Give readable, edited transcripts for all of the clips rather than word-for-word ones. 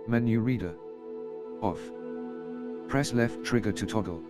Menu reader. Off. Press left trigger to toggle.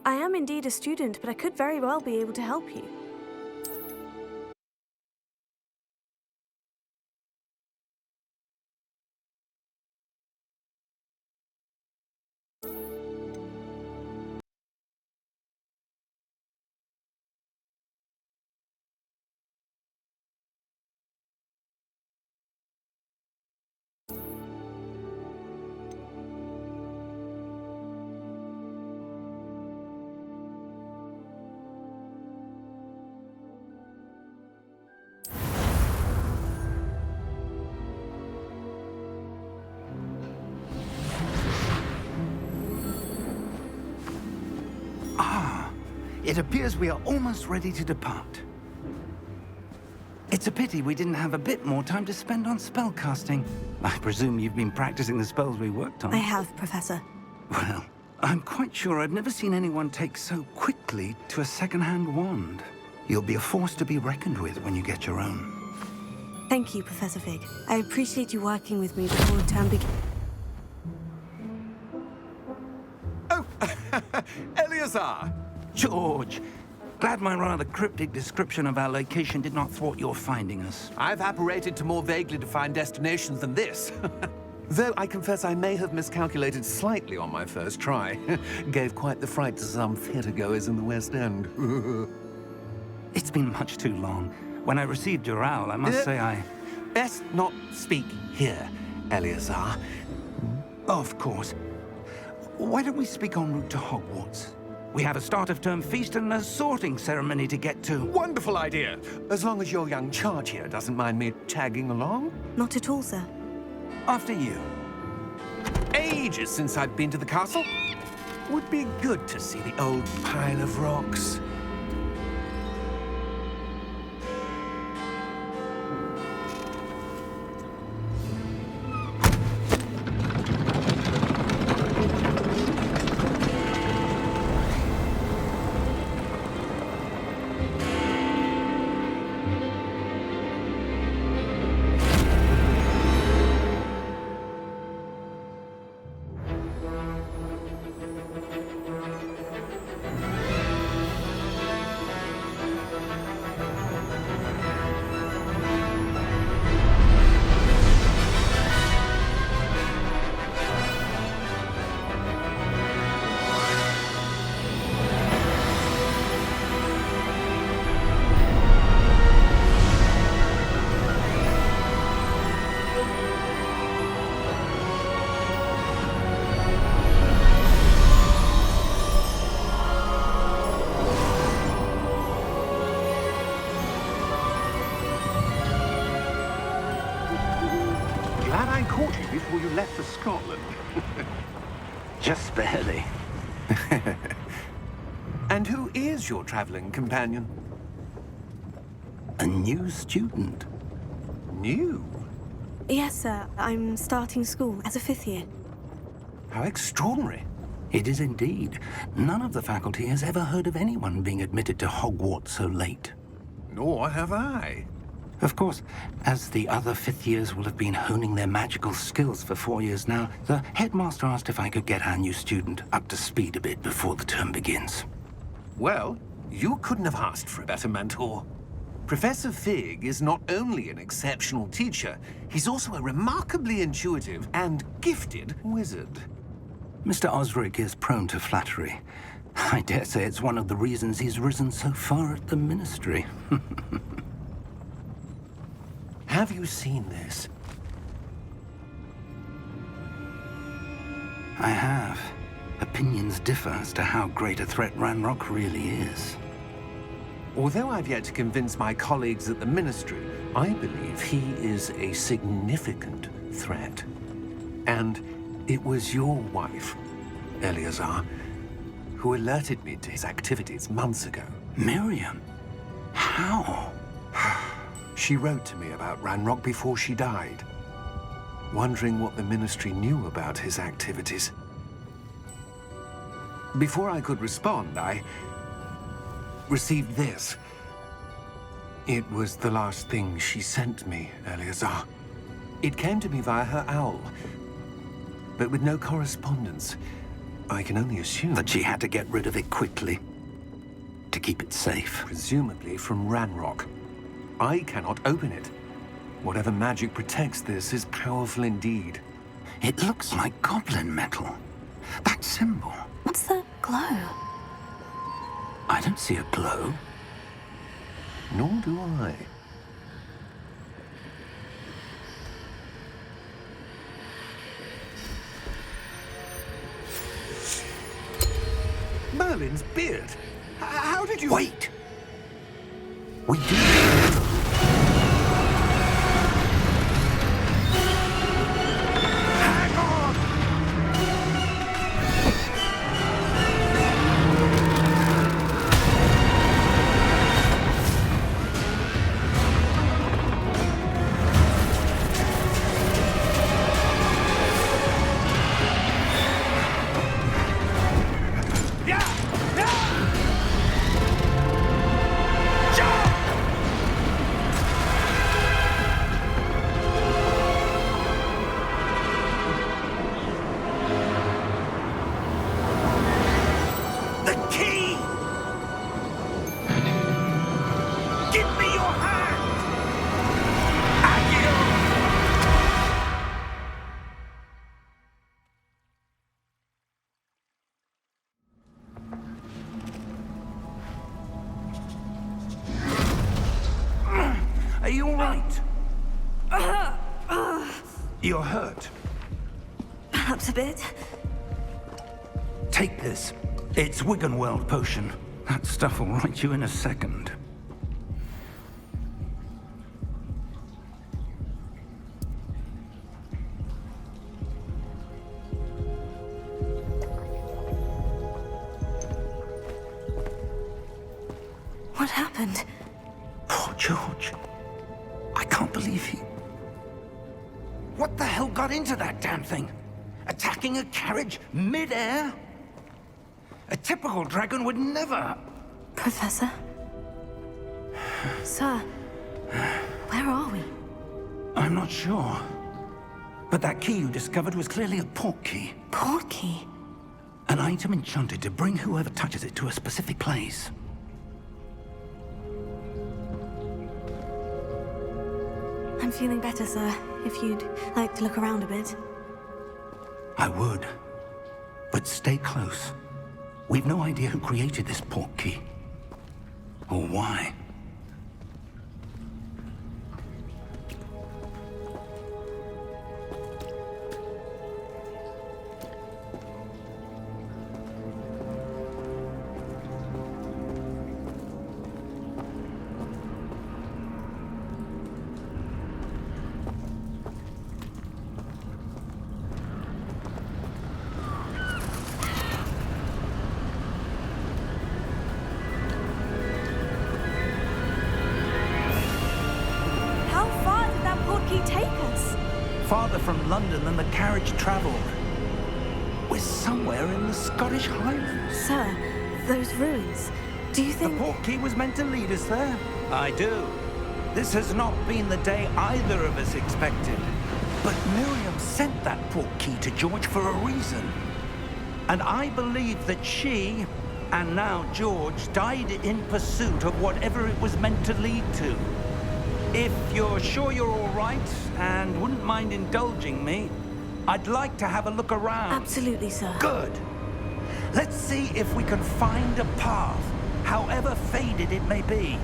I am indeed a student, but I could very well be able to help you. It appears we are almost ready to depart. It's a pity we didn't have a bit more time to spend on spellcasting. I presume you've been practicing the spells we worked on. I have, Professor. Well, I'm quite sure I've never seen anyone take so quickly to a second-hand wand. You'll be a force to be reckoned with when you get your own. Thank you, Professor Fig. I appreciate you working with me before the term begins. Oh, Eleazar! George! Glad my rather cryptic description of our location did not thwart your finding us. I've apparated to more vaguely defined destinations than this. Though I confess I may have miscalculated slightly on my first try. Gave quite the fright to some theatre-goers in the West End. It's been much too long. When I received your owl, I must say I... Best not speak here, Eleazar. Of course. Why don't we speak en route to Hogwarts? We have a start-of-term feast and a sorting ceremony to get to. Wonderful idea! As long as your young charge here doesn't mind me tagging along. Not at all, sir. After you. Ages since I've been to the castle. Would be good to see the old pile of rocks. Before you left for Scotland. Just barely. And who is your traveling companion? A new student. New? Yes, sir. I'm starting school as a 5th year. How extraordinary. It is indeed. None of the faculty has ever heard of anyone being admitted to Hogwarts so late. Nor have I. Of course, as the other 5th years will have been honing their magical skills for 4 years now, the headmaster asked if I could get our new student up to speed a bit before the term begins. Well, you couldn't have asked for a better mentor. Professor Fig is not only an exceptional teacher, he's also a remarkably intuitive and gifted wizard. Mr. Osric is prone to flattery. I dare say it's one of the reasons he's risen so far at the Ministry. Have you seen this? I have. Opinions differ as to how great a threat Ranrock really is. Although I've yet to convince my colleagues at the Ministry, I believe he is a significant threat. And it was your wife, Eleazar, who alerted me to his activities months ago. Miriam? How? She wrote to me about Ranrock before she died, wondering what the Ministry knew about his activities. Before I could respond, I received this. It was the last thing she sent me, Eleazar. It came to me via her owl, but with no correspondence. I can only assume That she had to get rid of it quickly, to keep it safe. presumably from Ranrock. I cannot open it. Whatever magic protects this is powerful indeed. It looks like goblin metal. That symbol. What's the glow? I don't see a glow. Nor do I. Merlin's beard. How did you... Wait! We do. Hang on! right. You're hurt. Perhaps a bit. Take this. It's Wiggenweld potion. That stuff will right you in a second. What happened? Poor George. I can't believe he... What the hell got into that damn thing? Attacking a carriage mid-air? A typical dragon would never... Professor? Sir, where are we? I'm not sure. But that key you discovered was clearly a port key. Port key? An item enchanted to bring whoever touches it to a specific place. I'm feeling better, sir. If you'd like to look around a bit. I would. But stay close. We've no idea who created this port key. Or why. Farther from London than the carriage traveled. We're somewhere in the Scottish Highlands. Sir, those ruins. Do you think... The port key was meant to lead us there? I do. This has not been the day either of us expected. But Miriam sent that port key to George for a reason. And I believe that she, and now George, died in pursuit of whatever it was meant to lead to. If you're sure you're all right, and wouldn't mind indulging me, I'd like to have a look around. Absolutely, sir. Good. Let's see if we can find a path, however faded it may be.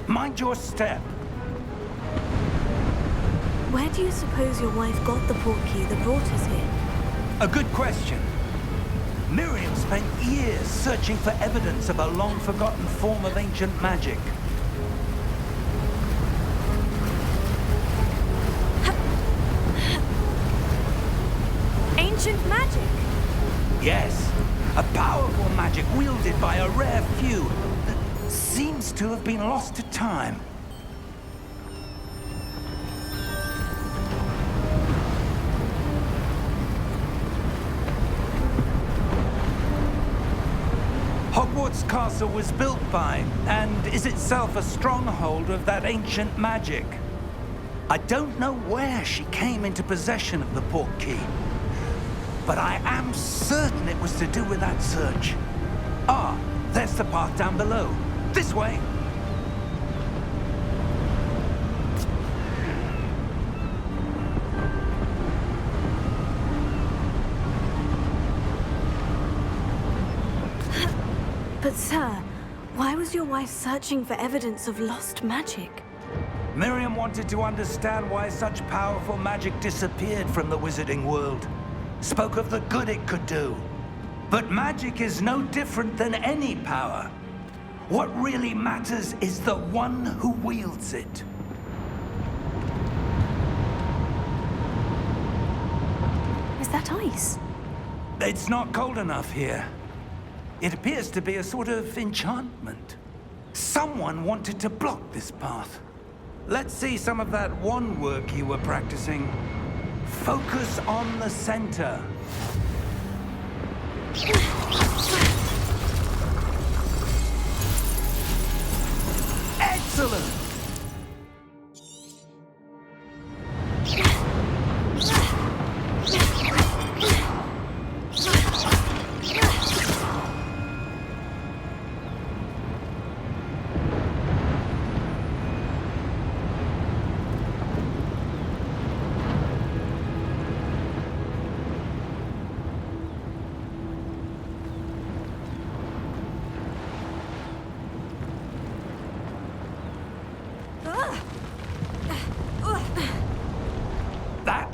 Mind your step. Where do you suppose your wife got the port key that brought us here? A good question. Miriam spent years searching for evidence of a long-forgotten form of ancient magic. Ancient magic? Yes, a powerful magic wielded by a rare few that seems to have been lost to time. Hogwarts Castle was built by, and is itself a stronghold of that ancient magic. I don't know where she came into possession of the port key, but I am certain it was to do with that search. Ah, there's the path down below. This way. But sir, why was your wife searching for evidence of lost magic? Miriam wanted to understand why such powerful magic disappeared from the wizarding world. Spoke of the good it could do. But magic is no different than any power. What really matters is the one who wields it. Is that ice? It's not cold enough here. It appears to be a sort of enchantment. Someone wanted to block this path. Let's see some of that wand work you were practicing. Focus on the center. Excellent!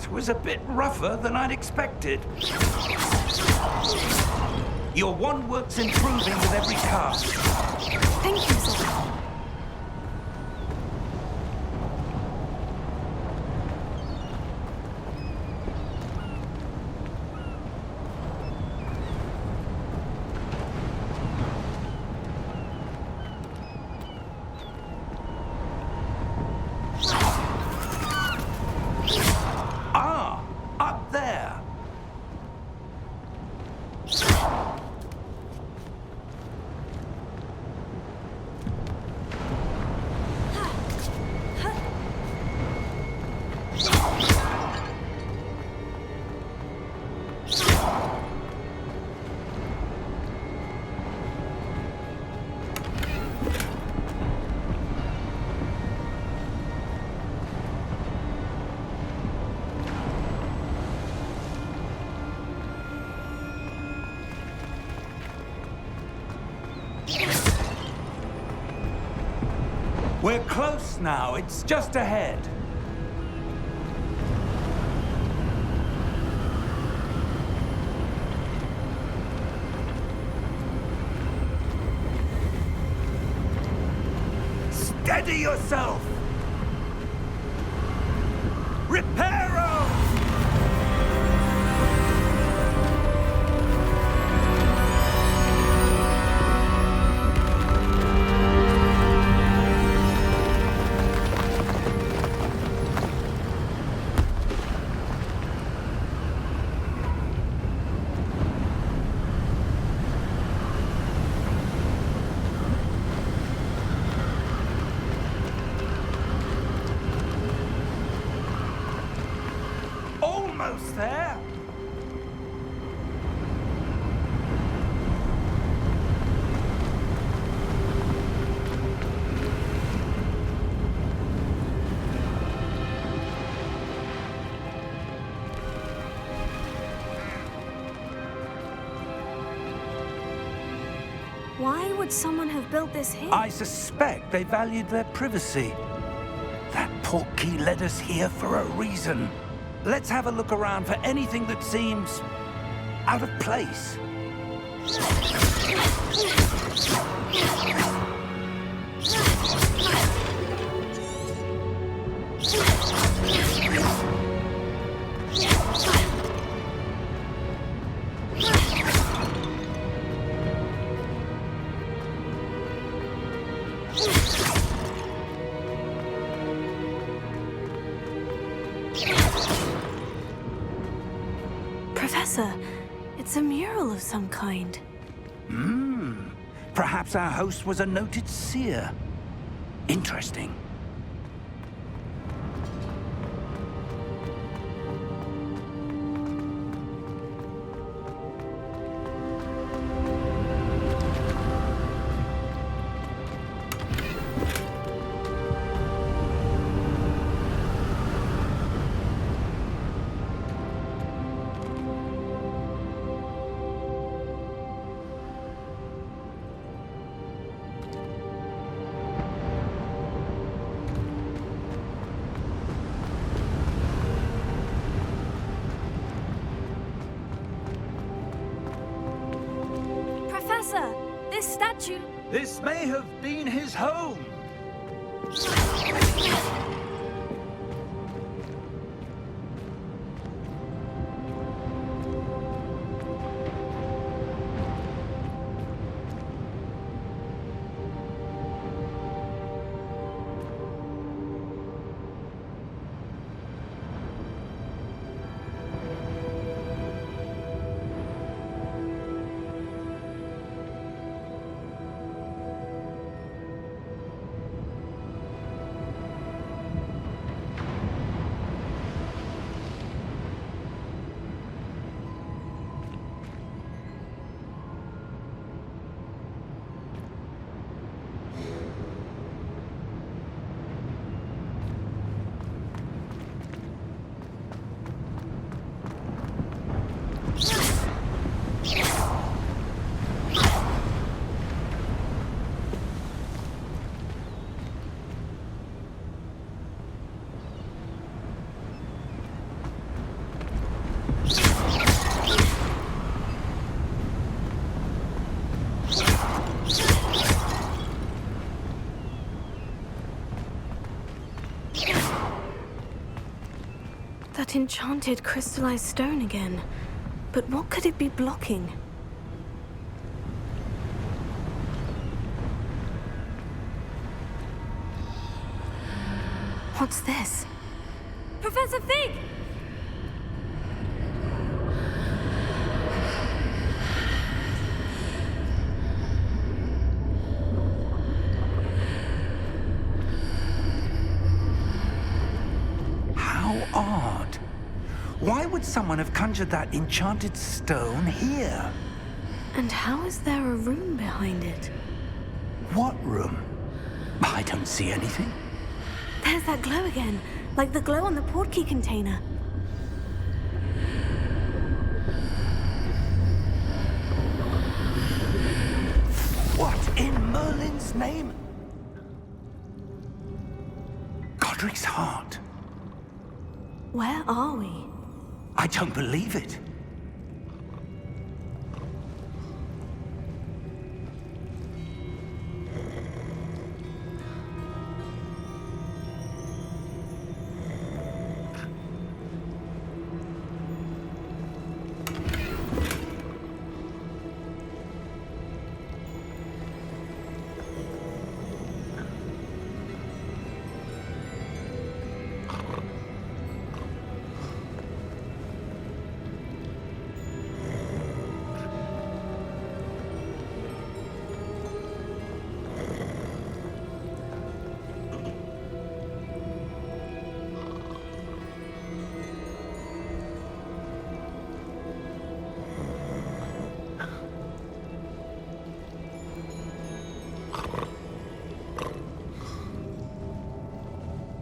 That was a bit rougher than I'd expected. Your wand work's improving with every cast. Thank you, sir. Ah, up there. We're close now. It's just ahead. Steady yourself! Reparo! Almost there. Why would someone have built this here? I suspect they valued their privacy. That portkey led us here for a reason. Let's have a look around for anything that seems out of place. Professor, it's a mural of some kind. Perhaps our host was a noted seer. Interesting. Professor, this statue... This may have been his home. That enchanted crystallized stone again. But what could it be blocking? What's this? Professor Fig! How odd. Why would someone have conjured that enchanted stone here? And how is there a room behind it? What room? I don't see anything. There's that glow again, like the glow on the portkey container. What in Merlin's name? Godric's heart. Where are we? I don't believe it.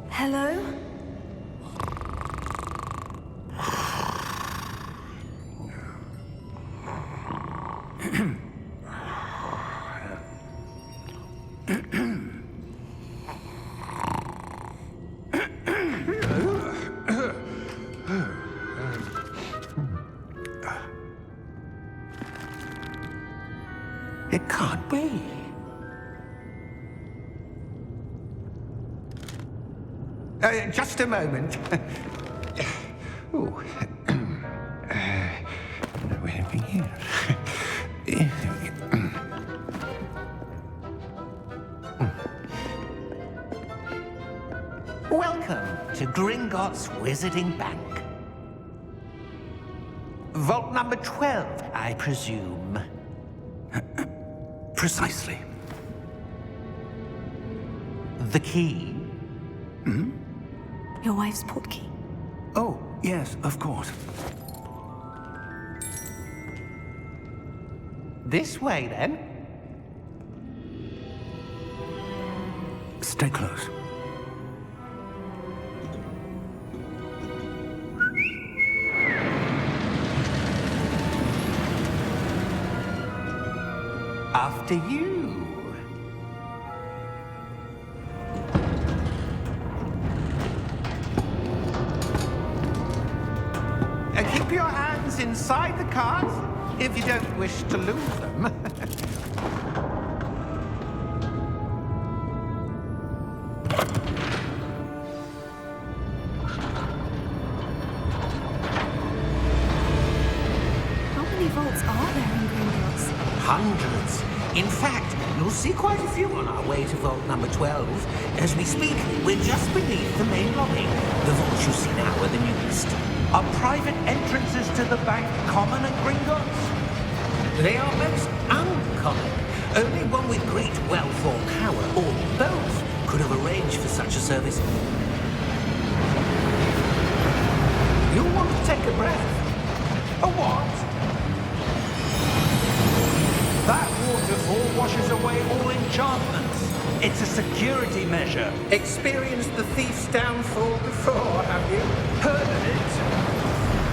Hello? It can't be. Just a moment. Oh. Anything here? Welcome to Gringotts Wizarding Bank. Vault number 12, I presume. Precisely. The key? Hmm? Your wife's portkey. Oh, yes, of course. This way, then. Stay close. After you. Keep your hands inside the cards if you don't wish to lose them. How many vaults are there in Gringotts? Hundreds. In fact, you'll see quite a few on our way to vault number 12. As we speak, we're just beneath the main lobby. The vaults you see now are the newest. Are private entrances to the bank common at Gringotts? They are most uncommon. Only one with great wealth or power, or both, could have arranged for such a service. You'll want to take a breath. A what? That waterfall washes away all enchantments. It's a security measure. Experienced the thief's downfall before, have you? Heard of it?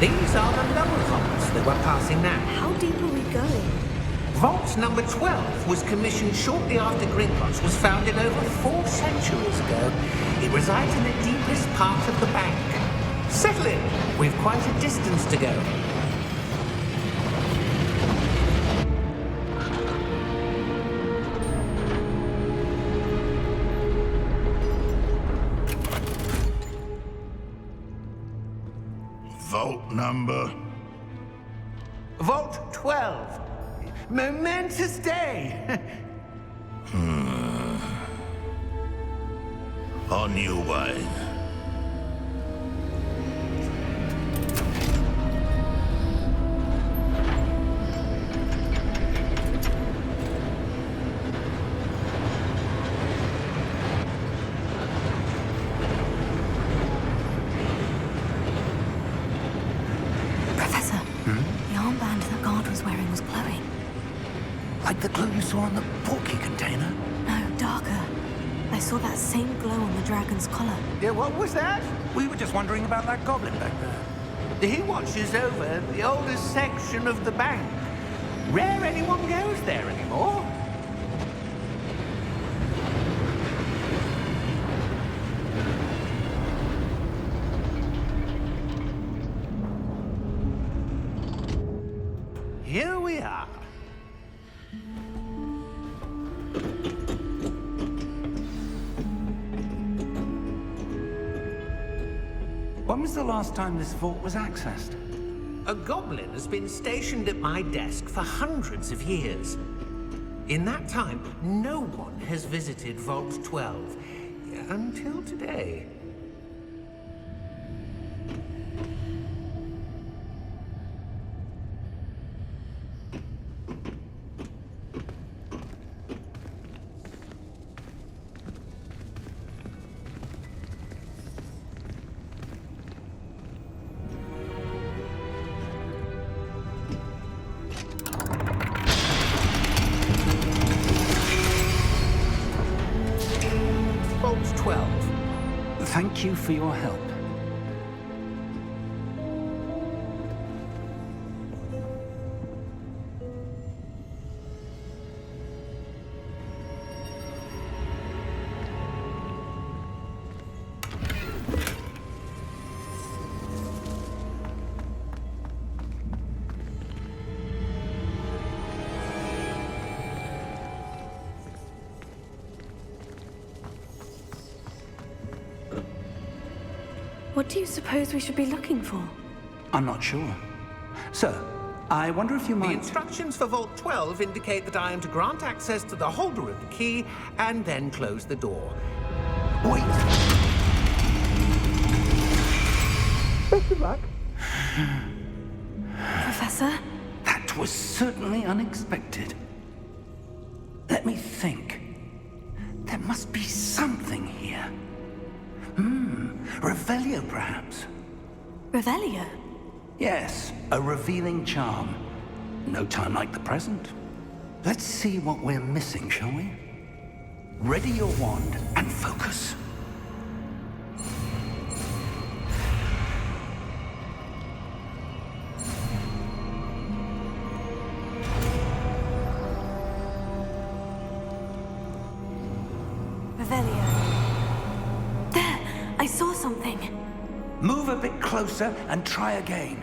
These are the lower vaults that we're passing now. How deep are we going? Vault number 12 was commissioned shortly after Gringotts was founded over 4 centuries ago. It resides in the deepest part of the bank. Settle in. We've quite a distance to go. Vault number? Vault 12. Momentous day. On your way. Professor, the armband that guard was wearing was glowing. Like the glow you saw on the portkey container? No, darker. I saw that same glow on the dragon's collar. Yeah, what was that? We were just wondering about that goblin back there. He watches over the oldest section of the bank. Rare anyone goes there anymore. Here we are. When was the last time this vault was accessed? A goblin has been stationed at my desk for hundreds of years. In that time, no one has visited Vault 12. Until today. Vault 12. Thank you for your help. What do you suppose we should be looking for? I'm not sure. Sir, I wonder if you The might... instructions for Vault 12 indicate that I am to grant access to the holder of the key and then close the door. Wait! Best of luck. Professor? That was certainly unexpected. Let me think. There must be something here. Revelio, perhaps? Revelio? Yes, a revealing charm. No time like the present. Let's see what we're missing, shall we? Ready your wand and focus. Revelio. There! I saw something. Move a bit closer and try again.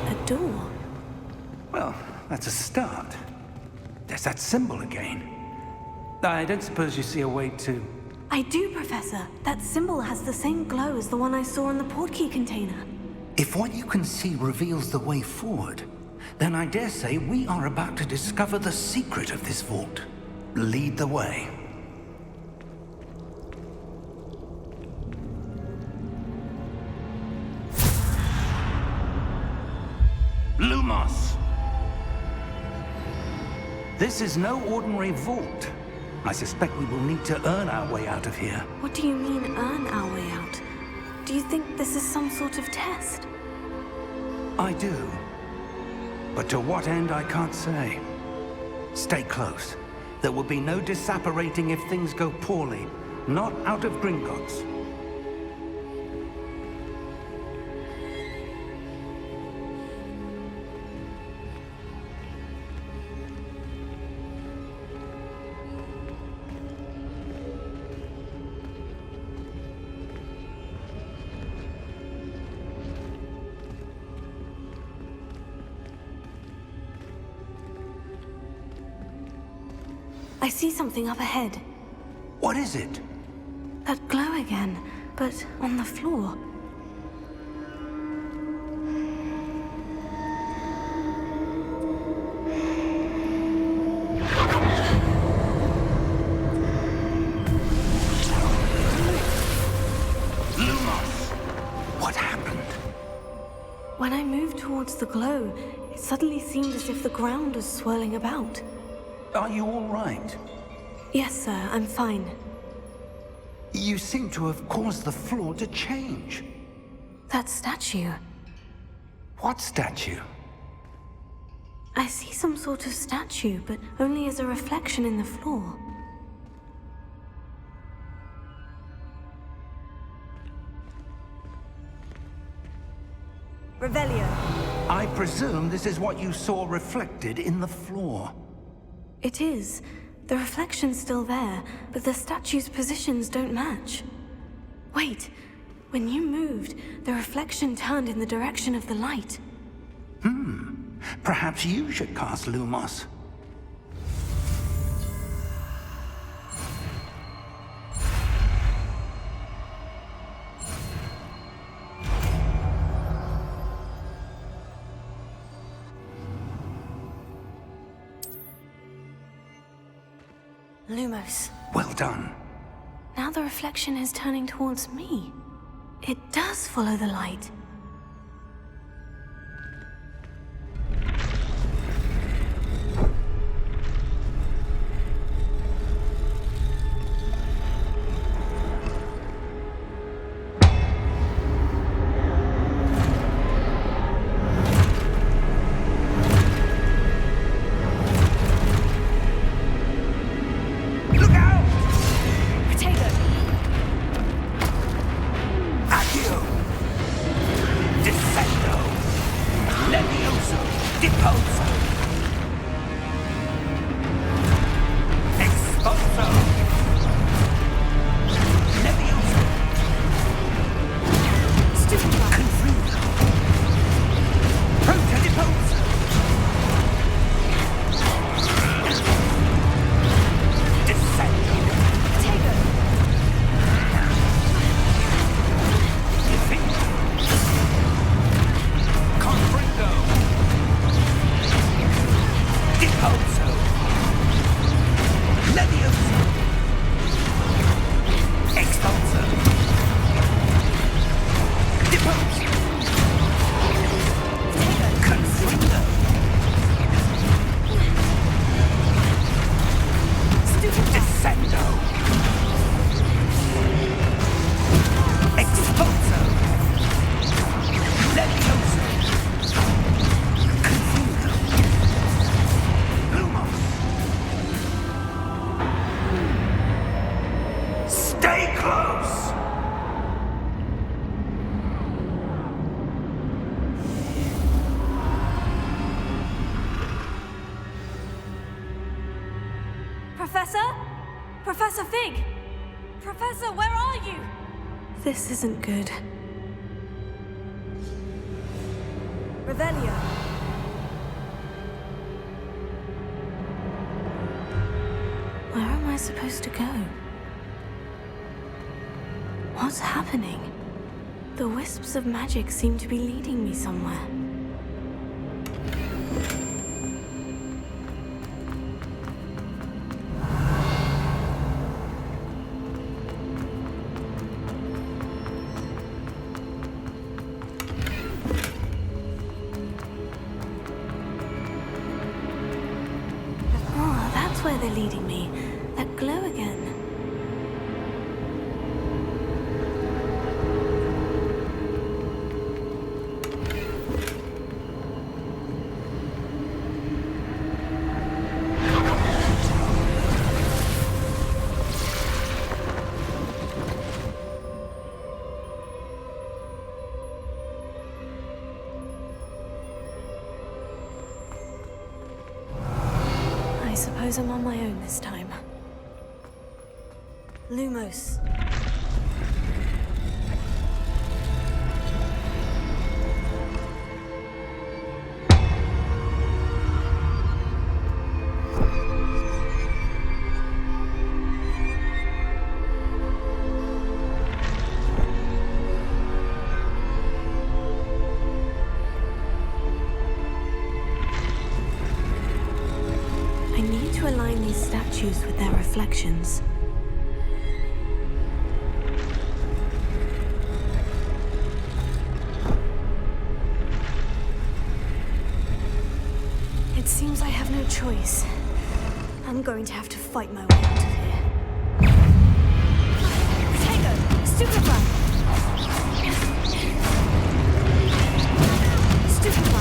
A door. Well, that's a start. There's that symbol again. I don't suppose you see a way to... I do, Professor. That symbol has the same glow as the one I saw in the portkey container. If what you can see reveals the way forward, then I dare say we are about to discover the secret of this vault. Lead the way. Lumos! This is no ordinary vault. I suspect we will need to earn our way out of here. What do you mean, earn our way out? Do you think this is some sort of test? I do. But to what end, I can't say. Stay close. There will be no disapparating if things go poorly. Not out of Gringotts. I see something up ahead. What is it? That glow again, but on the floor. What happened? When I moved towards the glow, it suddenly seemed as if the ground was swirling about. Are you all right? Yes, sir, I'm fine. You seem to have caused the floor to change. That statue. What statue? I see some sort of statue, but only as a reflection in the floor. Revelio. I presume this is what you saw reflected in the floor. It is. The reflection's still there, but the statue's positions don't match. Wait. When you moved, the reflection turned in the direction of the light. Perhaps you should cast Lumos. Lumos. Well done. Now the reflection is turning towards me. It does follow the light. Professor? Professor Fig! Professor, where are you? This isn't good. Revelio. Where am I supposed to go? What's happening? The wisps of magic seem to be leading me somewhere. Oh, that's where they're leading me. That glow again. I suppose I'm on my own this time. Lumos. to align these statues with their reflections. It seems I have no choice. I'm going to have to fight my way out of here. Protego! Stupefy! Stupefy!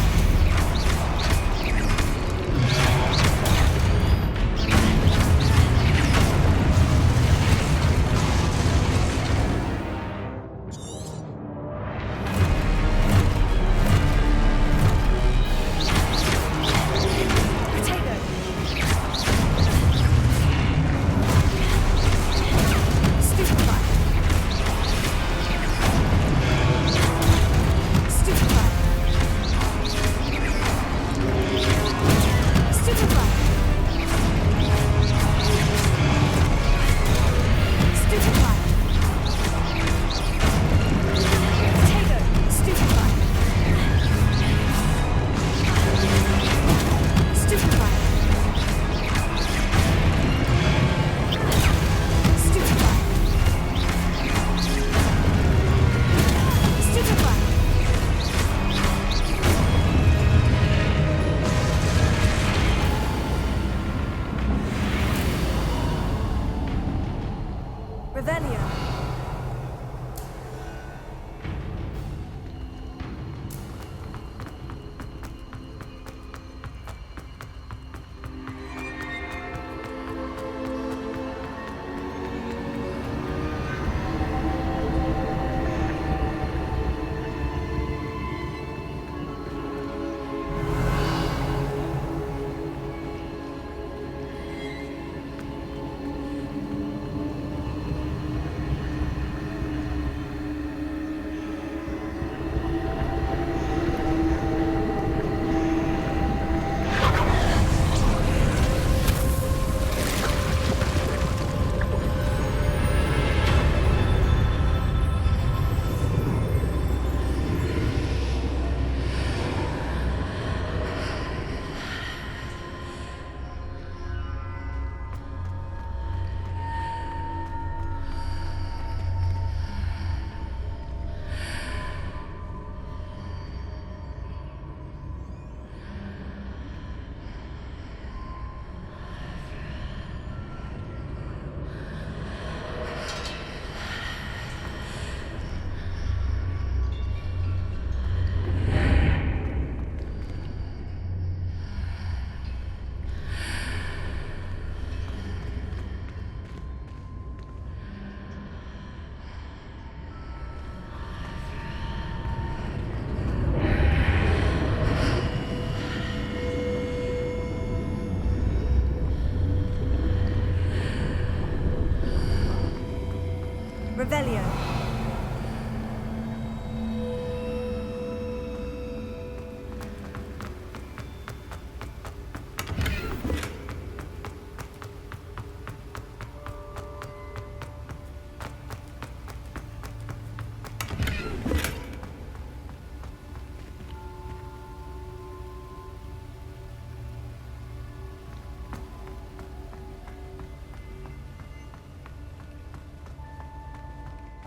Revelio.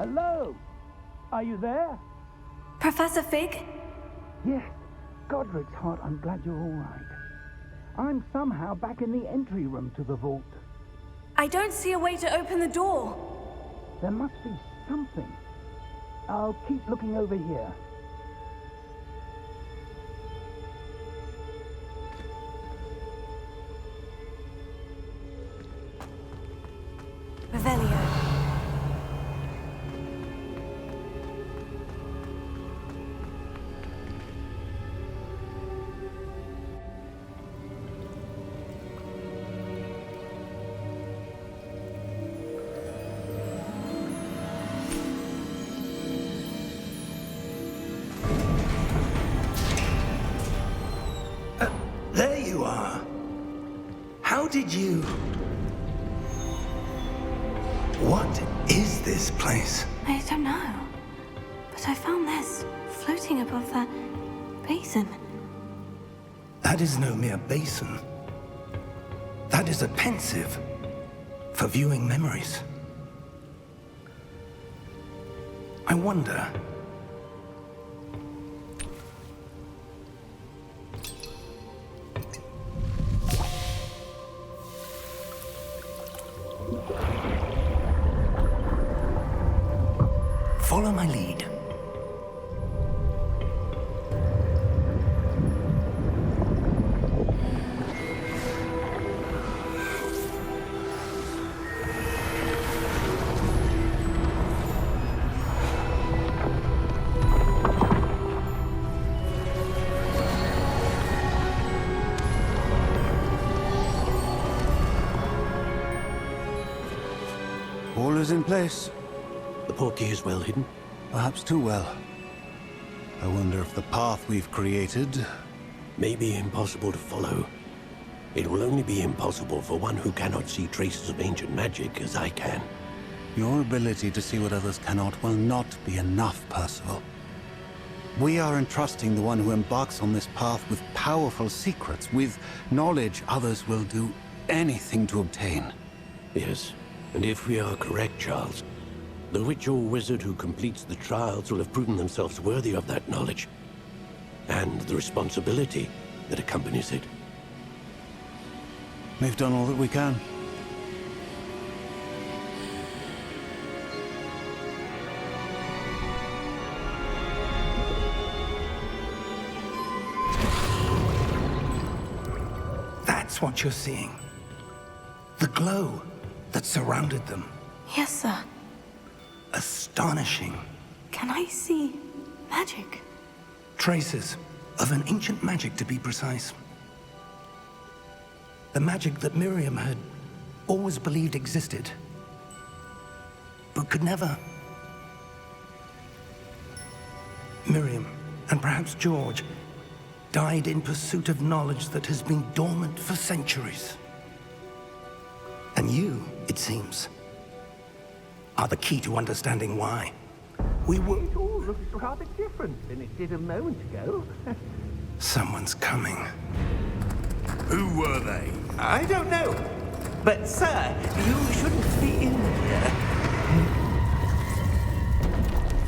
Hello? Are you there? Professor Fig? Yes. Godric's hot. I'm glad you're all right. I'm somehow back in the entry room to the vault. I don't see a way to open the door. There must be something. I'll keep looking over here. Revelio. There you are. How did you... What is this place? I don't know. But I found this floating above that basin. That is no mere basin. That is a pensive for viewing memories. I wonder... Follow my lead. All is in place. The portkey is well hidden. Perhaps too well. I wonder if the path we've created... May be impossible to follow. It will only be impossible for one who cannot see traces of ancient magic as I can. Your ability to see what others cannot will not be enough, Percival. We are entrusting the one who embarks on this path with powerful secrets, with knowledge others will do anything to obtain. Yes, and if we are correct, Charles, the witch or wizard who completes the trials will have proven themselves worthy of that knowledge, and the responsibility that accompanies it. We've done all that we can. That's what you're seeing. The glow that surrounded them. Yes, sir. Astonishing. Can I see magic? Traces of an ancient magic, to be precise. The magic that Miriam had always believed existed, but could never. Miriam, and perhaps George, died in pursuit of knowledge that has been dormant for centuries. And you, it seems, are the key to understanding why. It all looks rather different than it did a moment ago. Someone's coming. Who were they? I don't know. But, sir, you shouldn't be in here.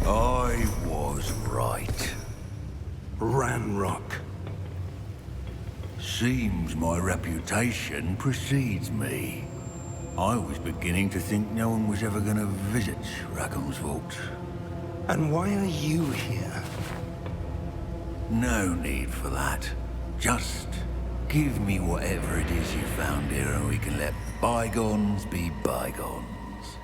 I was right. Ranrock. Seems my reputation precedes me. I was beginning to think no one was ever going to visit Rackham's vault. And why are you here? No need for that. Just give me whatever it is you found here and we can let bygones be bygones.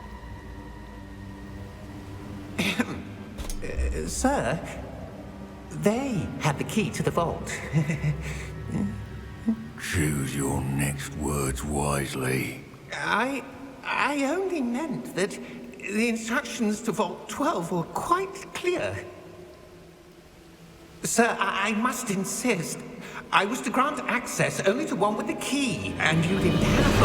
Sir, they had the key to the vault. Choose your next words wisely. I only meant that the instructions to Vault 12 were quite clear. Sir, I must insist. I was to grant access only to one with the key, and you didn't have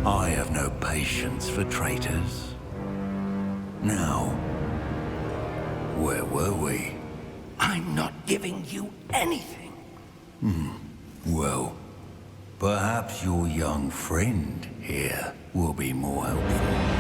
I have no patience for traitors. Now, where were we? I'm not giving you anything. Well, perhaps your young friend here will be more helpful.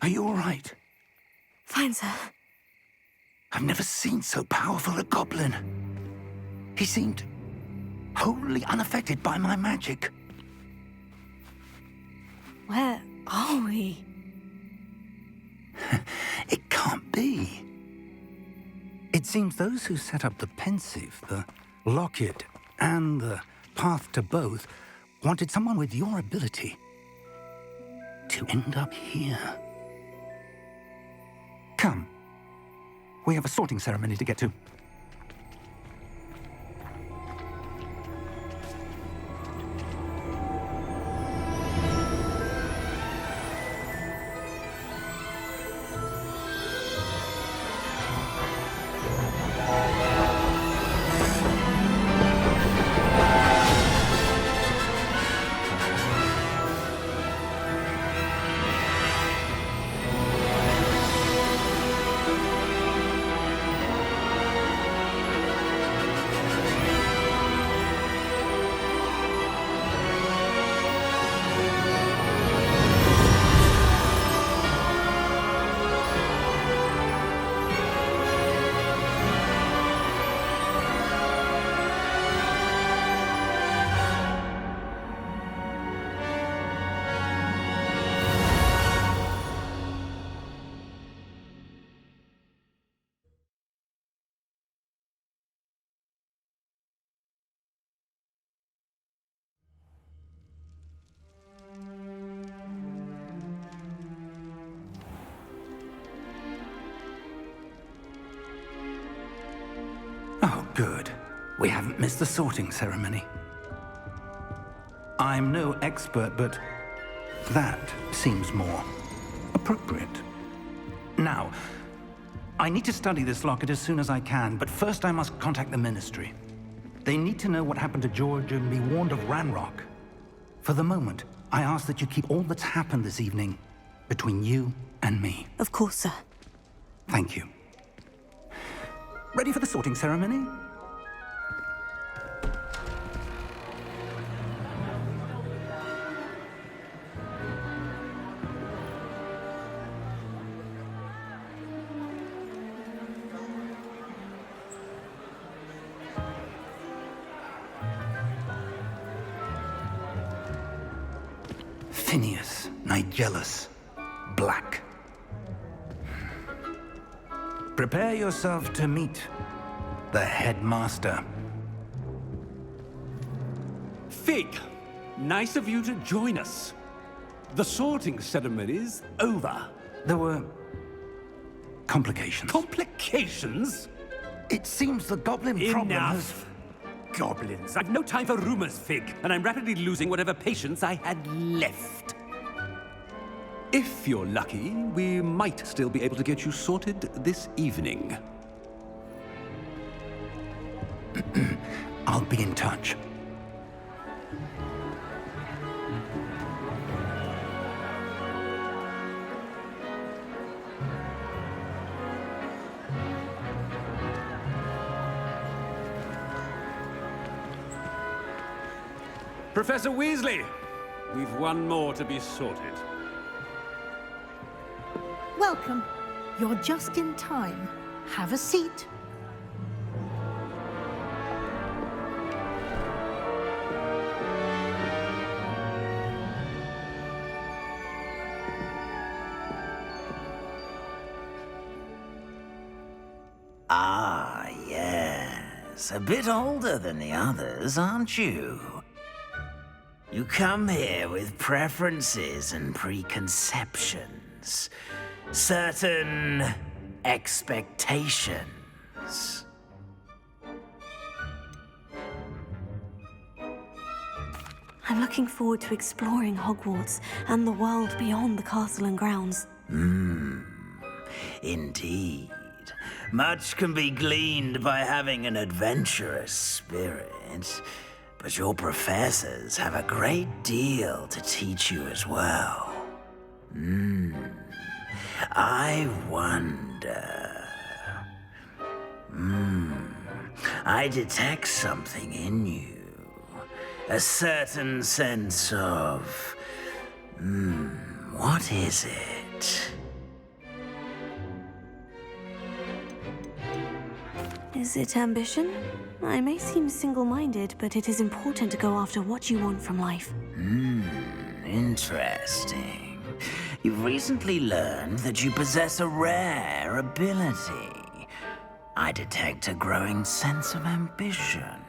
Are you all right? Fine, sir. I've never seen so powerful a goblin. He seemed wholly unaffected by my magic. Where are we? It can't be. It seems those who set up the pensive, the locket, and the path to both wanted someone with your ability to end up here. Come. We have a sorting ceremony to get to. Oh, good. We haven't missed the sorting ceremony. I'm no expert, but that seems more appropriate. Now, I need to study this locket as soon as I can, but first I must contact the Ministry. They need to know what happened to George and be warned of Ranrock. For the moment, I ask that you keep all that's happened this evening between you and me. Of course, sir. Thank you. Ready for the sorting ceremony? Phineas, Nigellus, Black. Prepare yourself to meet the headmaster. Fig, nice of you to join us. The sorting ceremony's over. There were complications. Complications? It seems the goblin problem has... Enough! Goblins. I've no time for rumors, Fig, and I'm rapidly losing whatever patience I had left. If you're lucky, we might still be able to get you sorted this evening. I'll be in touch. Professor Weasley, we've one more to be sorted. Welcome. You're just in time. Have a seat. Ah, yes. A bit older than the others, aren't you? You come here with preferences and preconceptions. Certain expectations. I'm looking forward to exploring Hogwarts and the world beyond the castle and grounds. Indeed. Much can be gleaned by having an adventurous spirit, but your professors have a great deal to teach you as well. I wonder... I detect something in you. A certain sense of... what is it? Is it ambition? I may seem single-minded, but it is important to go after what you want from life. Interesting. You've recently learned that you possess a rare ability. I detect a growing sense of ambition,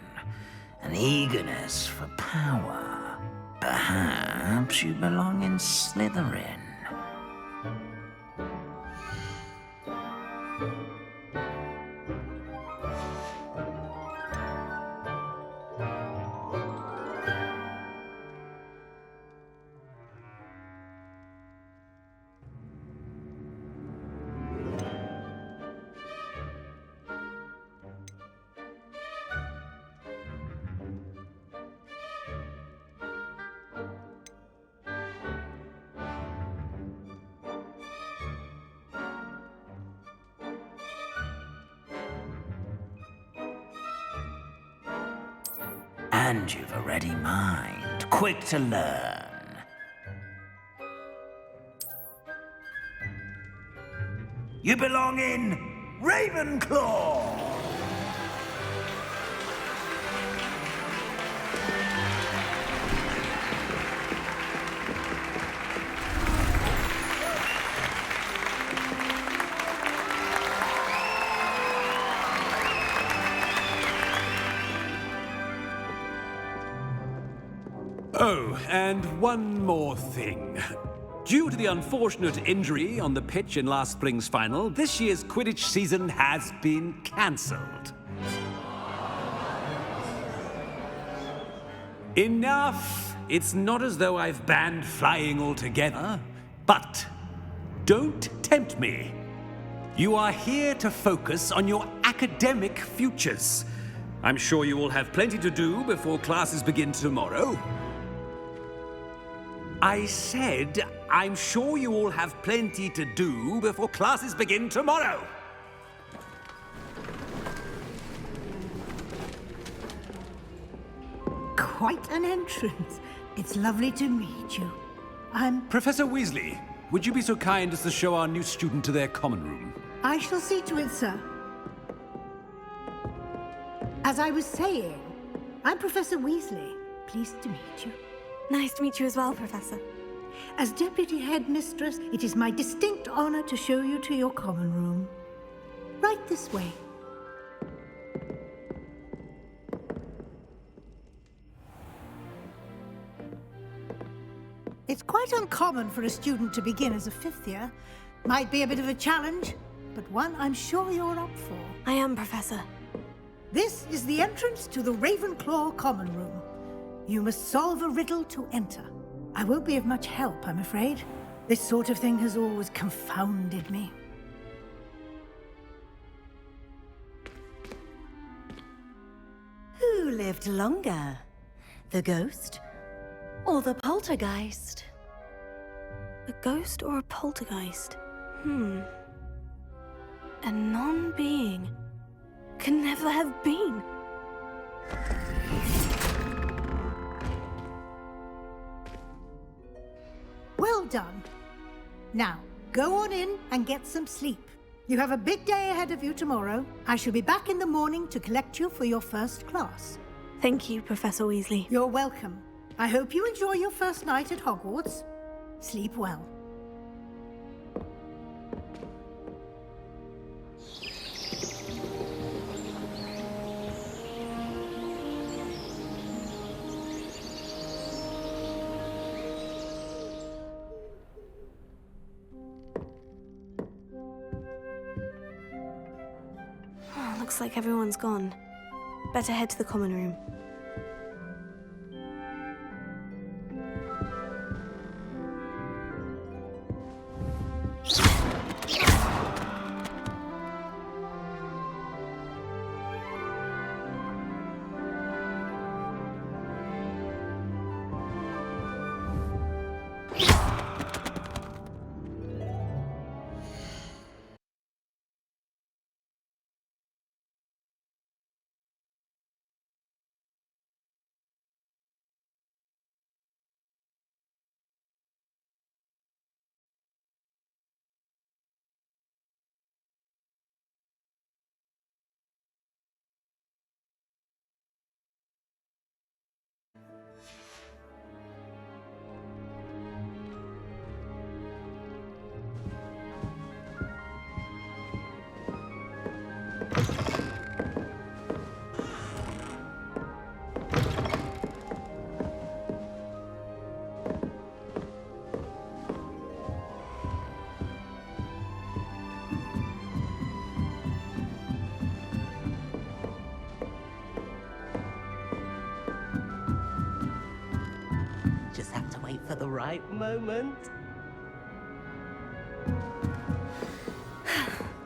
an eagerness for power. Perhaps you belong in Slytherin. And you've a ready mind, quick to learn. You belong in Ravenclaw! Oh, and one more thing. Due to the unfortunate injury on the pitch in last spring's final, this year's Quidditch season has been cancelled. Enough! It's not as though I've banned flying altogether, but don't tempt me. You are here to focus on your academic futures. I'm sure you all have plenty to do before classes begin tomorrow. I said, I'm sure you all have plenty to do before classes begin tomorrow. Quite an entrance. It's lovely to meet you. Professor Weasley, would you be so kind as to show our new student to their common room? I shall see to it, sir. As I was saying, I'm Professor Weasley. Pleased to meet you. Nice to meet you as well, Professor. As Deputy Headmistress, it is my distinct honor to show you to your common room. Right this way. It's quite uncommon for a student to begin as a fifth year. Might be a bit of a challenge, but one I'm sure you're up for. I am, Professor. This is the entrance to the Ravenclaw common room. You must solve a riddle to enter. I won't be of much help, I'm afraid. This sort of thing has always confounded me. Who lived longer? The ghost or the poltergeist? A ghost or a poltergeist? A non-being can never have been. Well done. Now, go on in and get some sleep. You have a big day ahead of you tomorrow. I shall be back in the morning to collect you for your first class. Thank you, Professor Weasley. You're welcome. I hope you enjoy your first night at Hogwarts. Sleep well. Looks like everyone's gone. Better head to the common room. for the right moment.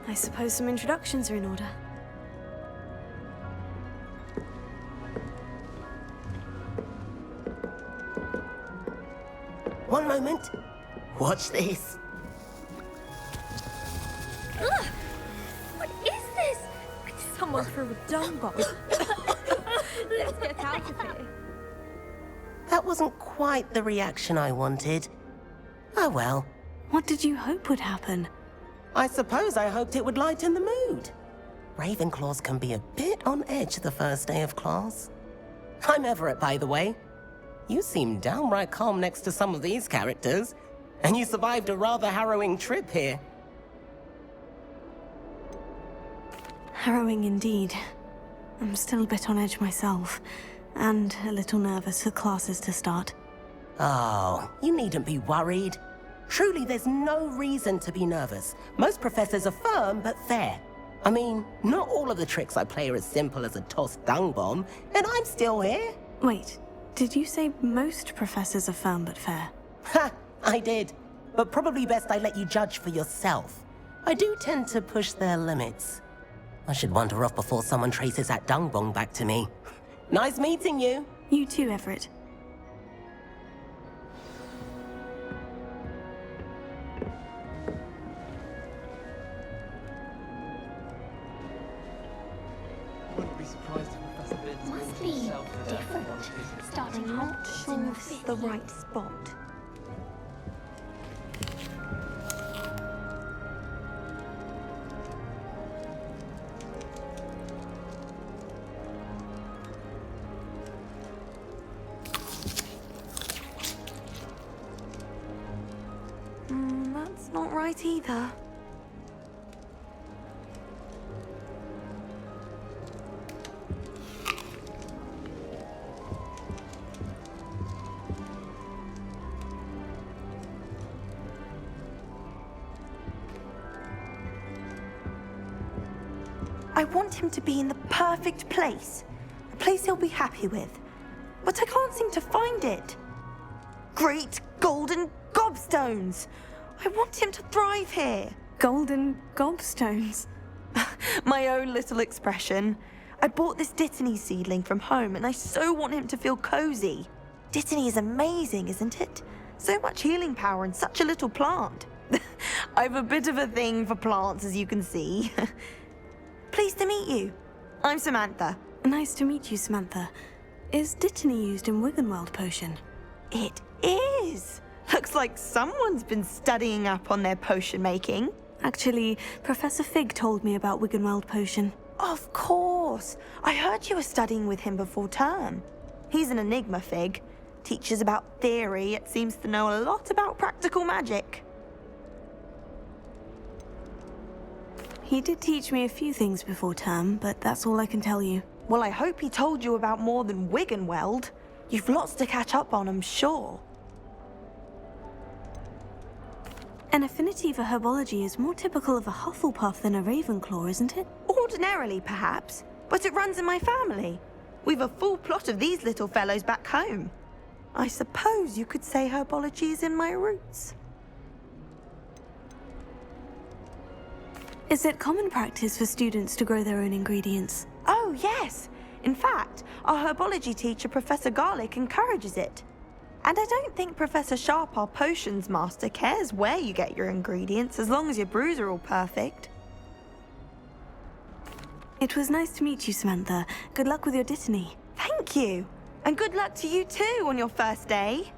I suppose some introductions are in order. One moment. Watch this. Ugh! What is this? Someone threw a dung bomb. Let's get out of here. That wasn't quite the reaction I wanted. Oh well. What did you hope would happen? I suppose I hoped it would lighten the mood. Ravenclaws can be a bit on edge the first day of class. I'm Everett, by the way. You seem downright calm next to some of these characters, and you survived a rather harrowing trip here. Harrowing indeed. I'm still a bit on edge myself, and a little nervous for classes to start. Oh, you needn't be worried. Truly, there's no reason to be nervous. Most professors are firm but fair. I mean, not all of the tricks I play are as simple as a tossed dung bomb, and I'm still here. Wait, did you say most professors are firm but fair? Ha! I did. But probably best I let you judge for yourself. I do tend to push their limits. I should wander off before someone traces that dung bomb back to me. Nice meeting you. You too, Everett. Must be different. Starting out sure it's the right spot. That's not right either. I want him to be in the perfect place. A place he'll be happy with. But I can't seem to find it. Great golden gobstones! I want him to thrive here. Golden gobstones? My own little expression. I bought this Dittany seedling from home and I so want him to feel cozy. Dittany is amazing, isn't it? So much healing power in such a little plant. I've a bit of a thing for plants, as you can see. Pleased to meet you. I'm Samantha. Nice to meet you, Samantha. Is Dittany used in Wiggenweld potion? It is. Looks like someone's been studying up on their potion making. Actually, Professor Fig told me about Wiggenweld potion. Of course. I heard you were studying with him before term. He's an enigma, Fig. Teaches about theory, yet seems to know a lot about practical magic. He did teach me a few things before term, but that's all I can tell you. Well, I hope he told you about more than Wiggenweld. You've lots to catch up on, I'm sure. An affinity for herbology is more typical of a Hufflepuff than a Ravenclaw, isn't it? Ordinarily, perhaps, but it runs in my family. We've a full plot of these little fellows back home. I suppose you could say herbology is in my roots. Is it common practice for students to grow their own ingredients? Oh, yes. In fact, our herbology teacher, Professor Garlick, encourages it. And I don't think Professor Sharp, our potions master, cares where you get your ingredients, as long as your brews are all perfect. It was nice to meet you, Samantha. Good luck with your Dittany. Thank you. And good luck to you too on your first day.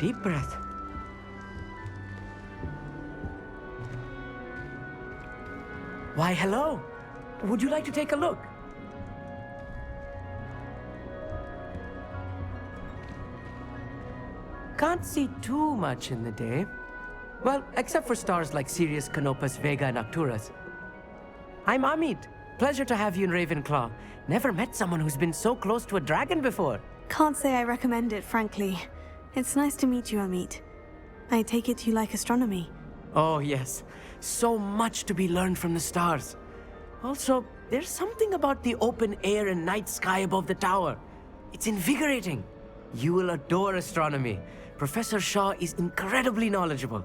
Deep breath. Why, hello. Would you like to take a look? Can't see too much in the day. Well, except for stars like Sirius, Canopus, Vega, and Arcturus. I'm Amit. Pleasure to have you in Ravenclaw. Never met someone who's been so close to a dragon before. Can't say I recommend it, frankly. It's nice to meet you, Amit. I take it you like astronomy. Oh, yes. So much to be learned from the stars. Also, there's something about the open air and night sky above the tower. It's invigorating. You will adore astronomy. Professor Shaw is incredibly knowledgeable.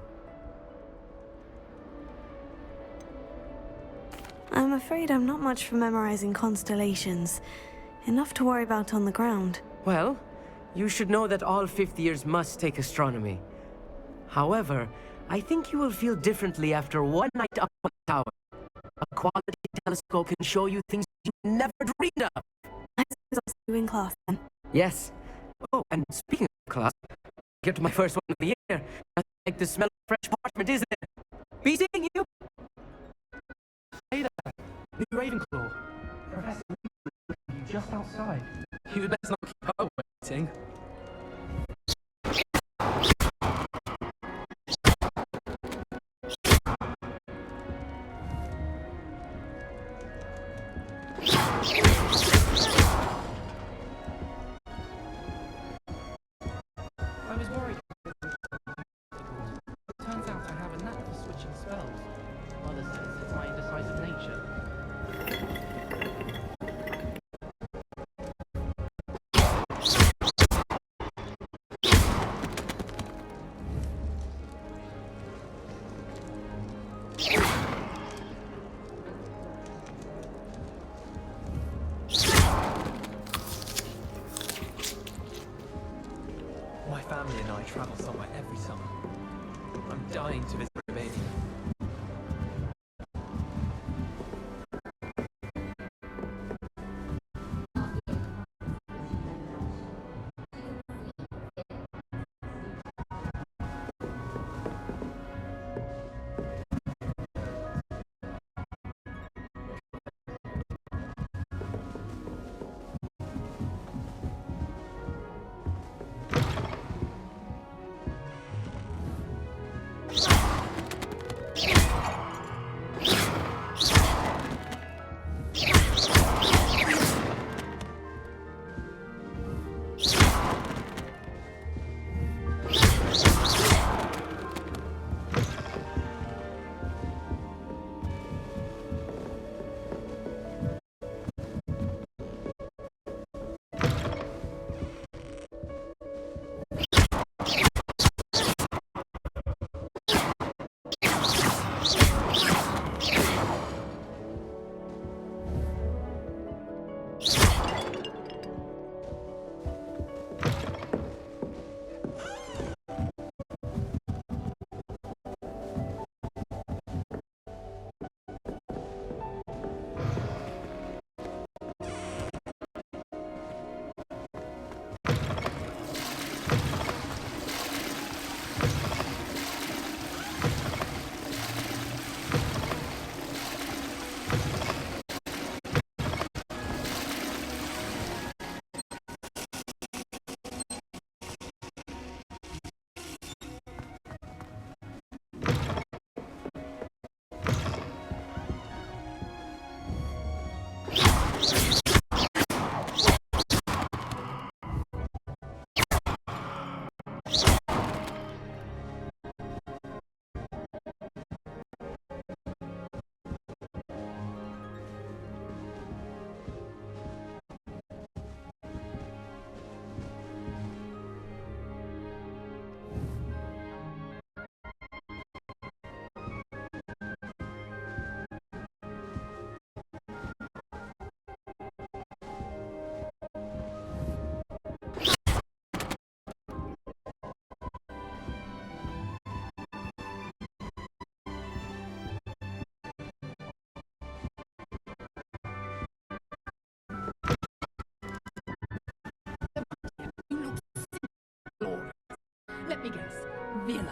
I'm afraid I'm not much for memorizing constellations. Enough to worry about on the ground. Well, you should know that all fifth years must take astronomy. However, I think you will feel differently after one night up on the tower. A quality telescope can show you things you never dreamed of. I suppose I'll see you in class then. Yes. Oh, and speaking of class, get to my first one of the year. Nothing like the smell of fresh parchment, is it? Be seeing you! Hey there, new Ravenclaw. Professor Lee, just outside. You would best not keep her waiting. I was worried. Turns out I have a knack for switching spells. Mother says it's my indecisive nature. My family and I travel somewhere every summer. I'm dying to visit the baby. Let me guess. Villain.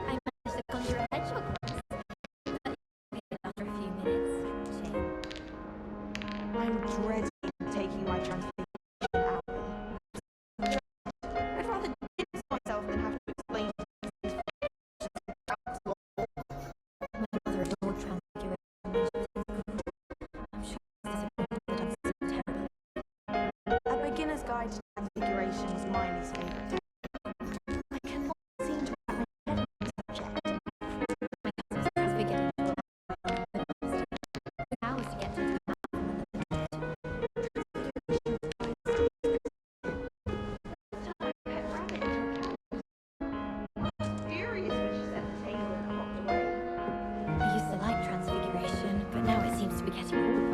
I managed to conjure a hedgehog once. After a few minutes. Shame. I'm dreading taking my transfiguration out. I'd rather distance myself than have to explain things. My mother adored transfiguration. I'm sure this is a book that I've seen terribly. A beginner's guide to transfiguration was my least favourite. I cannot seem to wrap my head around the subject. Transfiguration hours to get to the Furious when she set the table and hopped away. I used to like transfiguration, but now it seems to be getting old.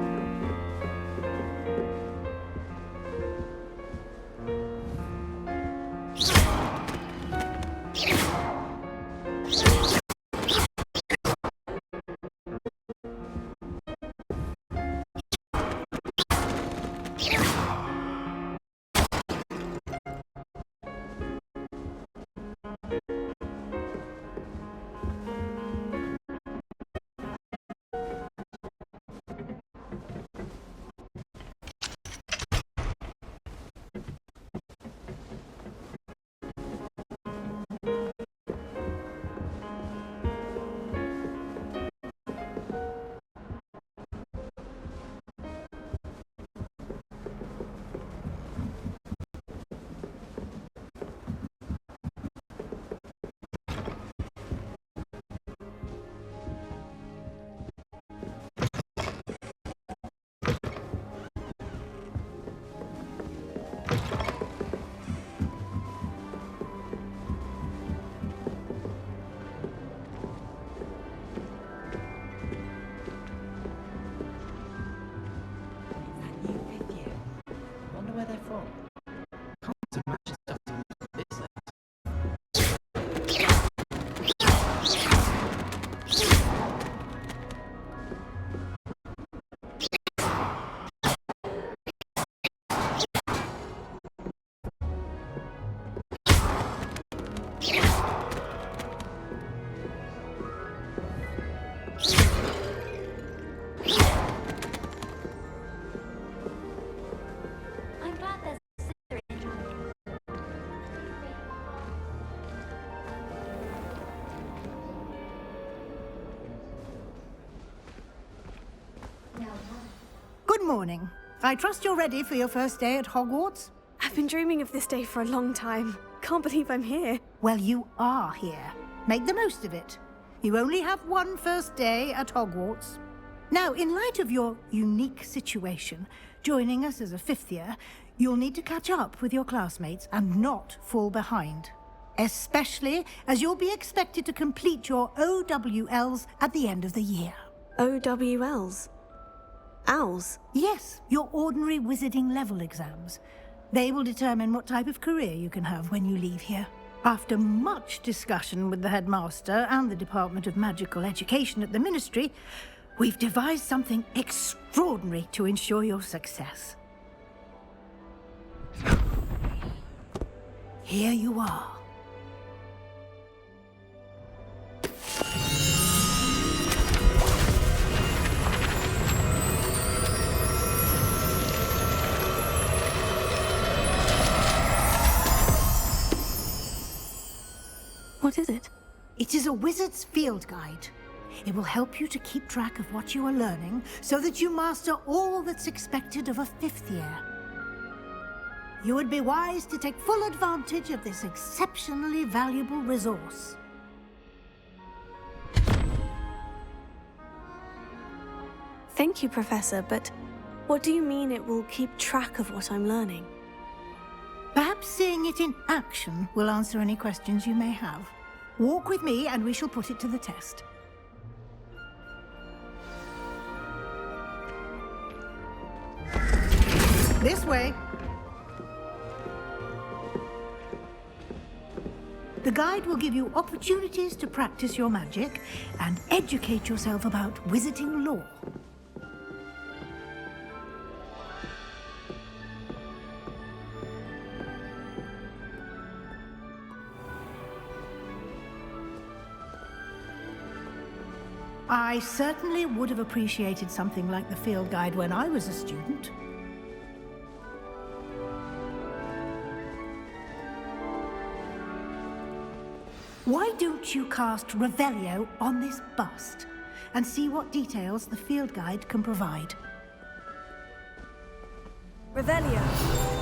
I'm glad there's a sister in it. Good morning. I trust you're ready for your first day at Hogwarts? I've been dreaming of this day for a long time. Can't believe I'm here. Well, you are here. Make the most of it. You only have one first day at Hogwarts. Now, in light of your unique situation, joining us as a fifth year, you'll need to catch up with your classmates and not fall behind. Especially as you'll be expected to complete your OWLs at the end of the year. OWLs? Owls? Yes, your ordinary wizarding level exams. They will determine what type of career you can have when you leave here. After much discussion with the headmaster and the Department of Magical Education at the Ministry, we've devised something extraordinary to ensure your success. Here you are. What is it? It is a wizard's field guide. It will help you to keep track of what you are learning so that you master all that's expected of a fifth year. You would be wise to take full advantage of this exceptionally valuable resource. Thank you, Professor, but what do you mean it will keep track of what I'm learning? Perhaps seeing it in action will answer any questions you may have. Walk with me and we shall put it to the test. This way. The guide will give you opportunities to practice your magic and educate yourself about wizarding lore. I certainly would have appreciated something like the field guide when I was a student. Why don't you cast Revelio on this bust and see what details the field guide can provide? Revelio.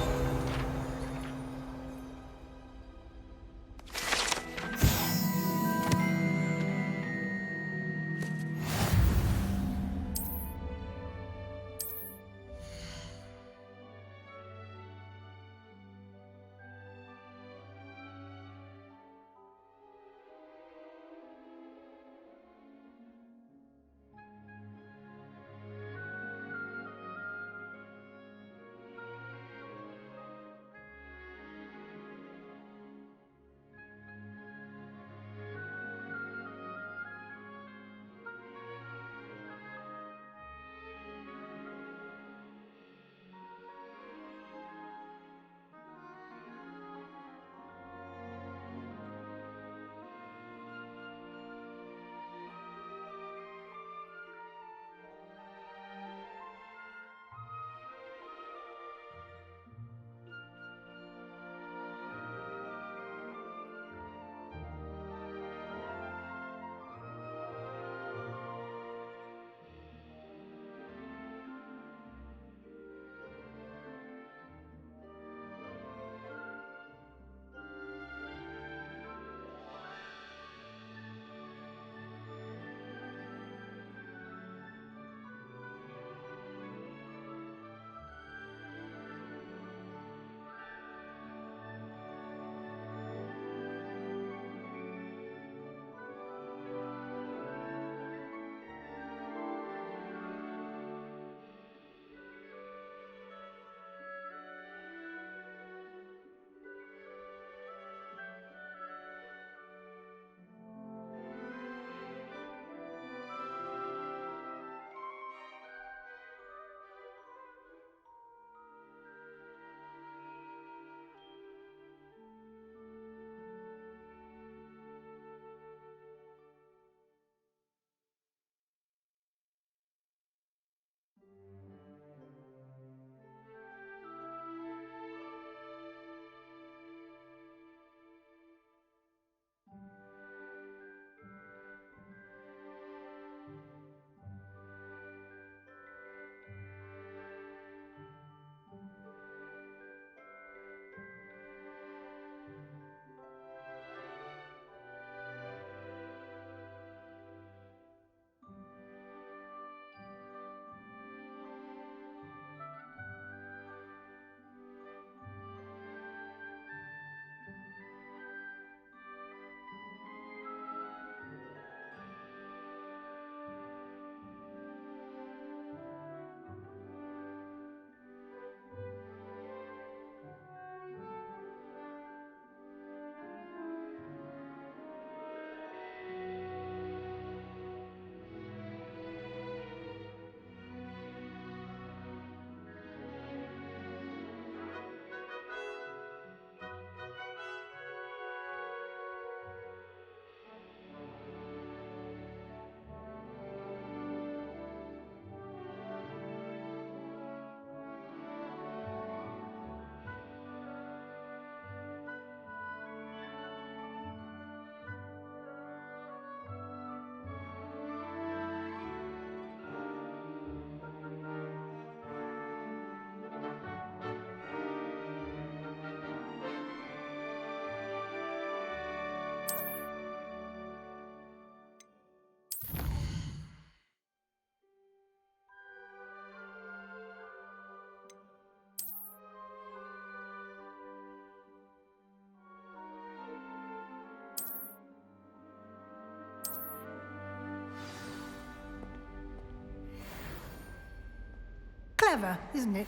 Clever, isn't it?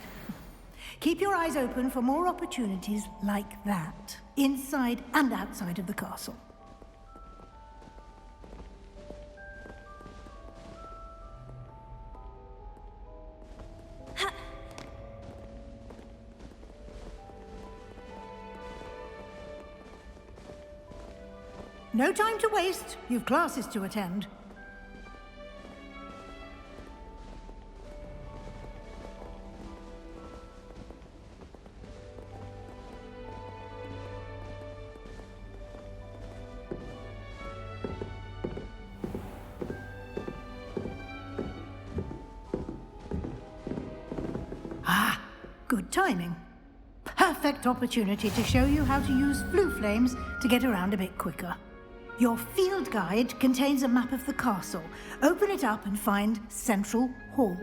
Keep your eyes open for more opportunities like that, inside and outside of the castle. No time to waste. You've classes to attend. Ah, good timing. Perfect opportunity to show you how to use flue flames to get around a bit quicker. Your field guide contains a map of the castle. Open it up and find Central Hall.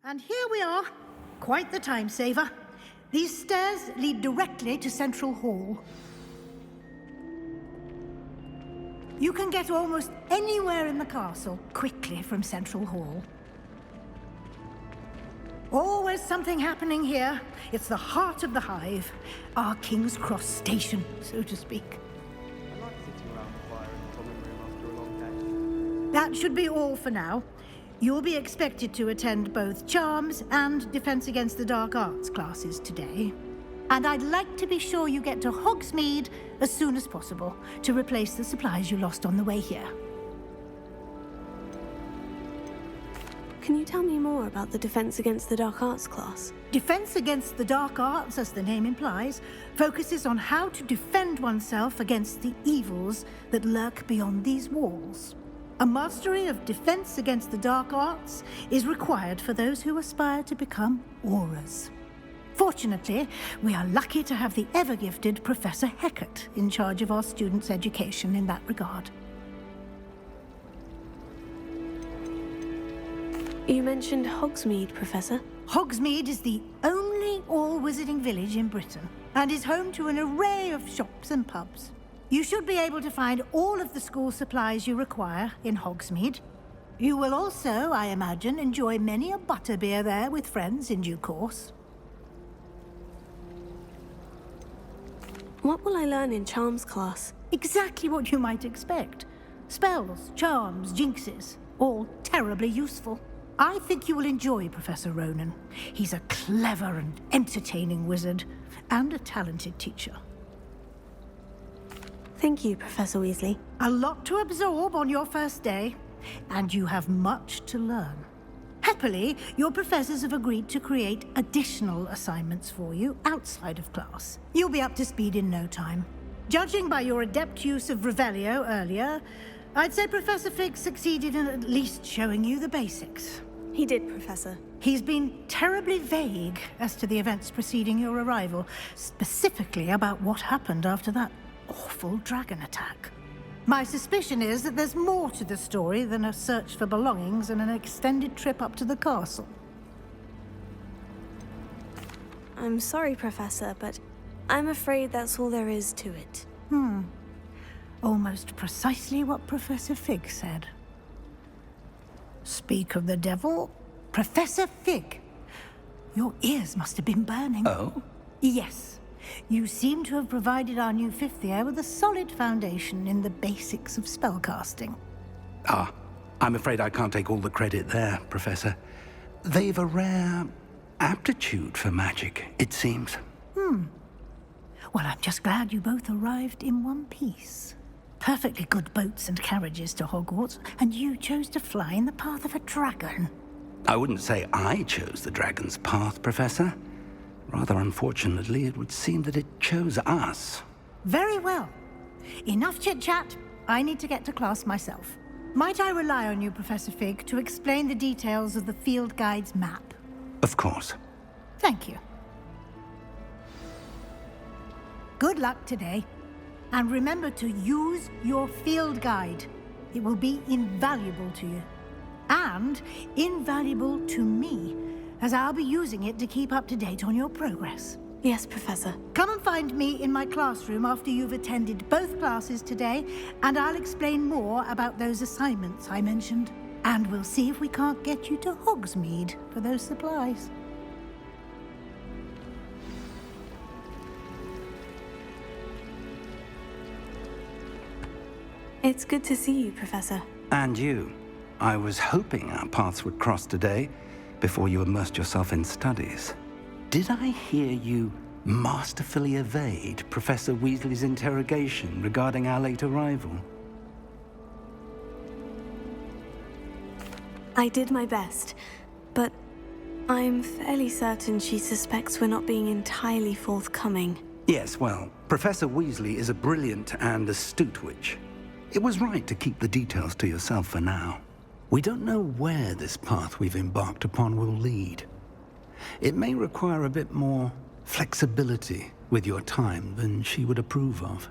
And here we are. Quite the time saver. These stairs lead directly to Central Hall. You can get almost anywhere in the castle quickly from Central Hall. Always something happening here. It's the heart of the hive. Our King's Cross station, so to speak. I like sitting around the fire in the common room after a long day. That should be all for now. You'll be expected to attend both Charms and Defense Against the Dark Arts classes today. And I'd like to be sure you get to Hogsmeade as soon as possible to replace the supplies you lost on the way here. Can you tell me more about the Defense Against the Dark Arts class? Defense Against the Dark Arts, as the name implies, focuses on how to defend oneself against the evils that lurk beyond these walls. A mastery of Defense Against the Dark Arts is required for those who aspire to become Auras. Fortunately, we are lucky to have the ever-gifted Professor Hecat in charge of our students' education in that regard. You mentioned Hogsmeade, Professor. Hogsmeade is the only all-wizarding village in Britain and is home to an array of shops and pubs. You should be able to find all of the school supplies you require in Hogsmeade. You will also, I imagine, enjoy many a butterbeer there with friends in due course. What will I learn in Charms class? Exactly what you might expect. Spells, charms, jinxes, all terribly useful. I think you will enjoy Professor Ronan. He's a clever and entertaining wizard, and a talented teacher. Thank you, Professor Weasley. A lot to absorb on your first day, and you have much to learn. Happily, your professors have agreed to create additional assignments for you outside of class. You'll be up to speed in no time. Judging by your adept use of Revelio earlier, I'd say Professor Fig succeeded in at least showing you the basics. He did, Professor. He's been terribly vague as to the events preceding your arrival, specifically about what happened after that awful dragon attack. My suspicion is that there's more to the story than a search for belongings and an extended trip up to the castle. I'm sorry, Professor, but I'm afraid that's all there is to it. Almost precisely what Professor Fig said. Speak of the devil, Professor Fig. Your ears must have been burning. Oh? Yes. You seem to have provided our new fifth year with a solid foundation in the basics of spellcasting. Ah, I'm afraid I can't take all the credit there, Professor. They've a rare aptitude for magic, it seems. Well, I'm just glad you both arrived in one piece. Perfectly good boats and carriages to Hogwarts, and you chose to fly in the path of a dragon. I wouldn't say I chose the dragon's path, Professor. Rather unfortunately, it would seem that it chose us. Very well. Enough chit-chat. I need to get to class myself. Might I rely on you, Professor Fig, to explain the details of the field guide's map? Of course. Thank you. Good luck today. And remember to use your field guide. It will be invaluable to you. And invaluable to me, as I'll be using it to keep up to date on your progress. Yes, Professor. Come and find me in my classroom after you've attended both classes today, and I'll explain more about those assignments I mentioned. And we'll see if we can't get you to Hogsmeade for those supplies. It's good to see you, Professor. And you. I was hoping our paths would cross today, before you immersed yourself in studies. Did I hear you masterfully evade Professor Weasley's interrogation regarding our late arrival? I did my best, but I'm fairly certain she suspects we're not being entirely forthcoming. Yes, well, Professor Weasley is a brilliant and astute witch. It was right to keep the details to yourself for now. We don't know where this path we've embarked upon will lead. It may require a bit more flexibility with your time than she would approve of.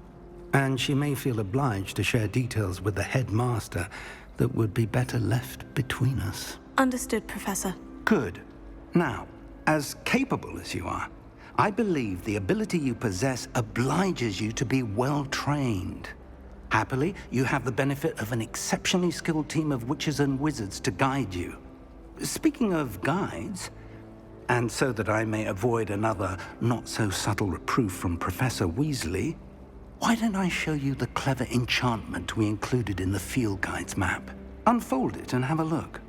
And she may feel obliged to share details with the headmaster that would be better left between us. Understood, Professor. Good. Now, as capable as you are, I believe the ability you possess obliges you to be well-trained. Happily, you have the benefit of an exceptionally skilled team of witches and wizards to guide you. Speaking of guides, and so that I may avoid another not-so-subtle reproof from Professor Weasley, why don't I show you the clever enchantment we included in the field guide's map? Unfold it and have a look.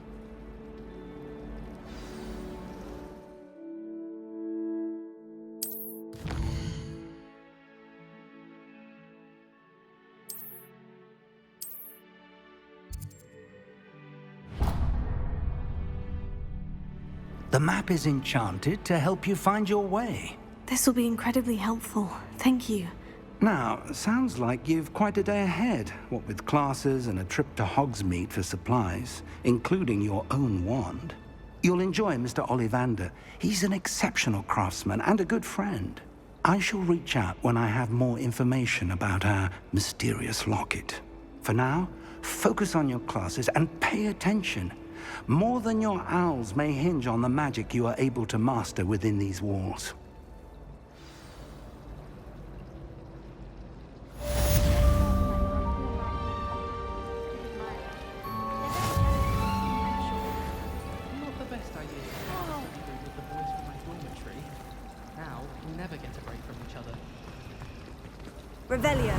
The map is enchanted to help you find your way. This will be incredibly helpful. Thank you. Now, sounds like you've quite a day ahead, what with classes and a trip to Hogsmeade for supplies, including your own wand. You'll enjoy Mr. Ollivander. He's an exceptional craftsman and a good friend. I shall reach out when I have more information about our mysterious locket. For now, focus on your classes and pay attention. More than your owls may hinge on the magic you are able to master within these walls. Not the best idea. With the boys from my dormitory. Now, we'll never get a break from each other. Revelio.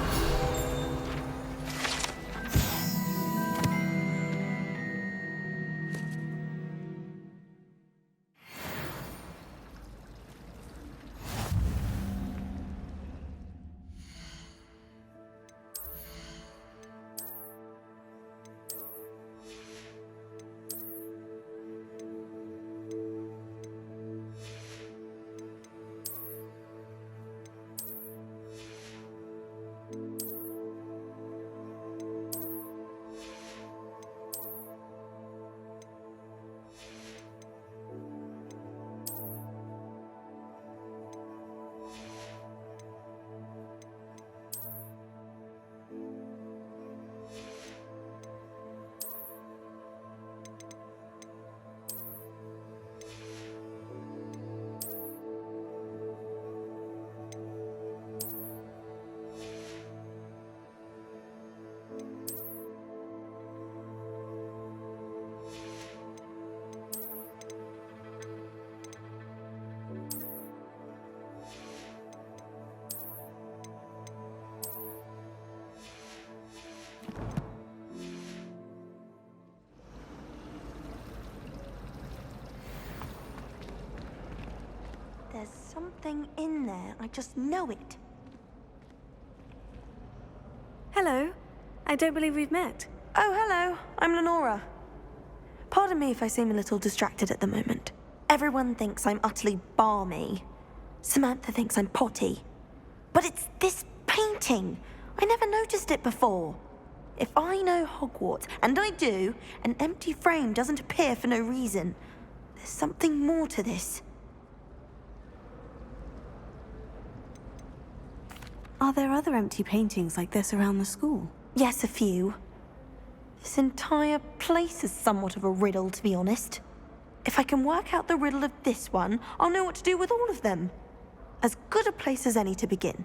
There's something in there. I just know it. Hello. I don't believe we've met. Oh, hello. I'm Lenora. Pardon me if I seem a little distracted at the moment. Everyone thinks I'm utterly balmy. Samantha thinks I'm potty. But it's this painting. I never noticed it before. If I know Hogwarts, and I do, an empty frame doesn't appear for no reason. There's something more to this. Are there other empty paintings like this around the school? Yes, a few. This entire place is somewhat of a riddle, to be honest. If I can work out the riddle of this one, I'll know what to do with all of them. As good a place as any to begin.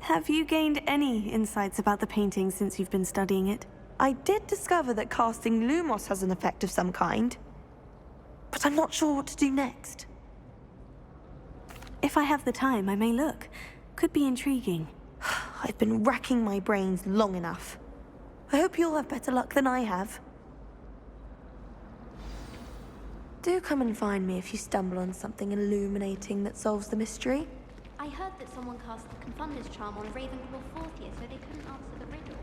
Have you gained any insights about the painting since you've been studying it? I did discover that casting Lumos has an effect of some kind, but I'm not sure what to do next. If I have the time, I may look. Could be intriguing. I've been racking my brains long enough. I hope you'll have better luck than I have. Do come and find me if you stumble on something illuminating that solves the mystery. I heard that someone cast the Confunder's charm on Ravenclaw 4th year, so they couldn't answer the riddle.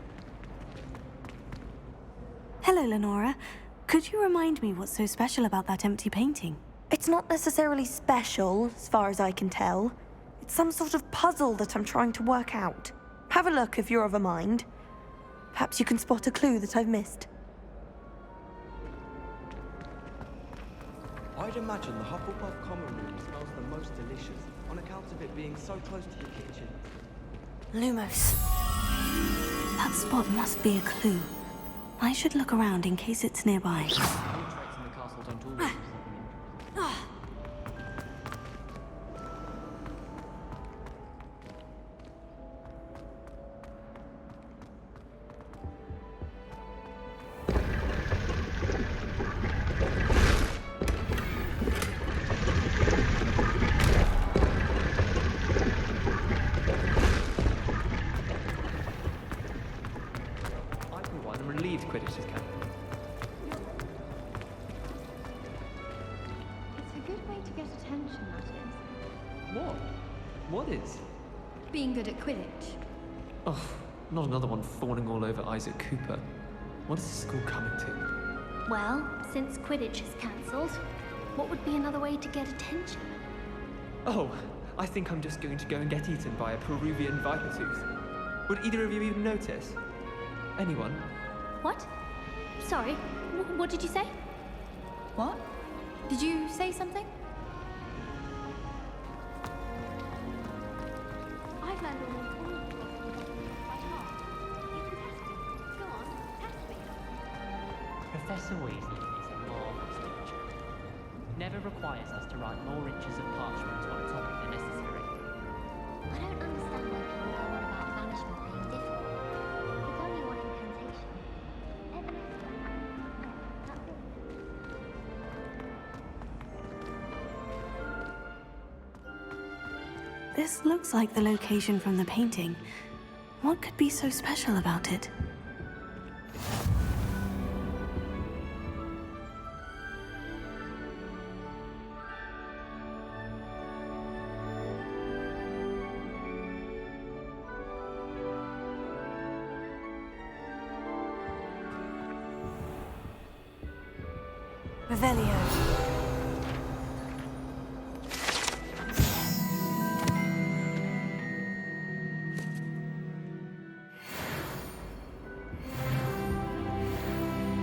Hello, Lenora. Could you remind me what's so special about that empty painting? It's not necessarily special, as far as I can tell. It's some sort of puzzle that I'm trying to work out. Have a look if you're of a mind. Perhaps you can spot a clue that I've missed. I'd imagine the Hufflepuff common room smells the most delicious, on account of it being so close to the kitchen. Lumos. That spot must be a clue. I should look around in case it's nearby. All traits in the castle don't always Quidditch is canon. It's a good way to get attention, that is. What? What is? Being good at Quidditch. Oh, not another one fawning all over Isaac Cooper. What is this school coming to? Well, since Quidditch is cancelled, what would be another way to get attention? Oh, I think I'm just going to go and get eaten by a Peruvian viper tooth. Would either of you even notice? Anyone? What? Sorry, what did you say? What? Did you say something? I've learned all the by heart. Go on, test me. Professor Weasley is a marvelous teacher. Never requires us to write more inches of parchment on a topic than necessary. I don't understand why people go on about banishment being difficult. It's only one incantation. This looks like the location from the painting. What could be so special about it? Revelio.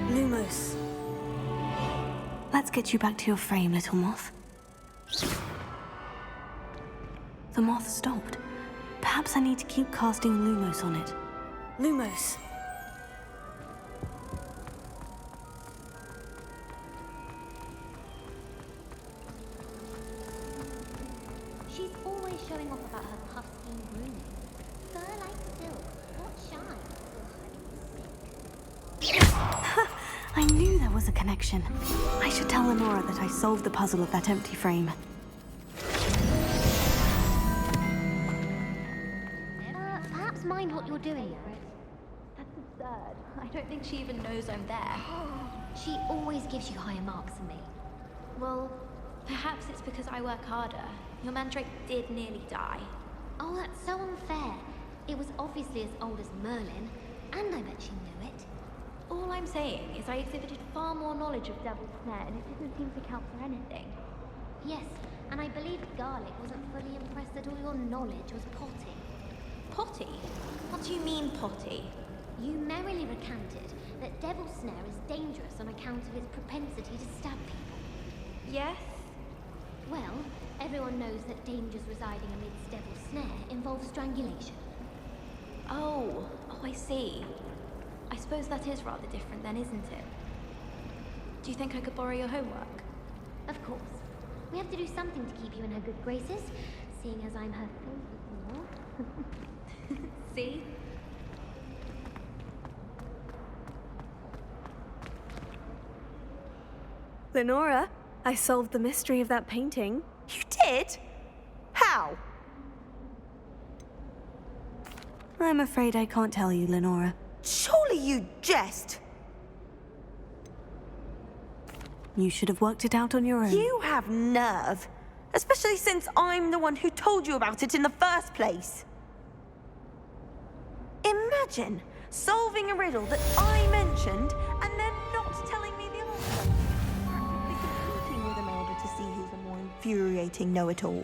Lumos. Let's get you back to your frame, little moth. The moth stopped. Perhaps I need to keep casting Lumos on it. Lumos. She's always showing off about her puff scheme grooming. Fur like silk, what shine? I knew there was a connection. I should tell Lenora that I solved the puzzle of that empty frame. Perhaps mind what you're doing, Iris. That's absurd. I don't think she even knows I'm there. She always gives you higher marks than me. Well, perhaps it's because I work harder. Your mandrake did nearly die. Oh, that's so unfair. It was obviously as old as Merlin, and I bet she knew it. All I'm saying is I exhibited far more knowledge of Devil's Snare, and it didn't seem to count for anything. Yes, and I believe Garlic wasn't fully impressed that all your knowledge was potting. potty. What do you mean, potty? You merrily recounted that Devil's Snare is dangerous on account of its propensity to stab people. Yes? Well, everyone knows that dangers residing amidst Devil's Snare involve strangulation. Oh, I see. I suppose that is rather different then, isn't it? Do you think I could borrow your homework? Of course. We have to do something to keep you in her good graces, seeing as I'm her favorite. See? Lenora, I solved the mystery of that painting. You did? How? I'm afraid I can't tell you, Lenora. Surely you jest. You should have worked it out on your own. You have nerve. Especially since I'm the one who told you about it in the first place. Imagine solving a riddle that I mentioned and then not telling me the answer. Practically competing with Imelda to see who's the more infuriating know-it-all.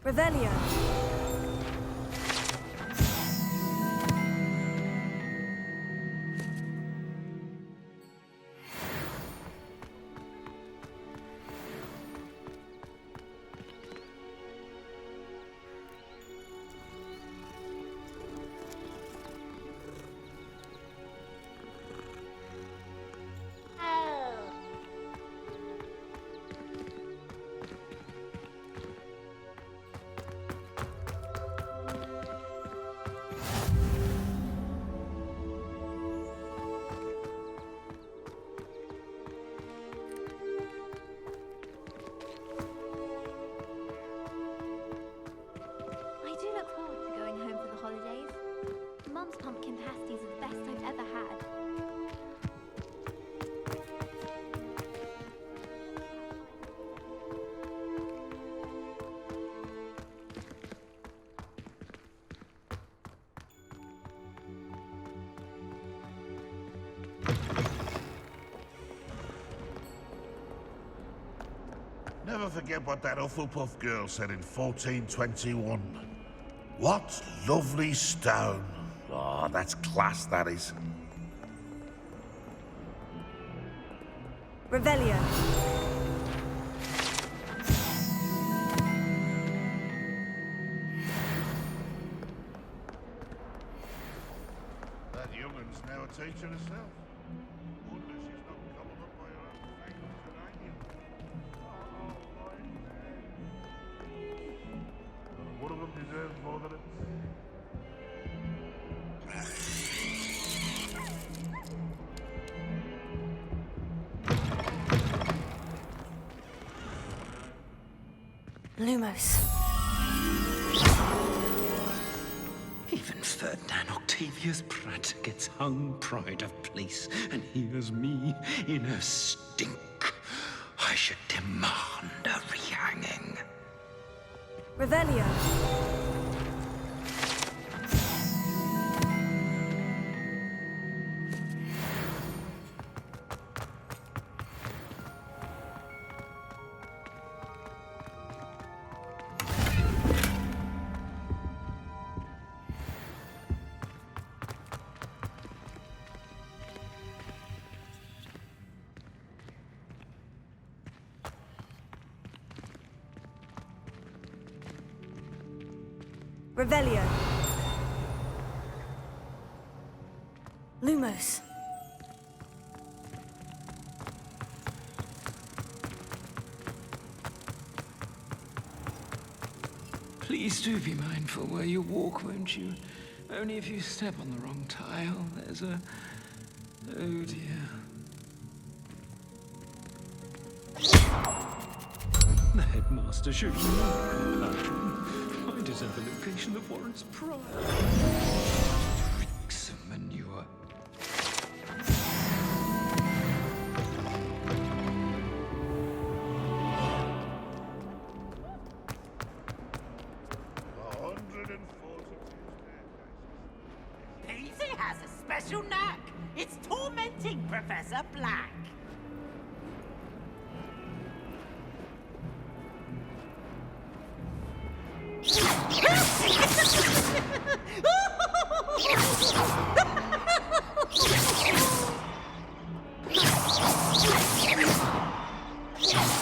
Revelio. Mum's pumpkin pasties are the best I've ever had. Never forget what that Hufflepuff girl said in 1421. What lovely stone. Oh, that's class, that is. Revelio. That youngun's now a teacher herself. Wonder she's not coming up by her own fangs tonight. One of them deserves more than it. Lumos. Even Ferdinand Octavius Pratt gets hung pride of place, and here's me in a stink. I should demand a rehanging. Revelio. Revelio. Lumos. Please do be mindful where you walk, won't you? Only if you step on the wrong tile, there's a... Oh dear. The headmaster should know compassion. Why does represent the location of Warren's pride. Reeks of manure. Peasy has a special knack. It's tormenting Professor Black.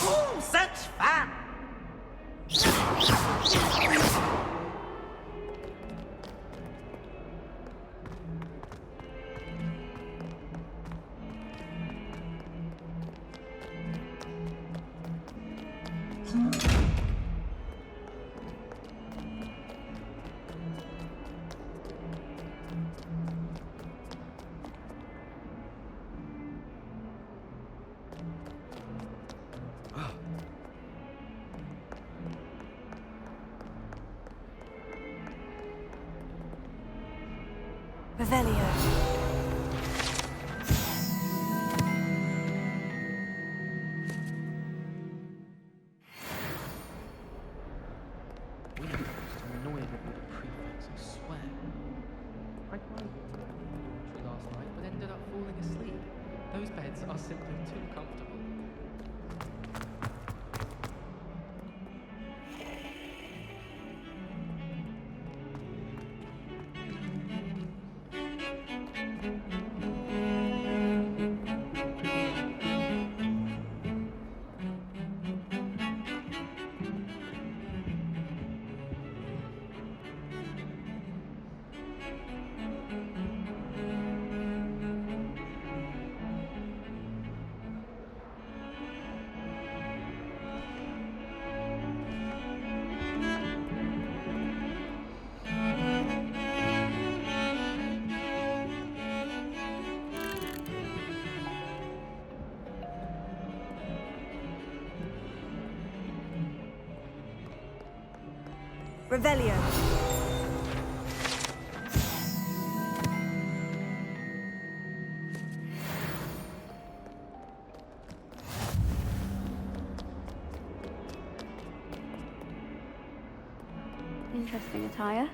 Ooh, such fun! Revelio. We used to annoy everybody with prefects, I swear. I tried to go to the dormitory last night, but ended up falling asleep. Those beds are simply too comfortable. Revelio. Interesting attire.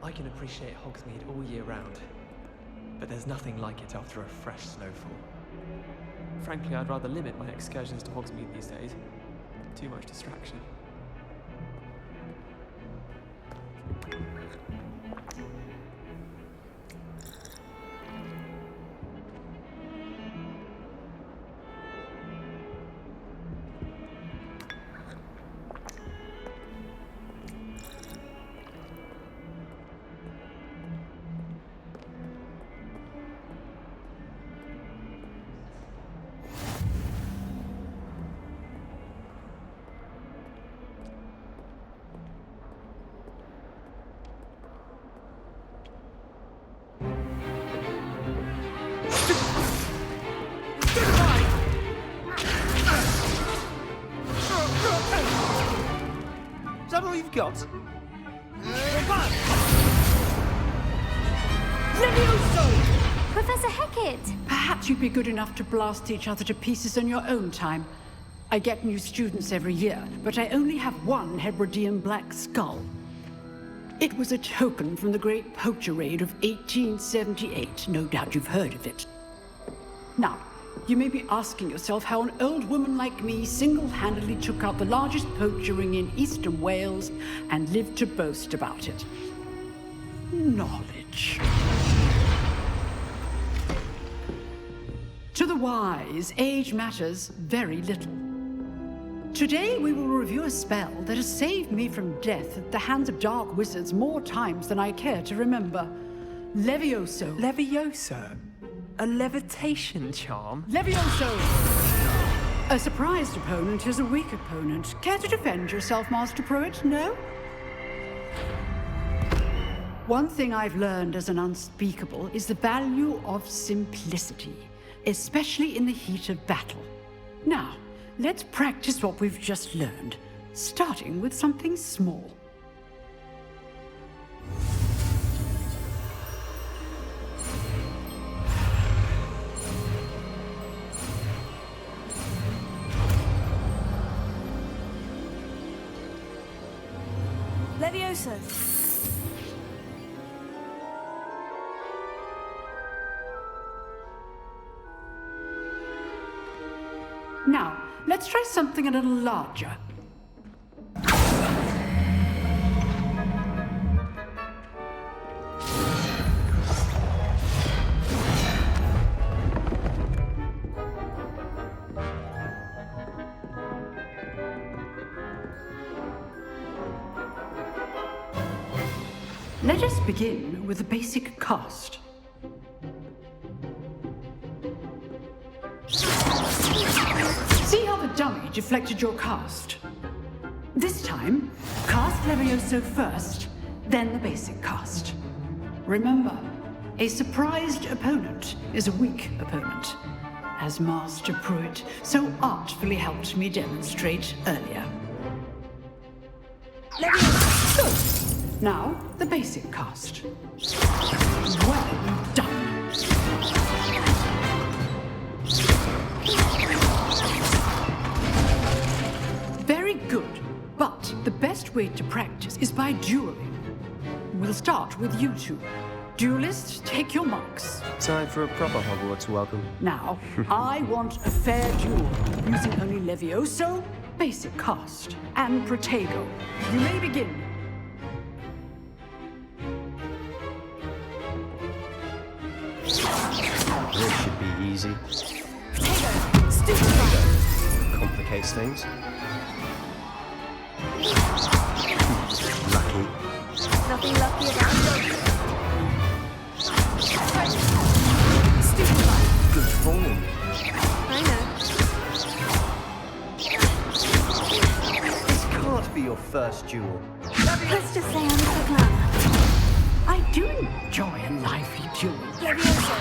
I can appreciate Hogsmeade all year round, but there's nothing like it after a fresh snowfall. Frankly, I'd rather limit my excursions to Hogsmeade these days. Too much distraction. Is that all you've got? Levioso! Professor Hecat! Perhaps you'd be good enough to blast each other to pieces on your own time. I get new students every year, but I only have one Hebridean black skull. It was a token from the Great Poacher Raid of 1878. No doubt you've heard of it. Now, you may be asking yourself how an old woman like me single-handedly took out the largest poacher ring in eastern Wales and lived to boast about it. Knowledge. To the wise, age matters very little. Today we will review a spell that has saved me from death at the hands of Dark Wizards more times than I care to remember. Levioso. Levioso? A levitation charm? Levioso! A surprised opponent is a weak opponent. Care to defend yourself, Master Pruitt? No? One thing I've learned as an unspeakable is the value of simplicity, especially in the heat of battle. Now, let's practice what we've just learned, starting with something small. Levioso. Now, let's try something a little larger. Let us begin with the basic cast. See how the dummy deflected your cast? This time, cast Levioso first, then the basic cast. Remember, a surprised opponent is a weak opponent, as Master Pruitt so artfully helped me demonstrate earlier. Levioso! Now, the basic cast. Well done. Very good, but the best way to practice is by dueling. We'll start with you two. Duelists, take your marks. Time for a proper Hogwarts welcome. Now, I want a fair duel, using only Levioso, basic cast, and Protego. You may begin. This should be easy. Protego, stupefy. Complicates things. Lucky. Nothing lucky about it. Stupefy. Good form. I know. This can't be your first duel. Let's just say I'm so glad. I do enjoy a lively duel. Levioso.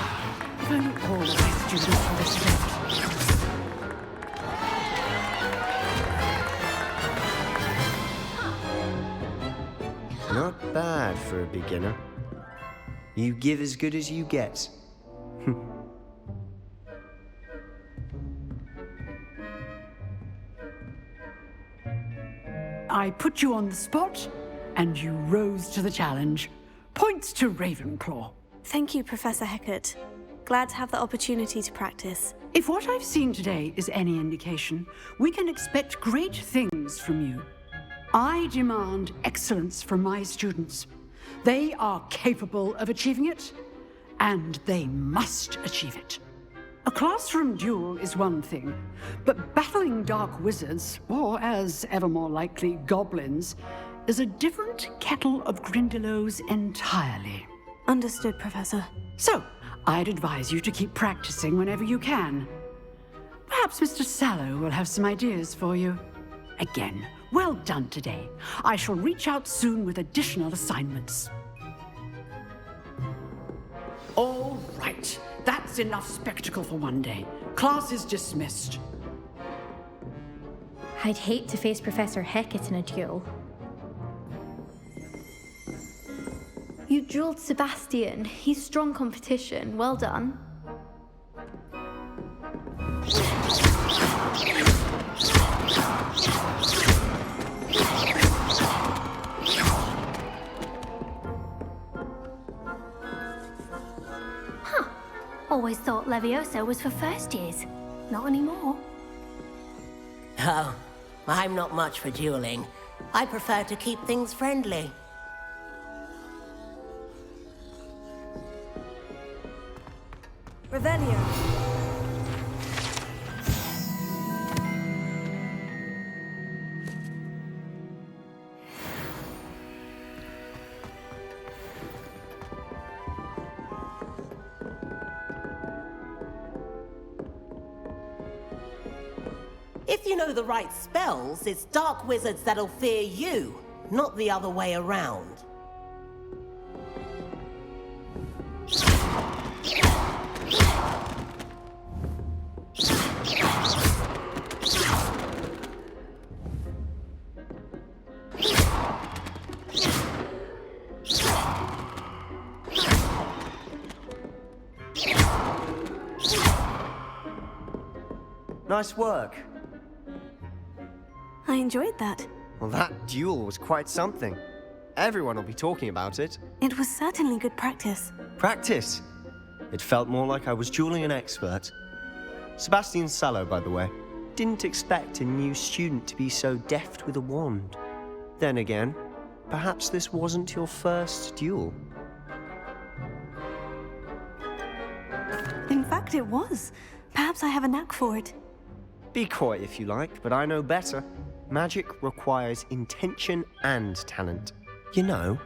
If only all of my students were this fit. Not bad for a beginner. You give as good as you get. I put you on the spot, and you rose to the challenge. Points to Ravenclaw. Thank you, Professor Hecat. Glad to have the opportunity to practice. If what I've seen today is any indication, we can expect great things from you. I demand excellence from my students. They are capable of achieving it, and they must achieve it. A classroom duel is one thing, but battling dark wizards, or as ever more likely, goblins, is a different kettle of Grindylows entirely. Understood, Professor. So, I'd advise you to keep practicing whenever you can. Perhaps Mr. Sallow will have some ideas for you. Again, well done today. I shall reach out soon with additional assignments. All right, that's enough spectacle for one day. Class is dismissed. I'd hate to face Professor Hecat in a duel. You dueled Sebastian. He's strong competition. Well done. Huh. Always thought Levioso was for first years. Not anymore. Oh, I'm not much for dueling. I prefer to keep things friendly. Revelio. If you know the right spells, it's Dark Wizards that'll fear you, not the other way around. Nice work. I enjoyed that. Well, that duel was quite something. Everyone will be talking about it. It was certainly good practice. Practice? It felt more like I was dueling an expert. Sebastian Sallow, by the way. Didn't expect a new student to be so deft with a wand. Then again, perhaps this wasn't your first duel. In fact, it was. Perhaps I have a knack for it. Be coy if you like, but I know better. Magic requires intention and talent. You know,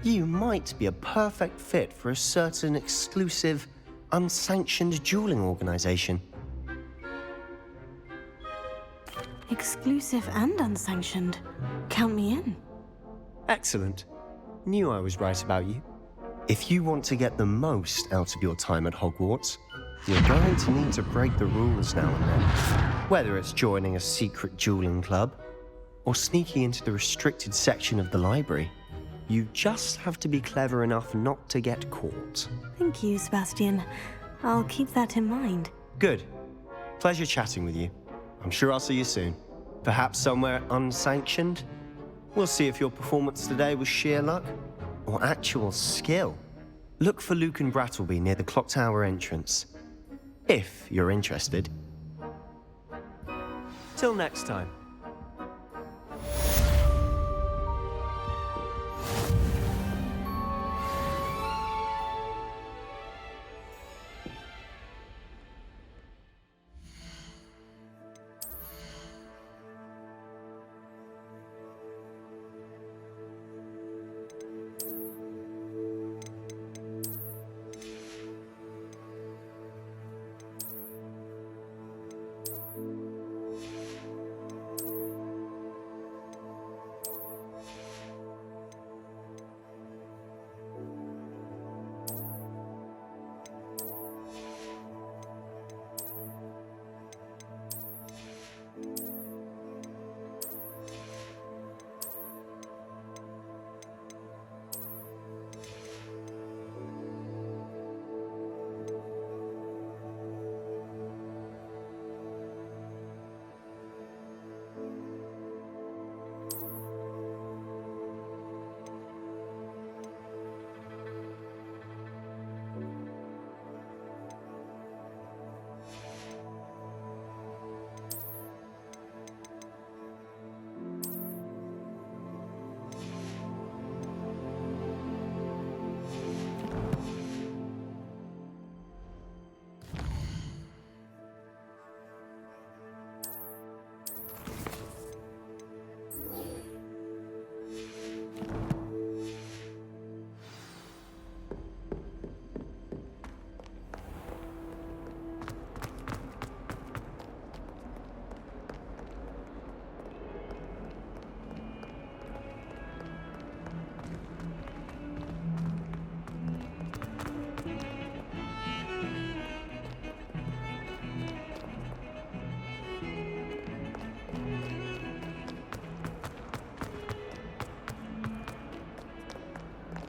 you might be a perfect fit for a certain exclusive, unsanctioned dueling organization. Exclusive and unsanctioned. Count me in. Excellent. Knew I was right about you. If you want to get the most out of your time at Hogwarts, you're going to need to break the rules now and then. Whether it's joining a secret dueling club, or sneaking into the restricted section of the library, you just have to be clever enough not to get caught. Thank you, Sebastian. I'll keep that in mind. Good. Pleasure chatting with you. I'm sure I'll see you soon. Perhaps somewhere unsanctioned? We'll see if your performance today was sheer luck, or actual skill. Look for Luke and Brattleby near the clock tower entrance. If you're interested. Till next time.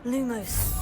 Lumos.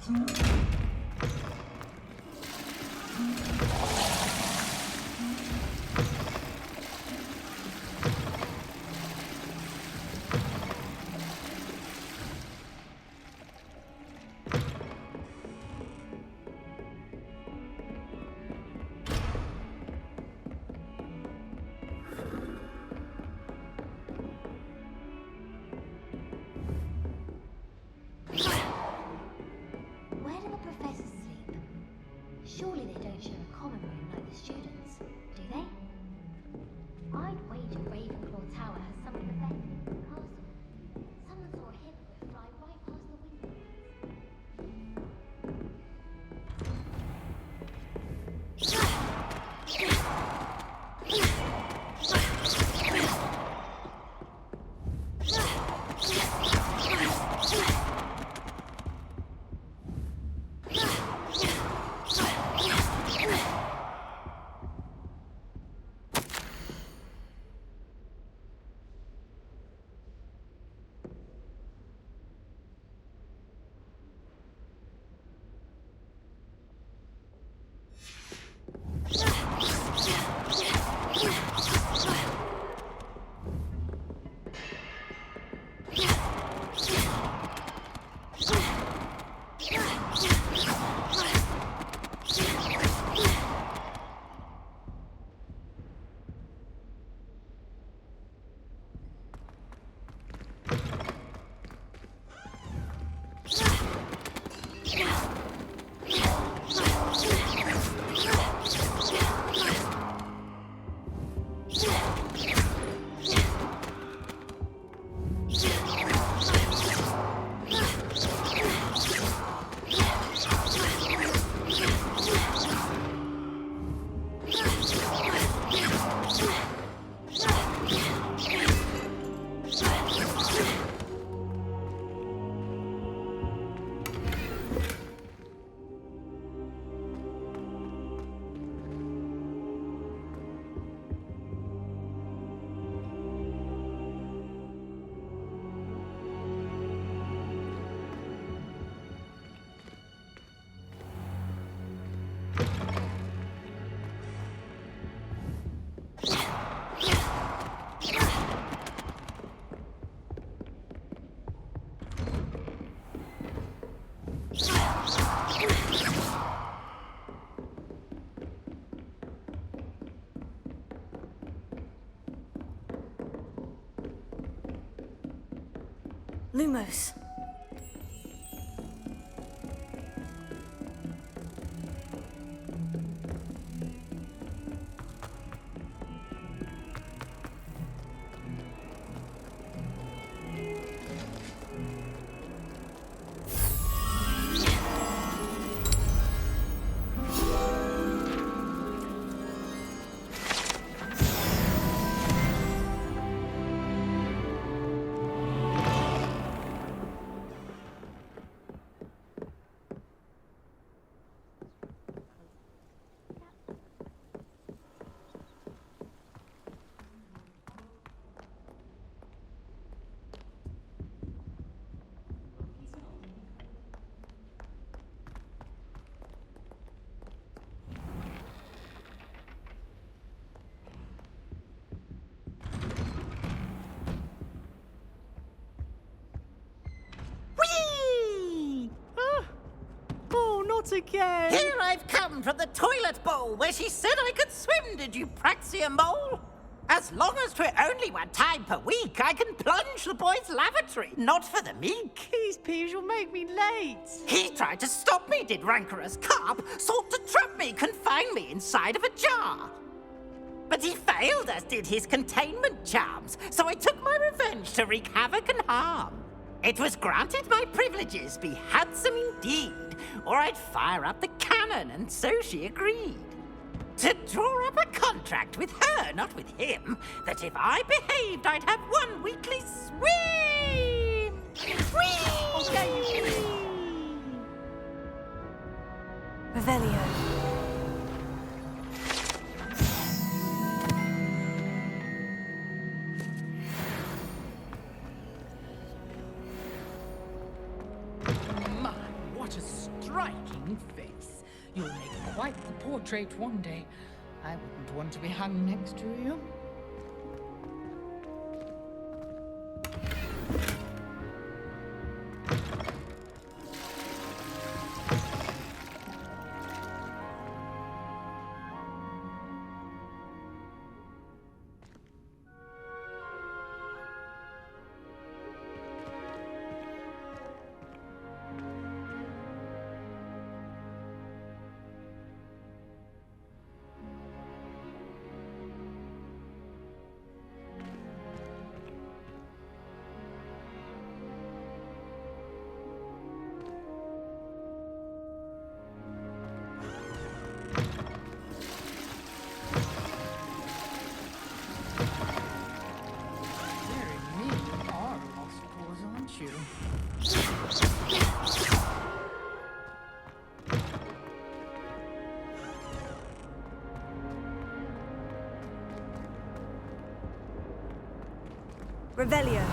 Where do the professors sleep? Surely they don't share a common room like the students, do they? I'd wager Ravenclaw Tower has some of the best in the castle. Someone saw a hippogriff fly right past the window. Lumos. Again. Here I've come from the toilet bowl where she said I could swim, did you praxia mole? As long as 'twere only one time per week, I can plunge the boy's lavatory, not for the meek. Please, Peeves, you'll make me late. He tried to stop me, did rancorous carp, sought to trap me, confine me inside of a jar. But he failed, as did his containment charms, so I took my revenge to wreak havoc and harm. It was granted my privileges be handsome indeed, or I'd fire up the cannon, and so she agreed. To draw up a contract with her, not with him, that if I behaved, I'd have one weekly swim! Whee! Okay. Revelio. quite the portrait one day. I wouldn't want to be hung next to you. Revelio.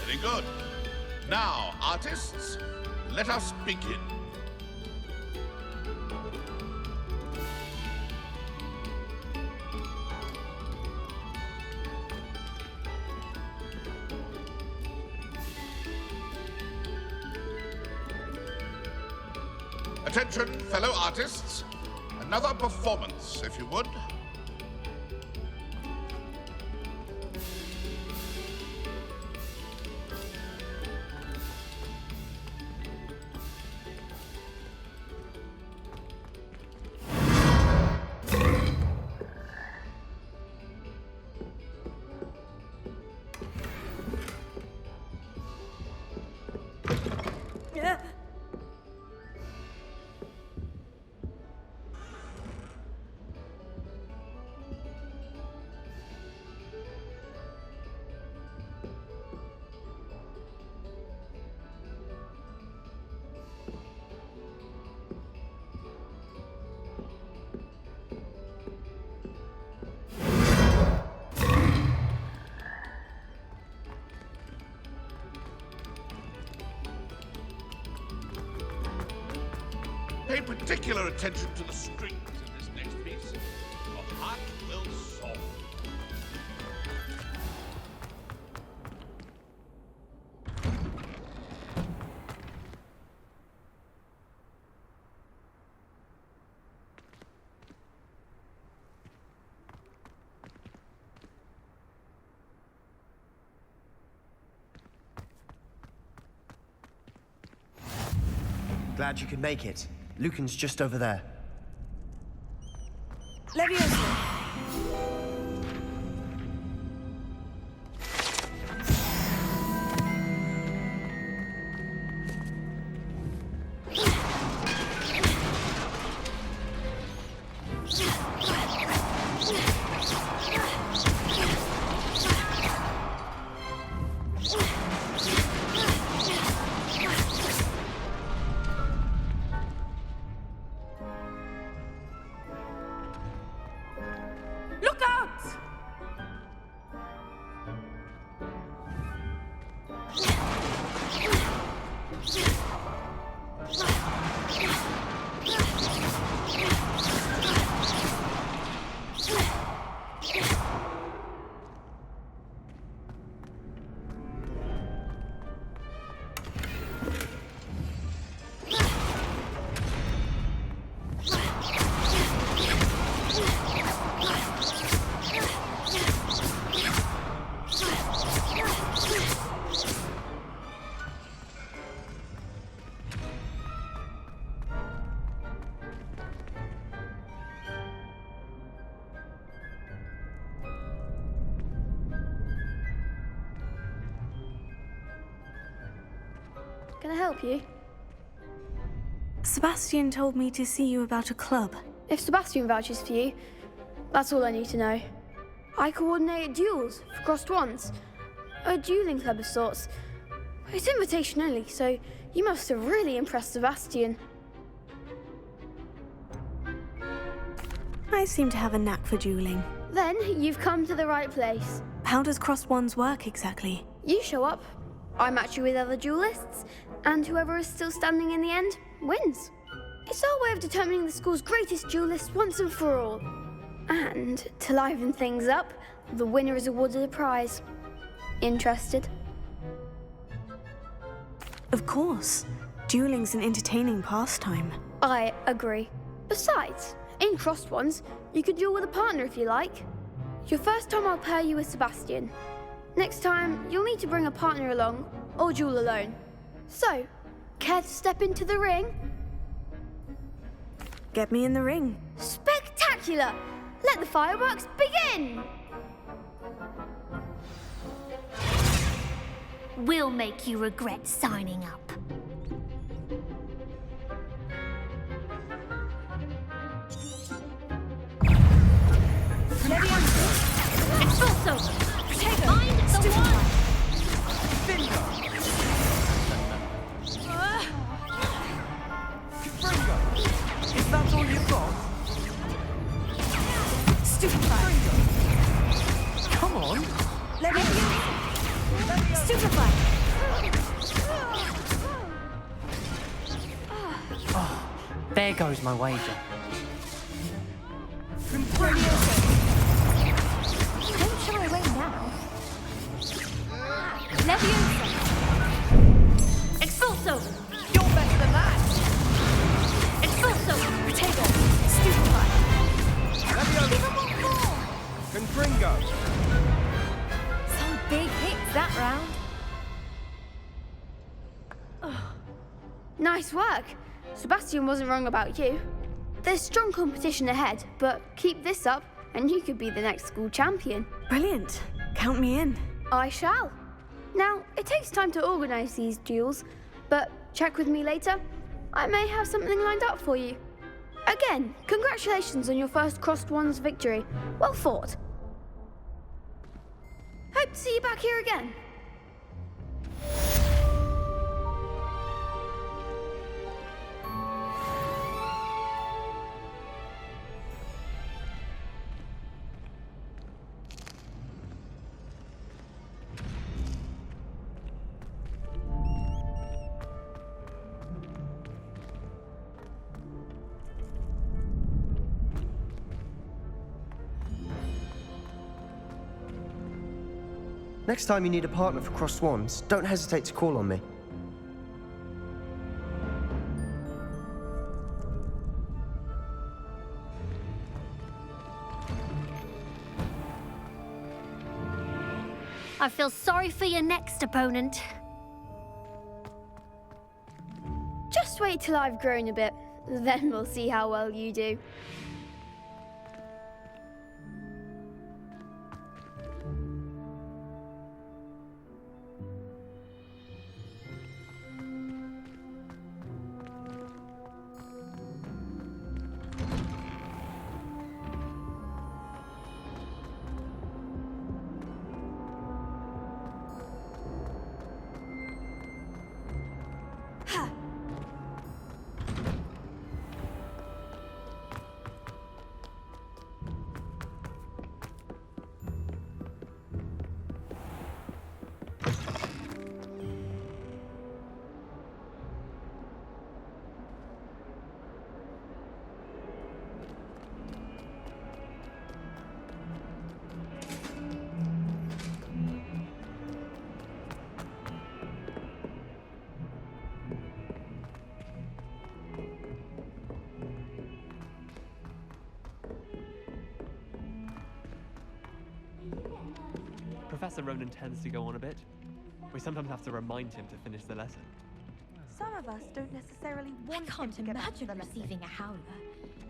Very good. Now, artists, let us begin. Attention, fellow artists. Another performance, if you would. Pay particular attention to the strings in this next piece. Your heart will soar. Glad you could make it. Lucan's just over there. Leviosa. Can I help you? Sebastian told me to see you about a club. If Sebastian vouches for you, that's all I need to know. I coordinate duels for crossed wands. A dueling club of sorts. It's invitation only, so you must have really impressed Sebastian. I seem to have a knack for dueling. Then you've come to the right place. How does crossed wands work exactly? You show up, I match you with other duelists, and whoever is still standing in the end wins. It's our way of determining the school's greatest duelist once and for all. And to liven things up, the winner is awarded a prize. Interested? Of course. Dueling's an entertaining pastime. I agree. Besides, in crossed wands, you could duel with a partner if you like. Your first time I'll pair you with Sebastian. Next time, you'll need to bring a partner along, or duel alone. So, care to step into the ring? Get me in the ring. Spectacular! Let the fireworks begin! We'll make you regret signing up. Expulso! Find the one! Is that all you've got? Stupefy! Come on! Let me Stupefy! Oh, there goes my wager. Don't shy away now. Leviosa! Expulso! You're better than that! Expulso! Potato! Stupefy! Leviosa! Confringo! Some big hits that round. Nice work. Sebastian wasn't wrong about you. There's strong competition ahead, but keep this up and you could be the next school champion. Brilliant. Count me in. I shall. Now, it takes time to organize these duels, but check with me later. I may have something lined up for you. Again, congratulations on your first crossed wands victory. Well fought. Hope to see you back here again. Next time you need a partner for crossed wands, don't hesitate to call on me. I feel sorry for your next opponent. Just wait till I've grown a bit, then we'll see how well you do. Professor Ronan tends to go on a bit. We sometimes have to remind him to finish the lesson. Some of us don't necessarily want I can't him to get back to imagine the lesson. receiving a howler,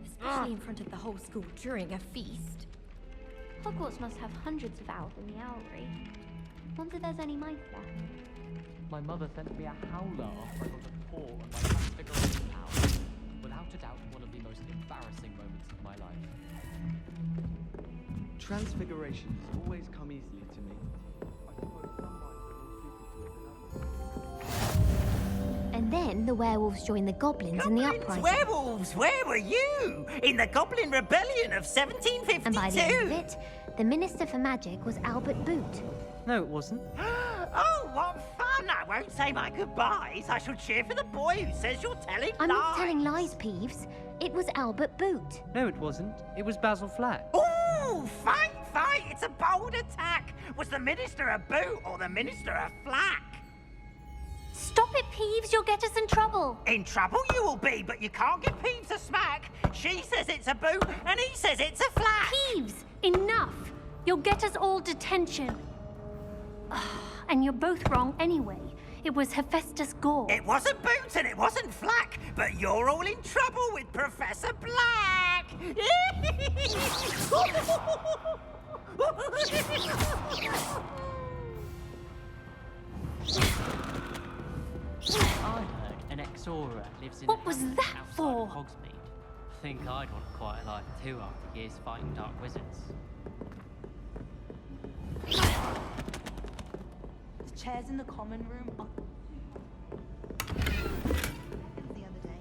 especially in front of the whole school during a feast. Hogwarts must have hundreds of owls in the owlry. Wonder if there's any mice left. My mother sent me a howler after I got a paw on my transfiguration power. Without a doubt, one of the most embarrassing moments of my life. Transfiguration has always come easily to me. And then the werewolves joined the goblins in the uprising. Werewolves, where were you? In the Goblin Rebellion of 1752. And by the end of it, the Minister for Magic was Albert Boot. No, it wasn't. Oh, what fun! I won't say my goodbyes. I shall cheer for the boy who says you're telling I'm lies. not telling lies, Peeves. It was Albert Boot. No, it wasn't. It was Basil Flack. Ooh, fight! It's a bold attack. Was the Minister a boot or the Minister a flack? Stop it, Peeves. You'll get us in trouble. In trouble you will be, but you can't give Peeves a smack. She says it's a boot, and he says it's a flack. Peeves, enough. You'll get us all detention. And you're both wrong anyway. It was Hephaestus Gore. It wasn't boot and it wasn't flack, but you're all in trouble with Professor Black. I heard an ex-aura lives in What was that for? Hogsmeade. Think I'd want quite a life too after years fighting Dark Wizards. The chairs in the common room are... the other day.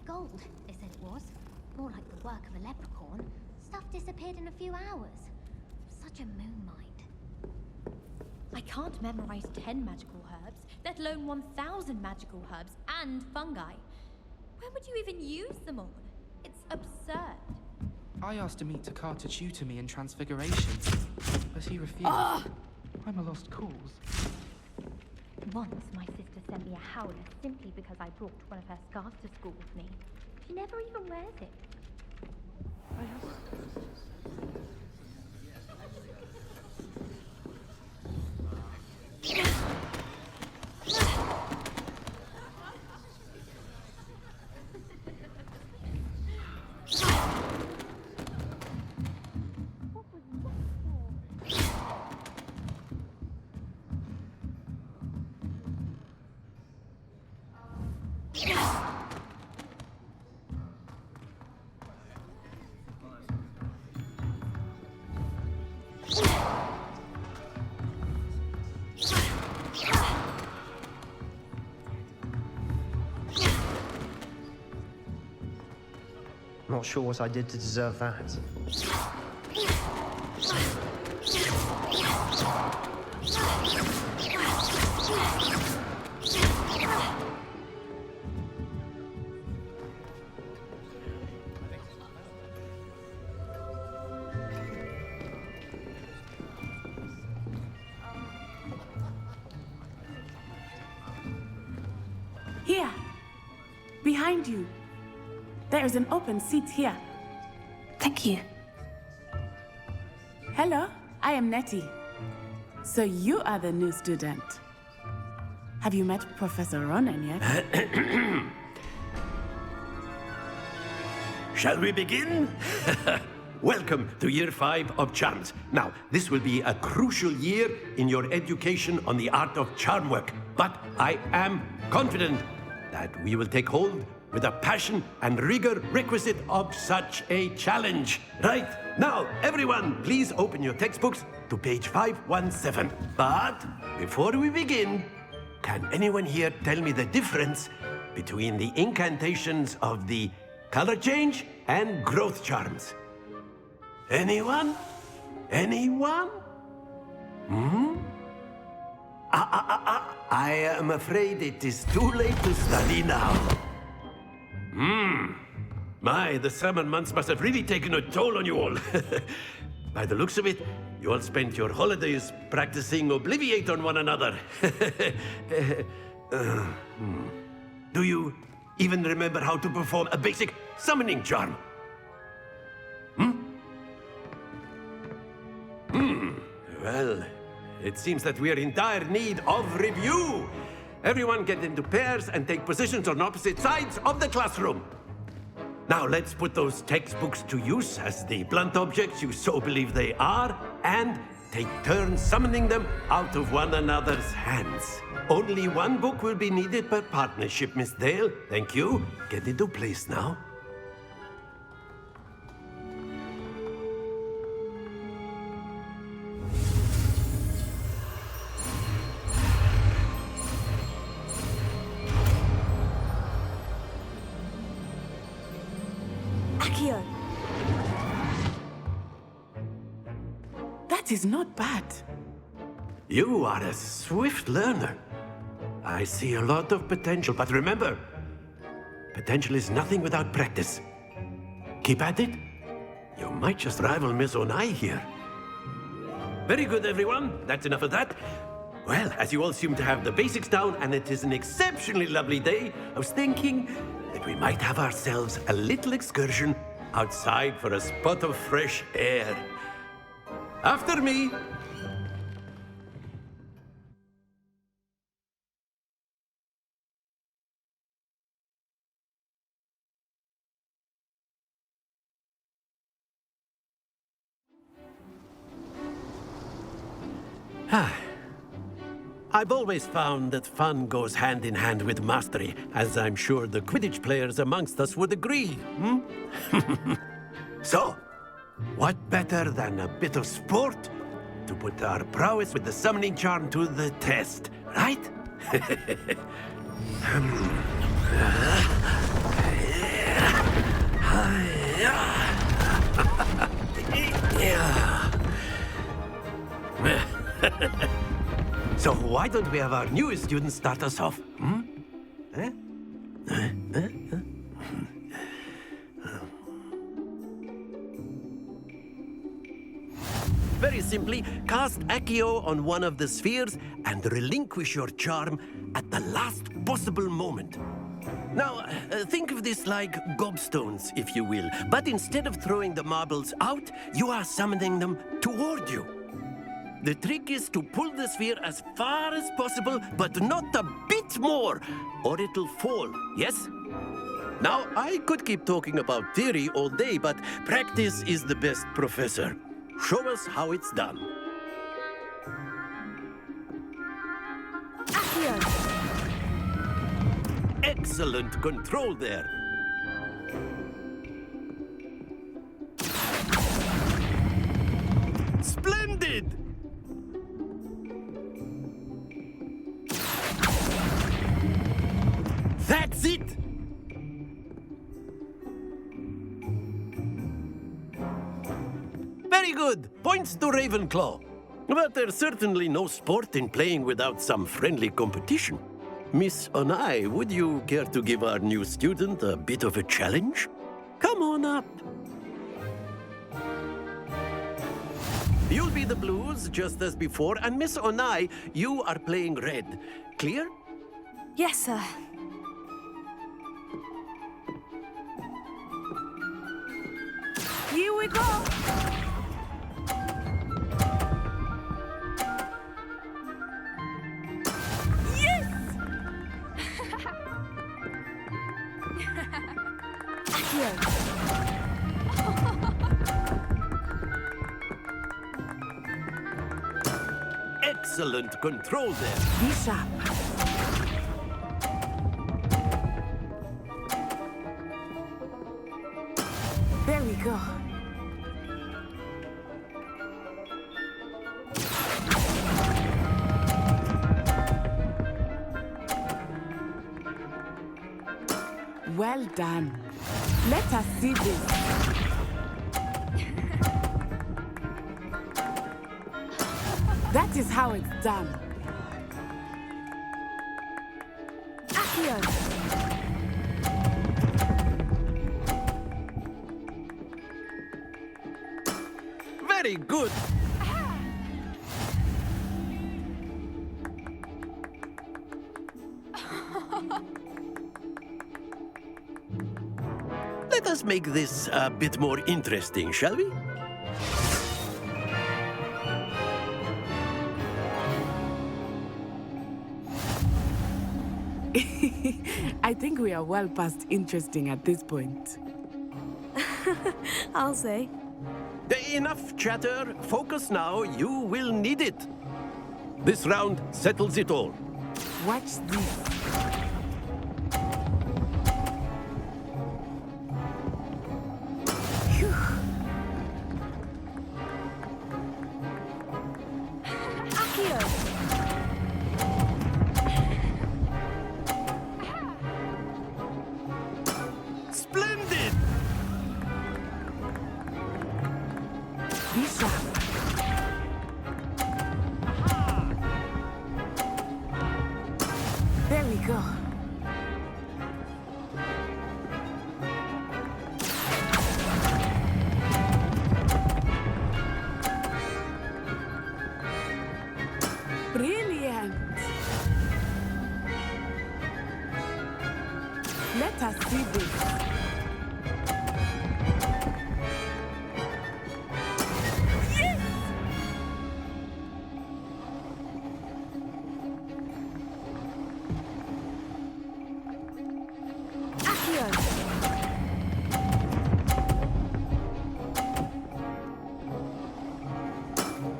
Gold, they said it was. More like the work of a leprechaun. Stuff disappeared in a few hours. Such a moon mind. I can't memorize 10 magical herbs, let alone 1,000 magical herbs and fungi. Where would you even use them all? It's absurd. I asked Amit Takar to tutor me in Transfiguration, but he refused. I'm a lost cause. Once my sister sent me a howler simply because I brought one of her scarves to school with me. She never even wears it. Not sure what I did to deserve that. Here, behind you. There is an open seat here. Thank you. Hello, I am Nettie. So you are the new student. Have you met Professor Ronan yet? Shall we begin? welcome to Year 5 of Charms. Now, this will be a crucial year in your education on the art of charm work, but I am confident that we will take hold with the passion and rigor requisite of such a challenge. Right, now, everyone, please open your textbooks to page 517. But before we begin, can anyone here tell me the difference between the incantations of the color change and growth charms? Anyone? Anyone? I am afraid it is too late to study now. My, the summer months must have really taken a toll on you all. By the looks of it, you all spent your holidays practicing Obliviate on one another. Do you even remember how to perform a basic summoning charm? Well, it seems that we are in dire need of review. Everyone get into pairs and take positions on opposite sides of the classroom. Now let's put those textbooks to use as the blunt objects you so believe they are, and take turns summoning them out of one another's hands. Only one book will be needed per partnership, Miss Dale. Thank you. Get into place now. That is not bad. You are a swift learner. I see a lot of potential, but remember, potential is nothing without practice. Keep at it. You might just rival Miss Onai here. Very good, everyone. That's enough of that. Well, as you all seem to have the basics down, and it is an exceptionally lovely day, I was thinking that we might have ourselves a little excursion outside for a spot of fresh air. After me. I've always found that fun goes hand in hand with mastery, as I'm sure the Quidditch players amongst us would agree. So, what better than a bit of sport to put our prowess with the summoning charm to the test, right? So why don't we have our newest student start us off? Very simply, cast Accio on one of the spheres and relinquish your charm at the last possible moment. Now, think of this like gobstones, if you will. But instead of throwing the marbles out, you are summoning them toward you. The trick is to pull the sphere as far as possible, but not a bit more, or it'll fall, yes? Now, I could keep talking about theory all day, but practice is the best professor. Show us how it's done. Excellent control there. Splendid! That's it! Very good. Points to Ravenclaw. But there's certainly no sport in playing without some friendly competition. Miss Onai, would you care to give our new student a bit of a challenge? Come on up. You'll be the blues, just as before, and Miss Onai, you are playing red. Clear? Yes, sir. Here we go! Excellent control there. Be sharp. There we go. Well done. Let us see this. That is how it's done. Accio! Very good. Let us make this a bit more interesting, shall we? I think we are well past interesting at this point. I'll say. Enough chatter. Focus now. You will need it. This round settles it all. Watch this. Splendid! Be sharp. There we go. Brilliant. Let us see this. Yes!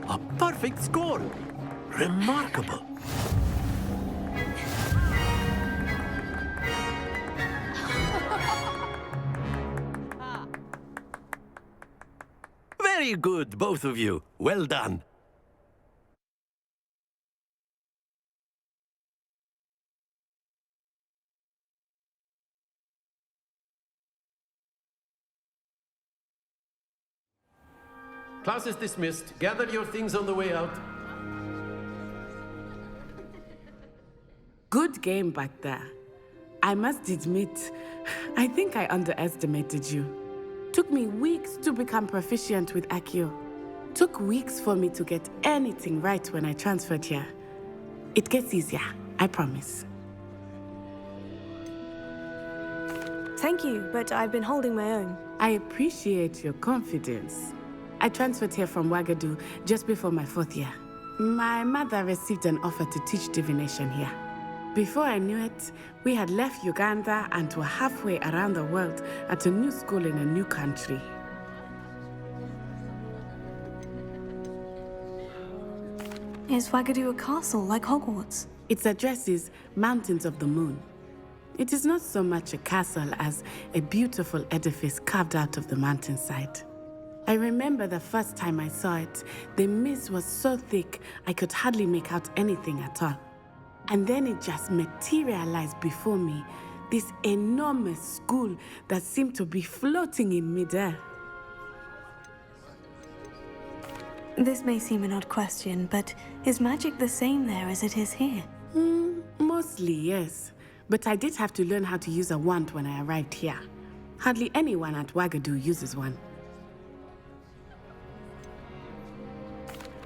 A perfect score. Remarkable. Very good, both of you. Well done. Class is dismissed. Gather your things on the way out. Good game back there. I must admit, I think I underestimated you. Took me weeks to become proficient with Accio. Took weeks for me to get anything right when I transferred here. It gets easier, I promise. Thank you, but I've been holding my own. I appreciate your confidence. I transferred here from Wagadu just before my 4th year. My mother received an offer to teach divination here. Before I knew it, we had left Uganda and were halfway around the world at a new school in a new country. Is Wagadu a castle like Hogwarts? Its address is Mountains of the Moon. It is not so much a castle as a beautiful edifice carved out of the mountainside. I remember the first time I saw it, the mist was so thick I could hardly make out anything at all. And then it just materialized before me, this enormous school that seemed to be floating in midair. This may seem an odd question, but is magic the same there as it is here? Mostly, yes. But I did have to learn how to use a wand when I arrived here. Hardly anyone at Wagadu uses one.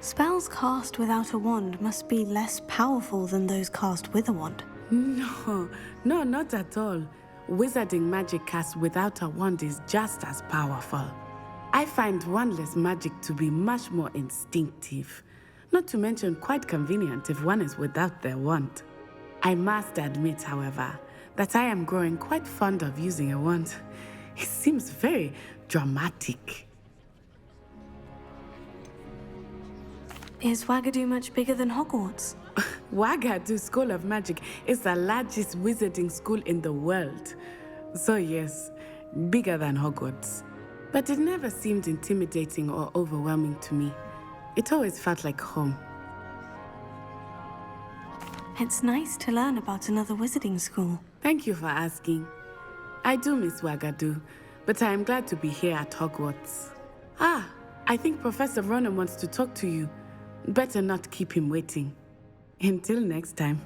Spells cast without a wand must be less powerful than those cast with a wand. No, not at all. Wizarding magic cast without a wand is just as powerful. I find wandless magic to be much more instinctive. Not to mention quite convenient if one is without their wand. I must admit, however, that I am growing quite fond of using a wand. It seems very dramatic. Is Wagadu much bigger than Hogwarts? Wagadu School of Magic is the largest wizarding school in the world. So yes, bigger than Hogwarts. But it never seemed intimidating or overwhelming to me. It always felt like home. It's nice to learn about another wizarding school. Thank you for asking. I do miss Wagadu, but I am glad to be here at Hogwarts. Ah, I think Professor Ronan wants to talk to you. Better not keep him waiting. Until next time.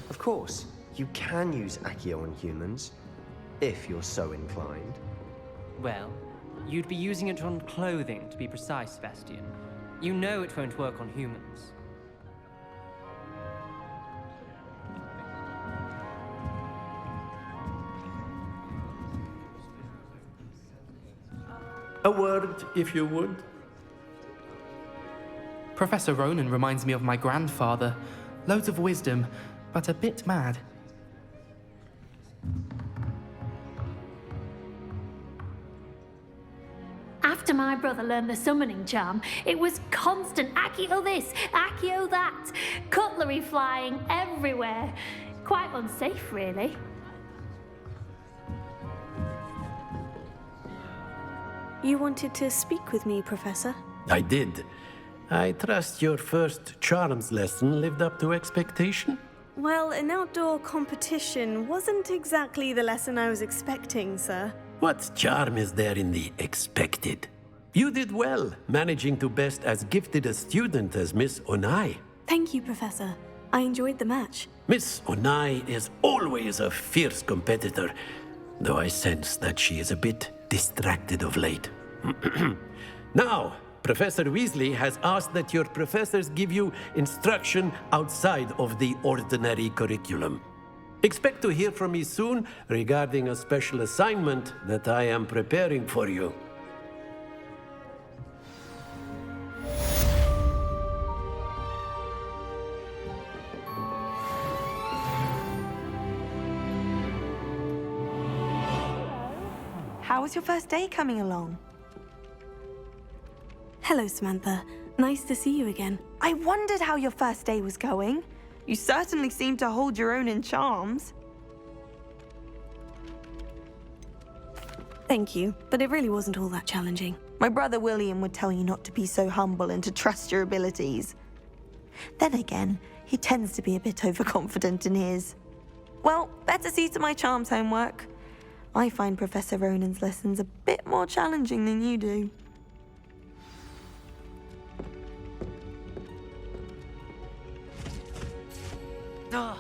Of course, you can use Accio on humans, if you're so inclined. Well, you'd be using it on clothing, to be precise, Sebastian. You know it won't work on humans. A word, if you would. Professor Ronan reminds me of my grandfather. Loads of wisdom, but a bit mad. After my brother learned the summoning charm, it was constant Accio this, Accio that, cutlery flying everywhere. Quite unsafe, really. You wanted to speak with me, Professor? I did. I trust your first charms lesson lived up to expectation? Well, an outdoor competition wasn't exactly the lesson I was expecting, sir. What charm is there in the expected? You did well, managing to best as gifted a student as Miss Onai. Thank you, Professor. I enjoyed the match. Miss Onai is always a fierce competitor, though I sense that she is a bit distracted of late. Now, Professor Weasley has asked that your professors give you instruction outside of the ordinary curriculum. Expect to hear from me soon regarding a special assignment that I am preparing for you. How was your first day coming along? Hello, Samantha. Nice to see you again. I wondered how your first day was going. You certainly seem to hold your own in charms. Thank you, but it really wasn't all that challenging. My brother William would tell you not to be so humble and to trust your abilities. Then again, he tends to be a bit overconfident in his. Well, better see to my charms homework. I find Professor Ronan's lessons a bit more challenging than you do. Ugh.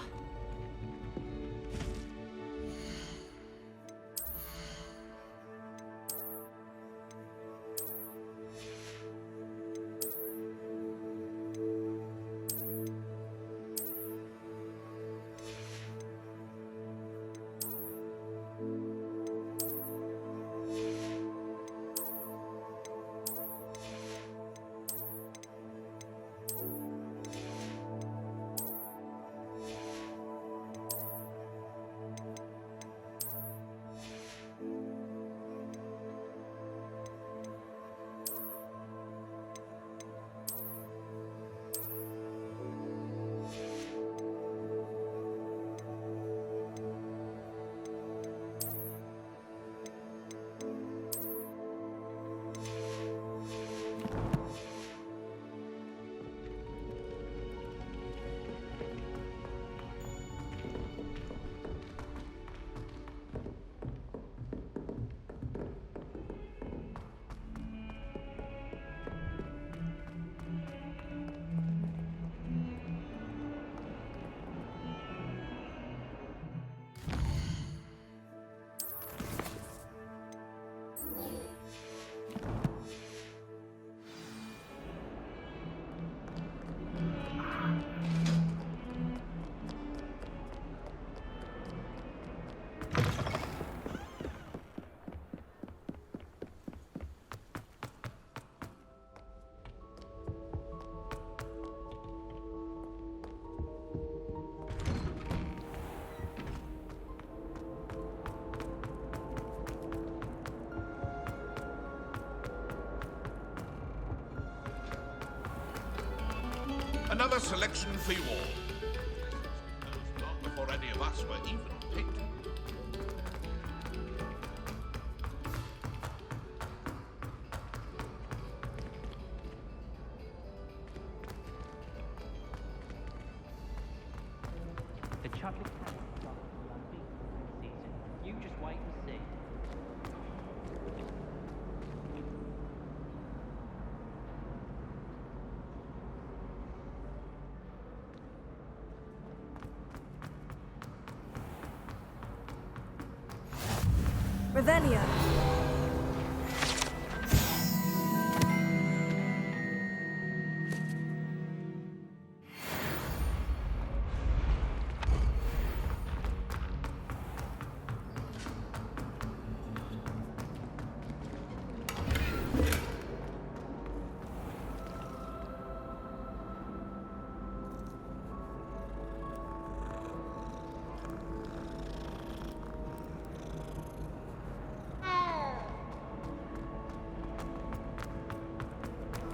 another selection for you all. Not before any of us were even picked. The chocolate candy starts the unbeaten season. You just wait and see. Revelio.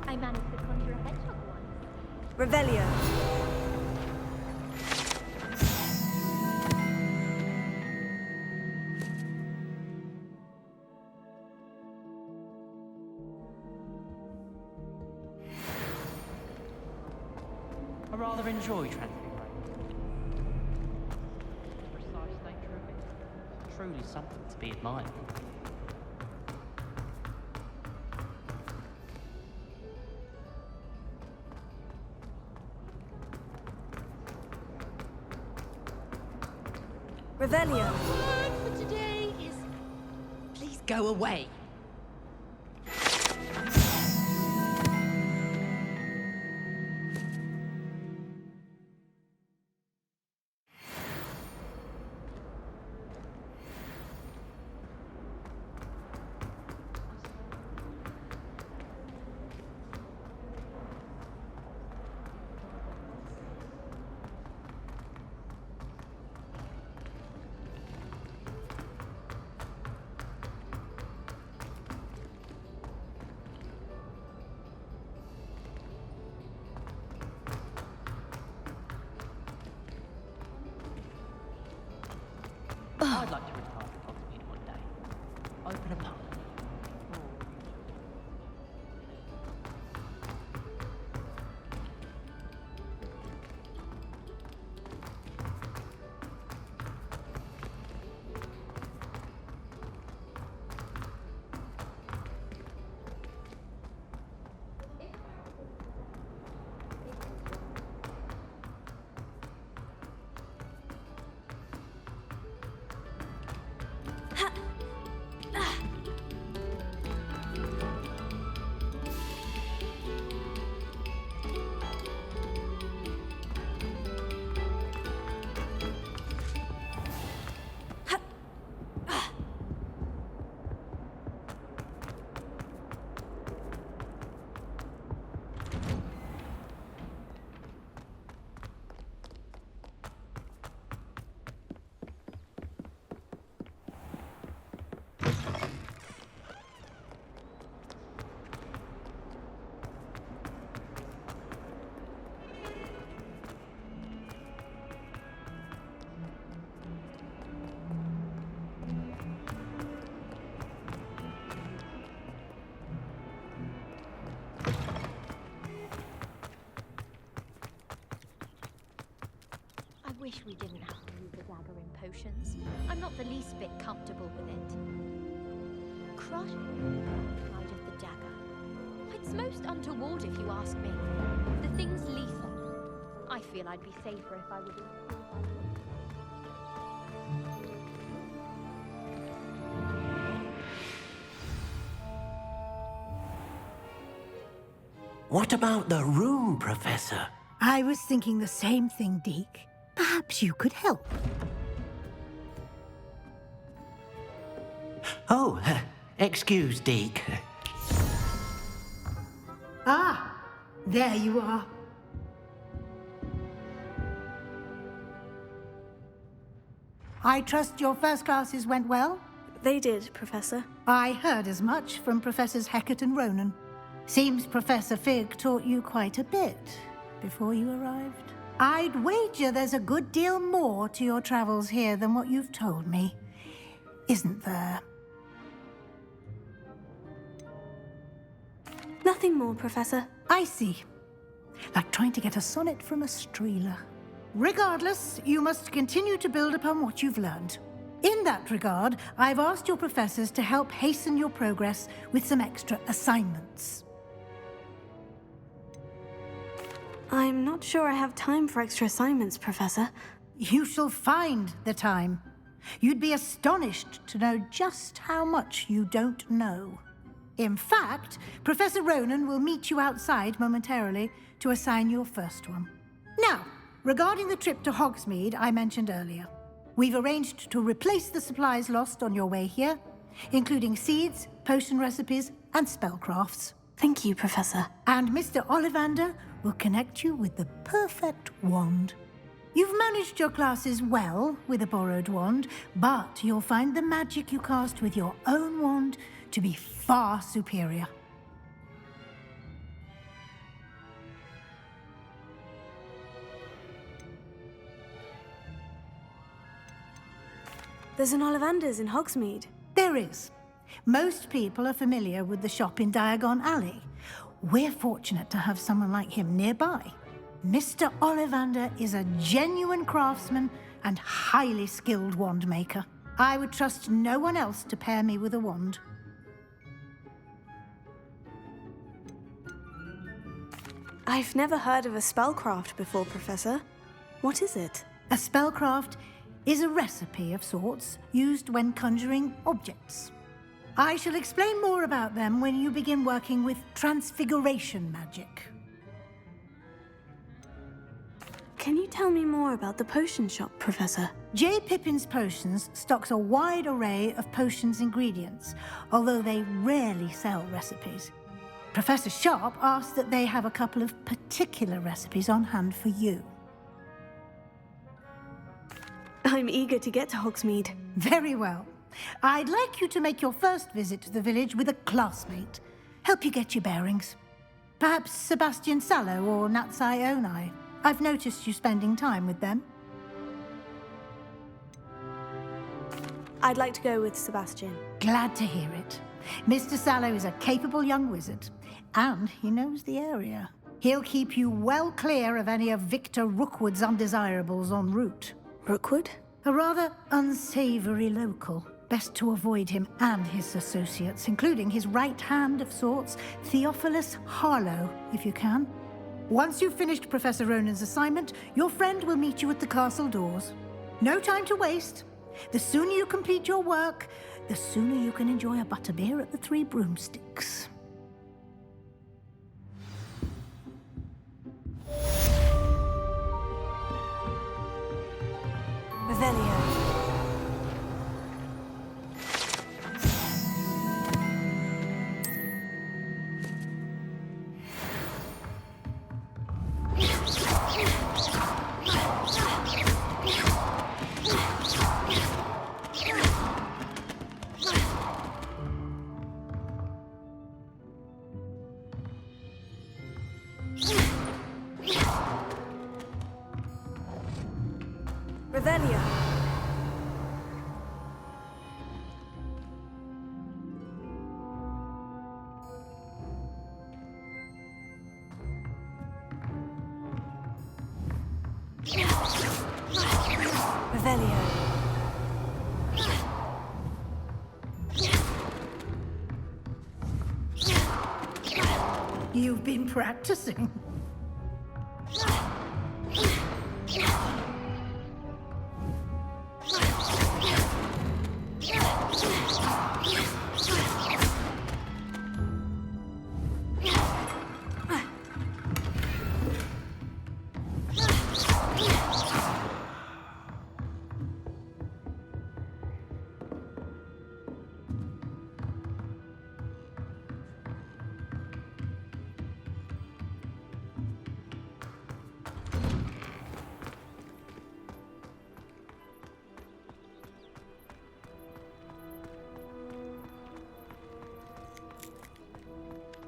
I managed to conjure a hedgehog once. Revelio. I rather enjoy transfiguration. The precise nature of it. Truly something to be admired. Revelio. Word for today is... Please go away. I'd like to retire from Hogsmeade one day. Open a pub. I wish we didn't have to use the dagger in potions. I'm not the least bit comfortable with it. Crush the side of the dagger. It's most untoward if you ask me. The thing's lethal. I feel I'd be safer if I was What about the room, Professor? I was thinking the same thing, Deke. Perhaps you could help. Oh, excuse, Deke. Ah, there you are. I trust your first classes went well? They did, Professor. I heard as much from Professors Hackett and Ronan. Seems Professor Fig taught you quite a bit. before you arrived? I'd wager there's a good deal more to your travels here than what you've told me. Isn't there? Nothing more, Professor. I see. Like trying to get a sonnet from a streeler. Regardless, you must continue to build upon what you've learned. In that regard, I've asked your professors to help hasten your progress with some extra assignments. I'm not sure I have time for extra assignments, Professor. You shall find the time. You'd be astonished to know just how much you don't know. In fact, Professor Ronan will meet you outside momentarily to assign your first one. Now, regarding the trip to Hogsmeade I mentioned earlier, we've arranged to replace the supplies lost on your way here, including seeds, potion recipes, and spellcrafts. Thank you, Professor. And Mr. Ollivander will connect you with the perfect wand. You've managed your classes well with a borrowed wand, but you'll find the magic you cast with your own wand to be far superior. There's an Ollivander's in Hogsmeade. There is. Most people are familiar with the shop in Diagon Alley. We're fortunate to have someone like him nearby. Mr. Ollivander is a genuine craftsman and highly skilled wand maker. I would trust no one else to pair me with a wand. I've never heard of a spellcraft before, Professor. What is it? A spellcraft is a recipe of sorts used when conjuring objects. I shall explain more about them when you begin working with transfiguration magic. Can you tell me more about the potion shop, Professor? J. Pippin's Potions stocks a wide array of potions ingredients, although they rarely sell recipes. Professor Sharp asked that they have a couple of particular recipes on hand for you. I'm eager to get to Hogsmeade. Very well. I'd like you to make your first visit to the village with a classmate. Help you get your bearings. Perhaps Sebastian Sallow or Natsai Onai. I've noticed you spending time with them. I'd like to go with Sebastian. Glad to hear it. Mr. Sallow is a capable young wizard, and he knows the area. He'll keep you well clear of any of Victor Rookwood's undesirables en route. Rookwood? A rather unsavory local. Best to avoid him and his associates, including his right hand of sorts, Theophilus Harlow, if you can. Once you've finished Professor Ronan's assignment, your friend will meet you at the castle doors. No time to waste. The sooner you complete your work, the sooner you can enjoy a butterbeer at the Three Broomsticks. Revelio. Revelio. Revelio. You've been practicing.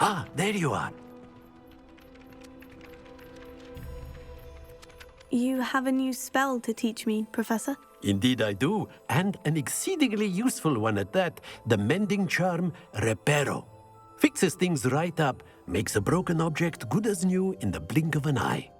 Ah, there you are. You have a new spell to teach me, Professor? Indeed I do, and an exceedingly useful one at that. The mending charm, Reparo. Fixes things right up, makes a broken object good as new in the blink of an eye.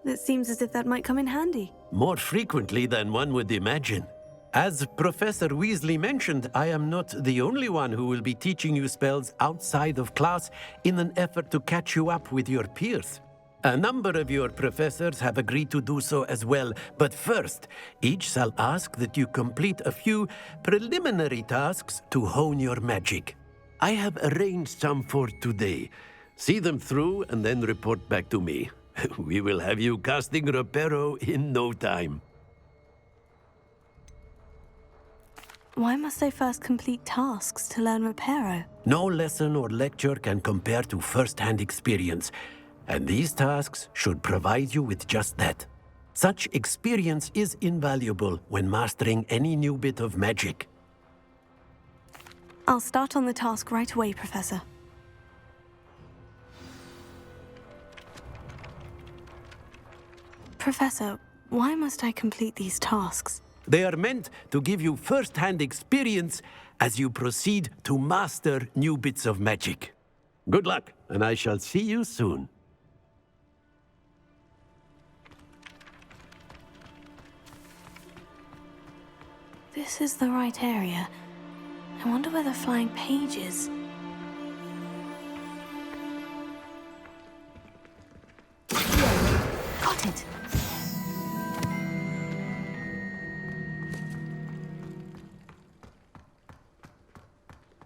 It seems as if that might come in handy. More frequently than one would imagine. As Professor Weasley mentioned, I am not the only one who will be teaching you spells outside of class in an effort to catch you up with your peers. A number of your professors have agreed to do so as well, but first, each shall ask that you complete a few preliminary tasks to hone your magic. I have arranged some for today. See them through and then report back to me. We will have you casting Reparo in no time. Why must I first complete tasks to learn Reparo? No lesson or lecture can compare to first-hand experience, and these tasks should provide you with just that. Such experience is invaluable when mastering any new bit of magic. I'll start on the task right away, Professor. Professor, why must I complete these tasks? They are meant to give you first-hand experience as you proceed to master new bits of magic. Good luck, and I shall see you soon. This is the right area. I wonder where the flying page is. Got it!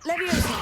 Leviosa!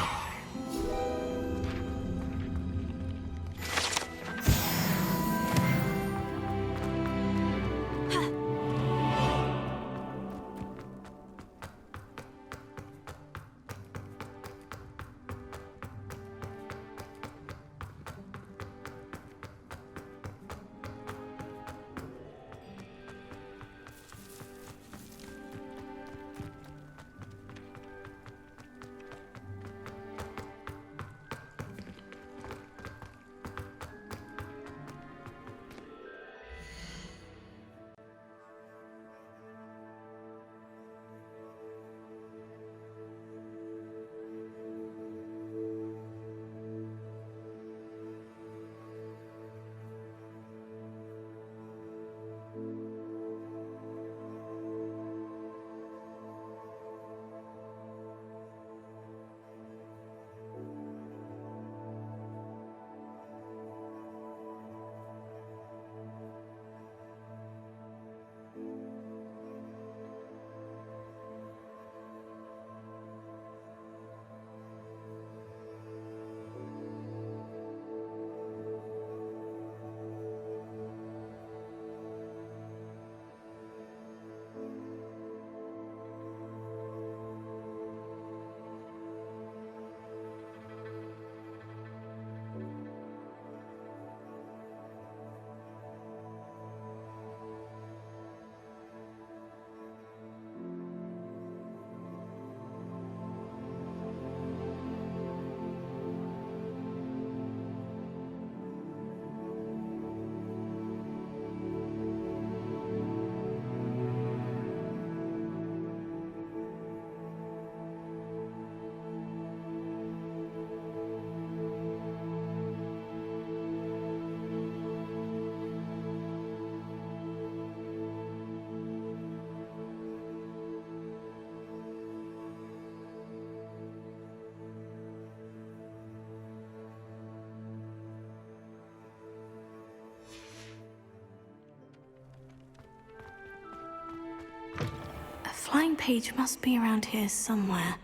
Flying page must be around here somewhere.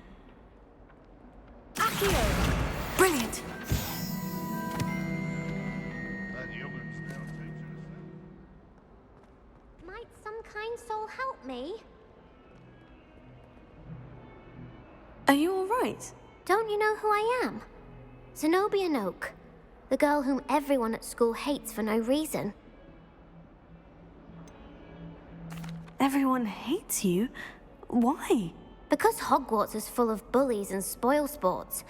Accio! Brilliant! Might some kind soul help me? Are you all right? Don't you know who I am? Zenobia Noak, the girl whom everyone at school hates for no reason. Everyone hates you? Why? Because Hogwarts is full of bullies and spoilsports.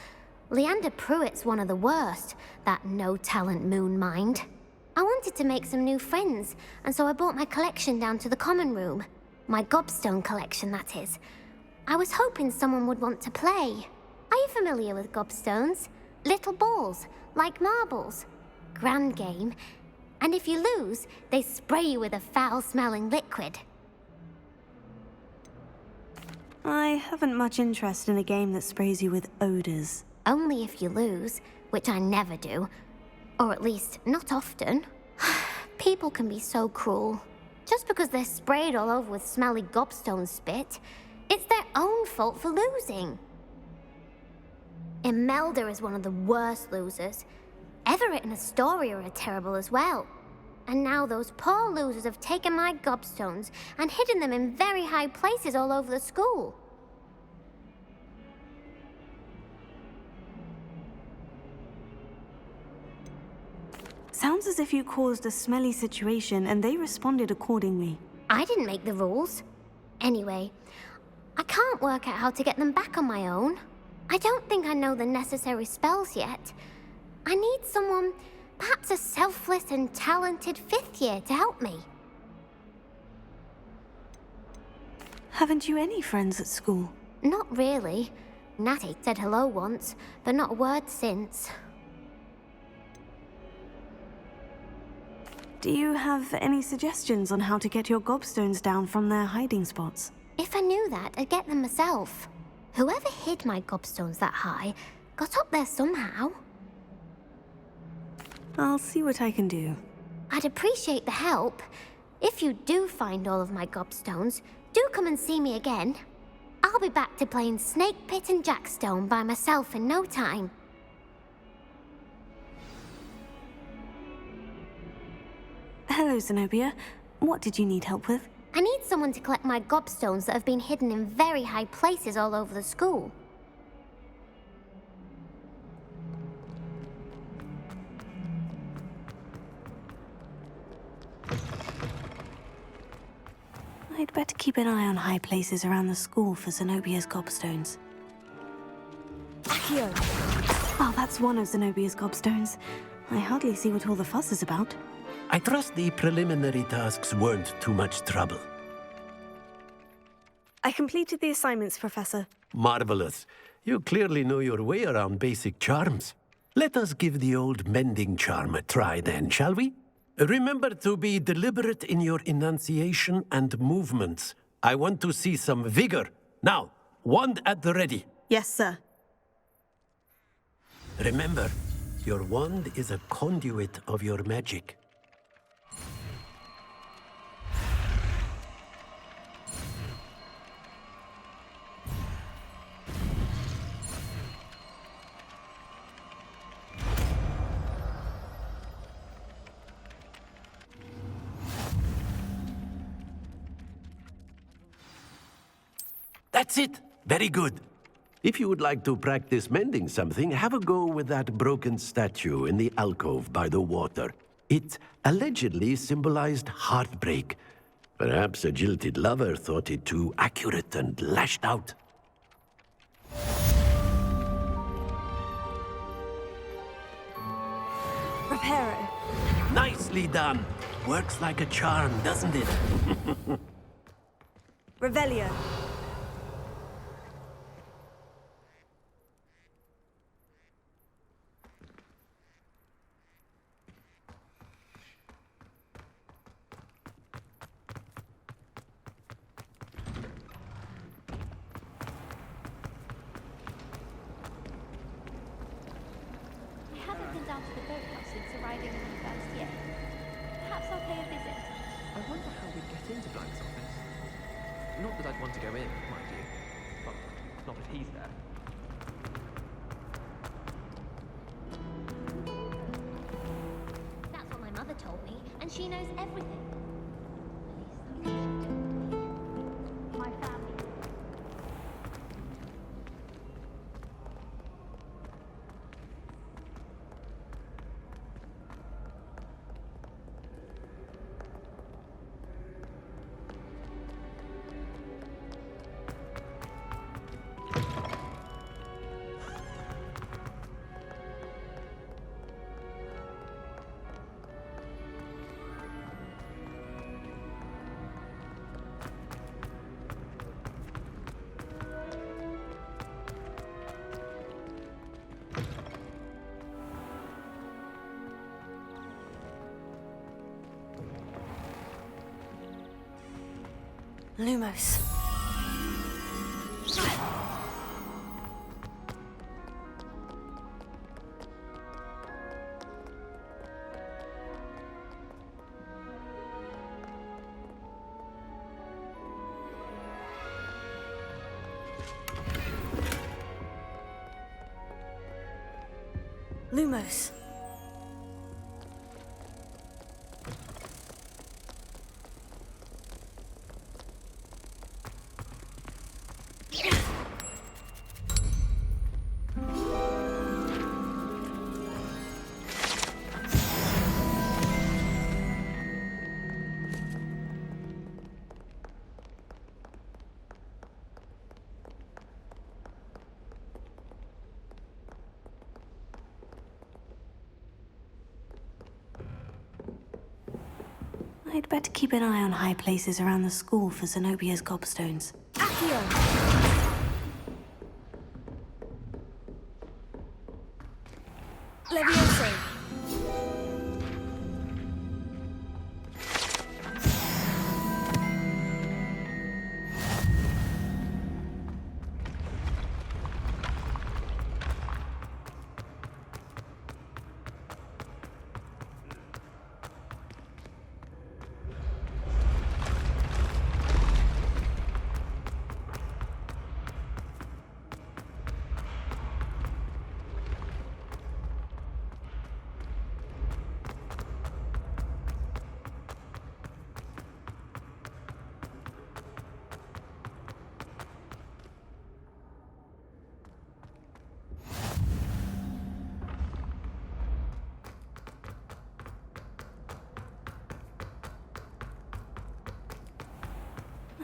Leander Pruitt's one of the worst, that no-talent moon mind. I wanted to make some new friends, and so I brought my collection down to the common room. My gobstone collection, that is. I was hoping someone would want to play. Are you familiar with gobstones? Little balls, like marbles. Grand game. And if you lose, they spray you with a foul-smelling liquid. I haven't much interest in a game that sprays you with odors. Only if you lose, which I never do. Or at least, not often. People can be so cruel. Just because they're sprayed all over with smelly gobstone spit, it's their own fault for losing. Imelda is one of the worst losers. Everett and Astoria are terrible as well. And now those poor losers have taken my gobstones and hidden them in very high places all over the school. Sounds as if you caused a smelly situation and they responded accordingly. I didn't make the rules. Anyway, I can't work out how to get them back on my own. I don't think I know the necessary spells yet. I need someone, perhaps a selfless and talented 5th year to help me. Haven't you any friends at school? Not really. Natty said hello once, but not a word since. Do you have any suggestions on how to get your gobstones down from their hiding spots? If I knew that, I'd get them myself. Whoever hid my gobstones that high got up there somehow. I'll see what I can do. I'd appreciate the help. If you do find all of my gobstones, do come and see me again. I'll be back to playing Snake Pit and Jackstone by myself in no time. Hello, Zenobia. What did you need help with? I need someone to collect my gobstones that have been hidden in very high places all over the school. I'd better keep an eye on high places around the school for Zenobia's gobstones. Accio! Oh, that's one of Zenobia's gobstones. I hardly see what all the fuss is about. I trust the preliminary tasks weren't too much trouble. I completed the assignments, Professor. Marvelous. You clearly know your way around basic charms. Let us give the old mending charm a try then, shall we? Remember to be deliberate in your enunciation and movements. I want to see some vigor. Now, wand at the ready. Yes, sir. Remember, your wand is a conduit of your magic. That's it. Very good. If you would like to practice mending something, have a go with that broken statue in the alcove by the water. It allegedly symbolized heartbreak. Perhaps a jilted lover thought it too accurate and lashed out. Reparo. Nicely done. Works like a charm, doesn't it? Revelio. Not that I'd want to go in, mind you. Well, not if he's there. That's what my mother told me, and she knows everything. My family. Lumos. Lumos. I'd better keep an eye on high places around the school for Zenobia's gobstones. Accio! Levioso!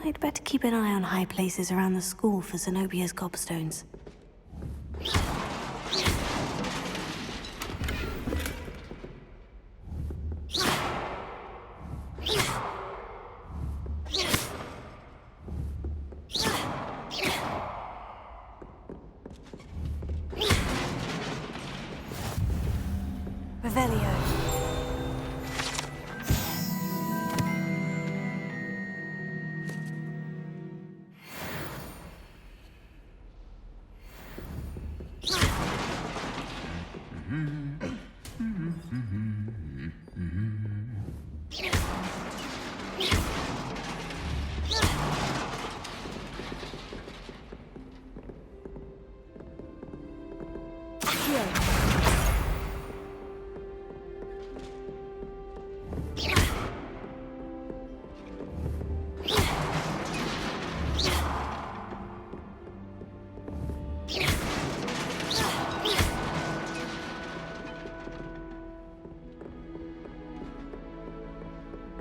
I'd better keep an eye on high places around the school for Zenobia's gobstones. Revelio.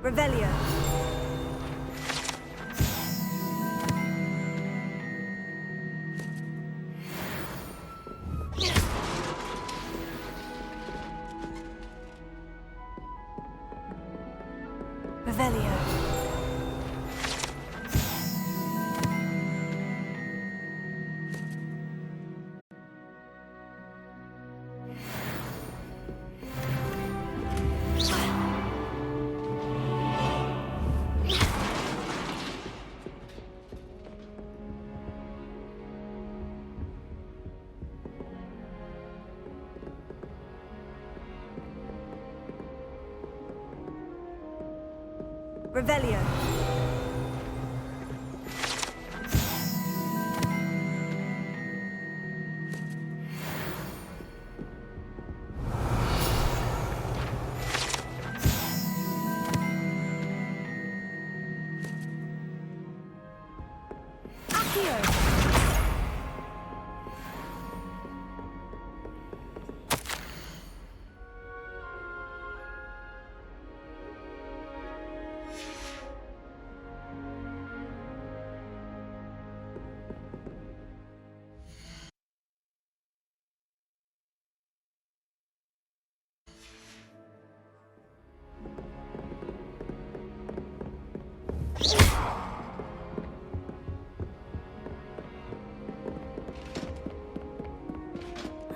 Revelio. Revelio. Revelio.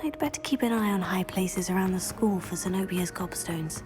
I'd better keep an eye on high places around the school for Zenobia's gobstones.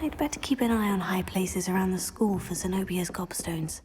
I'd better keep an eye on high places around the school for Zenobia's gobstones.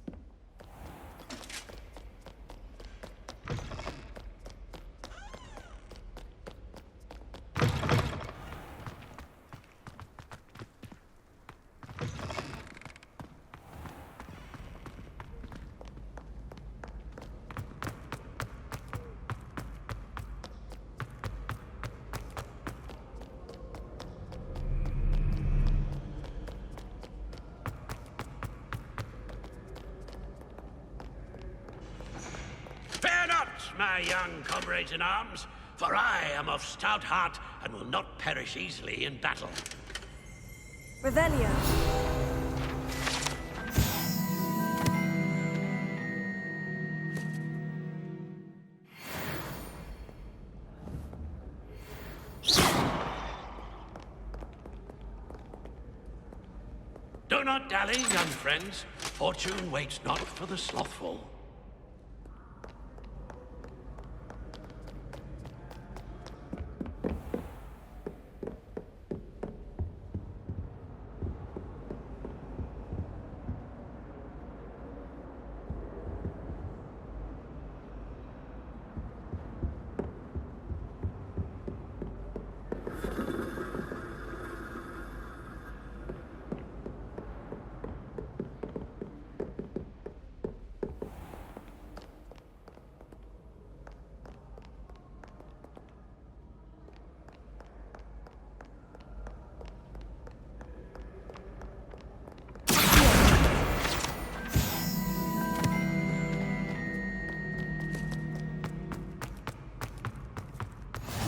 Fear not, my young comrades in arms, for I am of stout heart and will not perish easily in battle. Revelio. Do not dally, young friends. Fortune waits not for the slothful.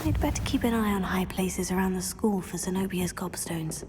I'd better keep an eye on high places around the school for Zenobia's gobstones.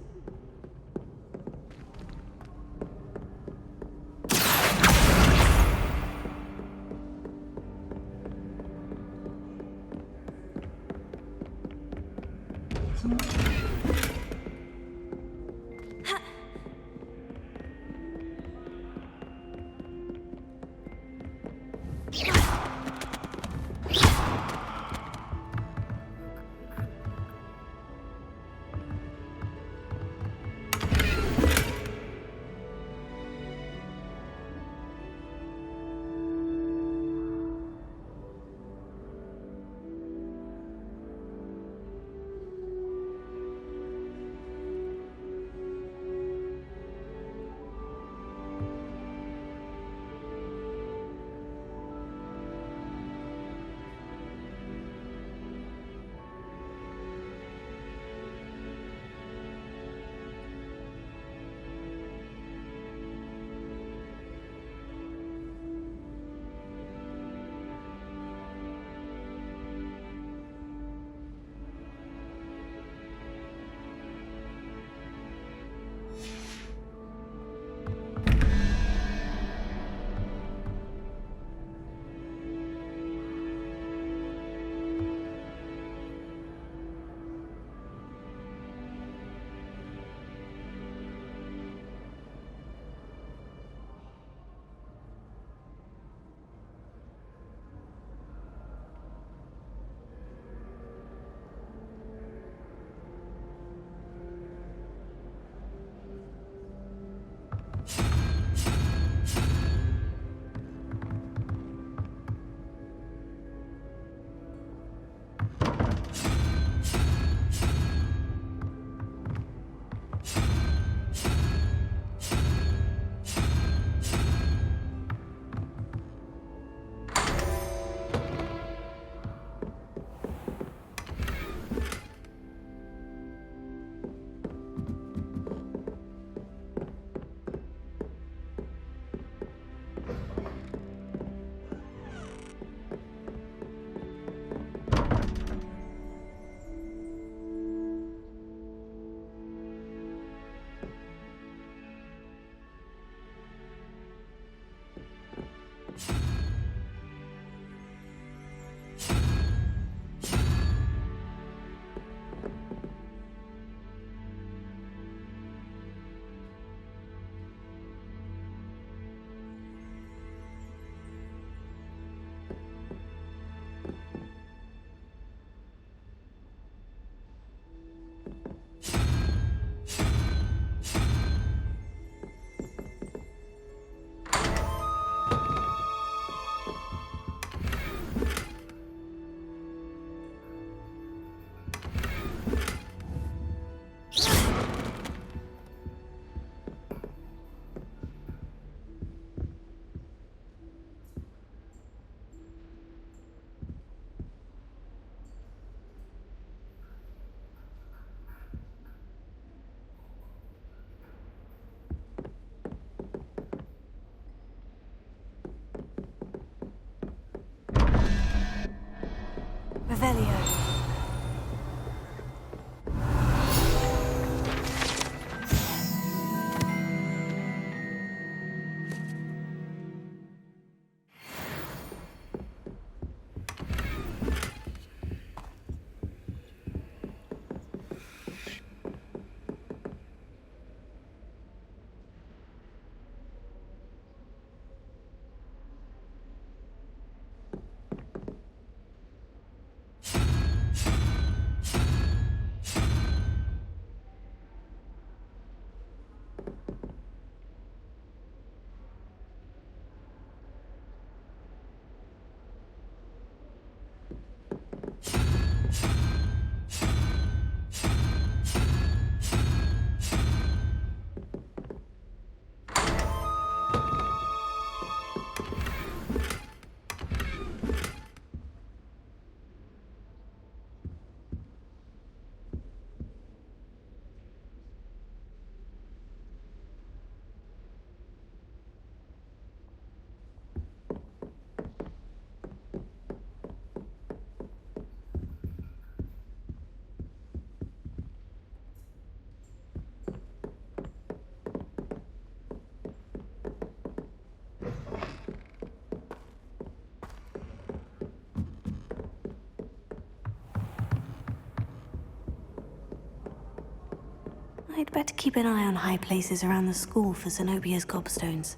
I'd better keep an eye on high places around the school for Zenobia's gobstones.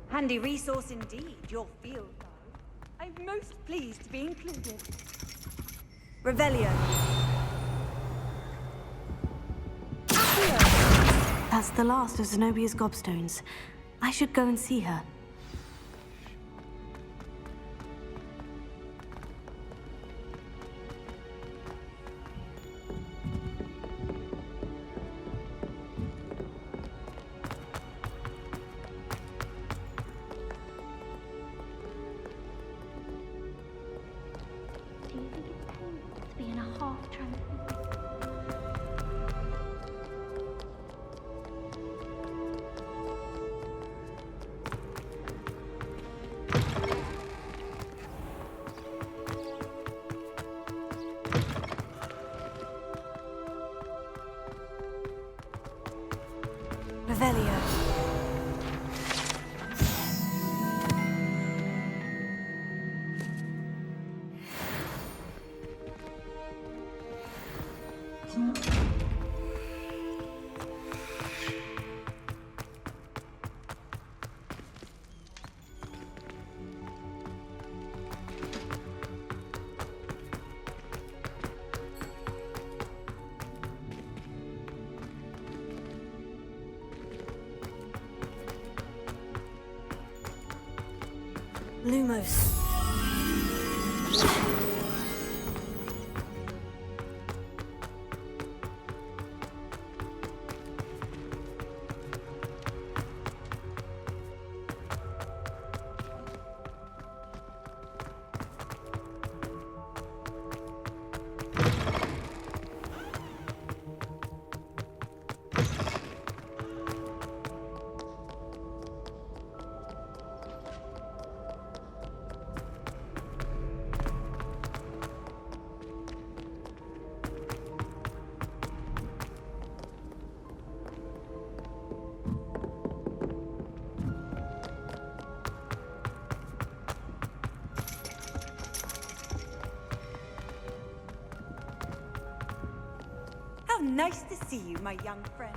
Handy resource indeed, your field guide. I'm most pleased to be included. Revelio. That's the last of Zenobia's gobstones. I should go and see her. Do you think it's painful to be in a half-trance? Revelio. Lumos. How nice to see you, my young friend.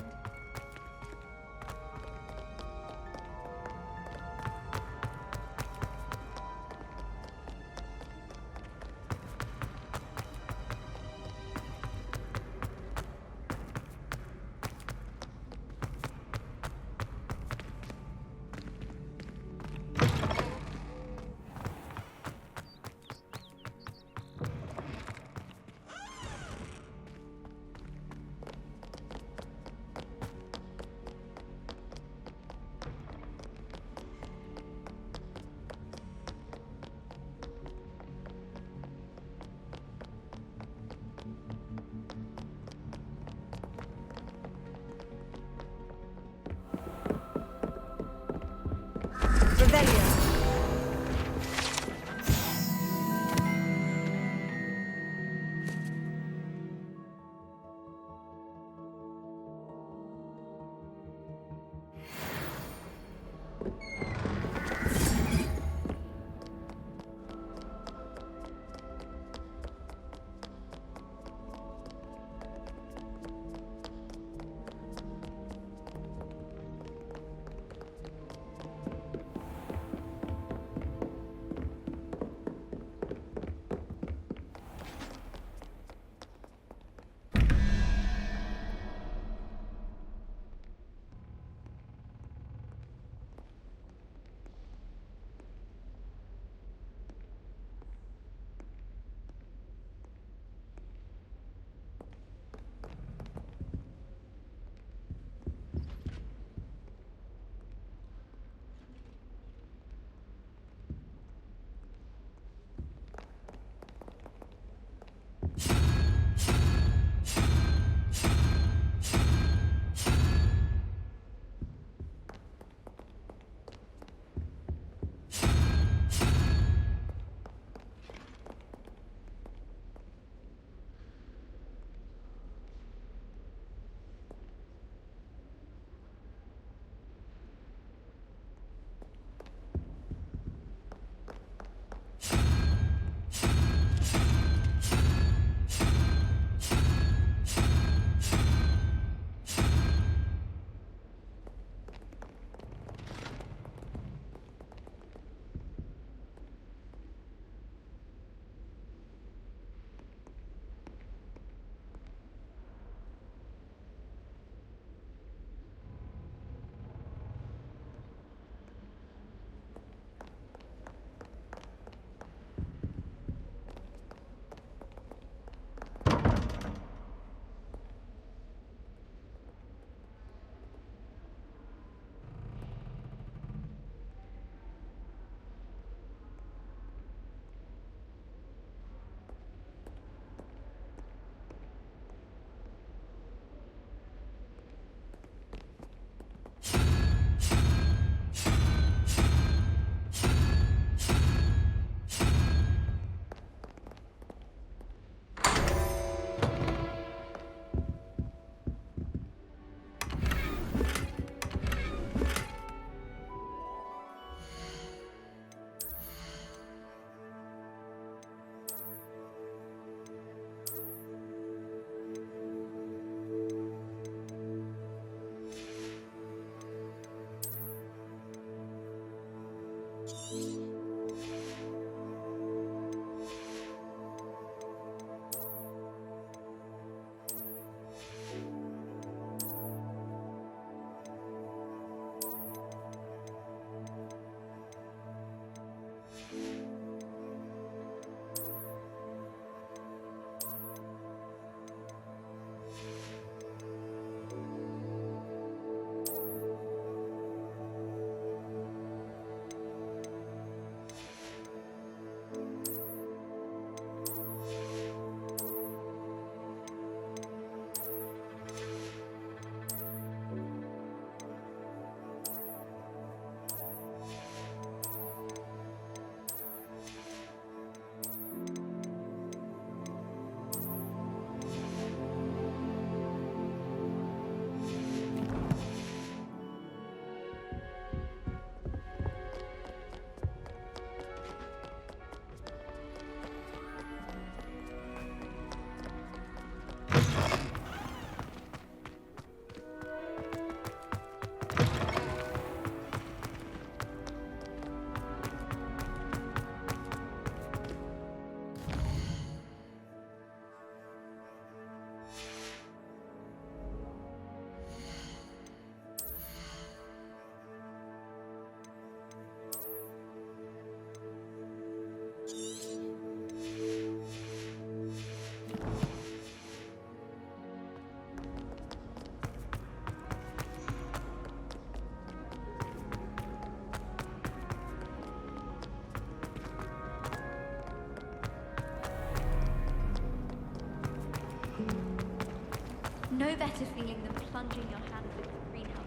better feeling than plunging your hand into the greenhouse.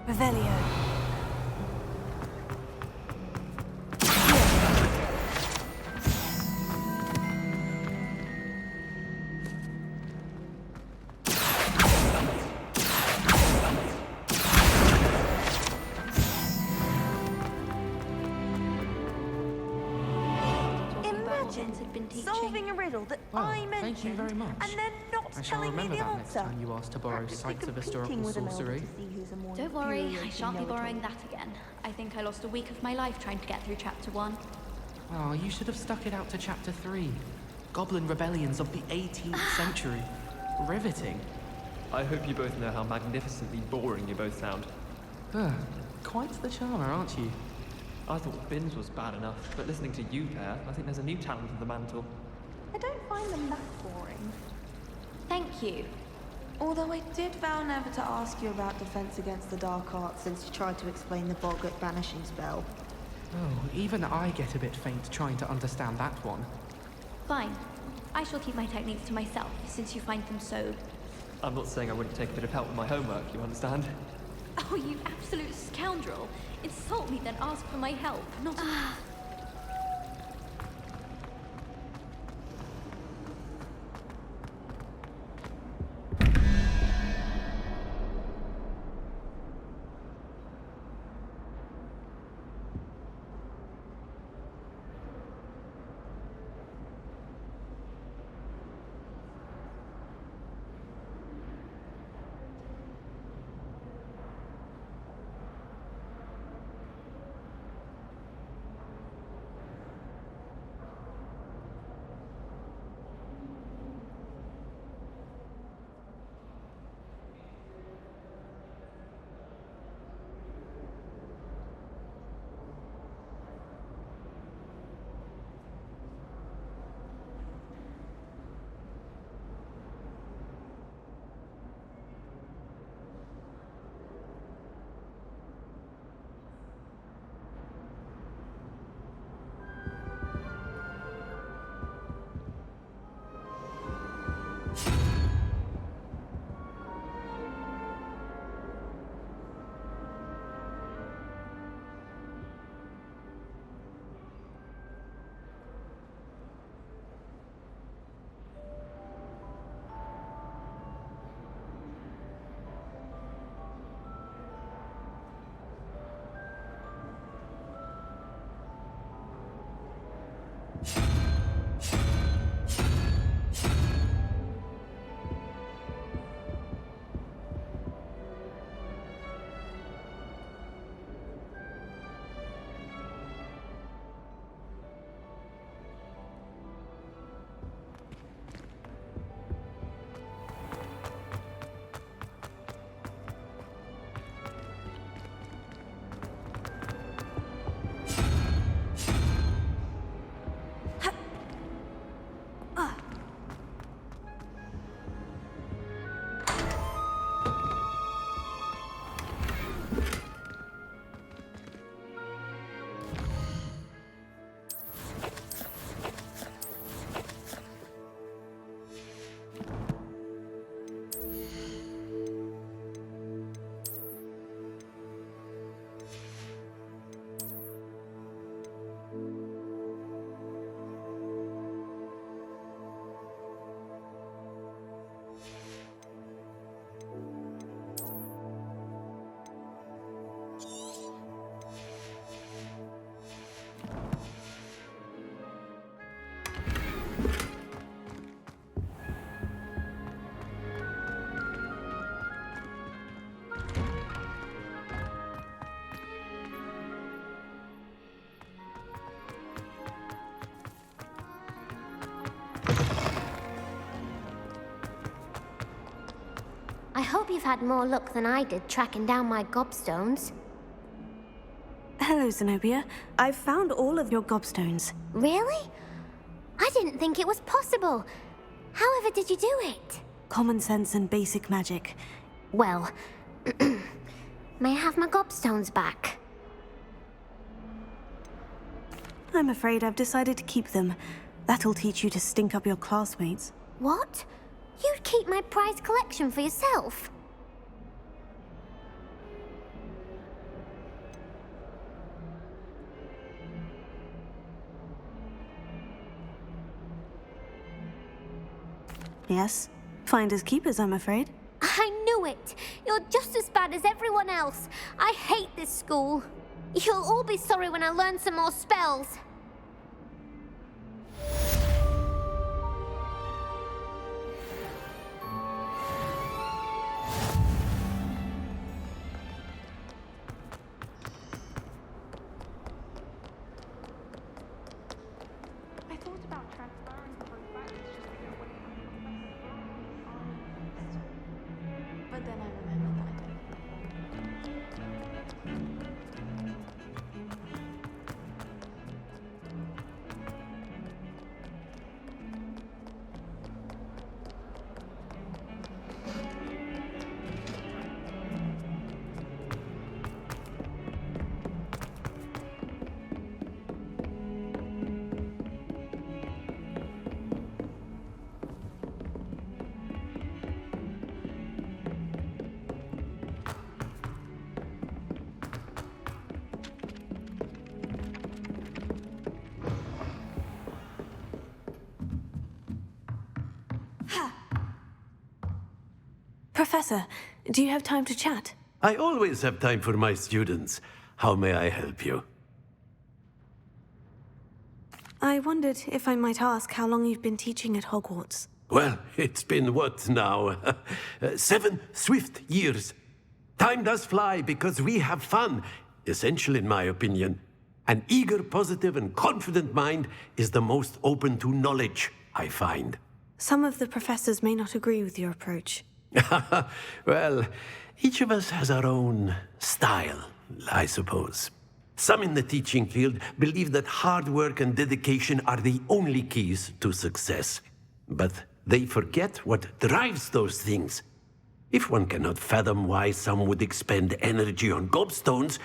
Revelio. Solving a riddle that I mentioned, thank you very much. and then not I shall telling me remember the that next answer. time you ask to borrow sights of Competing historical with an elder sorcery. to see who's a more Don't worry, I infuriating shan't be know-it-all. borrowing that again. I think I lost a week of my life trying to get through chapter 1. Oh, you should have stuck it out to chapter 3. Goblin rebellions of the 18th century. Riveting. I hope you both know how magnificently boring you both sound. Quite the charmer, aren't you? I thought Binns was bad enough, but listening to you pair, I think there's a new talent of the mantle. I don't find them that boring. Thank you. Although I did vow never to ask you about defense against the dark arts since you tried to explain the boggart banishing spell. Oh, even I get a bit faint trying to understand that one. Fine. I shall keep my techniques to myself, since you find them so... I'm not saying I wouldn't take a bit of help with my homework, you understand? Oh, you absolute scoundrel! Insult me, then ask for my help, not... I hope you've had more luck than I did tracking down my gobstones. Hello, Zenobia. I've found all of your gobstones. Really? I didn't think it was possible. However did you do it? Common sense and basic magic. Well, may I have my gobstones back? I'm afraid I've decided to keep them. That'll teach you to stink up your classmates. What? You'd keep my prized collection for yourself? Yes. Finders keepers, I'm afraid. I knew it! You're just as bad as everyone else. I hate this school. You'll all be sorry when I learn some more spells. I thought about transferring the prowess just to get away from Professor but then I remembered that I don't. Professor, do you have time to chat? I always have time for my students. How may I help you? I wondered if I might ask how long you've been teaching at Hogwarts. Well, it's been what now? 7 swift years. Time does fly because we have fun. Essential in my opinion. An eager, positive, and confident mind is the most open to knowledge, I find. Some of the professors may not agree with your approach. Well, each of us has our own style, I suppose. Some in the teaching field believe that hard work and dedication are the only keys to success. But they forget what drives those things. If one cannot fathom why some would expend energy on gobstones,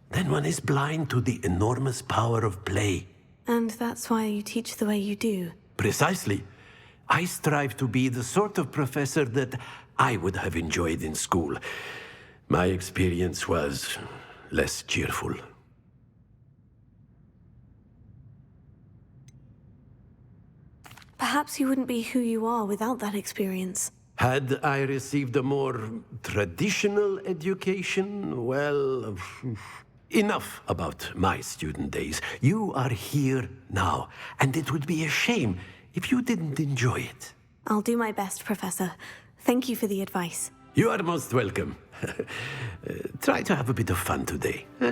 then one is blind to the enormous power of play. And that's why you teach the way you do. Precisely. I strive to be the sort of professor that I would have enjoyed in school. My experience was less cheerful. Perhaps you wouldn't be who you are without that experience. Had I received a more traditional education, well, enough about my student days. You are here now, and it would be a shame if you didn't enjoy it. I'll do my best, Professor. Thank you for the advice. You are most welcome. Try to have a bit of fun today. Huh?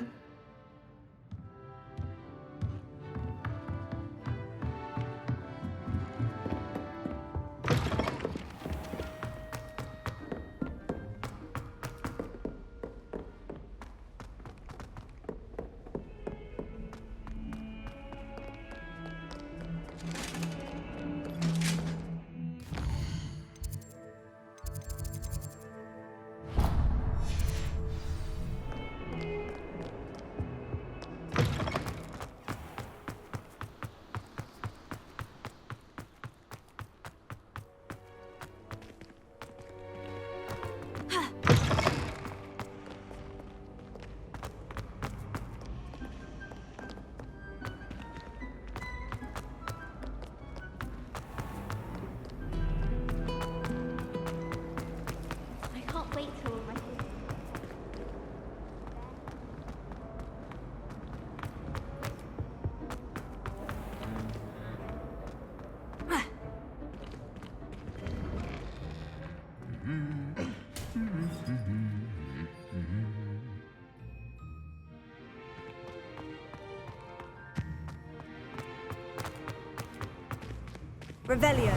Revelio.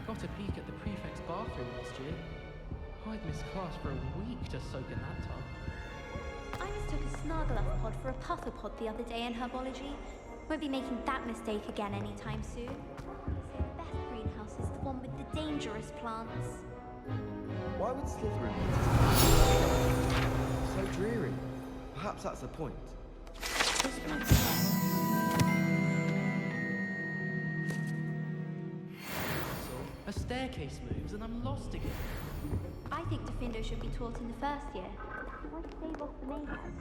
Got a peek at the prefect's bathroom last year. I'd missed class for a week to soak in that tub. I mistook a Snargaluff pod for a Puffapod the other day in herbology. Won't be making that mistake again anytime soon. So the best greenhouse is the one with the dangerous plants. Why would Slytherin be so dreary? Perhaps that's the point. A staircase moves and I'm lost again. I think Defendo should be taught in the first year. Why stave off the mayhem?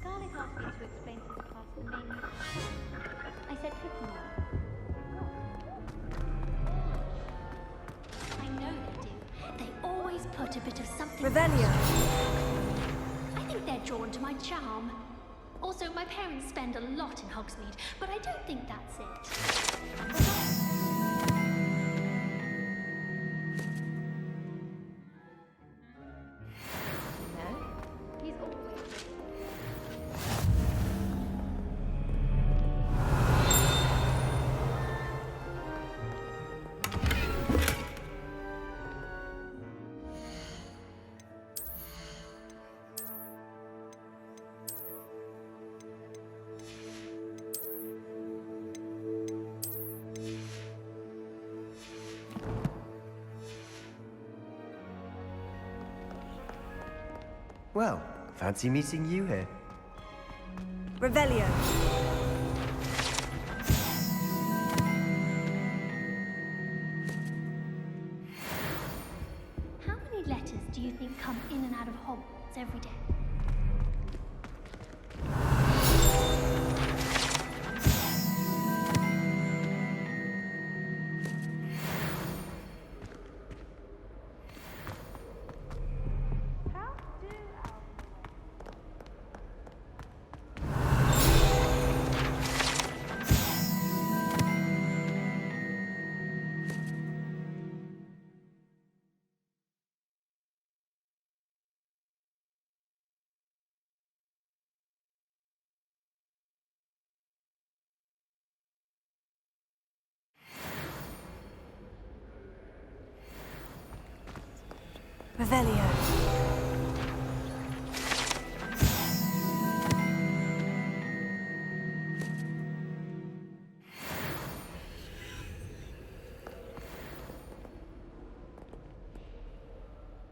Garlic asked me to explain to his class the main I said cooking now. I know they do. They always put a bit of something... Revelio. I think they're drawn to my charm. Also, my parents spend a lot in Hogsmeade, but I don't think that's it. Well, fancy meeting you here. Revelio. How many letters do you think come in and out of Hogwarts every day? Revelio.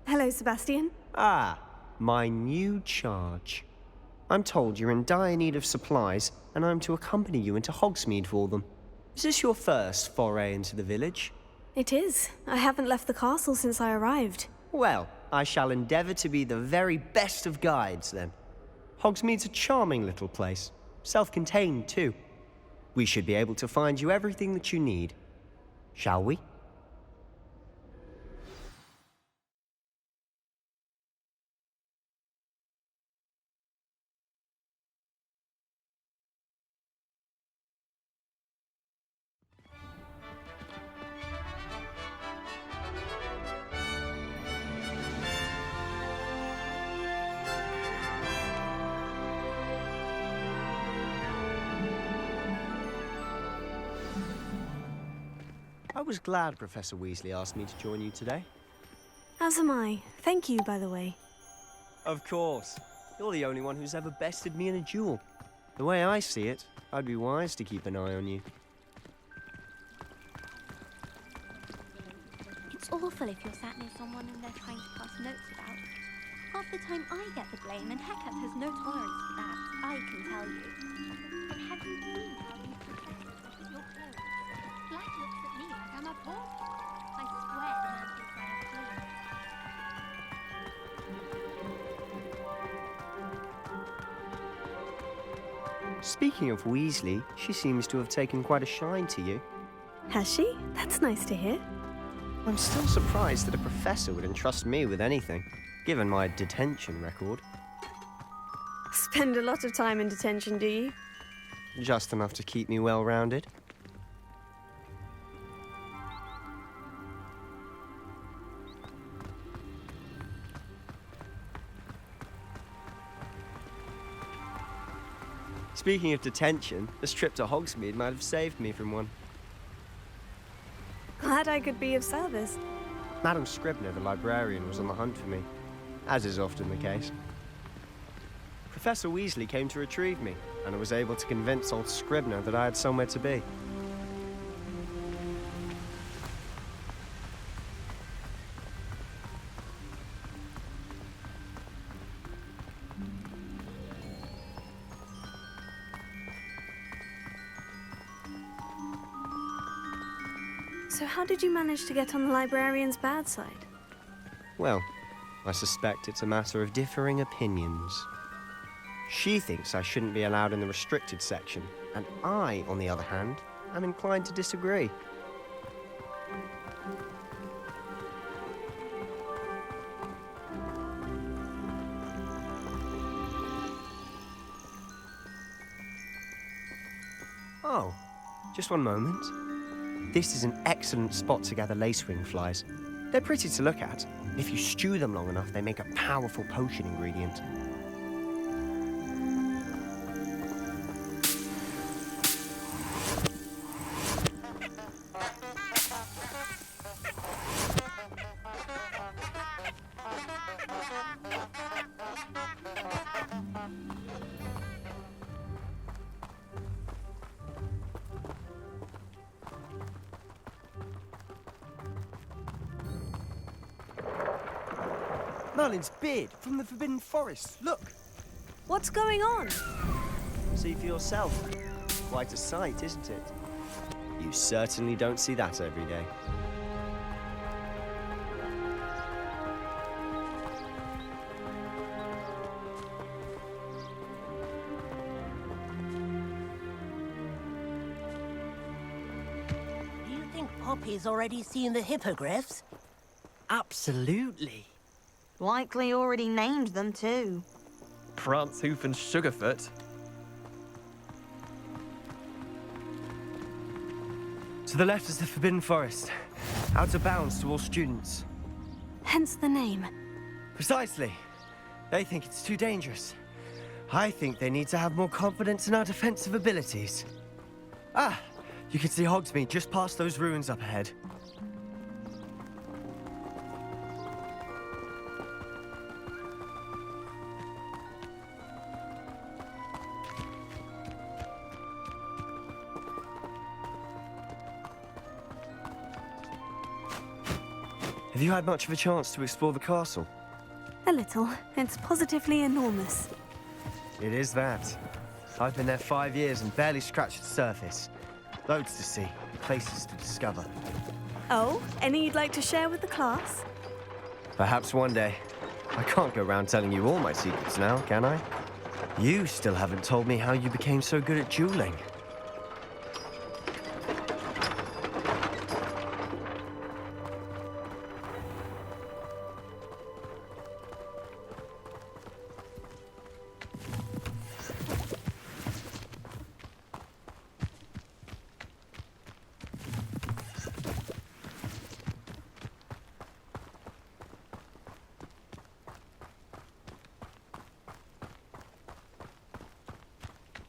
Hello, Sebastian. Ah, my new charge. I'm told you're in dire need of supplies, and I'm to accompany you into Hogsmeade for them. Is this your first foray into the village? It is. I haven't left the castle since I arrived. Well, I shall endeavour to be the very best of guides, then. Hogsmeade's a charming little place. Self-contained, too. We should be able to find you everything that you need. Shall we? I was glad Professor Weasley asked me to join you today. As am I. Thank you, by the way. Of course. You're the only one who's ever bested me in a duel. The way I see it, I'd be wise to keep an eye on you. It's awful if you're sat near someone and they're trying to pass notes about. Half the time I get the blame, and Hecate has no tolerance for that, I can tell you. But have you seen how these professors look at your clothes? Black looks at me like I'm a pauper. I swear the man thinks I have clothes. Speaking of Weasley, she seems to have taken quite a shine to you. Has she? That's nice to hear. I'm still surprised that a professor would entrust me with anything, given my detention record. Spend a lot of time in detention, do you? Just enough to keep me well-rounded. Speaking of detention, this trip to Hogsmeade might have saved me from one. Glad I could be of service. Madam Scribner, the librarian, was on the hunt for me, as is often the case. Professor Weasley came to retrieve me, and I was able to convince old Scribner that I had somewhere to be. So how did you manage to get on the librarian's bad side? Well, I suspect it's a matter of differing opinions. She thinks I shouldn't be allowed in the restricted section, and I, on the other hand, am inclined to disagree. Oh, just one moment. This is an excellent spot to gather lacewing flies. They're pretty to look at. If you stew them long enough, they make a powerful potion ingredient. Merlin's beard from the Forbidden Forest. Look! What's going on? See for yourself. Quite a sight, isn't it? You certainly don't see that every day. Do you think Poppy's already seen the hippogriffs? Absolutely. Likely already named them too. Prance, Hoof, and Sugarfoot. To the left is the Forbidden Forest. Out of bounds to all students. Hence the name. Precisely. They think it's too dangerous. I think they need to have more confidence in our defensive abilities. Ah, you can see Hogsmeade just past those ruins up ahead. Have you had much of a chance to explore the castle? A little. It's positively enormous. It is that. I've been there 5 years and barely scratched the surface. Loads to see, places to discover. Oh, any you'd like to share with the class? Perhaps one day. I can't go around telling you all my secrets now, can I? You still haven't told me how you became so good at dueling.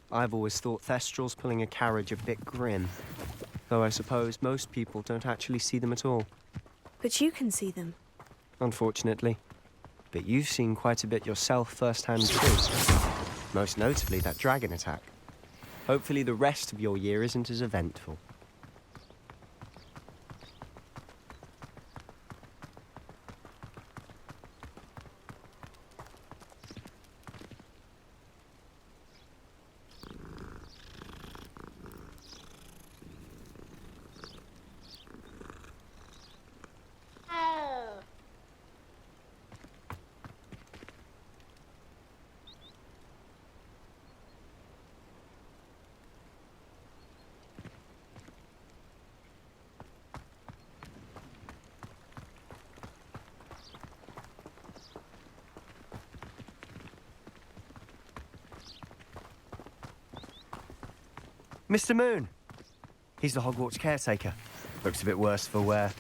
I've always thought Thestrals pulling a carriage a bit grim, though I suppose most people don't actually see them at all. But you can see them. Unfortunately. But you've seen quite a bit yourself firsthand too. Most notably that dragon attack. Hopefully the rest of your year isn't as eventful. Mr. Moon! He's the Hogwarts caretaker. Looks a bit worse for wear.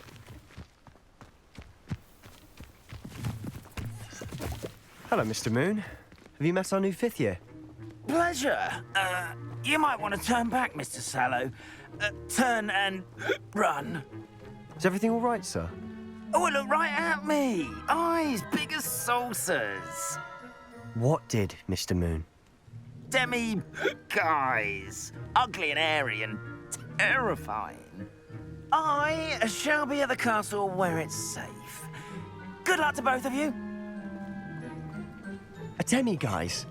Hello, Mr. Moon. Have you met our new 5th year? Pleasure. You might want to turn back, Mr. Sallow. Turn and run. Is everything all right, sir? Oh, look right at me. Eyes big as saucers. What did, Mr. Moon? Demi-guys. Ugly and hairy and terrifying. I shall be at the castle where it's safe. Good luck to both of you. A demi-guise?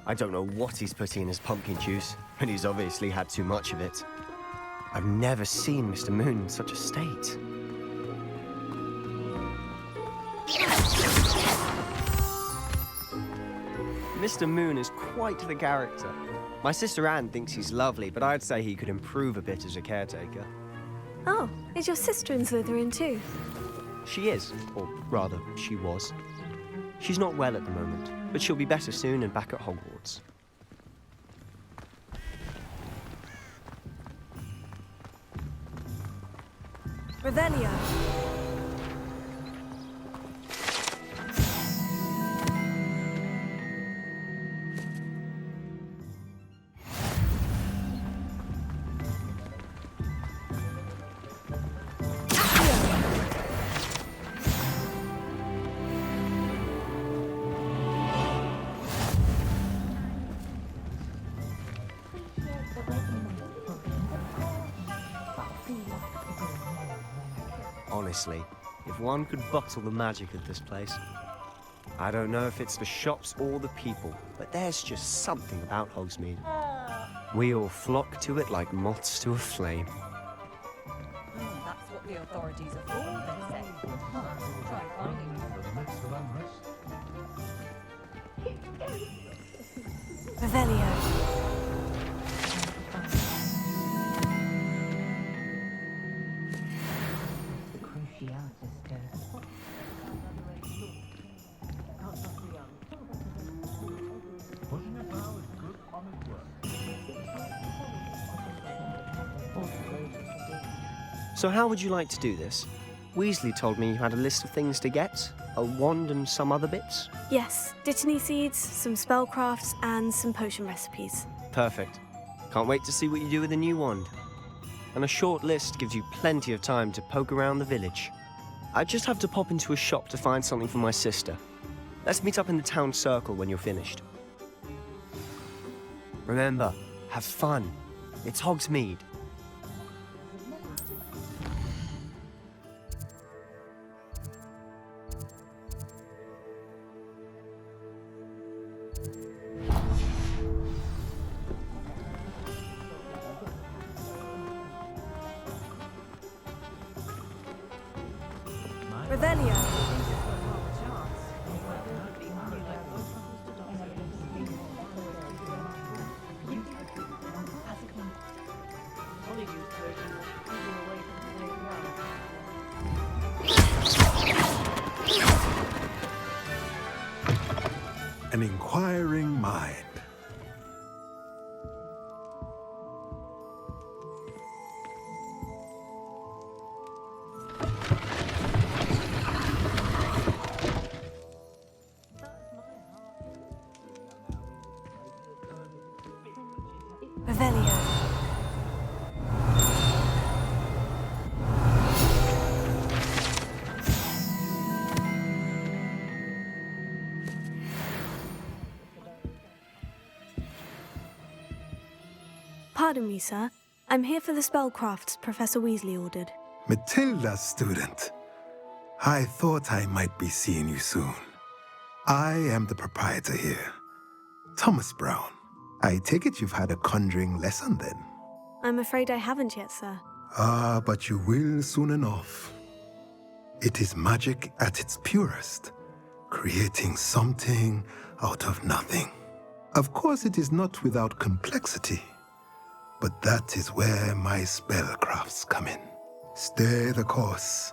I don't know what he's putting in his pumpkin juice, but he's obviously had too much of it. I've never seen Mr. Moon in such a state. Mr. Moon is quite the character. My sister Anne thinks he's lovely, but I'd say he could improve a bit as a caretaker. Oh, is your sister in Slytherin too? She is, or rather, she was. She's not well at the moment, but she'll be better soon and back at Hogwarts. Revelio. Honestly, if one could bottle the magic of this place. I don't know if it's the shops or the people, but there's just something about Hogsmeade. We all flock to it like moths to a flame. That's what the authorities are for, they say. Try finding Revelio. So how would you like to do this? Weasley told me you had a list of things to get, a wand and some other bits. Yes, dittany seeds, some spellcrafts, and some potion recipes. Perfect. Can't wait to see what you do with the new wand. And a short list gives you plenty of time to poke around the village. I just have to pop into a shop to find something for my sister. Let's meet up in the town circle when you're finished. Remember, have fun. It's Hogsmeade. Revelio. An inquiring mind. Revelio. Pardon me, sir. I'm here for the spellcrafts Professor Weasley ordered. Matilda's student. I thought I might be seeing you soon. I am the proprietor here, Thomas Brown. I take it you've had a conjuring lesson then? I'm afraid I haven't yet, sir. Ah, but you will soon enough. It is magic at its purest, creating something out of nothing. Of course, it is not without complexity, but that is where my spellcrafts come in. Stay the course,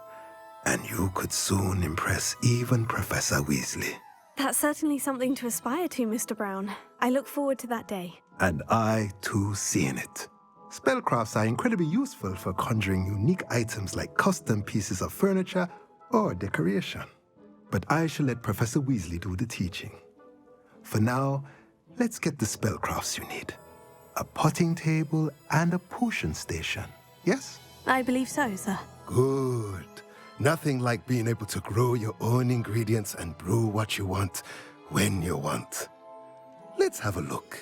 and you could soon impress even Professor Weasley. That's certainly something to aspire to, Mr. Brown. I look forward to that day. And I, too, seeing it. Spellcrafts are incredibly useful for conjuring unique items like custom pieces of furniture or decoration. But I shall let Professor Weasley do the teaching. For now, let's get the spellcrafts you need. A potting table and a potion station, yes? I believe so, sir. Good. Nothing like being able to grow your own ingredients and brew what you want when you want. Let's have a look.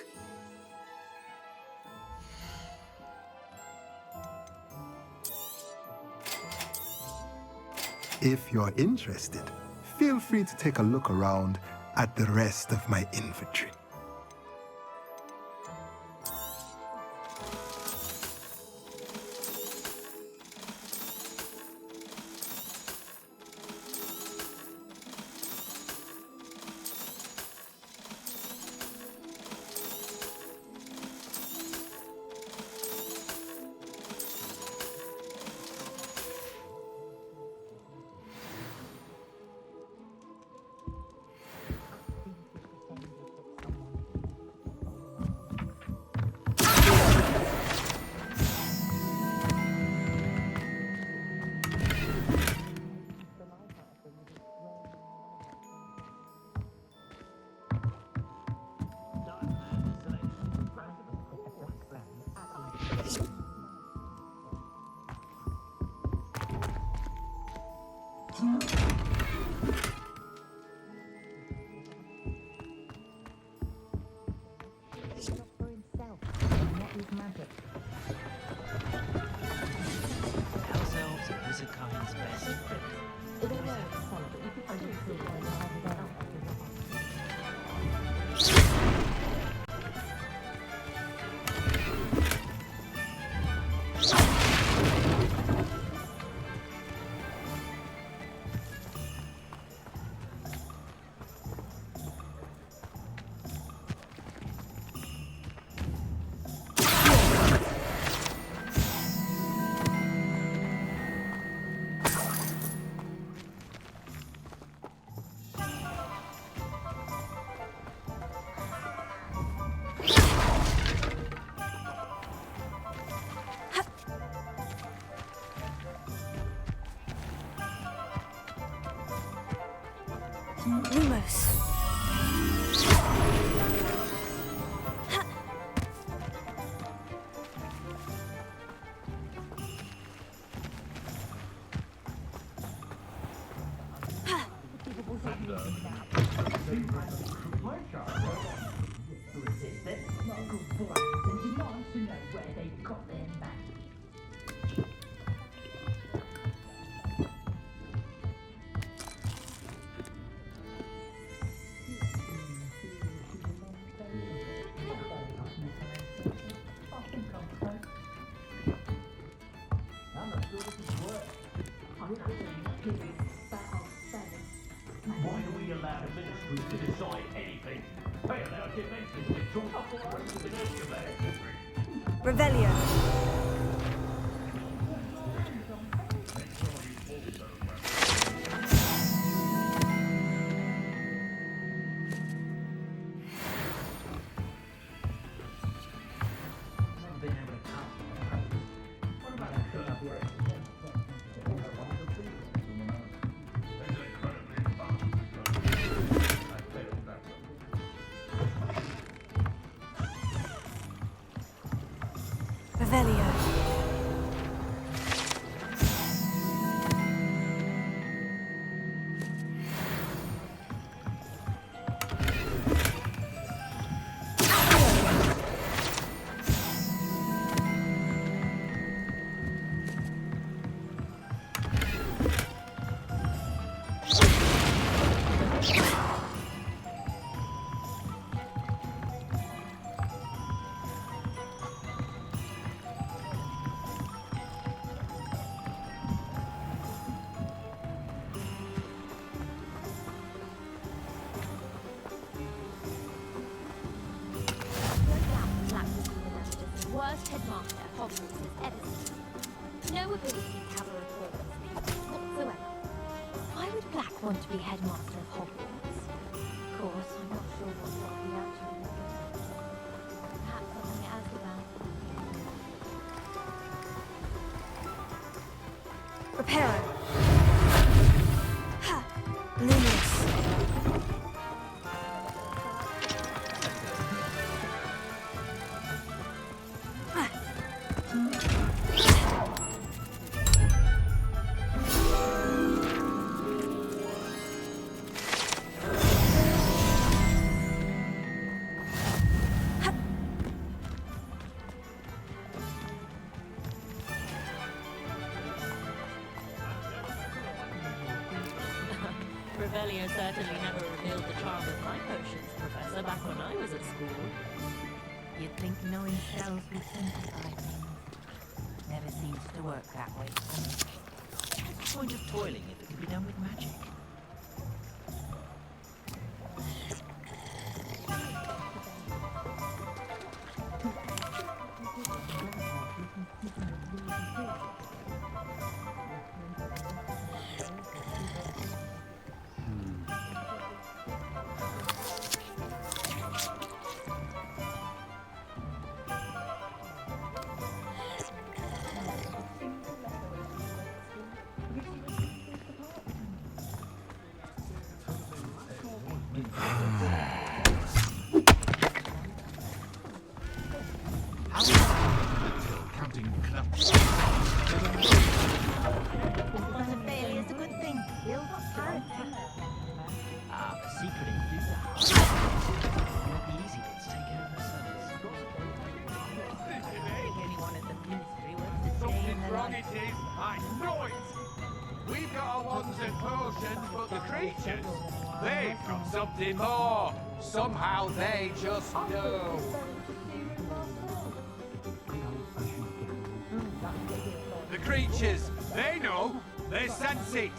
If you're interested, feel free to take a look around at the rest of my inventory. House elves are wizardkind's best friend. Lumos. Why do we allow the ministry to decide anything? They allow defenses to talk operations in Azkaban. Revelio. Revelio. Worst headmaster Hogwarts has ever seen. No ability to have a report whatsoever. Why would Black want to be headmaster of Hogwarts? Of course, I'm not sure what he actually knows. Perhaps something as around. Reparo. Ha! Luminous. Revelio certainly never revealed the charm of my potions, Professor, back when I was at school. You'd think knowing spells would simplify things. Never seems to work that way. What's the point of toiling if it can be done with magic? all ones and potions, but the creatures, they've got something more. Somehow they just know. The creatures, they know. They sense it.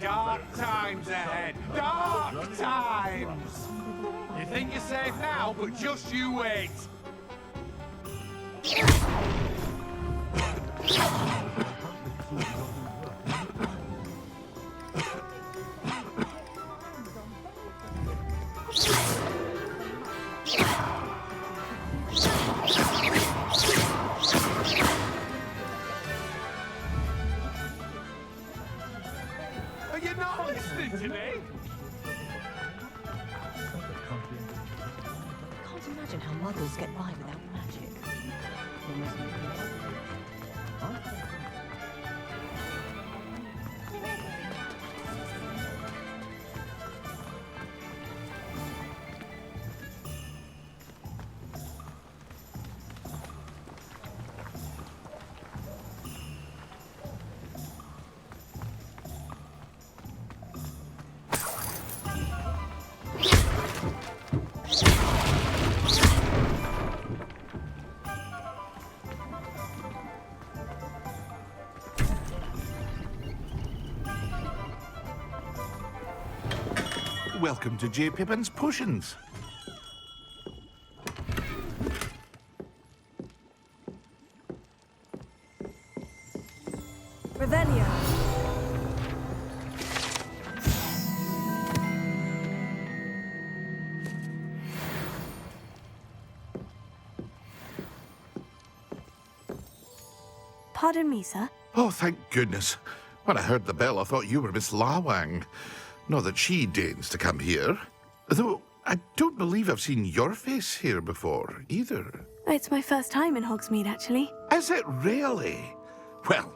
Dark times ahead. Dark times! You think you're safe now, but just you wait. Are you not listening to me? Can't imagine how muggles get by without magic. Welcome to J. Pippin's Potions. Revelio. Pardon me, sir. Oh, thank goodness. When I heard the bell, I thought you were Miss Lawang. Not that she deigns to come here. Though I don't believe I've seen your face here before, either. It's my first time in Hogsmeade, actually. Is it really? Well,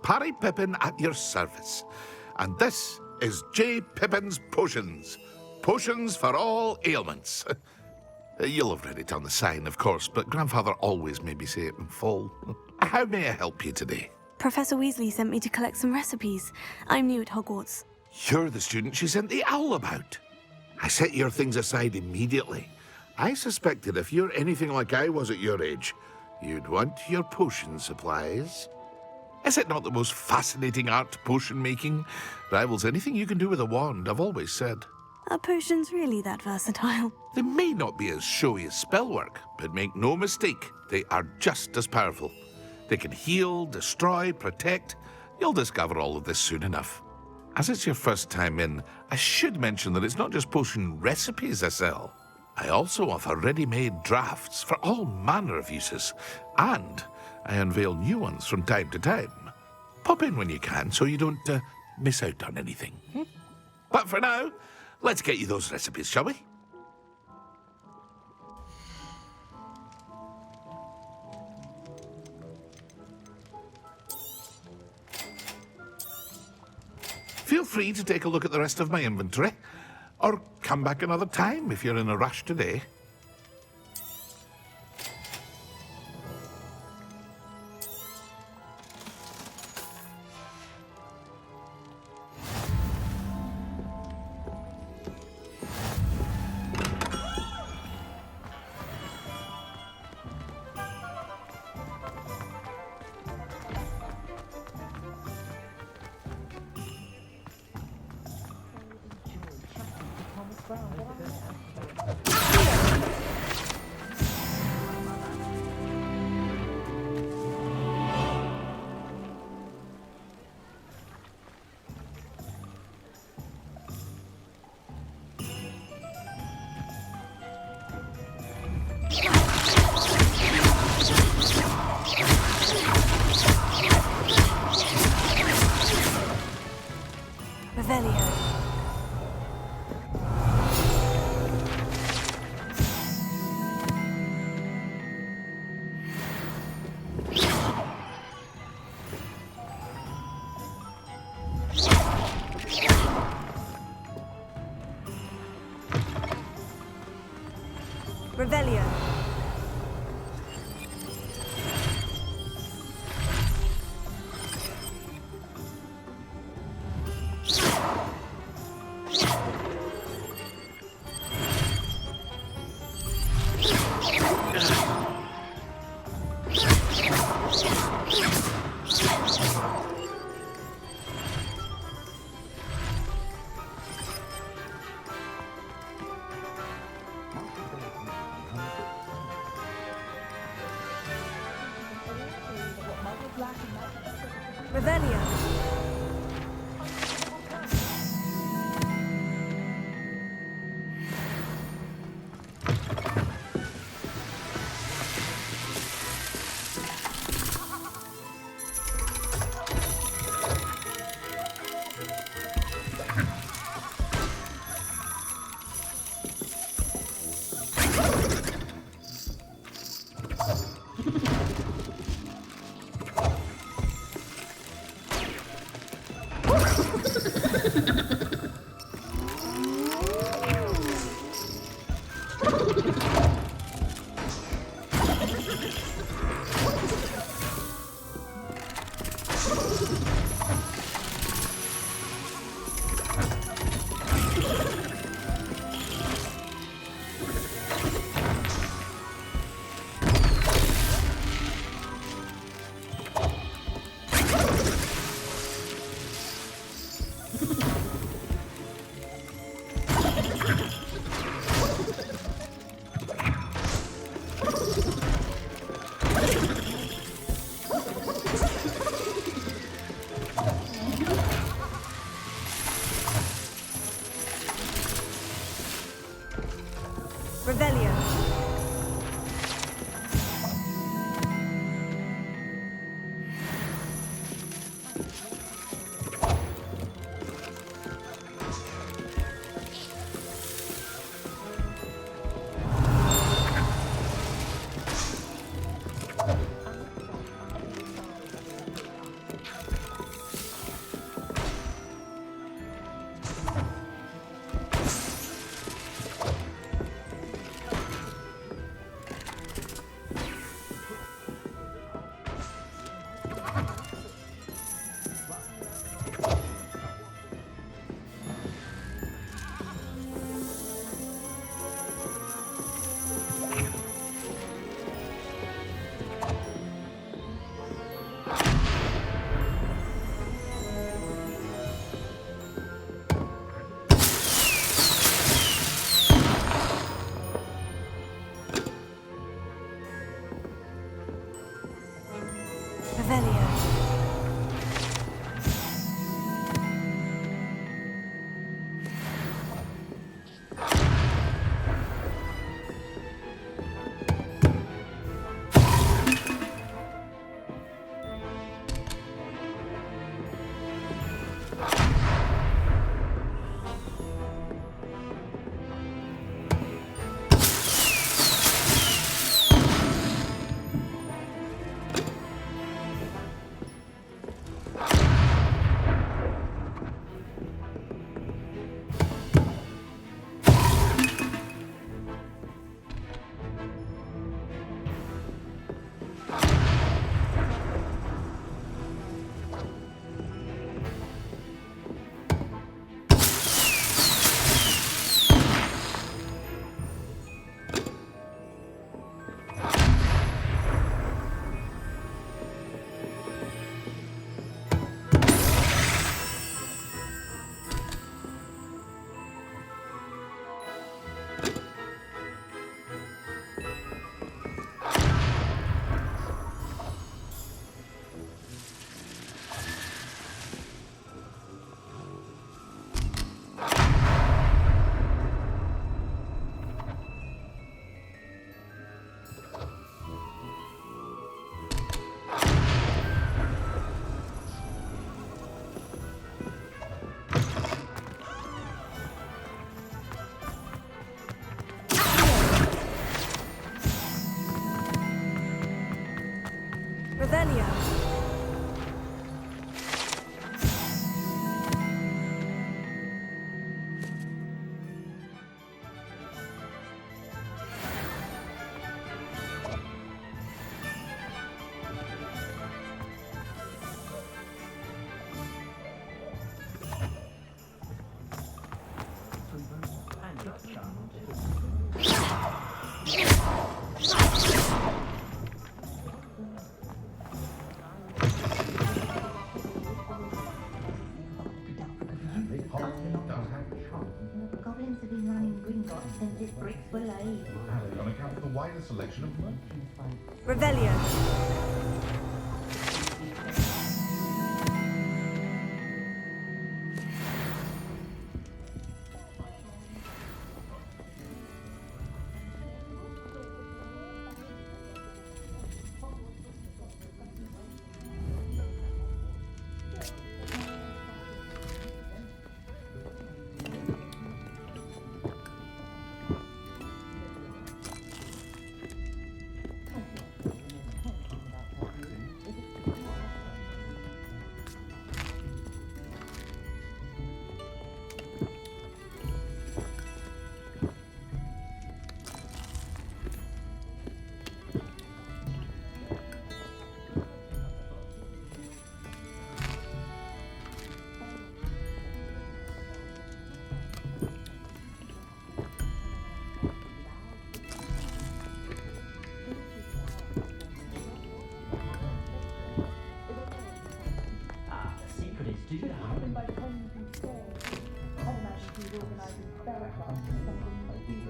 Parry Pippin at your service. And this is J. Pippin's Potions. Potions for all ailments. You'll have read it on the sign, of course, but Grandfather always made me say it in full. How may I help you today? Professor Weasley sent me to collect some recipes. I'm new at Hogwarts. You're the student she sent the owl about. I set your things aside immediately. I suspected if you're anything like I was at your age, you'd want your potion supplies. Is it not the most fascinating art, potion making? Rivals anything you can do with a wand, I've always said. Are potions really that versatile? They may not be as showy as spellwork, but make no mistake, they are just as powerful. They can heal, destroy, protect. You'll discover all of this soon enough. As it's your first time in, I should mention that it's not just potion recipes I sell. I also offer ready-made drafts for all manner of uses, and I unveil new ones from time to time. Pop in when you can so you don't miss out on anything. But for now, let's get you those recipes, shall we? Feel free to take a look at the rest of my inventory, or come back another time if you're in a rush today. Revelio. Revelio. Revelio. Revelio. Goblins have been running Gringotts since its bricks were laid. On account of the wider selection of merchants. Revelio.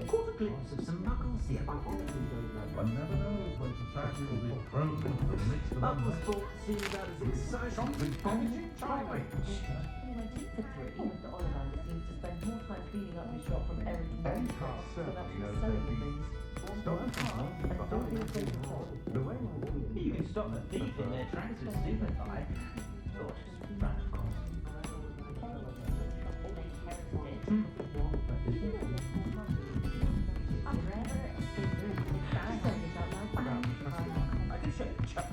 Caught a glimpse of some muggles here. One never knows when society will be thrown into the midst of Muggles thought seeing that as exciting with damaging twilight. Mr. Ollivander seems to spend more time cleaning up his shop from errands and tasks than actually selling things. And don't be afraid to talk. You can stop a thief in their tracks with stimuli. Or just run across. I can show you Chuck.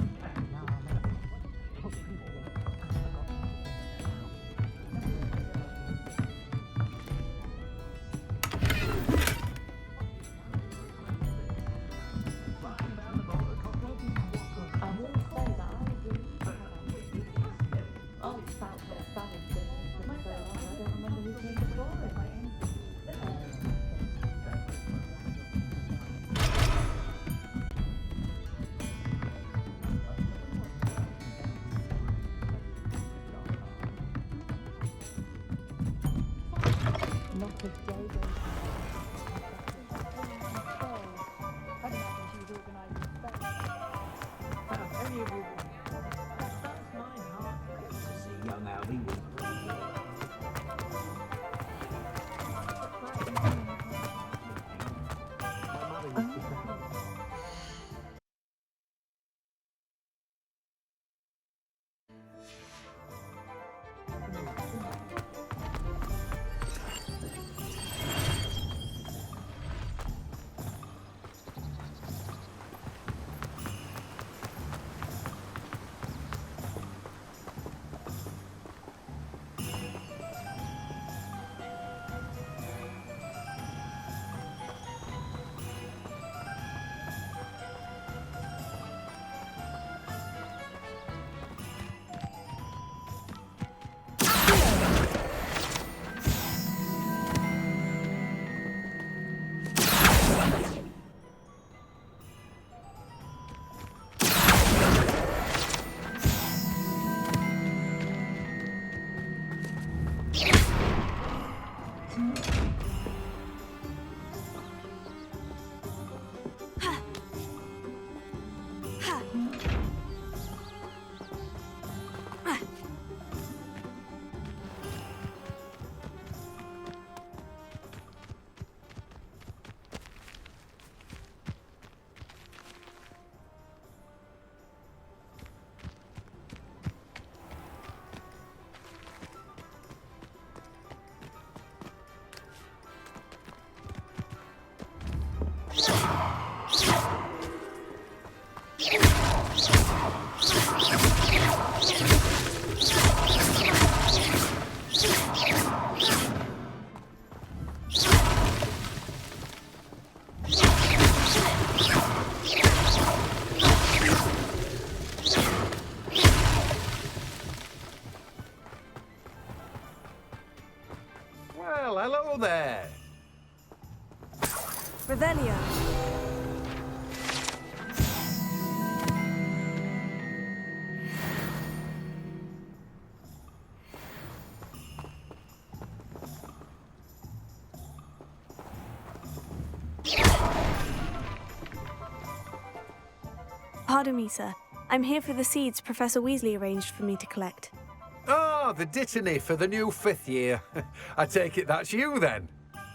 Well, hello there. Revelio. Pardon me, sir. I'm here for the seeds Professor Weasley arranged for me to collect. Ah, the dittany for the new 5th year. I take it that's you then.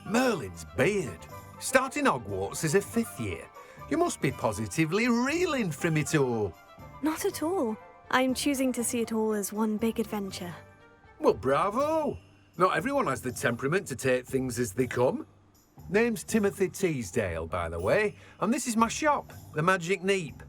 Merlin's beard. Starting Hogwarts as a 5th year. You must be positively reeling from it all. Not at all. I'm choosing to see it all as one big adventure. Well, bravo. Not everyone has the temperament to take things as they come. Name's Timothy Teasdale, by the way, and this is my shop, the Magic Neep.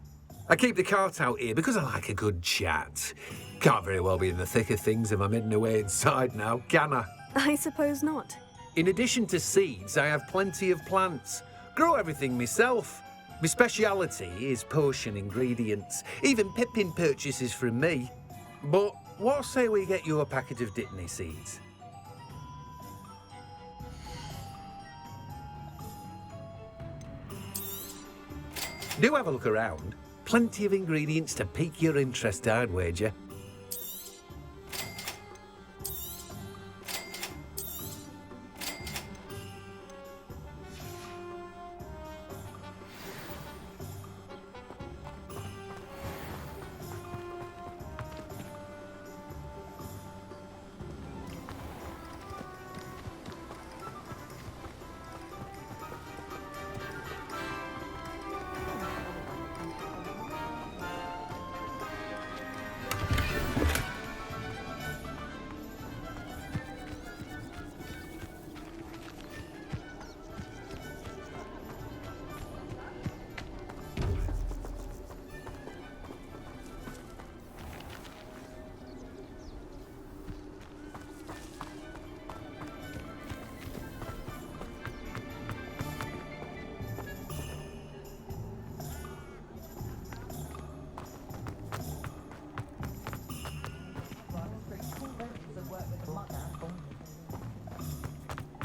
I keep the cart out here because I like a good chat. Can't very well be in the thick of things if I'm hidden away inside now, can I? I suppose not. In addition to seeds, I have plenty of plants. Grow everything myself. My speciality is potion ingredients. Even Pippin purchases from me. But what say we get you a packet of dittany seeds? Do have a look around. Plenty of ingredients to pique your interest, I'd wager.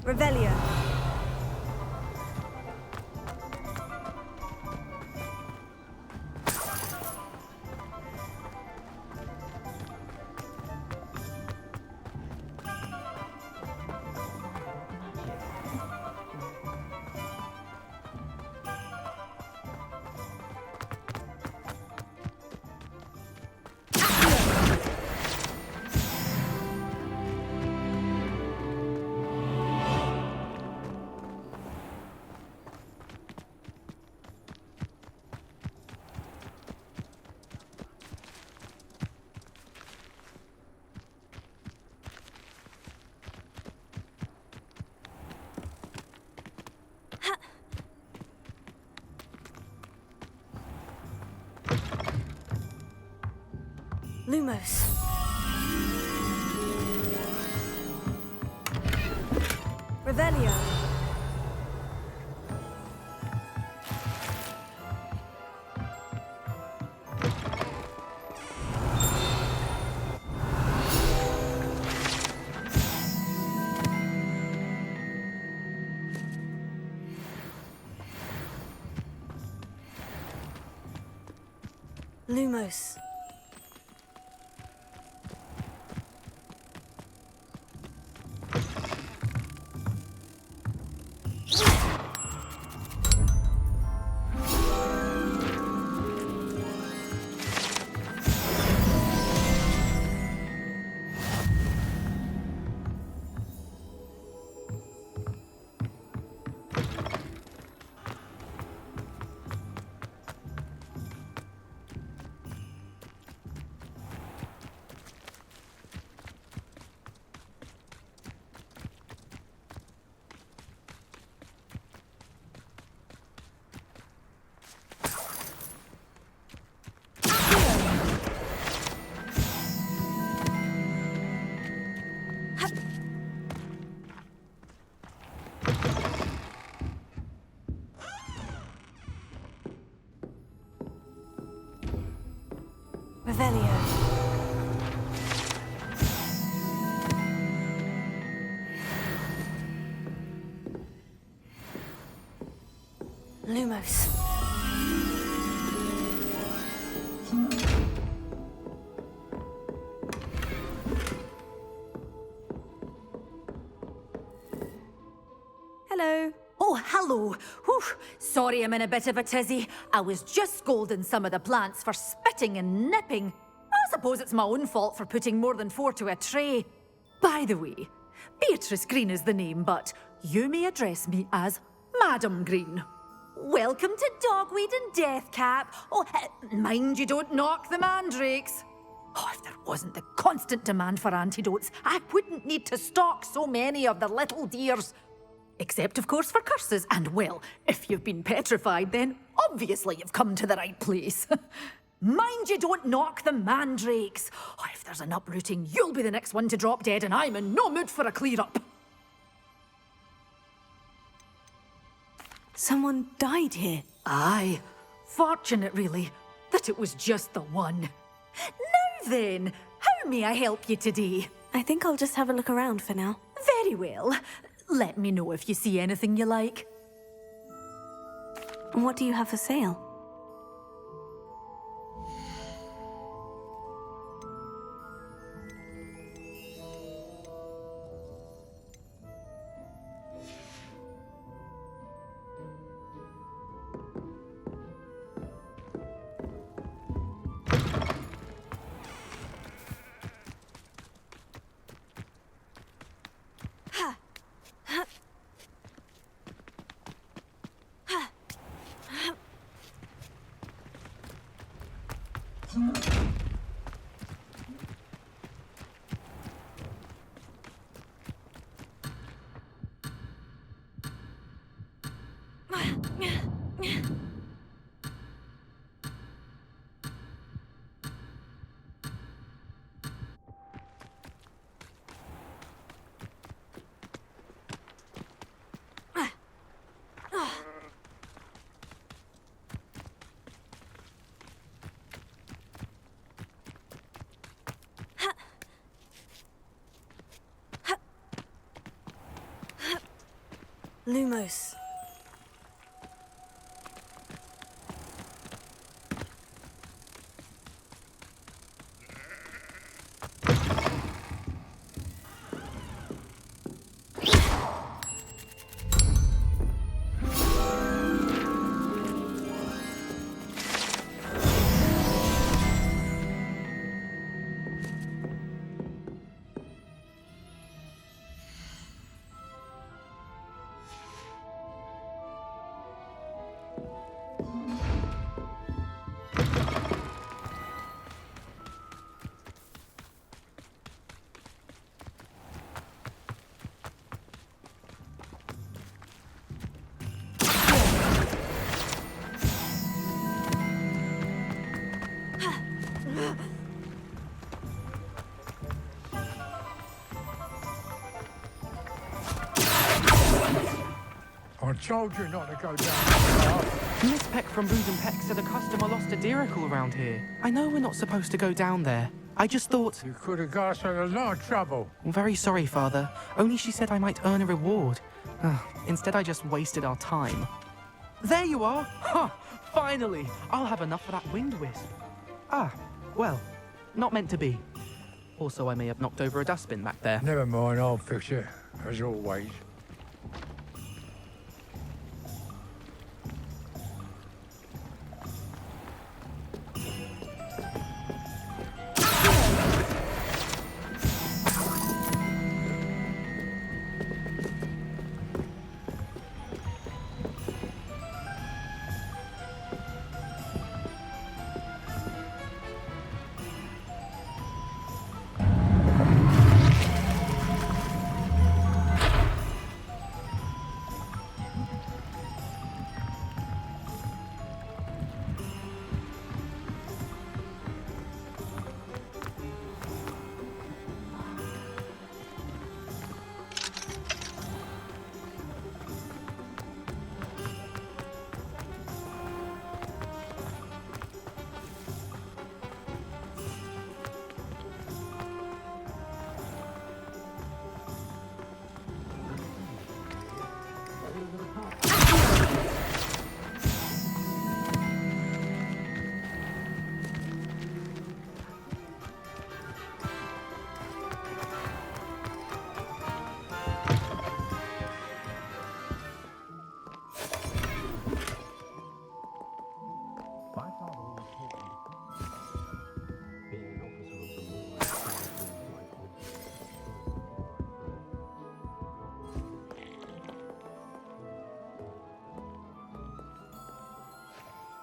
Revelio. Lumos. Revelio. Lumos. Revelio. Lumos. Hello. Oh, hello. Whew. Sorry I'm in a bit of a tizzy. I was just scolding some of the plants for spitting and nipping. I suppose it's my own fault for putting more than 4 to a tray. By the way, Beatrice Green is the name, but you may address me as Madam Green. Welcome to Dogweed and Deathcap. Oh, mind you don't knock the mandrakes. Oh, if there wasn't the constant demand for antidotes, I wouldn't need to stock so many of the little dears. Except, of course, for curses. And, well, if you've been petrified, then obviously you've come to the right place. Mind you don't knock the mandrakes. Oh, if there's an uprooting, you'll be the next one to drop dead, and I'm in no mood for a clear-up. Someone died here. Aye. Fortunate, really, that it was just the one. Now then, how may I help you today? I think I'll just have a look around for now. Very well. Let me know if you see anything you like. And what do you have for sale? Lumos. I told you not to go down. Miss Peck from Boot and Peck said a customer lost a deeracle around here. I know we're not supposed to go down there. I just thought... You could have got us in a lot of trouble. I'm very sorry, Father. Only she said I might earn a reward. Instead, I just wasted our time. There you are! Ha! Finally! I'll have enough for that wind wisp. Ah, well, not meant to be. Also, I may have knocked over a dustbin back there. Never mind, I'll fix it, as always.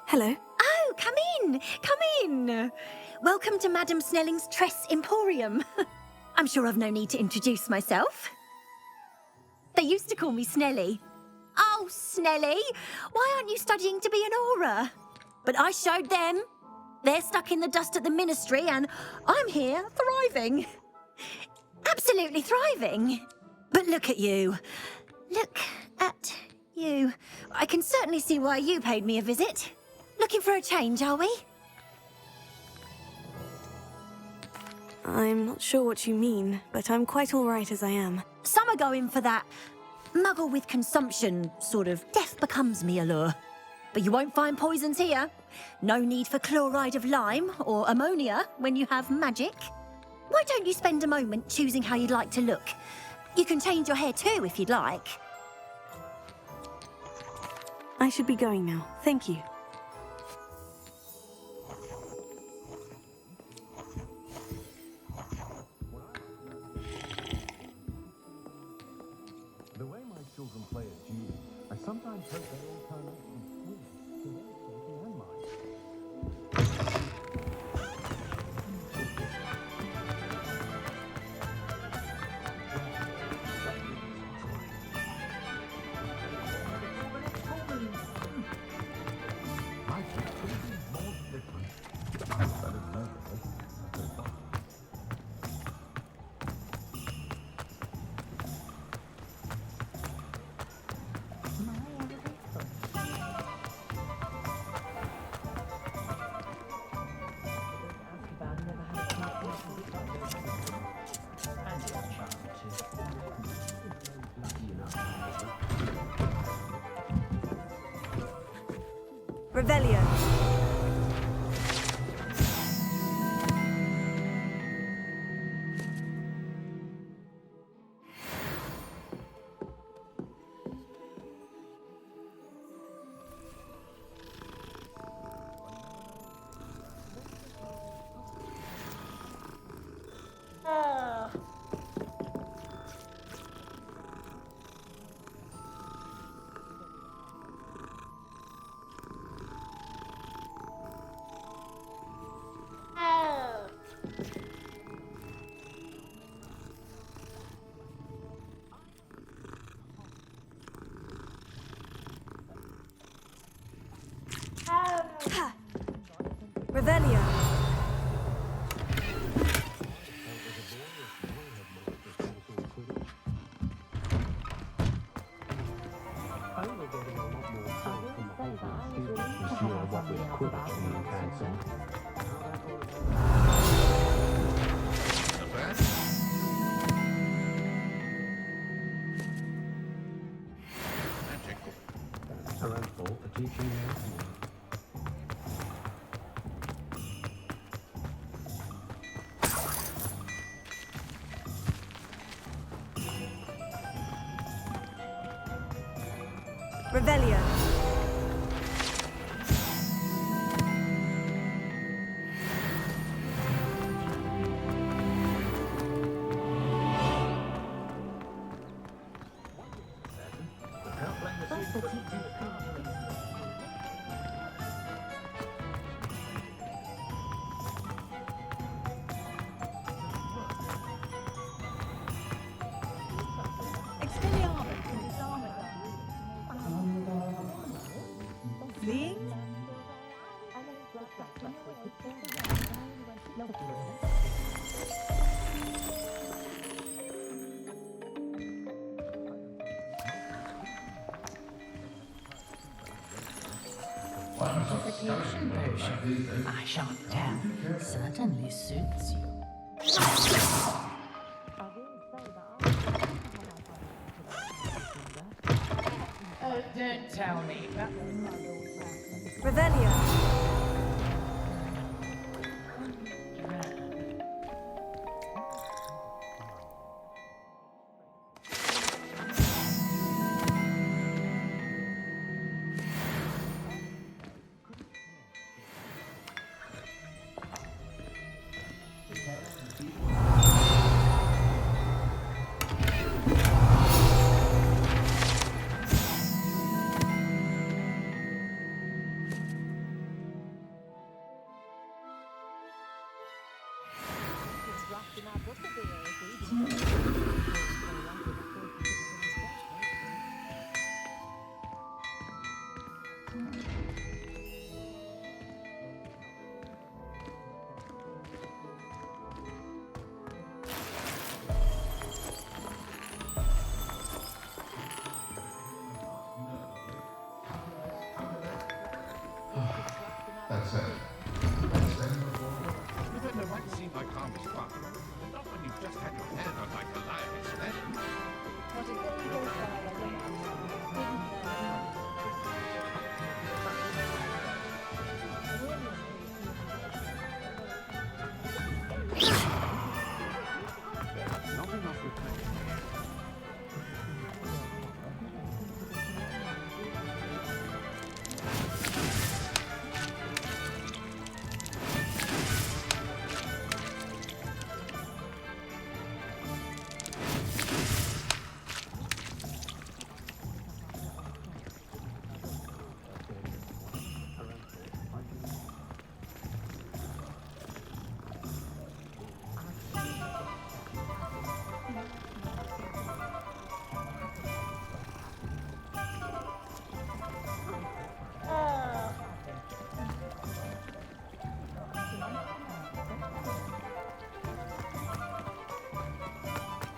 Hello. Oh, come in! Come in! Welcome to Madame Snelling's Tress Emporium. I'm sure I've no need to introduce myself. They used to call me Snelly. Oh, Snelly! Why aren't you studying to be an aura? But I showed them. They're stuck in the dust at the ministry, and I'm here, thriving. Absolutely thriving. But look at you. Look at you. I can certainly see why you paid me a visit. Looking for a change, are we? I'm not sure what you mean, but I'm quite all right as I am. Some are going for that muggle with consumption, sort of death becomes me allure. But you won't find poisons here. No need for chloride of lime or ammonia when you have magic. Why don't you spend a moment choosing how you'd like to look? You can change your hair too if you'd like. I should be going now. Thank you. The way my children play at G, I sometimes hope they all turn out from school to their thinking and mine. Revelio. Revelio. Revelio. Fleeing? Fortification potion. I shan't tell. Certainly suits you. Don't tell me. Revelio. That's it. It might seem like harmless fun, but not when you've just had your hair on like a lion's head.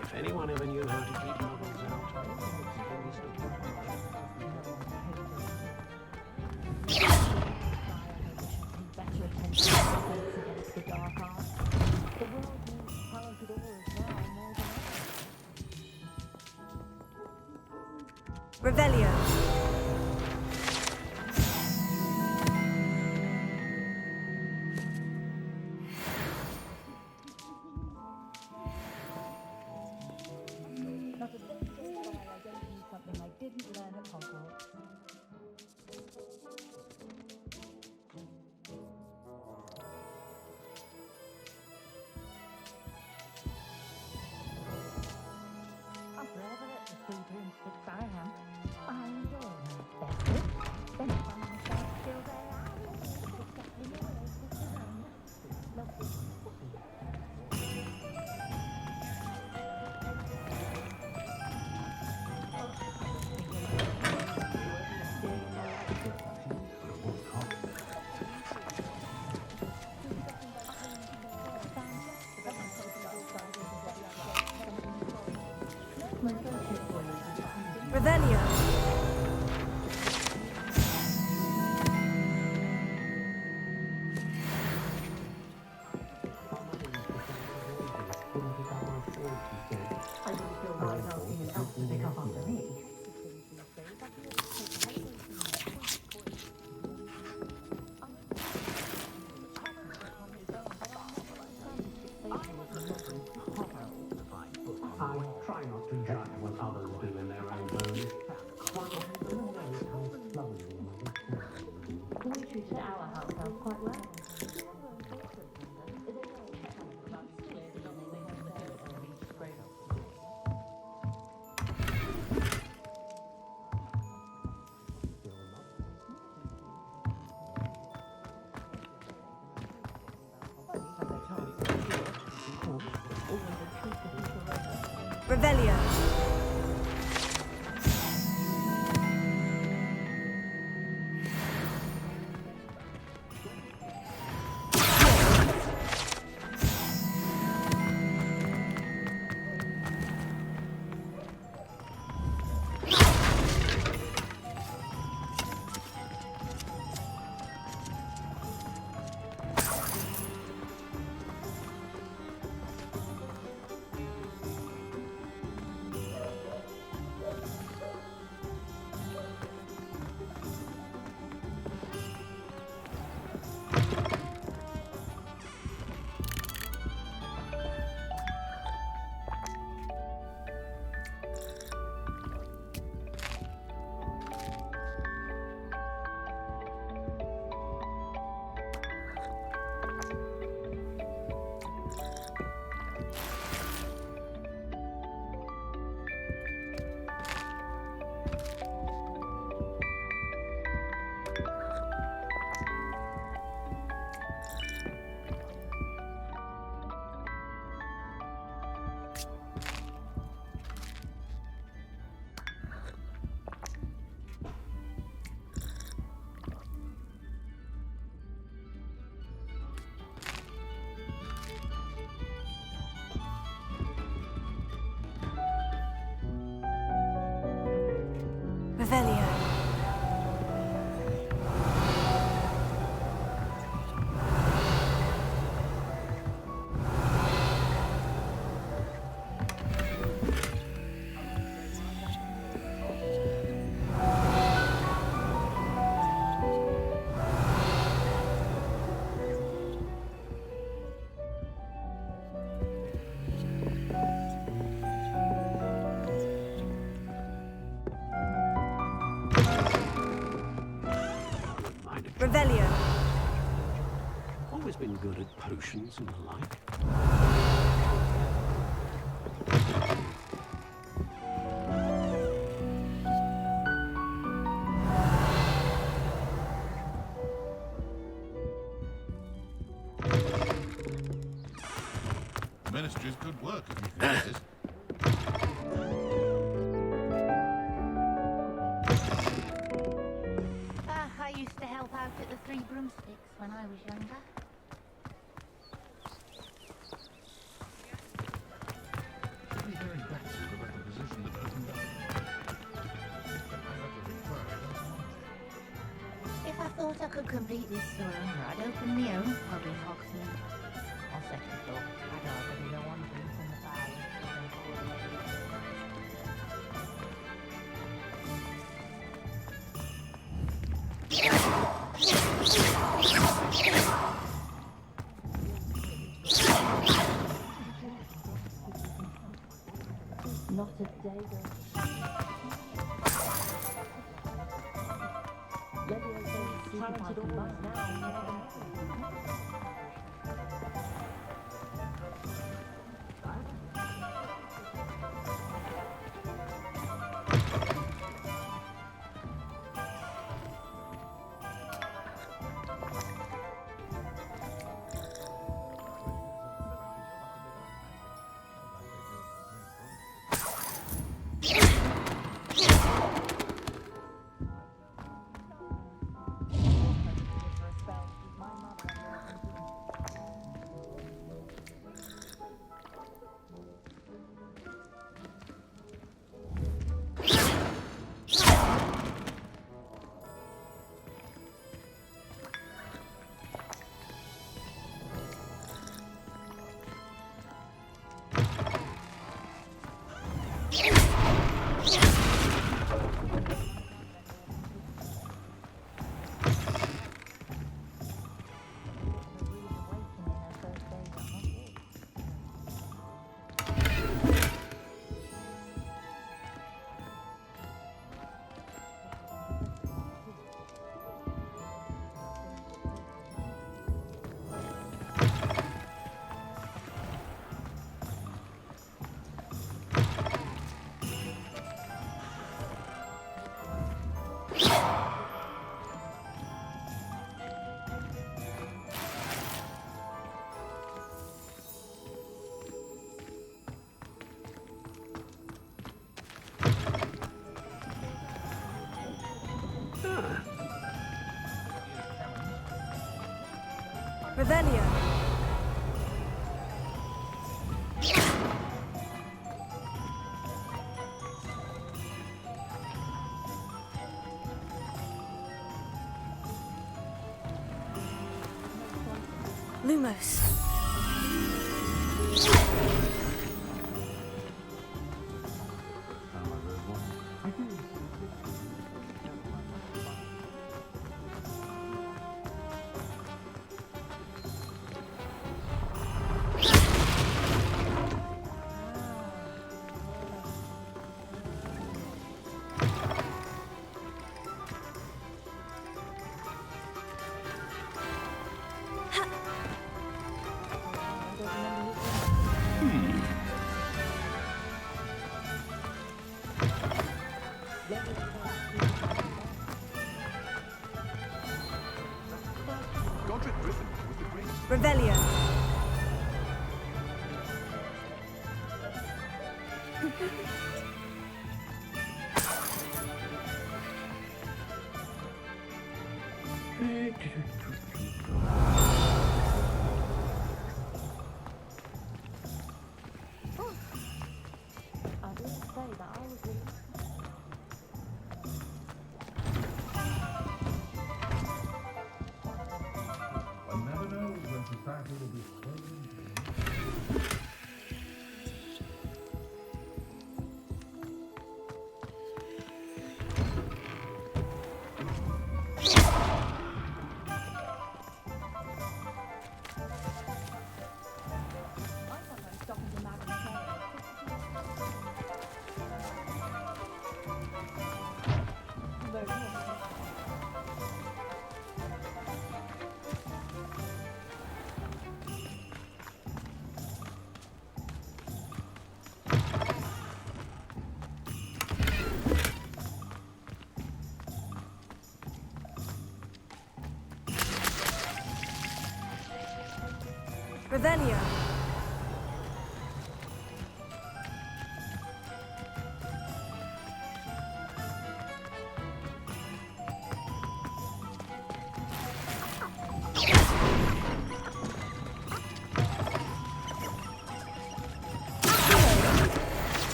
If anyone ever knew how to keep novels out, Revelio. The three broomsticks I have. I enjoy myself. Then I find myself still there. In the way, just around. Lovely. Revelio. I don't feel like asking an elf to pick up after me. I try not to judge what others do in their own homes. We treat our household quite well. Revelio. Revelio. Revelio. Always been good at potions and the like. The Ministry's good work, if you think it is. I used to help out at the Three Broomsticks when I was younger. Should be hearing back soon about the position that opened up. I have to refer If I thought I could complete this sooner, I'd open my own pub in Hogsmeade. On second thought, I'd rather be the one drinking the fire. Not a day goes. Talented always now. Revelio. Lumos. Revelio. I didn't say that I was really... One never knows when society will be closing. Revelio.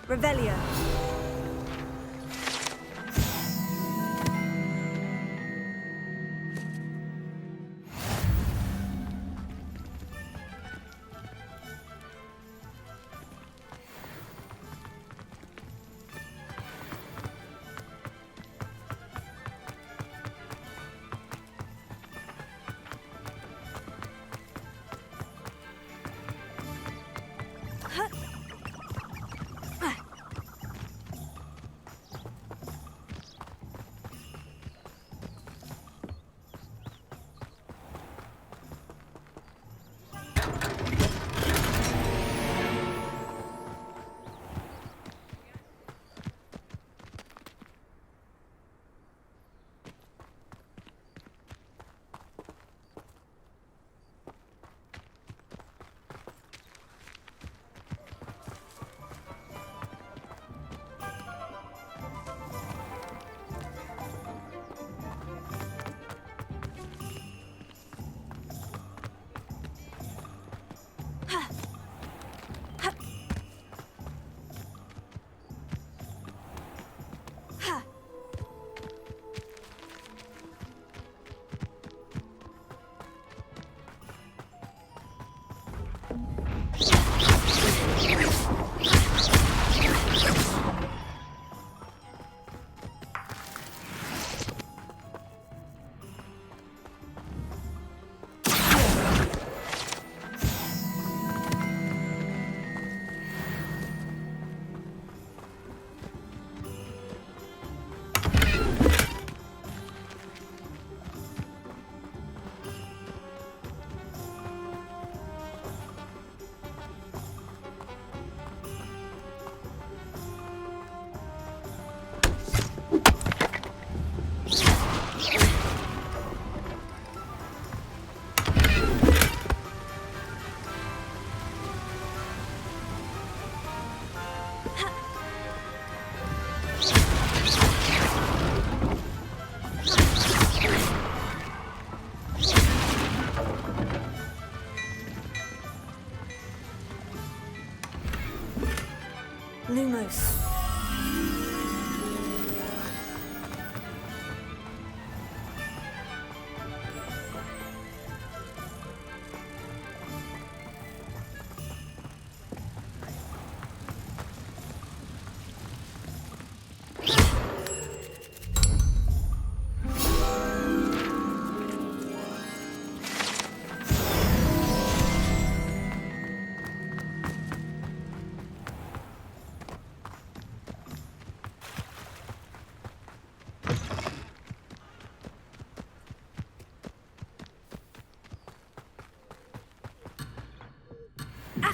Revelio.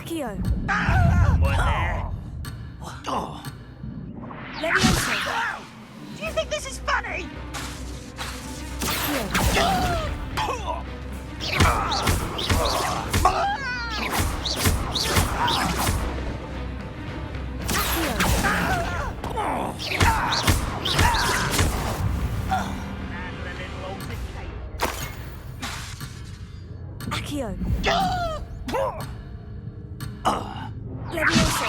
Accio. Oh. Levioso. Do you think this is funny? Accio. Levioso.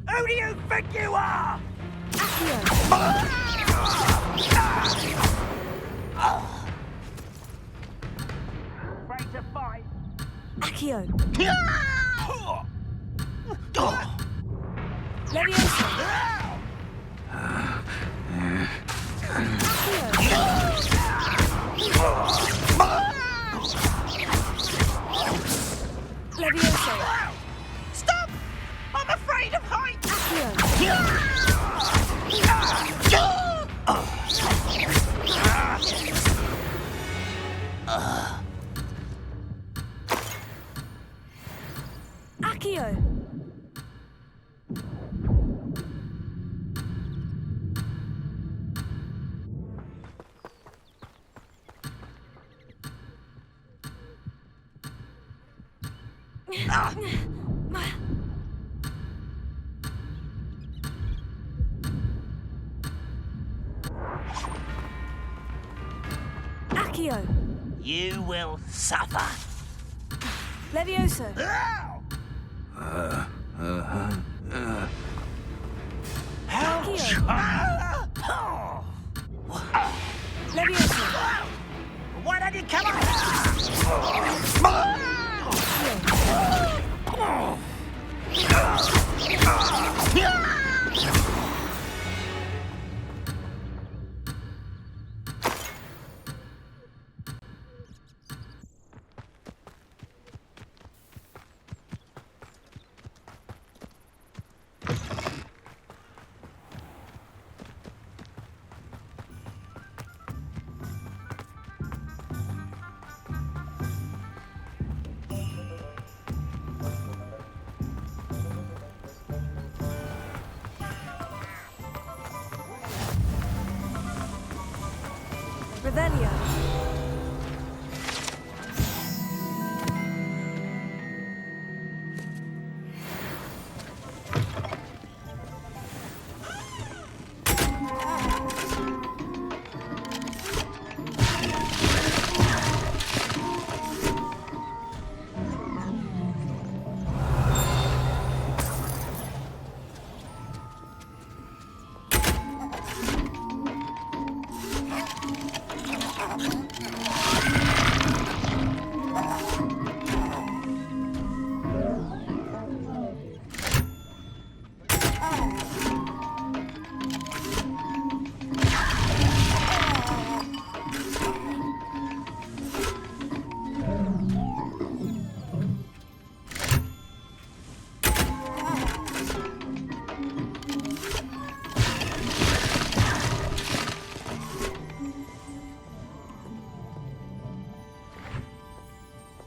Who do you think you are? Afraid to fight? Accio. Levioso. Levioso. Stop! I'm afraid of heights! Accio. Accio. You will suffer. Levioso. Levioso. Why don't you come on? Revelio.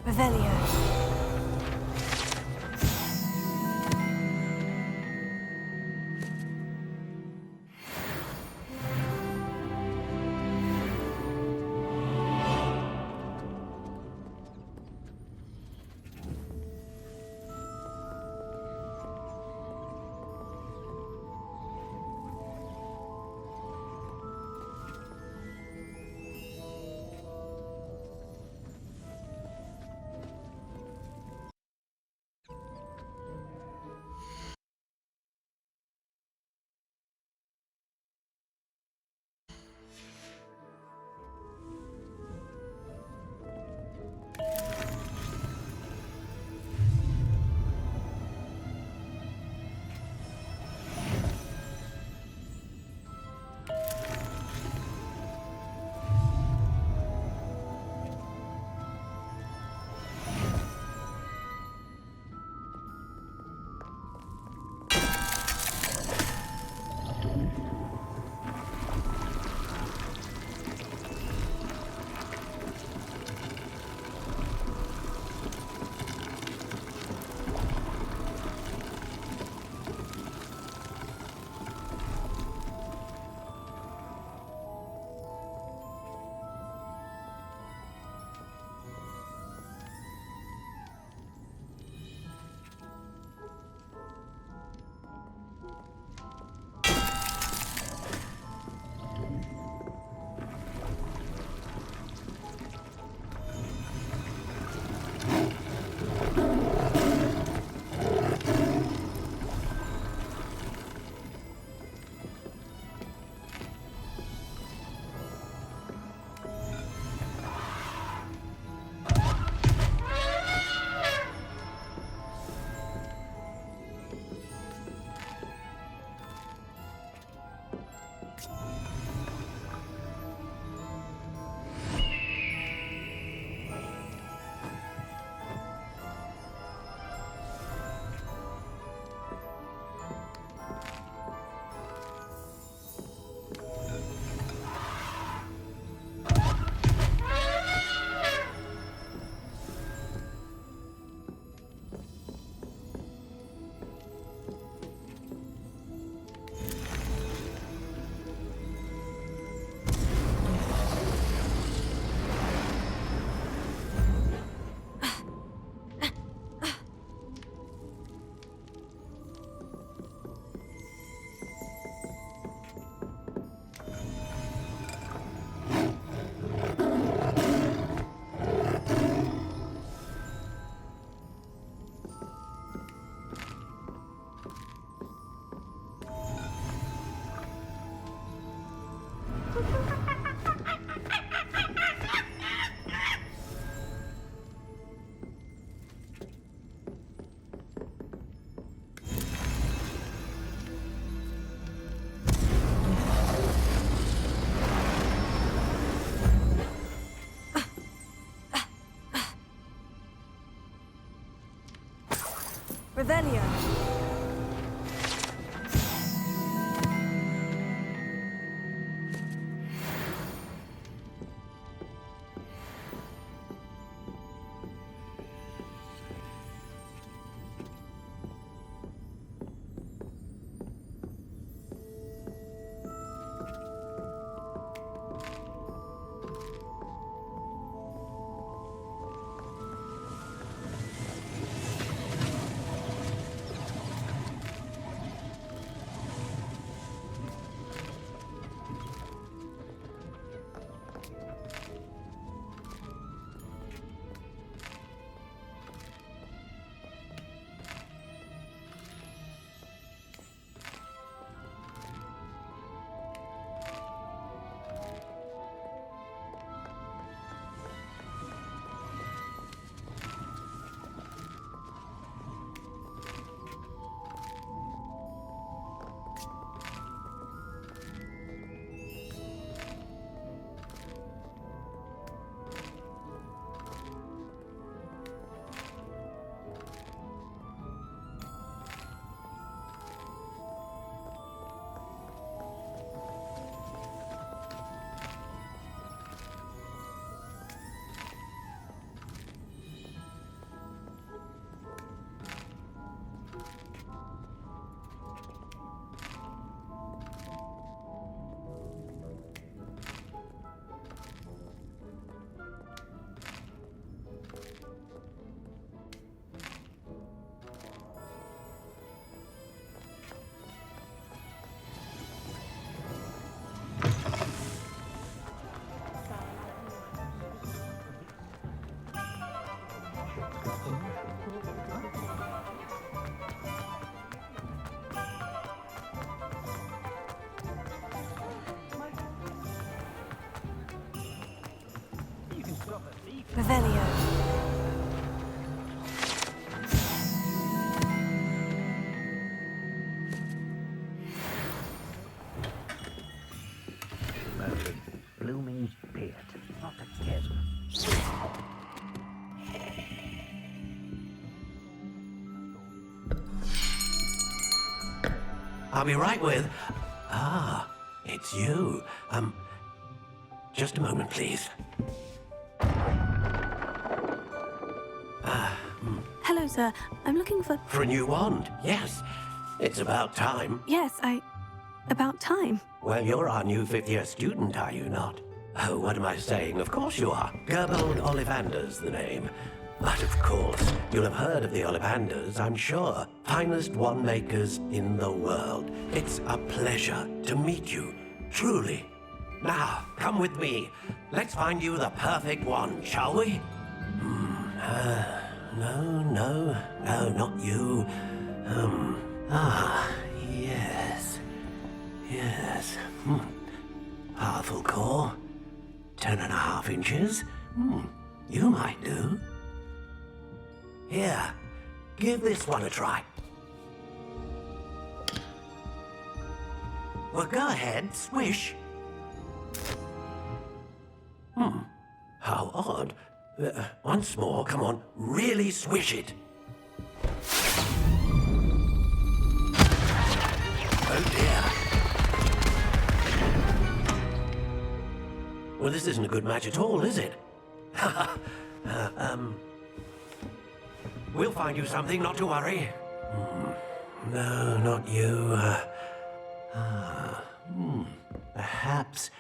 Revelio. Revelio. Revelio. Blooming beard, not a kid. I'll be right with... Ah, it's you. Just a moment, please. Hello, sir. I'm looking for... For a new wand, yes. It's about time. Yes, about time. Well, you're our new fifth-year student, are you not? Oh, what am I saying? Of course you are. Gerbold Ollivander's the name. But of course, you'll have heard of the Ollivanders, I'm sure. Finest wand makers in the world. It's a pleasure to meet you, truly. Now, come with me. Let's find you the perfect wand, shall we? No, not you. Yes. Powerful core. 10.5 inches. You might do. Here, give this one a try. Well, go ahead, swish. How odd. Once more, come on, really swish it. Oh dear. Well, this isn't a good match at all, is it? We'll find you something, not to worry. No, not you. Perhaps...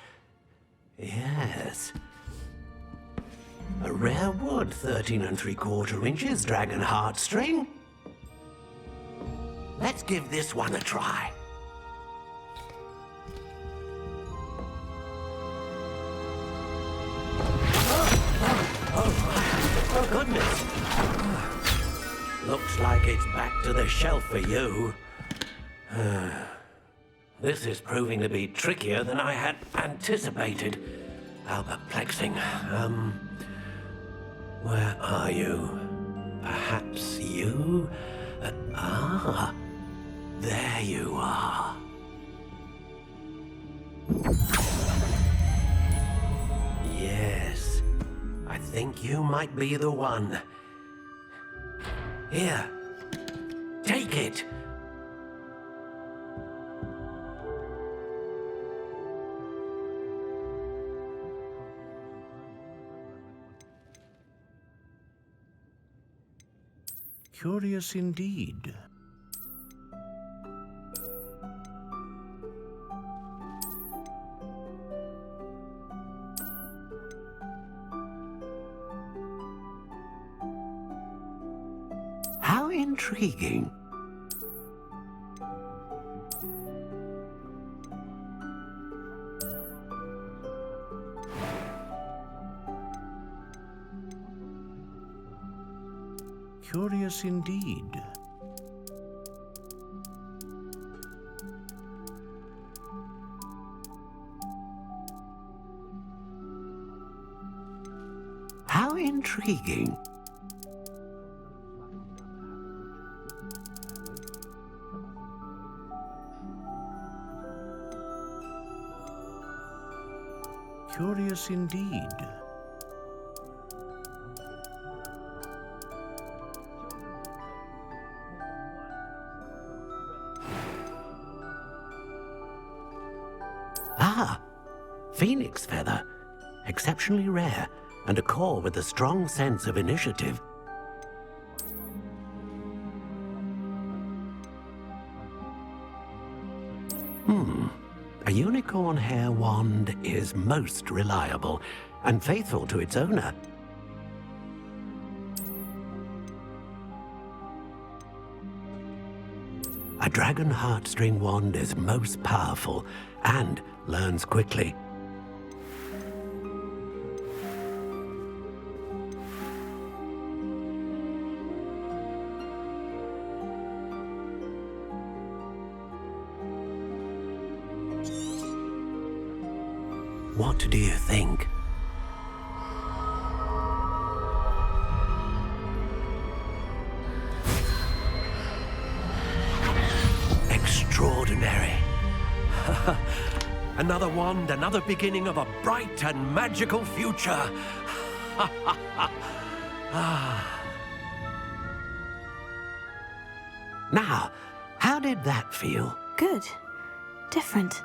Yes. A rare wood, 13 3/4 inches, dragon heartstring. Let's give this one a try. Oh, goodness. Looks like it's back to the shelf for you. This is proving to be trickier than I had anticipated. How perplexing. Where are you? Perhaps you? There you are. Yes, I think you might be the one. Here, take it. Curious indeed. How intriguing. Curious indeed. How intriguing. Curious indeed. Ah, phoenix feather. Exceptionally rare, and a core with a strong sense of initiative. A unicorn hair wand is most reliable and faithful to its owner. A dragon heartstring wand is most powerful and learns quickly. What do you think? Extraordinary. Another wand, another beginning of a bright and magical future. Now, how did that feel? Good. Different.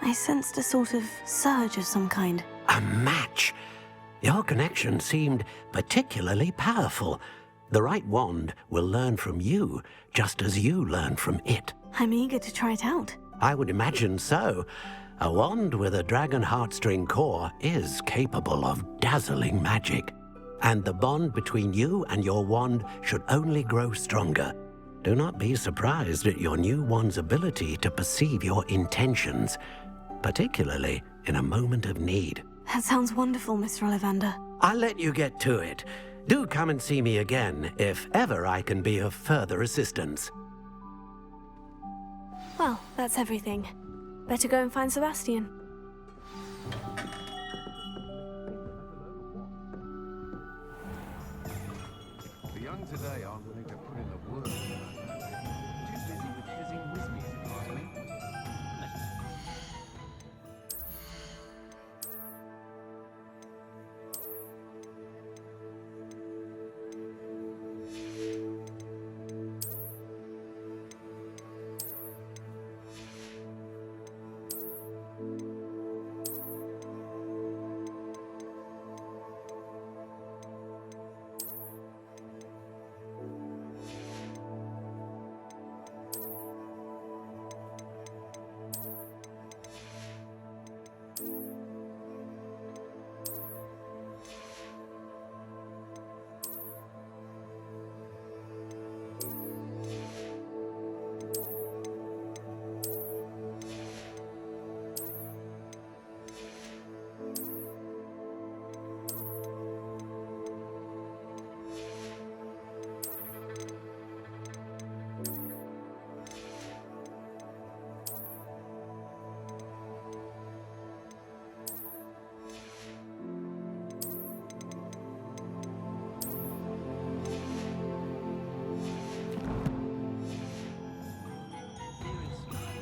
I sensed a sort of surge of some kind. A match. Your connection seemed particularly powerful. The right wand will learn from you, just as you learn from it. I'm eager to try it out. I would imagine so. A wand with a dragon heartstring core is capable of dazzling magic. And the bond between you and your wand should only grow stronger. Do not be surprised at your new wand's ability to perceive your intentions, particularly in a moment of need. That sounds wonderful, Mr. Ollivander. I'll let you get to it. Do come and see me again if ever I can be of further assistance. Well, that's everything. Better go and find Sebastian. The young today aren't willing to put in the work. Too busy with fizzing whiskies, if you ask me.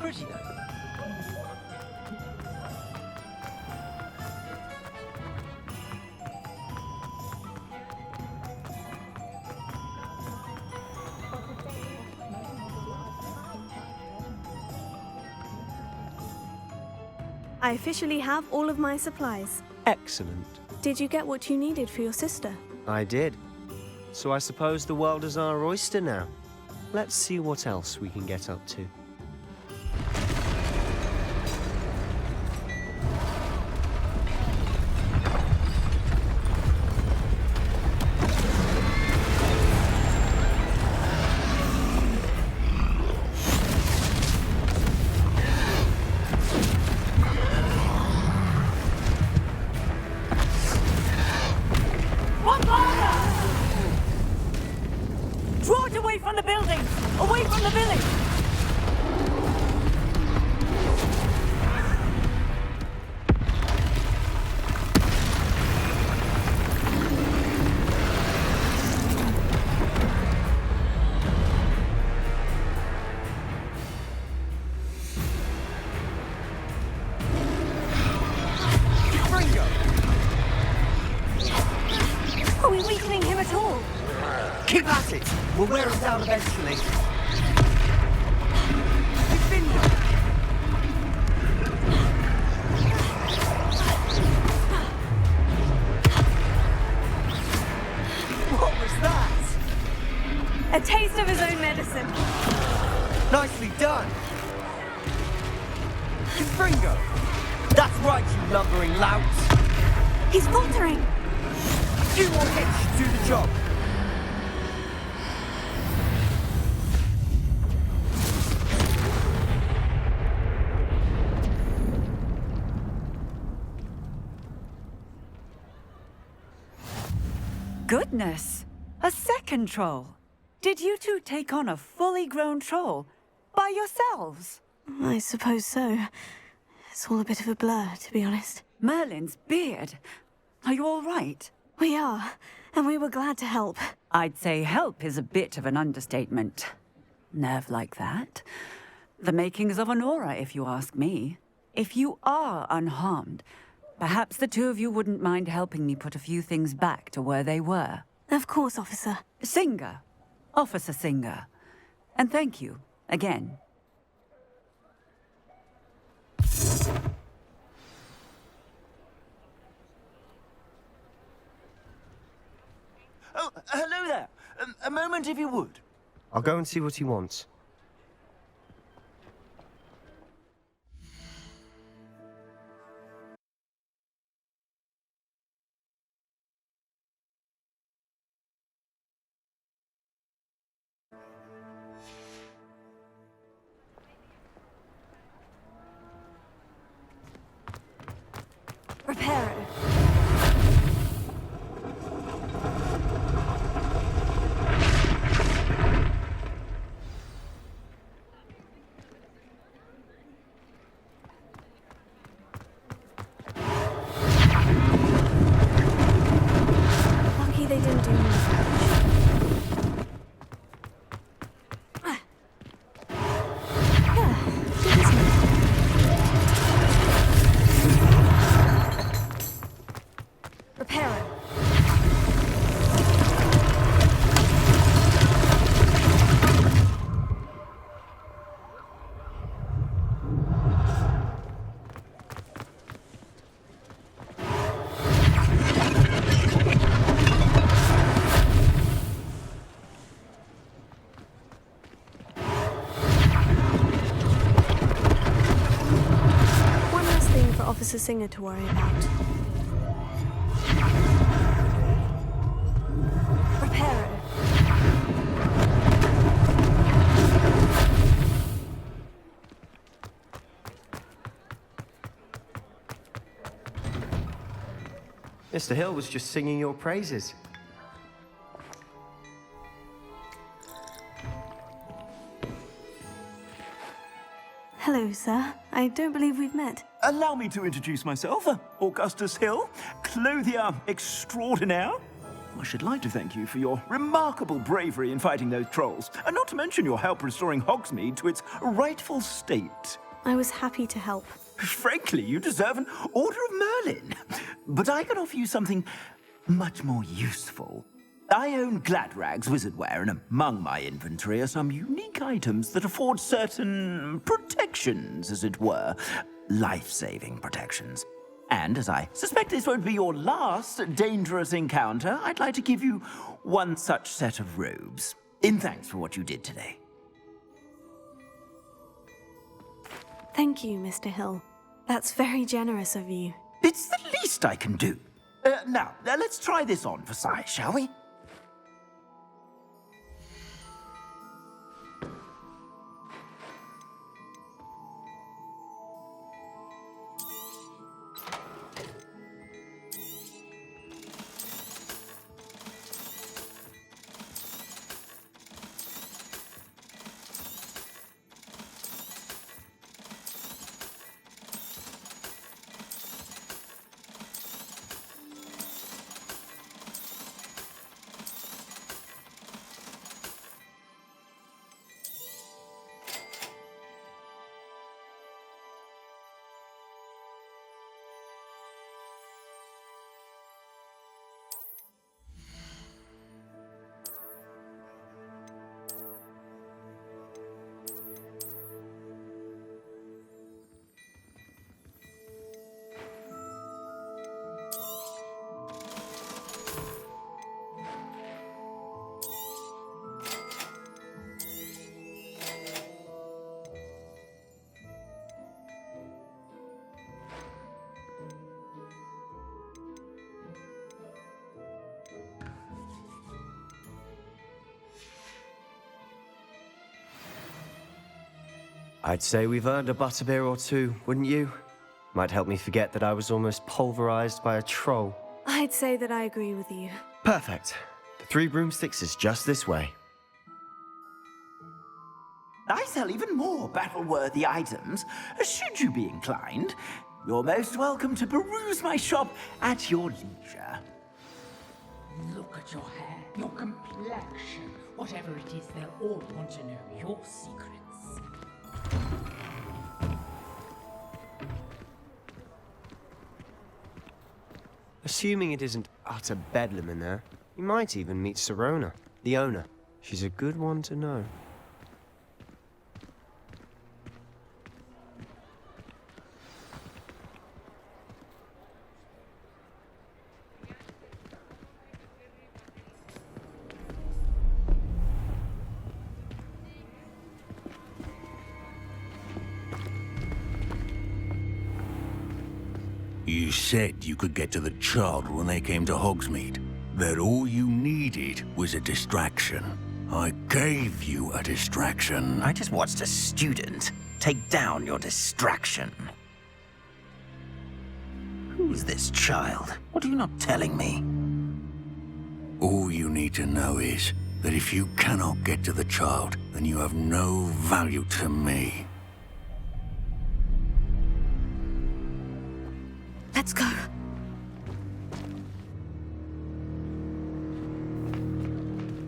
Pretty though. I officially have all of my supplies. Excellent. Did you get what you needed for your sister? I did. So I suppose the world is our oyster now. Let's see what else we can get up to. Draw it away from the buildings! Away from the village! Are we weakening him at all? Keep at it! We'll wear him down eventually. What was that? A taste of his own medicine. Nicely done! Fringo! That's right, you lumbering lout! He's faltering! A few more hits to do the job. Goodness! A second troll! Did you two take on a fully grown troll? By yourselves? I suppose so. It's all a bit of a blur, to be honest. Merlin's beard. Are you all right? We are, and we were glad to help. I'd say help is a bit of an understatement. Nerve like that. The makings of an aura, if you ask me. If you are unharmed, perhaps the two of you wouldn't mind helping me put a few things back to where they were. Of course, officer. Singer. Officer Singer. And thank you, again. Oh, hello there. A moment, if you would. I'll go and see what he wants. Repair it. Lucky they didn't do much. Repair it. One last thing for Officer Singer to worry about. Repair it. Mr. Hill was just singing your praises. Hello, sir. I don't believe we've met. Allow me to introduce myself, Augustus Hill, clothier extraordinaire. I should like to thank you for your remarkable bravery in fighting those trolls, and not to mention your help restoring Hogsmeade to its rightful state. I was happy to help. Frankly, you deserve an Order of Merlin. But I can offer you something much more useful. I own Gladrag's wizardware, and among my inventory are some unique items that afford certain protections, as it were. life-saving protections. And as I suspect this won't be your last dangerous encounter, I'd like to give you one such set of robes, in thanks for what you did today. Thank you, Mr. Hill. That's very generous of you. It's the least I can do. Now, let's try this on for size, shall we? I'd say we've earned a butterbeer or two, wouldn't you? Might help me forget that I was almost pulverized by a troll. I'd say that I agree with you. Perfect. The 3 broomsticks is just this way. I sell even more battle-worthy items, should you be inclined. You're most welcome to peruse my shop at your leisure. Look at your hair, your complexion. Whatever it is, they'll all want to know your secrets. Assuming it isn't utter bedlam in there, you might even meet Sirona, the owner. She's a good one to know. You said you could get to the child when they came to Hogsmeade. That all you needed was a distraction. I gave you a distraction. I just watched a student take down your distraction. Who's this child? What are you not telling me? All you need to know is that if you cannot get to the child, then you have no value to me. Let's go.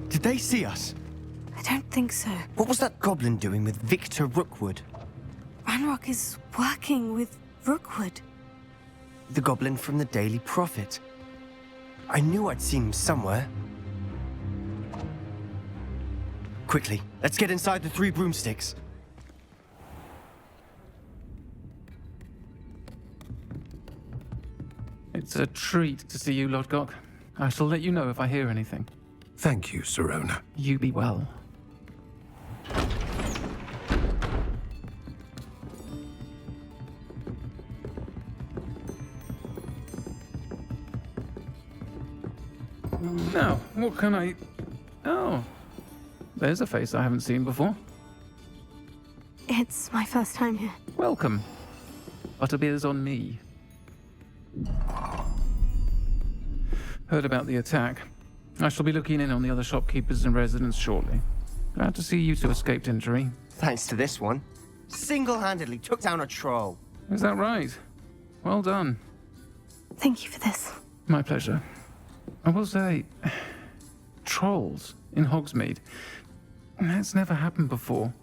Did they see us? I don't think so. What was that goblin doing with Victor Rookwood? Ranrock is working with Rookwood. The goblin from the Daily Prophet. I knew I'd seen him somewhere. Quickly, let's get inside the 3 broomsticks. It's a treat to see you, Lodgok. I shall let you know if I hear anything. Thank you, Sirona. You be well. Now, what can I... Oh, there's a face I haven't seen before. It's my first time here. Welcome. Butterbeer's on me. Heard about the attack. I shall be looking in on the other shopkeepers and residents shortly. Glad to see you two escaped injury. Thanks to this one. Single-handedly took down a troll. Is that right? Well done. Thank you for this. My pleasure. I will say, trolls in Hogsmeade. That's never happened before.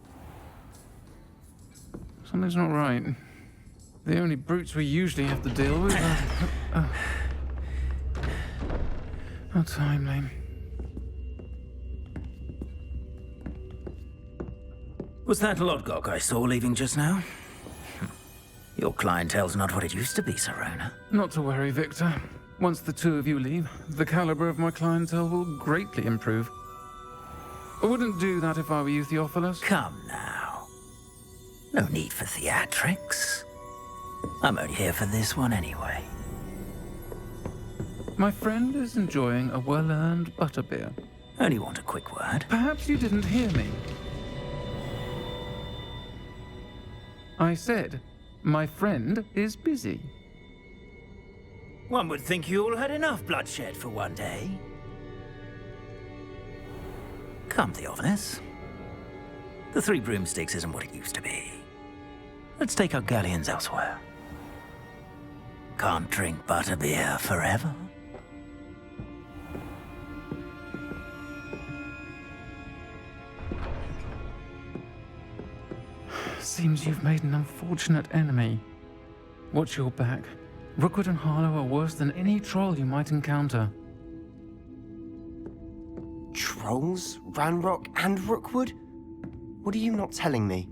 Something's not right. The only brutes we usually have to deal with are... How timely. Was that Lodgok I saw leaving just now? Your clientele's not what it used to be, Sirona. Not to worry, Victor. Once the two of you leave, the caliber of my clientele will greatly improve. I wouldn't do that if I were you, Theophilus. Come now. No need for theatrics. I'm only here for this one anyway. My friend is enjoying a well-earned butterbeer. Only want a quick word. Perhaps you didn't hear me. I said, my friend is busy. One would think you all had enough bloodshed for one day. Come, Theophilus. The Three Broomsticks isn't what it used to be. Let's take our galleons elsewhere. Can't drink butterbeer forever. Seems you've made an unfortunate enemy. Watch your back. Rookwood and Harlow are worse than any troll you might encounter. Trolls? Ranrock and Rookwood? What are you not telling me?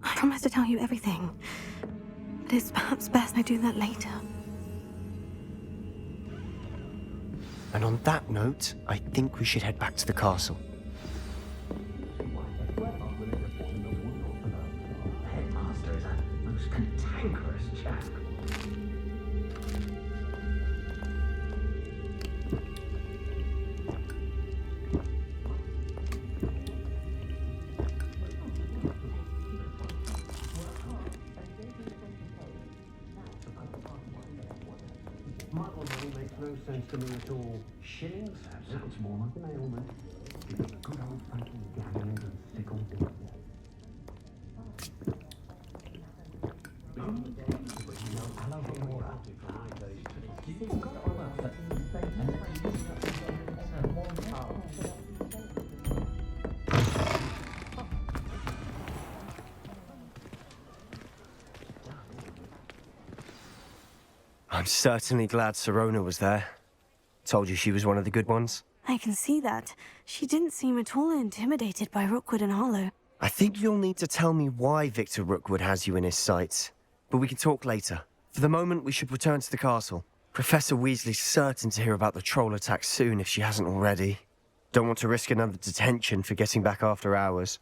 I promise to tell you everything. But it's perhaps best I do that later. And on that note, I think we should head back to the castle. Headmaster is a most cantankerous chap. No sense to me at all. Shillings? Sounds more like an ailment. Give us a good old-fashioned galleons and sickle things. I'm certainly glad Sirona was there. Told you she was one of the good ones. I can see that. She didn't seem at all intimidated by Rookwood and Harlow. I think you'll need to tell me why Victor Rookwood has you in his sights. But we can talk later. For the moment, we should return to the castle. Professor Weasley's certain to hear about the troll attack soon if she hasn't already. Don't want to risk another detention for getting back after hours.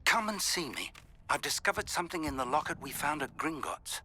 Come and see me. I've discovered something in the locket we found at Gringotts.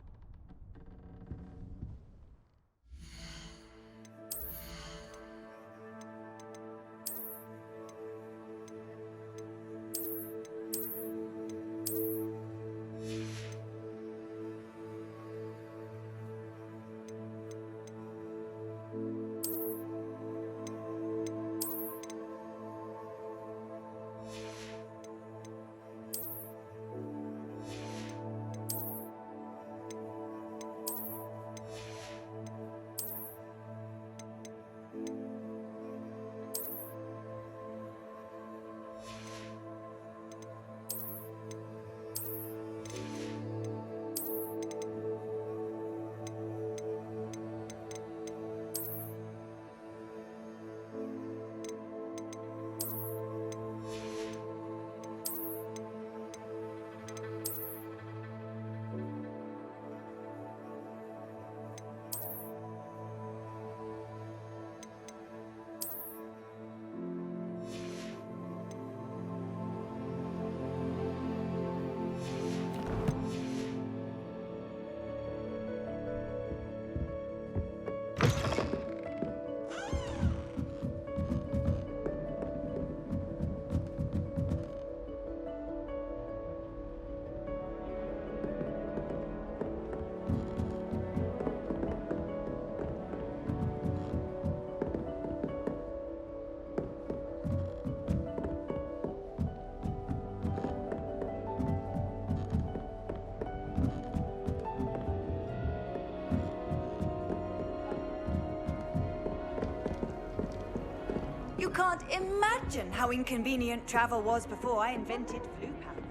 You can't imagine how inconvenient travel was before I invented flu powder.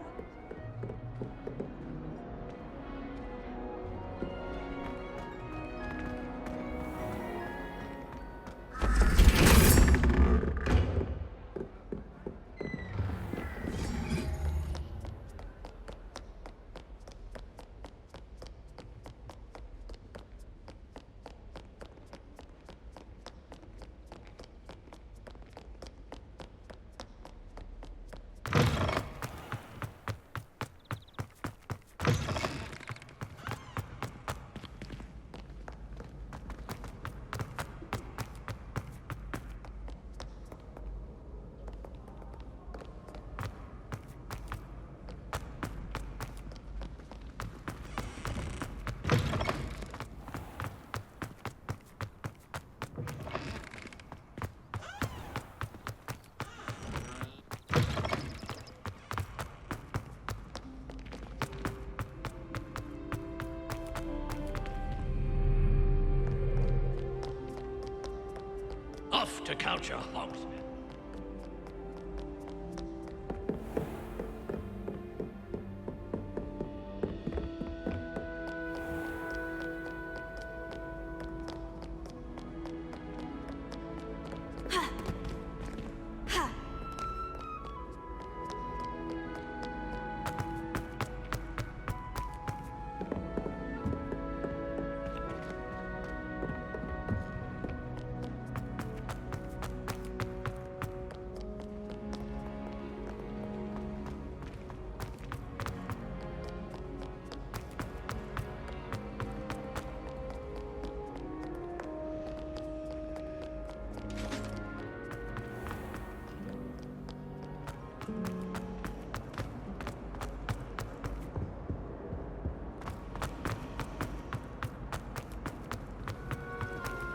Off to count your hogs.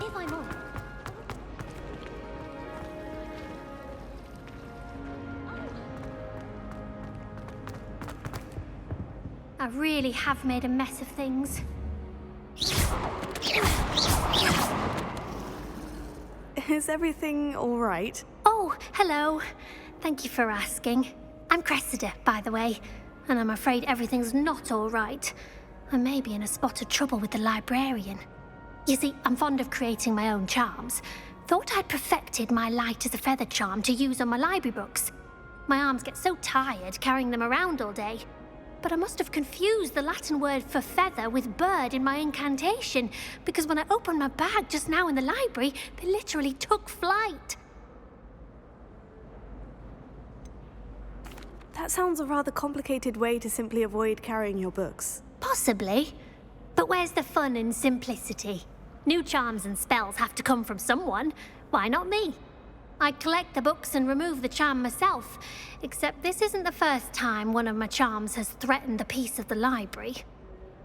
If I'm on. I really have made a mess of things. Is everything all right? Oh, hello. Thank you for asking. I'm Cressida, by the way, and I'm afraid everything's not all right. I may be in a spot of trouble with the librarian. You see, I'm fond of creating my own charms. Thought I'd perfected my light as a feather charm to use on my library books. My arms get so tired carrying them around all day. But I must have confused the Latin word for feather with bird in my incantation, because when I opened my bag just now in the library, they literally took flight. That sounds a rather complicated way to simply avoid carrying your books. Possibly. But where's the fun in simplicity? New charms and spells have to come from someone. Why not me? I collect the books and remove the charm myself, except this isn't the first time one of my charms has threatened the peace of the library.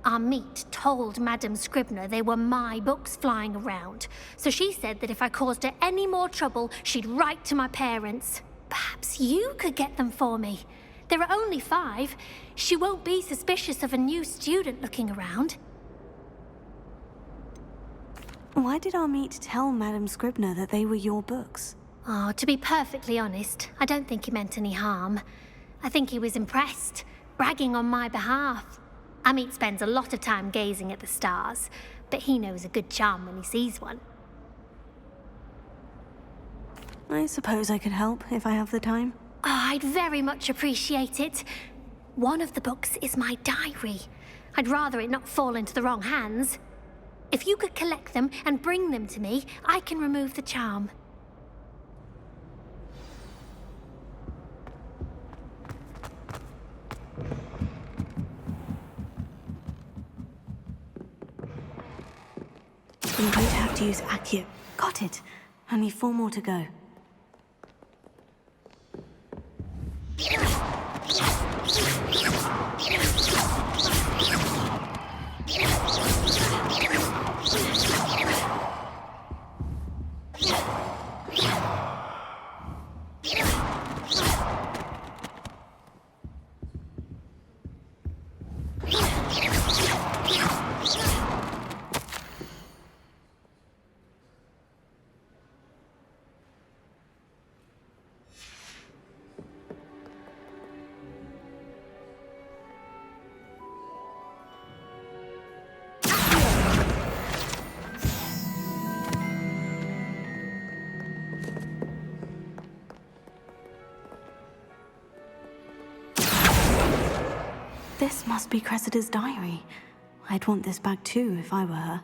Our meet told Madame Scribner they were my books flying around, so she said that if I caused her any more trouble, she'd write to my parents. Perhaps you could get them for me. There are only 5. She won't be suspicious of a new student looking around. Why did our meet tell Madame Scribner that they were your books? Oh, to be perfectly honest, I don't think he meant any harm. I think he was impressed, bragging on my behalf. Amit spends a lot of time gazing at the stars, but he knows a good charm when he sees one. I suppose I could help if I have the time. Oh, I'd very much appreciate it. One of the books is my diary. I'd rather it not fall into the wrong hands. If you could collect them and bring them to me, I can remove the charm. I'm going to have to use Accio. Got it. Only 4 more to go. This must be Cressida's diary. I'd want this back too if I were her.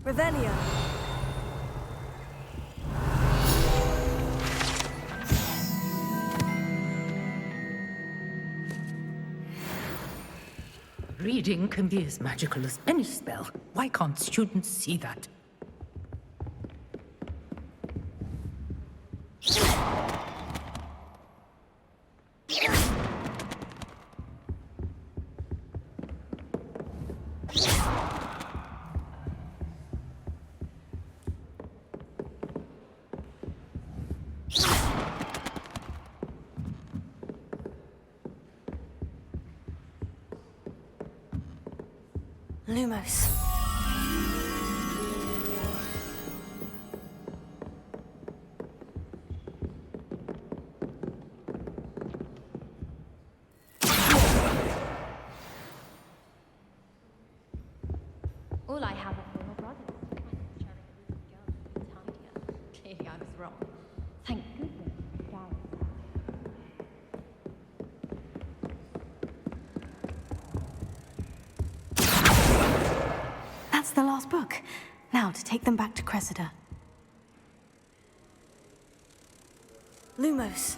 Revelio. Reading can be as magical as any spell. Why can't students see that? Lumos. All I have are my brothers. Clearly I was wrong. Thank goodness. That's the last book. Now to take them back to Cressida. Lumos.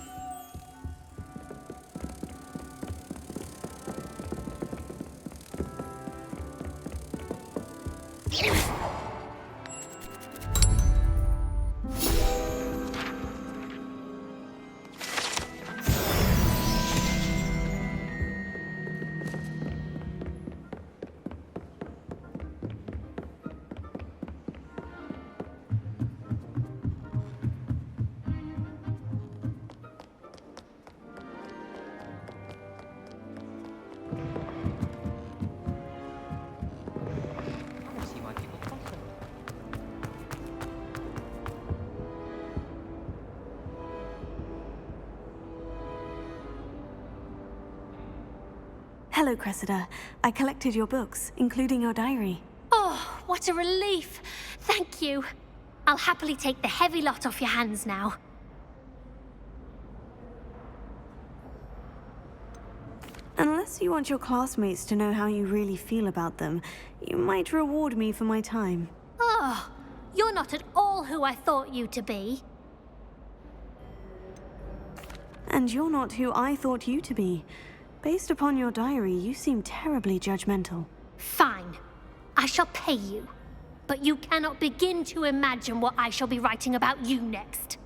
Hello, Cressida. I collected your books, including your diary. Oh, what a relief. Thank you. I'll happily take the heavy lot off your hands now. Unless you want your classmates to know how you really feel about them, you might reward me for my time. Oh, you're not at all who I thought you to be. And you're not who I thought you to be. Based upon your diary, you seem terribly judgmental. Fine. I shall pay you. But you cannot begin to imagine what I shall be writing about you next.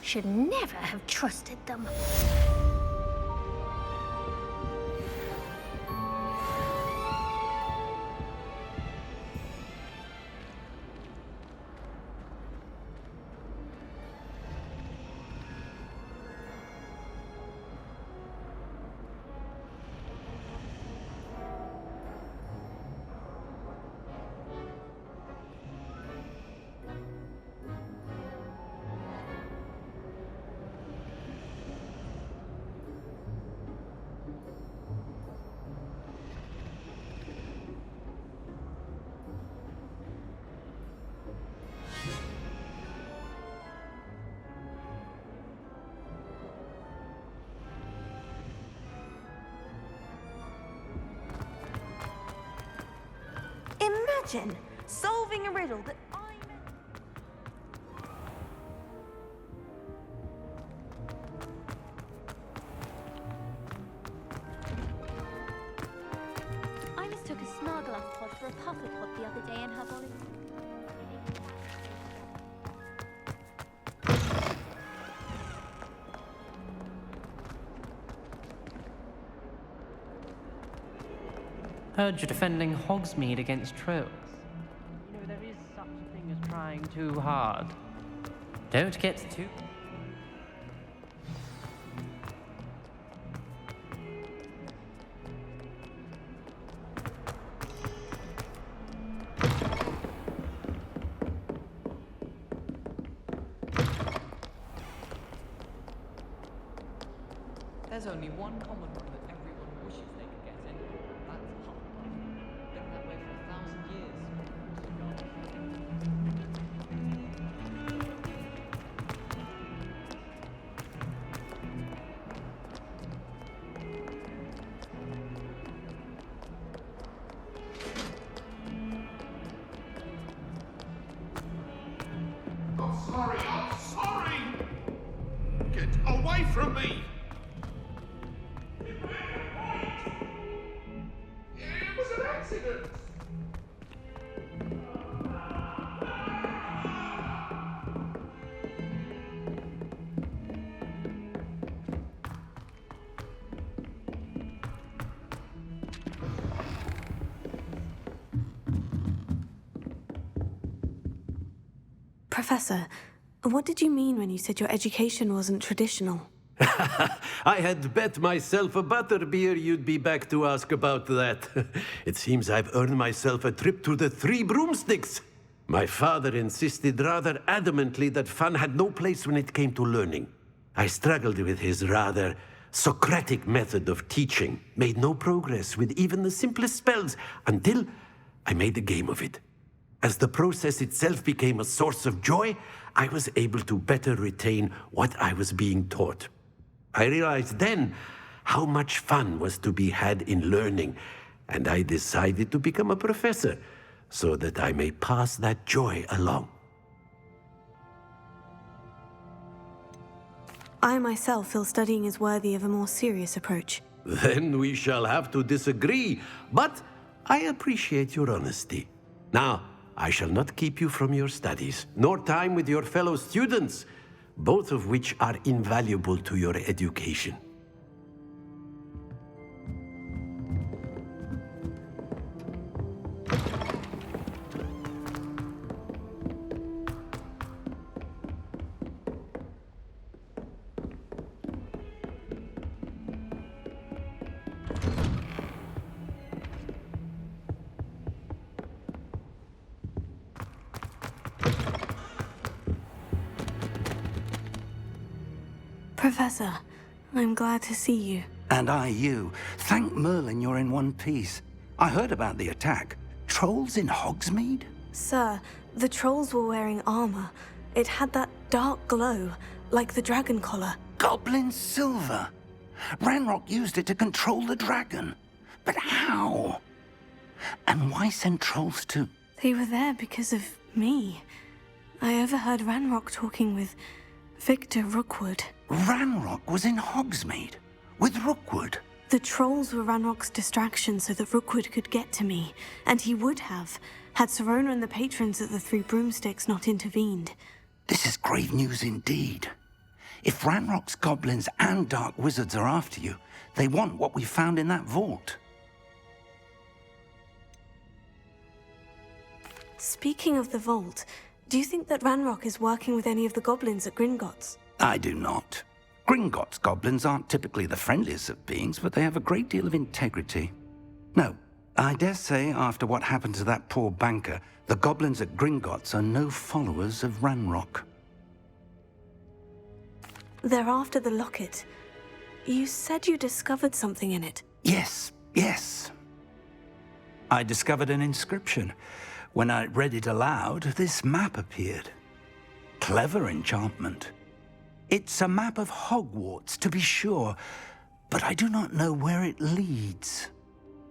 Should never have trusted them. Imagine solving a riddle that I mistook a Smarglass pod for a Pufflepod the other day in her body. Heard you're defending Hogsmeade against trolls. You know, there is such a thing as trying too hard. Don't get too... There's only one common room that everyone wishes they could get in. That's Hogwarts. Been that way for 1,000 years. I'm sorry! Get away from me! It was an accident! Professor, what did you mean when you said your education wasn't traditional? I had bet myself a butterbeer you'd be back to ask about that. It seems I've earned myself a trip to the Three Broomsticks. My father insisted rather adamantly that fun had no place when it came to learning. I struggled with his rather Socratic method of teaching, made no progress with even the simplest spells until I made a game of it. As the process itself became a source of joy, I was able to better retain what I was being taught. I realized then how much fun was to be had in learning, and I decided to become a professor so that I may pass that joy along. I myself feel studying is worthy of a more serious approach. Then we shall have to disagree, but I appreciate your honesty. Now, I shall not keep you from your studies, nor time with your fellow students, both of which are invaluable to your education. Professor, I'm glad to see you. And I you. Thank Merlin you're in one piece. I heard about the attack. Trolls in Hogsmeade? Sir, the trolls were wearing armor. It had that dark glow, like the dragon collar. Goblin silver. Ranrock used it to control the dragon. But how? And why send trolls to... They were there because of me. I overheard Ranrock talking with Victor Rookwood. Ranrock was in Hogsmeade with Rookwood. The trolls were Ranrock's distraction so that Rookwood could get to me, and he would have, had Serona and the patrons at the Three Broomsticks not intervened. This is grave news indeed. If Ranrock's goblins and Dark Wizards are after you, they want what we found in that vault. Speaking of the vault, do you think that Ranrock is working with any of the goblins at Gringotts? I do not. Gringotts goblins aren't typically the friendliest of beings, but they have a great deal of integrity. No, I dare say after what happened to that poor banker, the goblins at Gringotts are no followers of Ranrock. They're after the locket. You said you discovered something in it. Yes. I discovered an inscription. When I read it aloud, this map appeared. Clever enchantment. It's a map of Hogwarts, to be sure, but I do not know where it leads.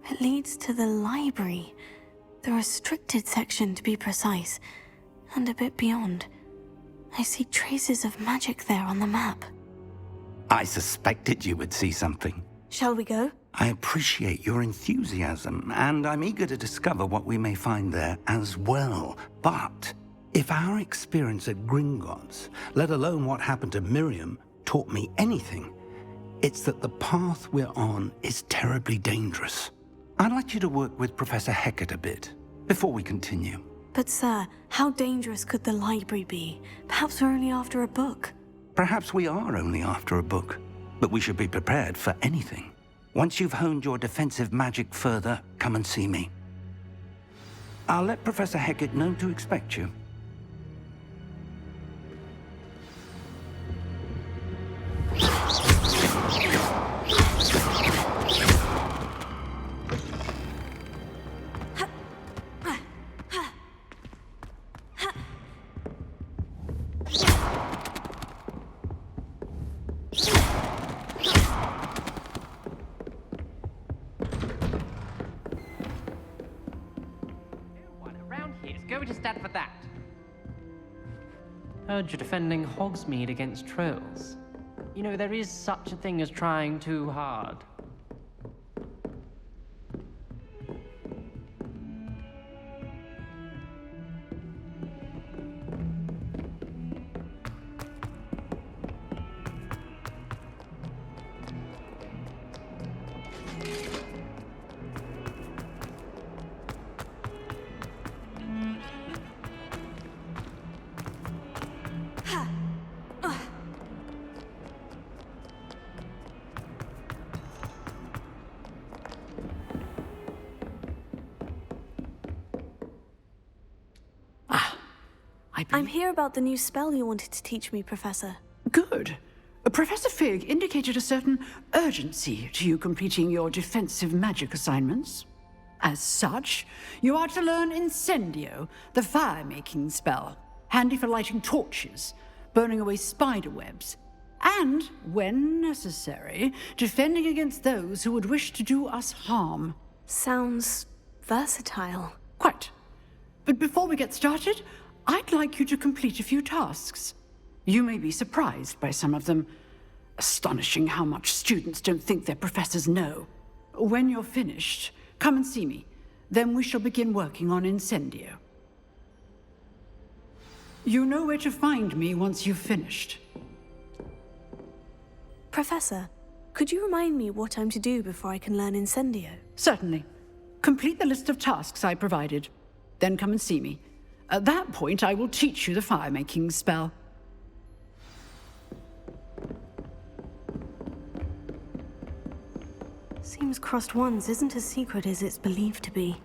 It leads to the library. The restricted section, to be precise, and a bit beyond. I see traces of magic there on the map. I suspected you would see something. Shall we go? I appreciate your enthusiasm, and I'm eager to discover what we may find there as well. But if our experience at Gringotts, let alone what happened to Miriam, taught me anything, it's that the path we're on is terribly dangerous. I'd like you to work with Professor Hecat a bit before we continue. But sir, how dangerous could the library be? Perhaps we're only after a book. Perhaps we are only after a book, but we should be prepared for anything. Once you've honed your defensive magic further, come and see me. I'll let Professor Hecat know to expect you. Heard you're defending Hogsmeade against trolls. You know, there is such a thing as trying too hard. I'm here about the new spell you wanted to teach me, Professor. Good. Professor Fig indicated a certain urgency to you completing your defensive magic assignments. As such, you are to learn Incendio, the fire-making spell, handy for lighting torches, burning away spider webs, and, when necessary, defending against those who would wish to do us harm. Sounds versatile. Quite. But before we get started, I'd like you to complete a few tasks. You may be surprised by some of them. Astonishing how much students don't think their professors know. When you're finished, come and see me. Then we shall begin working on Incendio. You know where to find me once you've finished. Professor, could you remind me what I'm to do before I can learn Incendio? Certainly. Complete the list of tasks I provided. Then come and see me. At that point, I will teach you the fire-making spell. Seems crossed wands isn't as secret as it's believed to be.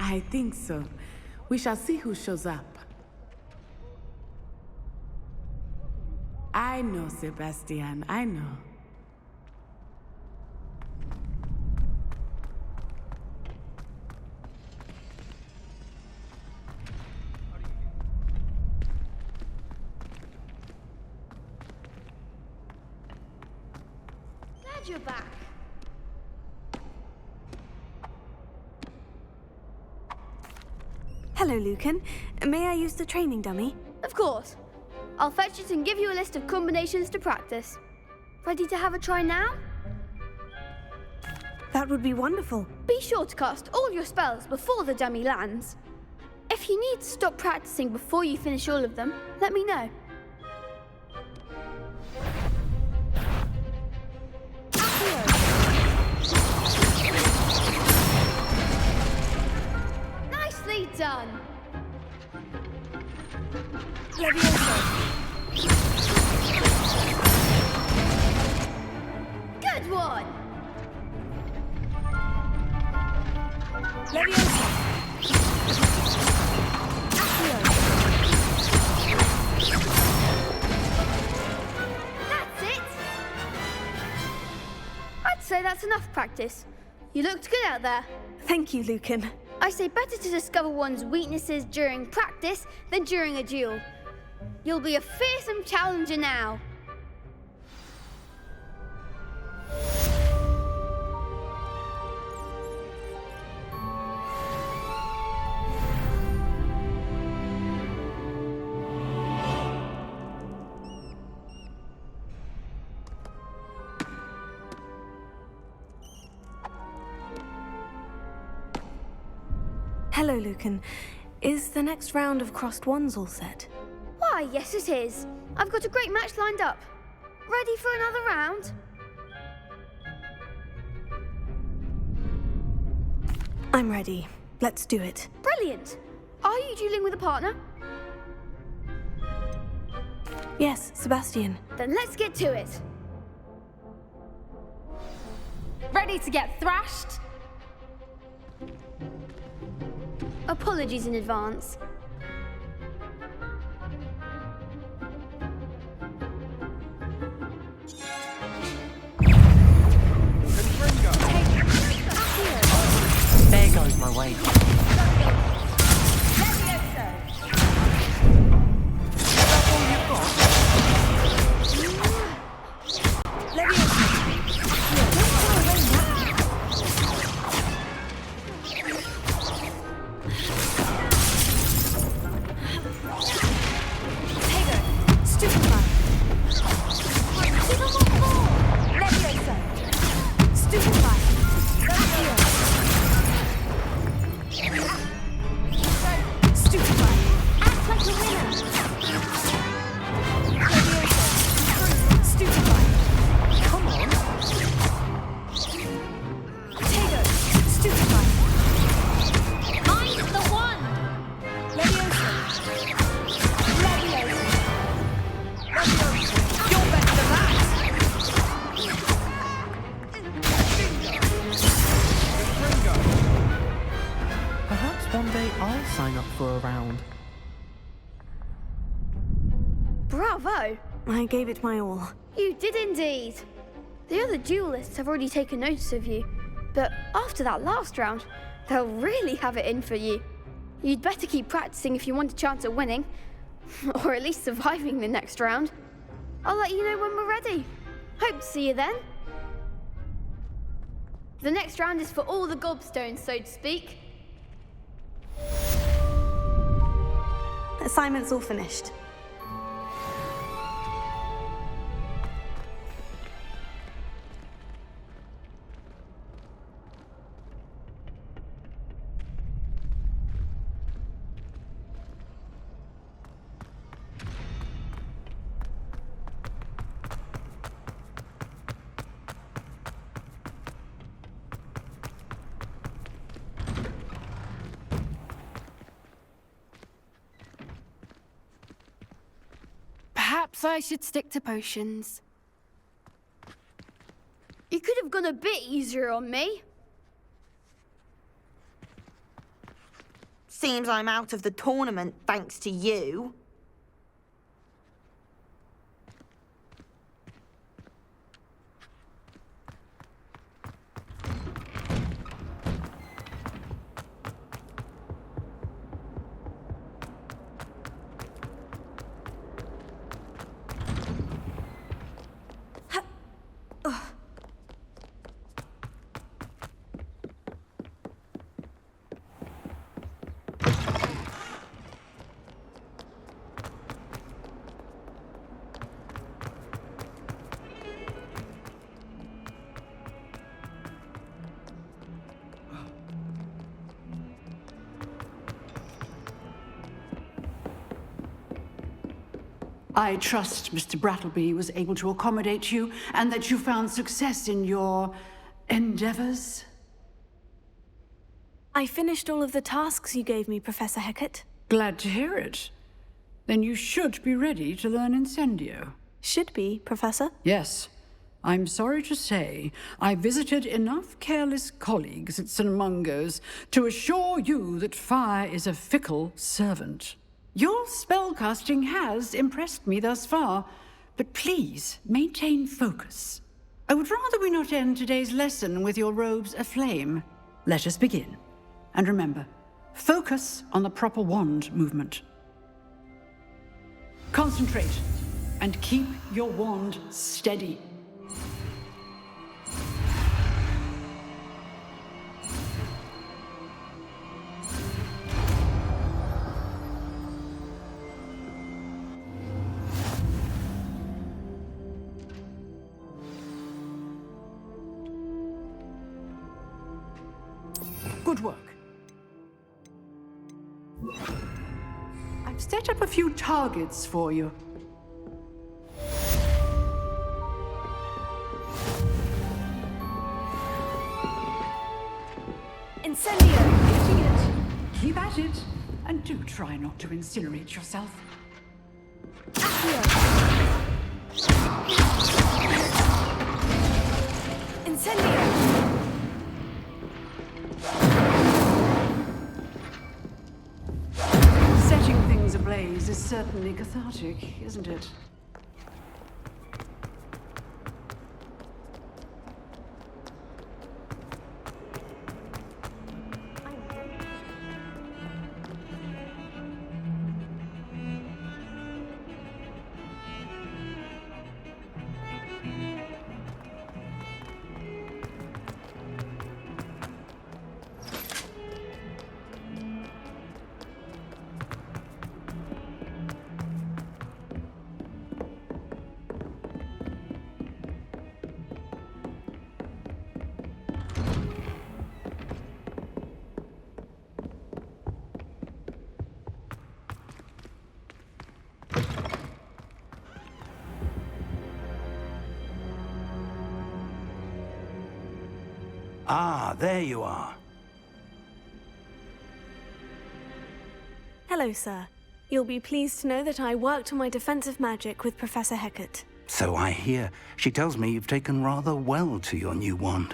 I think so. We shall see who shows up. I know, Sebastian, I know. Glad you're back. Hello, Lucan. May I use the training dummy? Of course. I'll fetch it and give you a list of combinations to practice. Ready to have a try now? That would be wonderful. Be sure to cast all your spells before the dummy lands. If you need to stop practicing before you finish all of them, let me know. Nicely done. Good one. That's it. I'd say that's enough practice. You looked good out there. Thank you, Lucan. I say better to discover one's weaknesses during practice than during a duel. You'll be a fearsome challenger now. Hello, Lucan. Is the next round of crossed wands all set? Why, yes it is. I've got a great match lined up. Ready for another round? I'm ready. Let's do it. Brilliant. Are you dueling with a partner? Yes, Sebastian. Then let's get to it. Ready to get thrashed? Apologies in advance. There goes my way. Bravo! I gave it my all. You did indeed. The other duelists have already taken notice of you, but after that last round, they'll really have it in for you. You'd better keep practicing if you want a chance at winning, or at least surviving the next round. I'll let you know when we're ready. Hope to see you then. The next round is for all the gobstones, so to speak. Assignment's all finished. Perhaps I should stick to potions. You could have gone a bit easier on me. Seems I'm out of the tournament thanks to you. I trust Mr. Brattleby was able to accommodate you and that you found success in your endeavors. I finished all of the tasks you gave me, Professor Hecat. Glad to hear it. Then you should be ready to learn Incendio. Should be, Professor? Yes. I'm sorry to say, I visited enough careless colleagues at St. Mungo's to assure you that fire is a fickle servant. Your spellcasting has impressed me thus far, but please maintain focus. I would rather we not end today's lesson with your robes aflame. Let us begin. And remember, focus on the proper wand movement. Concentrate, and keep your wand steady. Good work. I've set up a few targets for you. Incendio! Getting it. Keep at it, and do try not to incinerate yourself. Incendio! Setting things ablaze is certainly cathartic, isn't it? Ah, there you are. Hello, sir. You'll be pleased to know that I worked on my defensive magic with Professor Hecat. So I hear. She tells me you've taken rather well to your new wand.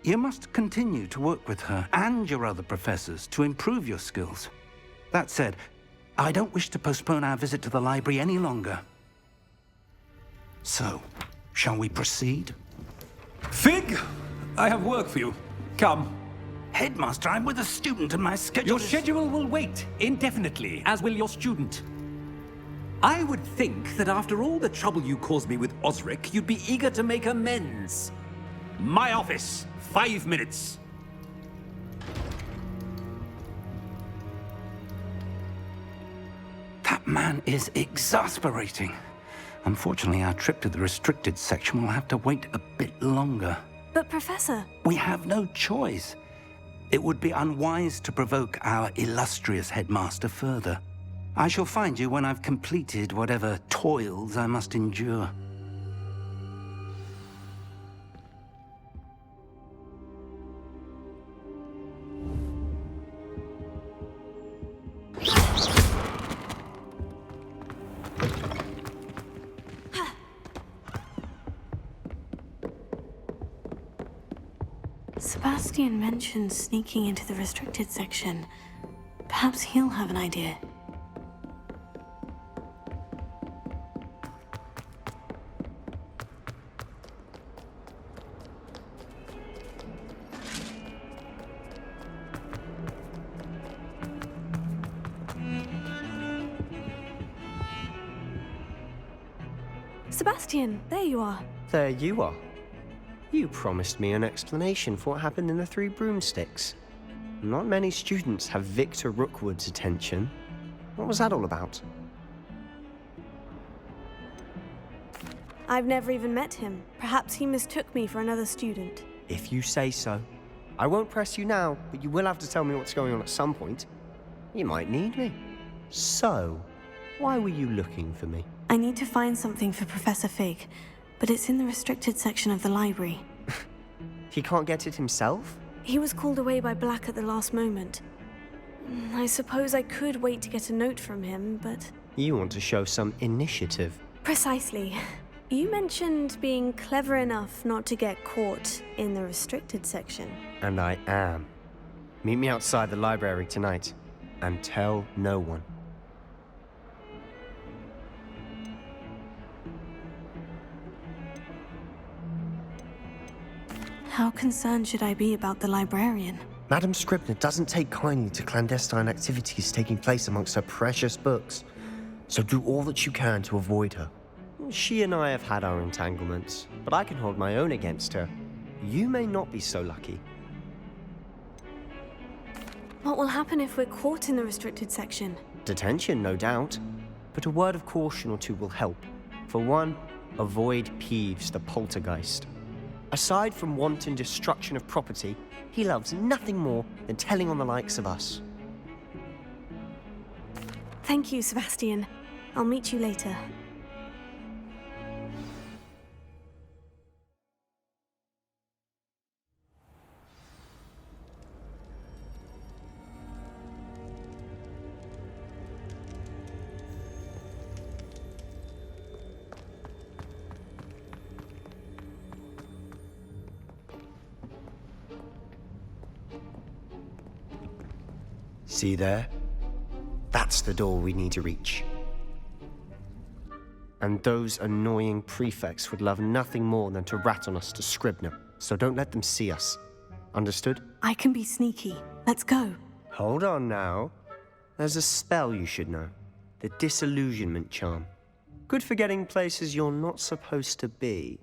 You must continue to work with her and your other professors to improve your skills. That said, I don't wish to postpone our visit to the library any longer. So, shall we proceed? Fig! I have work for you. Come. Headmaster, I'm with a student and my schedule Your schedule will wait indefinitely, as will your student. I would think that after all the trouble you caused me with Osric, you'd be eager to make amends. My office. 5 minutes. That man is exasperating. Unfortunately, our trip to the restricted section will have to wait a bit longer. But, Professor... We have no choice. It would be unwise to provoke our illustrious headmaster further. I shall find you when I've completed whatever toils I must endure. Sebastian mentioned sneaking into the restricted section. Perhaps he'll have an idea. Sebastian, there you are. There you are. You promised me an explanation for what happened in the Three Broomsticks. Not many students have Victor Rookwood's attention. What was that all about? I've never even met him. Perhaps he mistook me for another student. If you say so. I won't press you now, but you will have to tell me what's going on at some point. You might need me. So, why were you looking for me? I need to find something for Professor Fig, but it's in the restricted section of the library. He can't get it himself? He was called away by Black at the last moment. I suppose I could wait to get a note from him, but... You want to show some initiative. Precisely. You mentioned being clever enough not to get caught in the restricted section. And I am. Meet me outside the library tonight, and tell no one. How concerned should I be about the librarian? Madame Scribner doesn't take kindly to clandestine activities taking place amongst her precious books, so do all that you can to avoid her. She and I have had our entanglements, but I can hold my own against her. You may not be so lucky. What will happen if we're caught in the restricted section? Detention, no doubt, but a word of caution or two will help. For one, avoid Peeves, the poltergeist. Aside from wanton destruction of property, he loves nothing more than telling on the likes of us. Thank you, Sebastian. I'll meet you later. See there? That's the door we need to reach. And those annoying prefects would love nothing more than to rat on us to Scribner, so don't let them see us. Understood? I can be sneaky. Let's go. Hold on now. There's a spell you should know. The disillusionment charm. Good for getting places you're not supposed to be.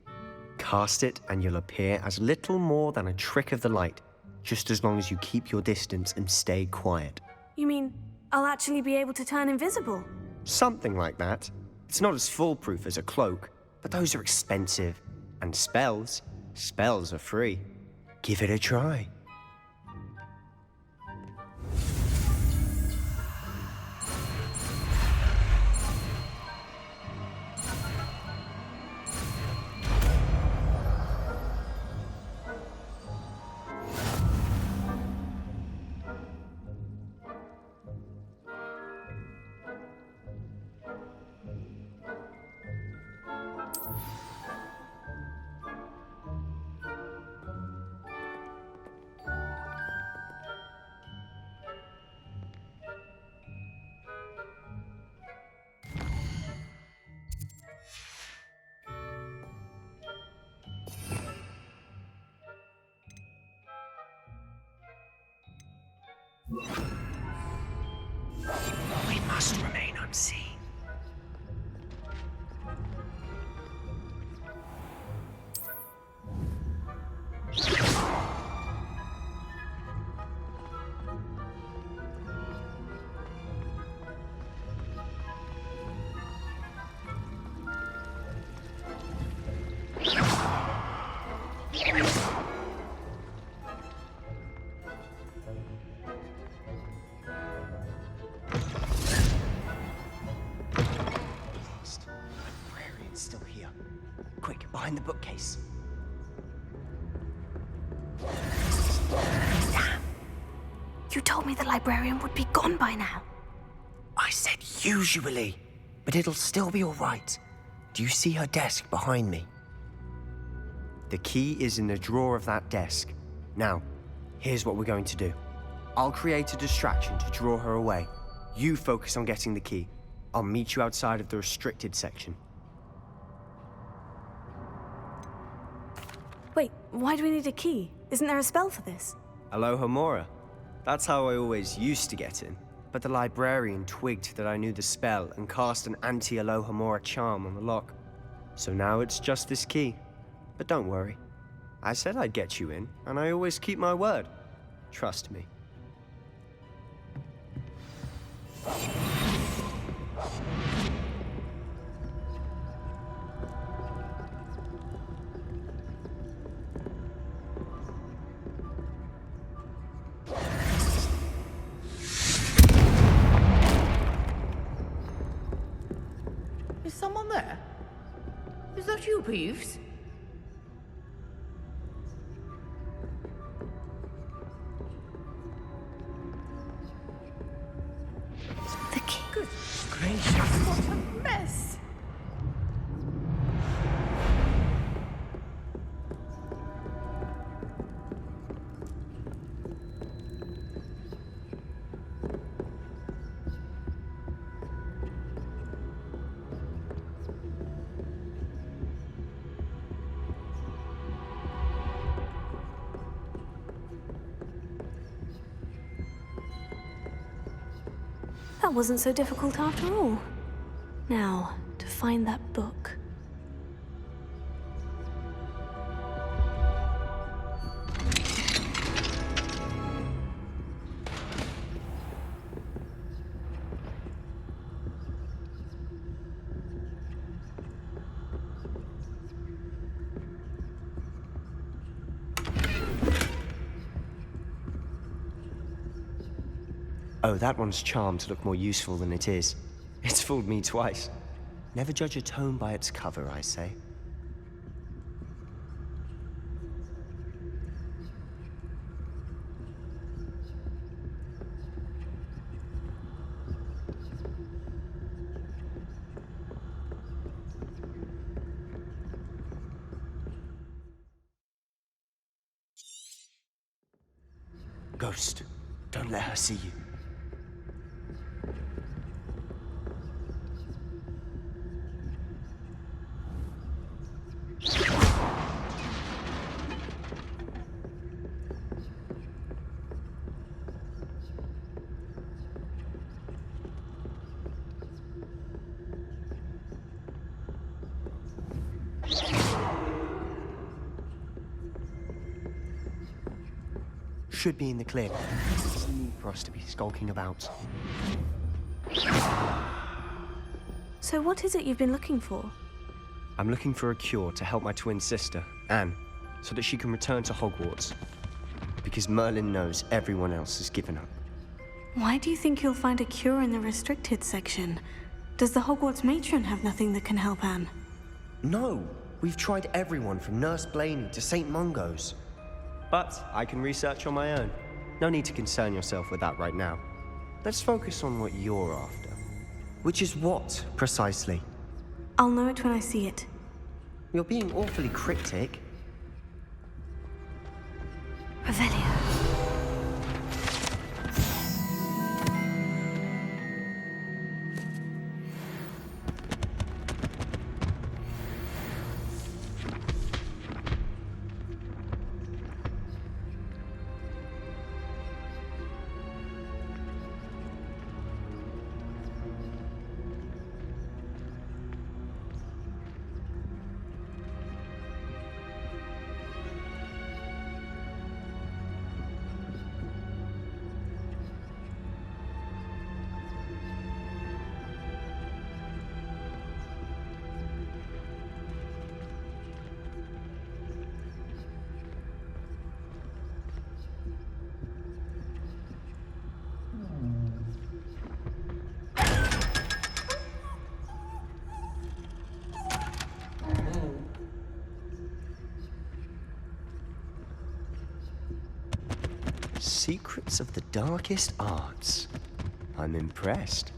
Cast it and you'll appear as little more than a trick of the light, just as long as you keep your distance and stay quiet. You mean I'll actually be able to turn invisible? Something like that. It's not as foolproof as a cloak, but those are expensive. And spells are free. Give it a try. We must remain unseen. Behind the bookcase. Damn. You told me the librarian would be gone by now. I said usually, but it'll still be all right. Do you see her desk behind me? The key is in the drawer of that desk. Now, here's what we're going to do. I'll create a distraction to draw her away. You focus on getting the key. I'll meet you outside of the restricted section. Wait, why do we need a key? Isn't there a spell for this? Alohomora. That's how I always used to get in. But the librarian twigged that I knew the spell and cast an anti-Alohomora charm on the lock. So now it's just this key. But don't worry. I said I'd get you in, and I always keep my word. Trust me. Is someone there? Is that you, Peeves? gracious, what a mess! That wasn't so difficult after all. Now, to find that book. Oh, that one's charmed to look more useful than it is. It's fooled me twice. Never judge a tome by its cover, I say. Ghost, don't let her see you. Should be in the clear. There's no need for us to be skulking about. So what is it you've been looking for? I'm looking for a cure to help my twin sister, Anne, so that she can return to Hogwarts. Because Merlin knows everyone else has given up. Why do you think you'll find a cure in the restricted section? Does the Hogwarts matron have nothing that can help Anne? No! We've tried everyone from Nurse Blaney to St. Mungo's. But I can research on my own. No need to concern yourself with that right now. Let's focus on what you're after. Which is what, precisely? I'll know it when I see it. You're being awfully cryptic. Revelio. Secrets of the darkest arts. I'm impressed.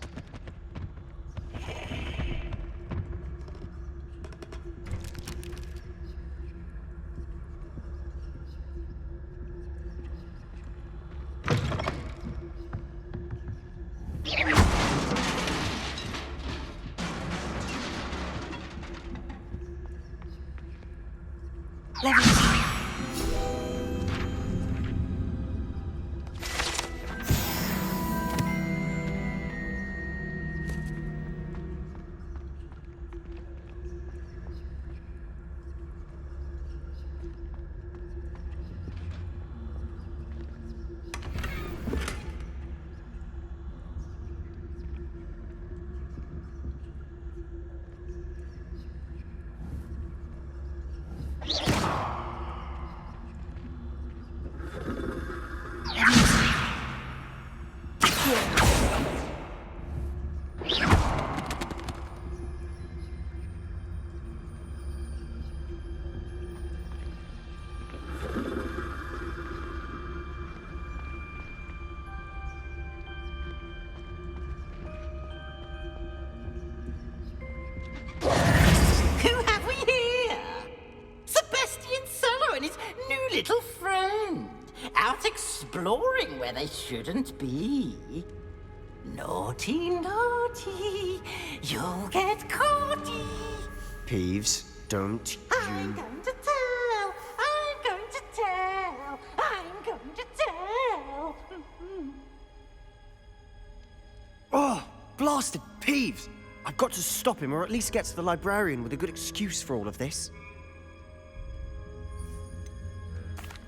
exploring where they shouldn't be. Naughty, naughty, you'll get caughty. Peeves, don't I'm you... going to tell, I'm going to tell, I'm going to tell. Oh, blasted Peeves! I've got to stop him, or at least get to the librarian with a good excuse for all of this.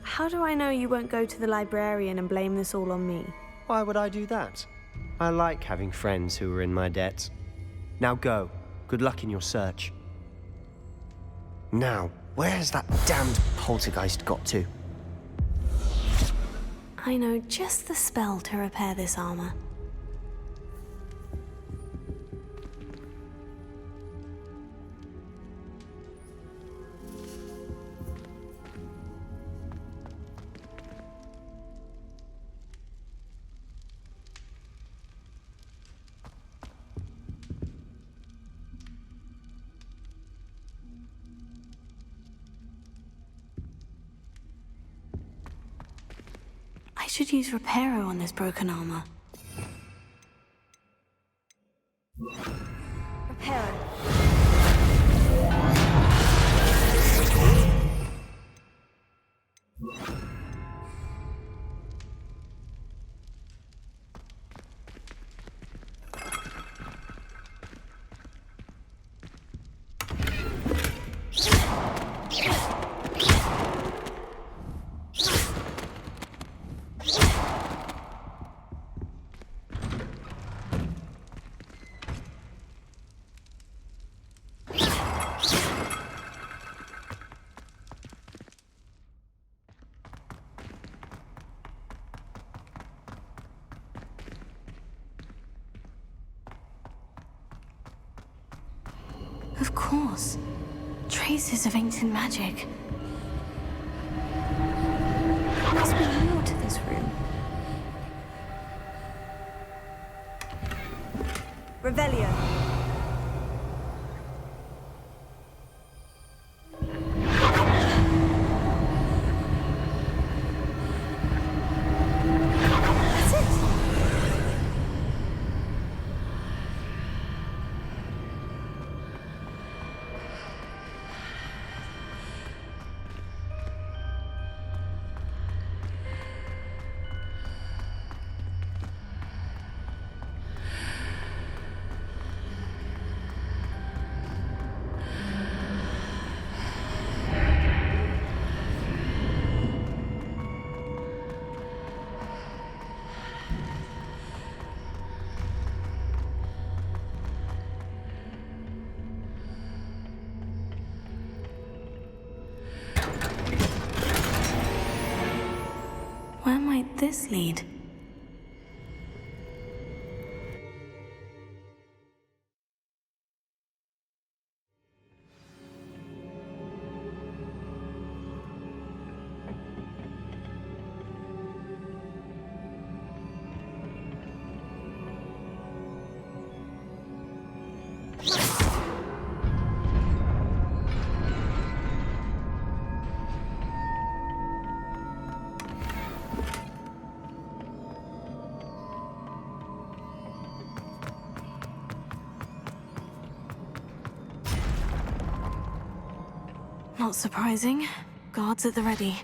How do I know you won't go to the librarian and blame this all on me? Why would I do that? I like having friends who are in my debt. Now go. Good luck in your search. Now, where has that damned poltergeist got to? I know just the spell to repair this armor. I should use Reparo on this broken armor. Reparo. Of course. Traces of ancient magic. There must be more to this room. Revelio. Where might this lead? Not surprising. Guards at the ready.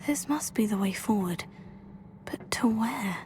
This must be the way forward. But to where?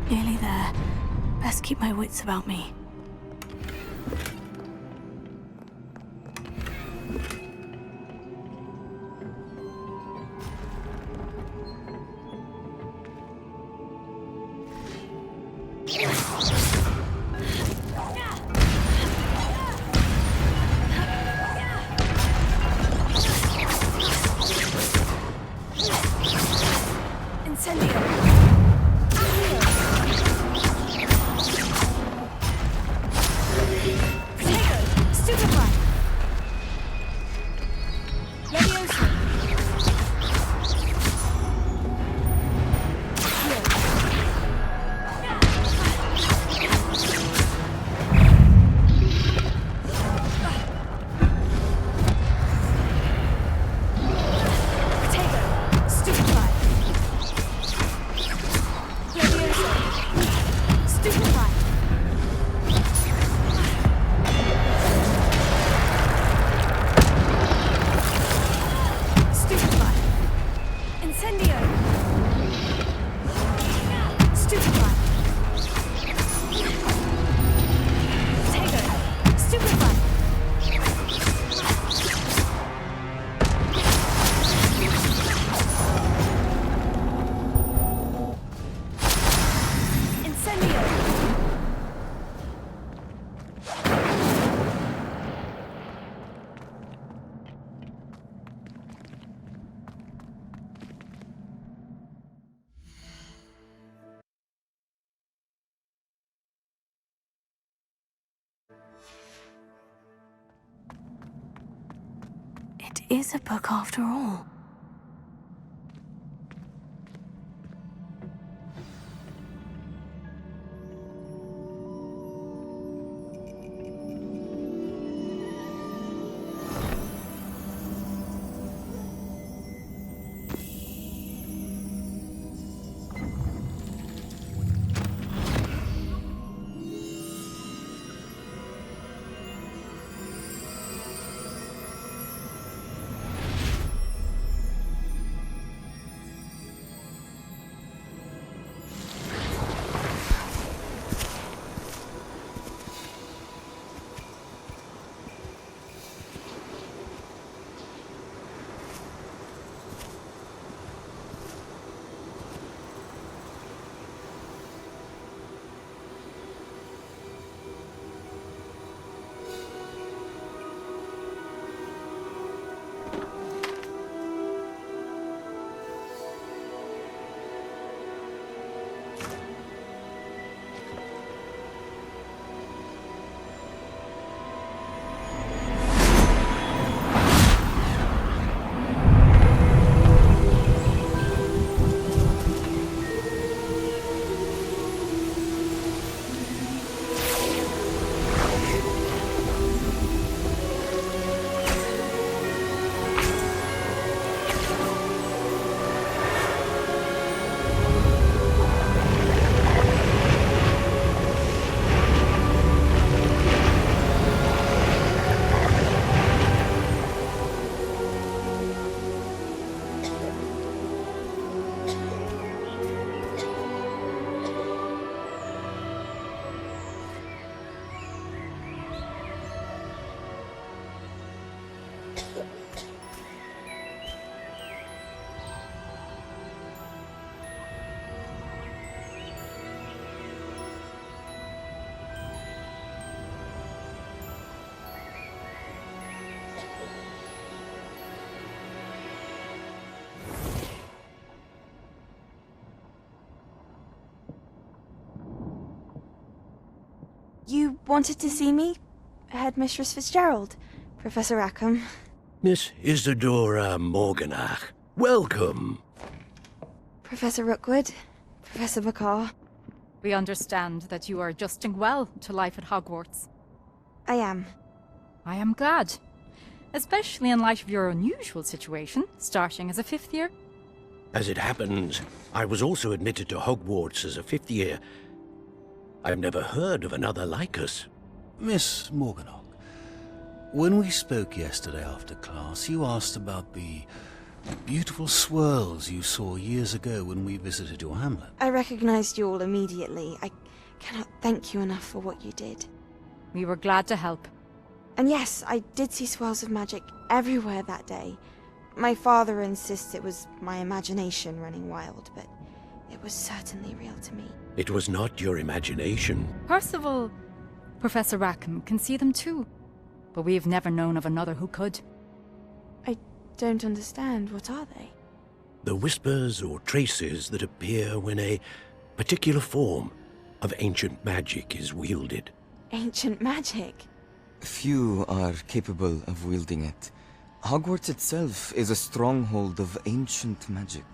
Nearly there. Best keep my wits about me. It is a book after all. You wanted to see me? Headmistress Fitzgerald, Professor Rackham. Miss Isadora Morganach, welcome. Professor Rookwood, Professor Bakar. We understand that you are adjusting well to life at Hogwarts. I am. I am glad. Especially in light of your unusual situation, starting as a 5th year. As it happens, I was also admitted to Hogwarts as a 5th year. I've never heard of another like us. Miss Morganach, when we spoke yesterday after class, you asked about the beautiful swirls you saw years ago when we visited your hamlet. I recognized you all immediately. I cannot thank you enough for what you did. We were glad to help. And yes, I did see swirls of magic everywhere that day. My father insists it was my imagination running wild, but it was certainly real to me. It was not your imagination. Percival, Professor Rackham can see them too. But we've never known of another who could. I don't understand. What are they? The whispers or traces that appear when a particular form of ancient magic is wielded. Ancient magic? Few are capable of wielding it. Hogwarts itself is a stronghold of ancient magic.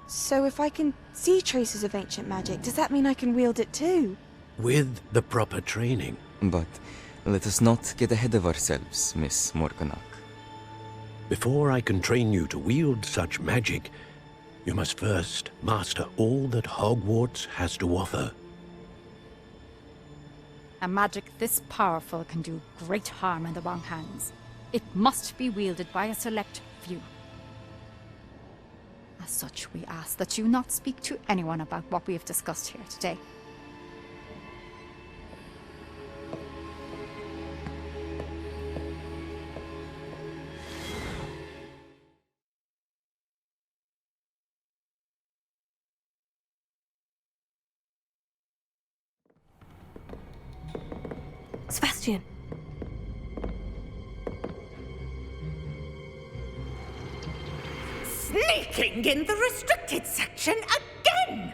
So if I can see traces of ancient magic, does that mean I can wield it too? With the proper training. But let us not get ahead of ourselves, Miss Morganach. Before I can train you to wield such magic, you must first master all that Hogwarts has to offer. A magic this powerful can do great harm in the wrong hands. It must be wielded by a select few. As such, we ask that you not speak to anyone about what we have discussed here today. Sebastian. Sneaking in the restricted section again!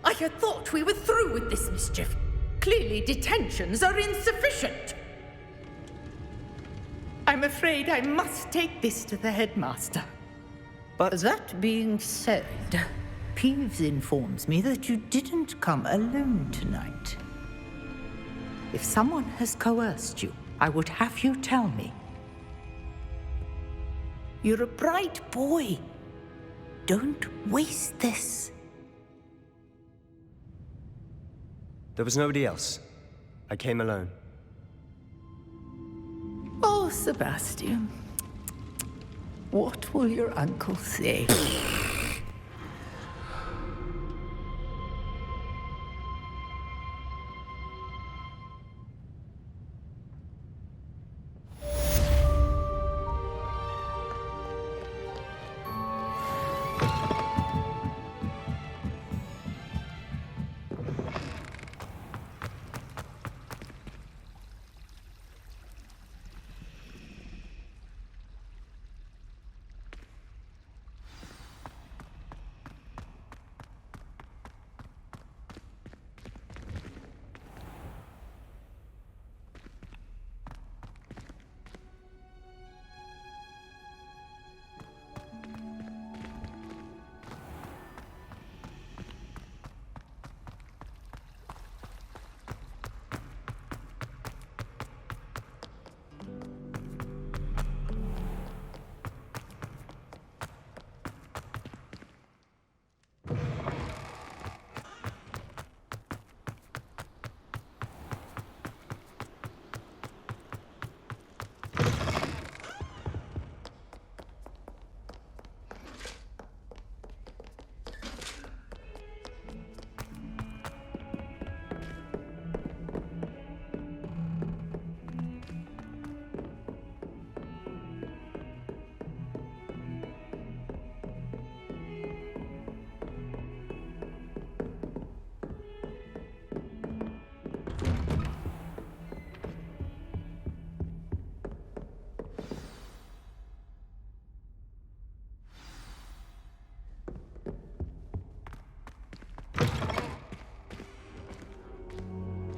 I had thought we were through with this mischief. Clearly detentions are insufficient. I'm afraid I must take this to the headmaster. But that being said, Peeves informs me that you didn't come alone tonight. If someone has coerced you, I would have you tell me. You're a bright boy. Don't waste this. There was nobody else. I came alone. Oh, Sebastian. What will your uncle say?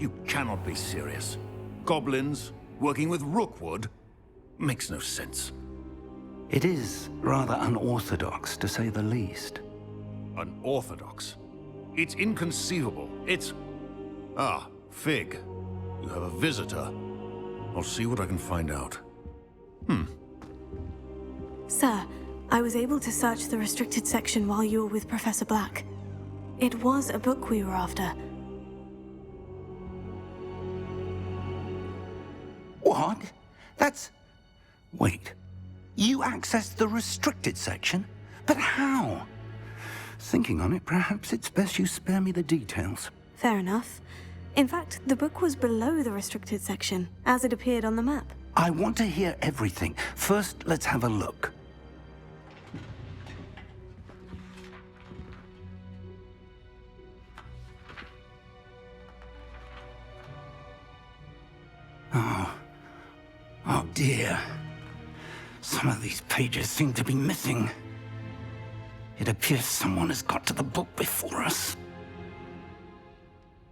You cannot be serious. Goblins working with Rookwood? Makes no sense. It is rather unorthodox, to say the least. Unorthodox? It's inconceivable. It's... Ah, Fig. You have a visitor. I'll see what I can find out. Sir, I was able to search the restricted section while you were with Professor Black. It was a book we were after. What? That's... Wait. You accessed the restricted section? But how? Thinking on it, perhaps it's best you spare me the details. Fair enough. In fact, the book was below the restricted section, as it appeared on the map. I want to hear everything. First, let's have a look. Oh dear. Some of these pages seem to be missing. It appears someone has got to the book before us.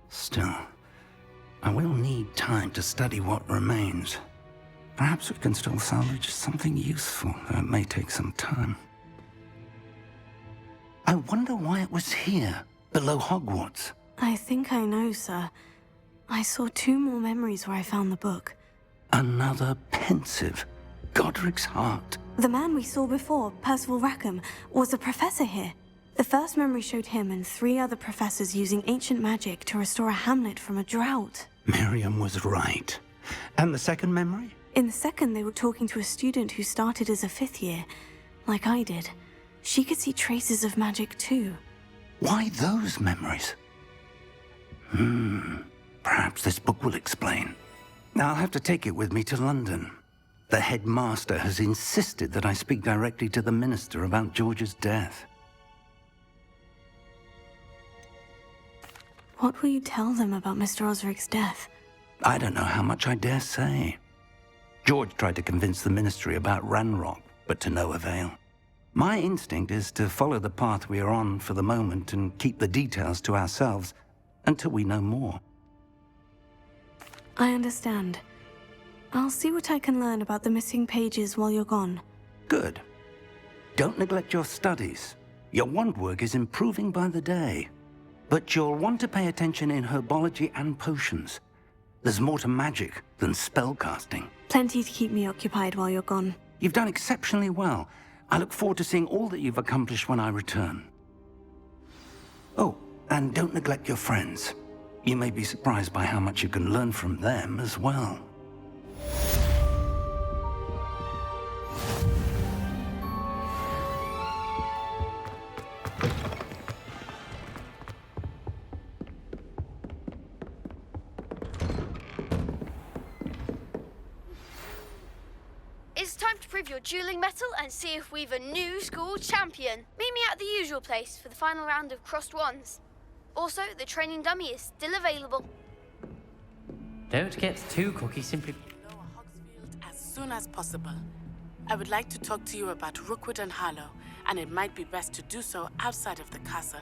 Still, I will need time to study what remains. Perhaps we can still salvage something useful, though it may take some time. I wonder why it was here, below Hogwarts. I think I know, sir. I saw 2 more memories where I found the book. Another pensive. Godric's heart. The man we saw before, Percival Rackham, was a professor here. The first memory showed him and 3 other professors using ancient magic to restore a hamlet from a drought. Miriam was right. And the second memory? In the second, they were talking to a student who started as a 5th year, like I did. She could see traces of magic too. Why those memories? Perhaps this book will explain. Now I'll have to take it with me to London. The headmaster has insisted that I speak directly to the minister about George's death. What will you tell them about Mr. Osric's death? I don't know how much I dare say. George tried to convince the ministry about Ranrock, but to no avail. My instinct is to follow the path we are on for the moment and keep the details to ourselves until we know more. I understand. I'll see what I can learn about the missing pages while you're gone. Good. Don't neglect your studies. Your wand work is improving by the day. But you'll want to pay attention in herbology and potions. There's more to magic than spellcasting. Plenty to keep me occupied while you're gone. You've done exceptionally well. I look forward to seeing all that you've accomplished when I return. Oh, and don't neglect your friends. You may be surprised by how much you can learn from them as well. It's time to prove your dueling mettle and see if we've a new school champion. Meet me at the usual place for the final round of crossed wands. Also, the training dummy is still available. Don't get too cocky, simply... As soon as possible. I would like to talk to you about Rookwood and Harlow, and it might be best to do so outside of the castle.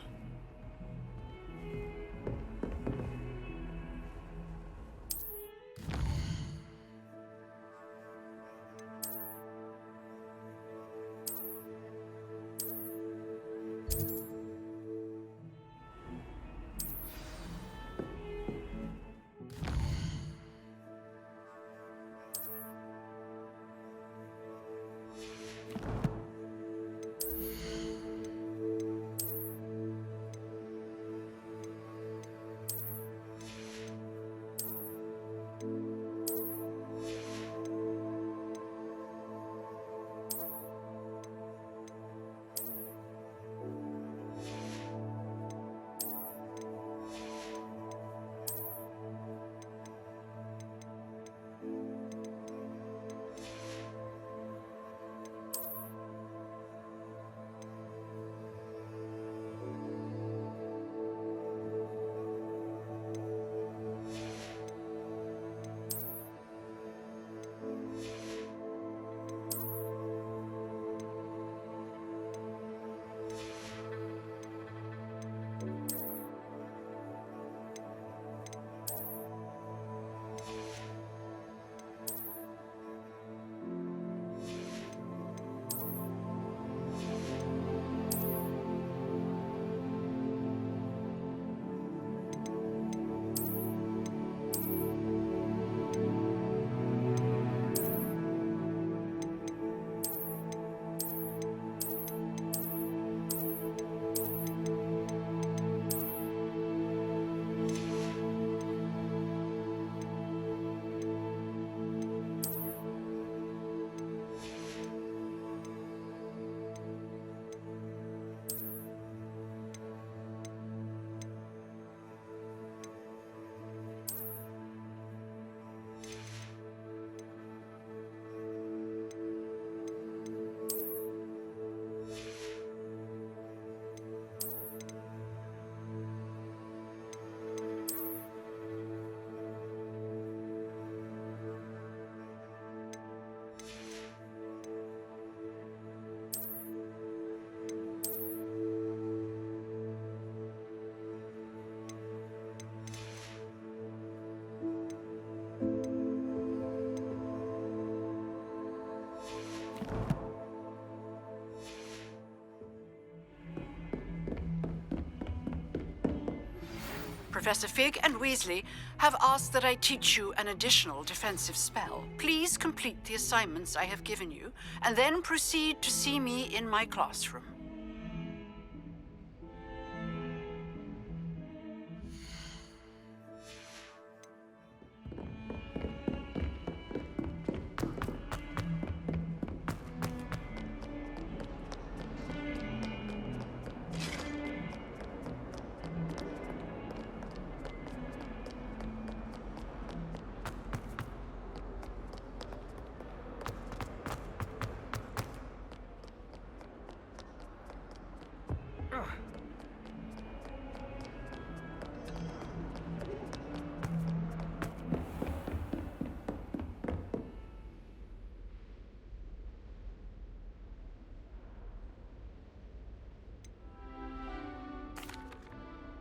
Professor Fig and Weasley have asked that I teach you an additional defensive spell. Please complete the assignments I have given you, and then proceed to see me in my classroom.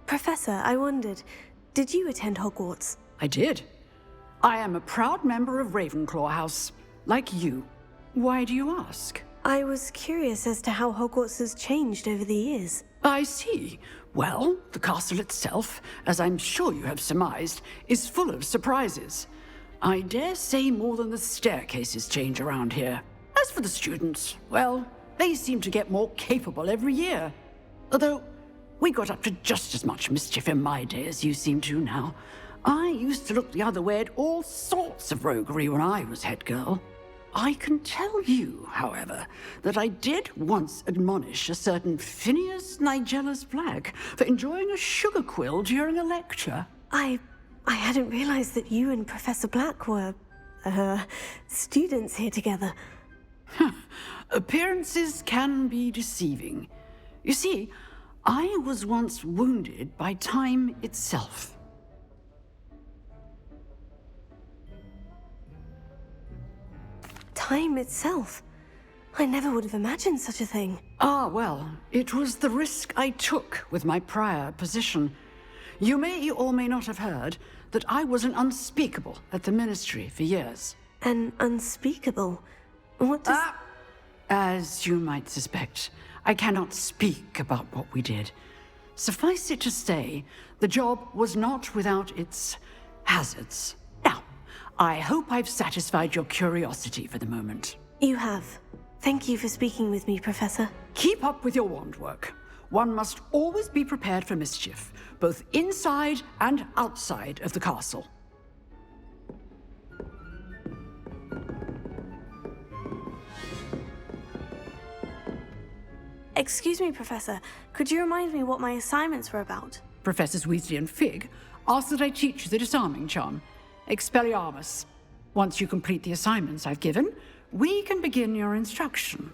Professor, I wondered, did you attend Hogwarts? I did. I am a proud member of Ravenclaw House, like you. Why do you ask? I was curious as to how Hogwarts has changed over the years. I see. Well, the castle itself, as I'm sure you have surmised, is full of surprises. I dare say more than the staircases change around here. As for the students, well, they seem to get more capable every year. Although, we got up to just as much mischief in my day as you seem to now. I used to look the other way at all sorts of roguery when I was head girl. I can tell you, however, that I did once admonish a certain Phineas Nigellus Black for enjoying a sugar quill during a lecture. I hadn't realized that you and Professor Black were, students here together. Appearances can be deceiving. You see, I was once wounded by time itself. Time itself? I never would have imagined such a thing. Ah, well, it was the risk I took with my prior position. You may or may not have heard that I was an unspeakable at the Ministry for years. An unspeakable? What does... As you might suspect, I cannot speak about what we did. Suffice it to say, the job was not without its hazards. Now, I hope I've satisfied your curiosity for the moment. You have. Thank you for speaking with me, Professor. Keep up with your wand work. One must always be prepared for mischief, both inside and outside of the castle. Excuse me, Professor. Could you remind me what my assignments were about? Professors Weasley and Fig asked that I teach you the disarming charm, Expelliarmus. Once you complete the assignments I've given, we can begin your instruction.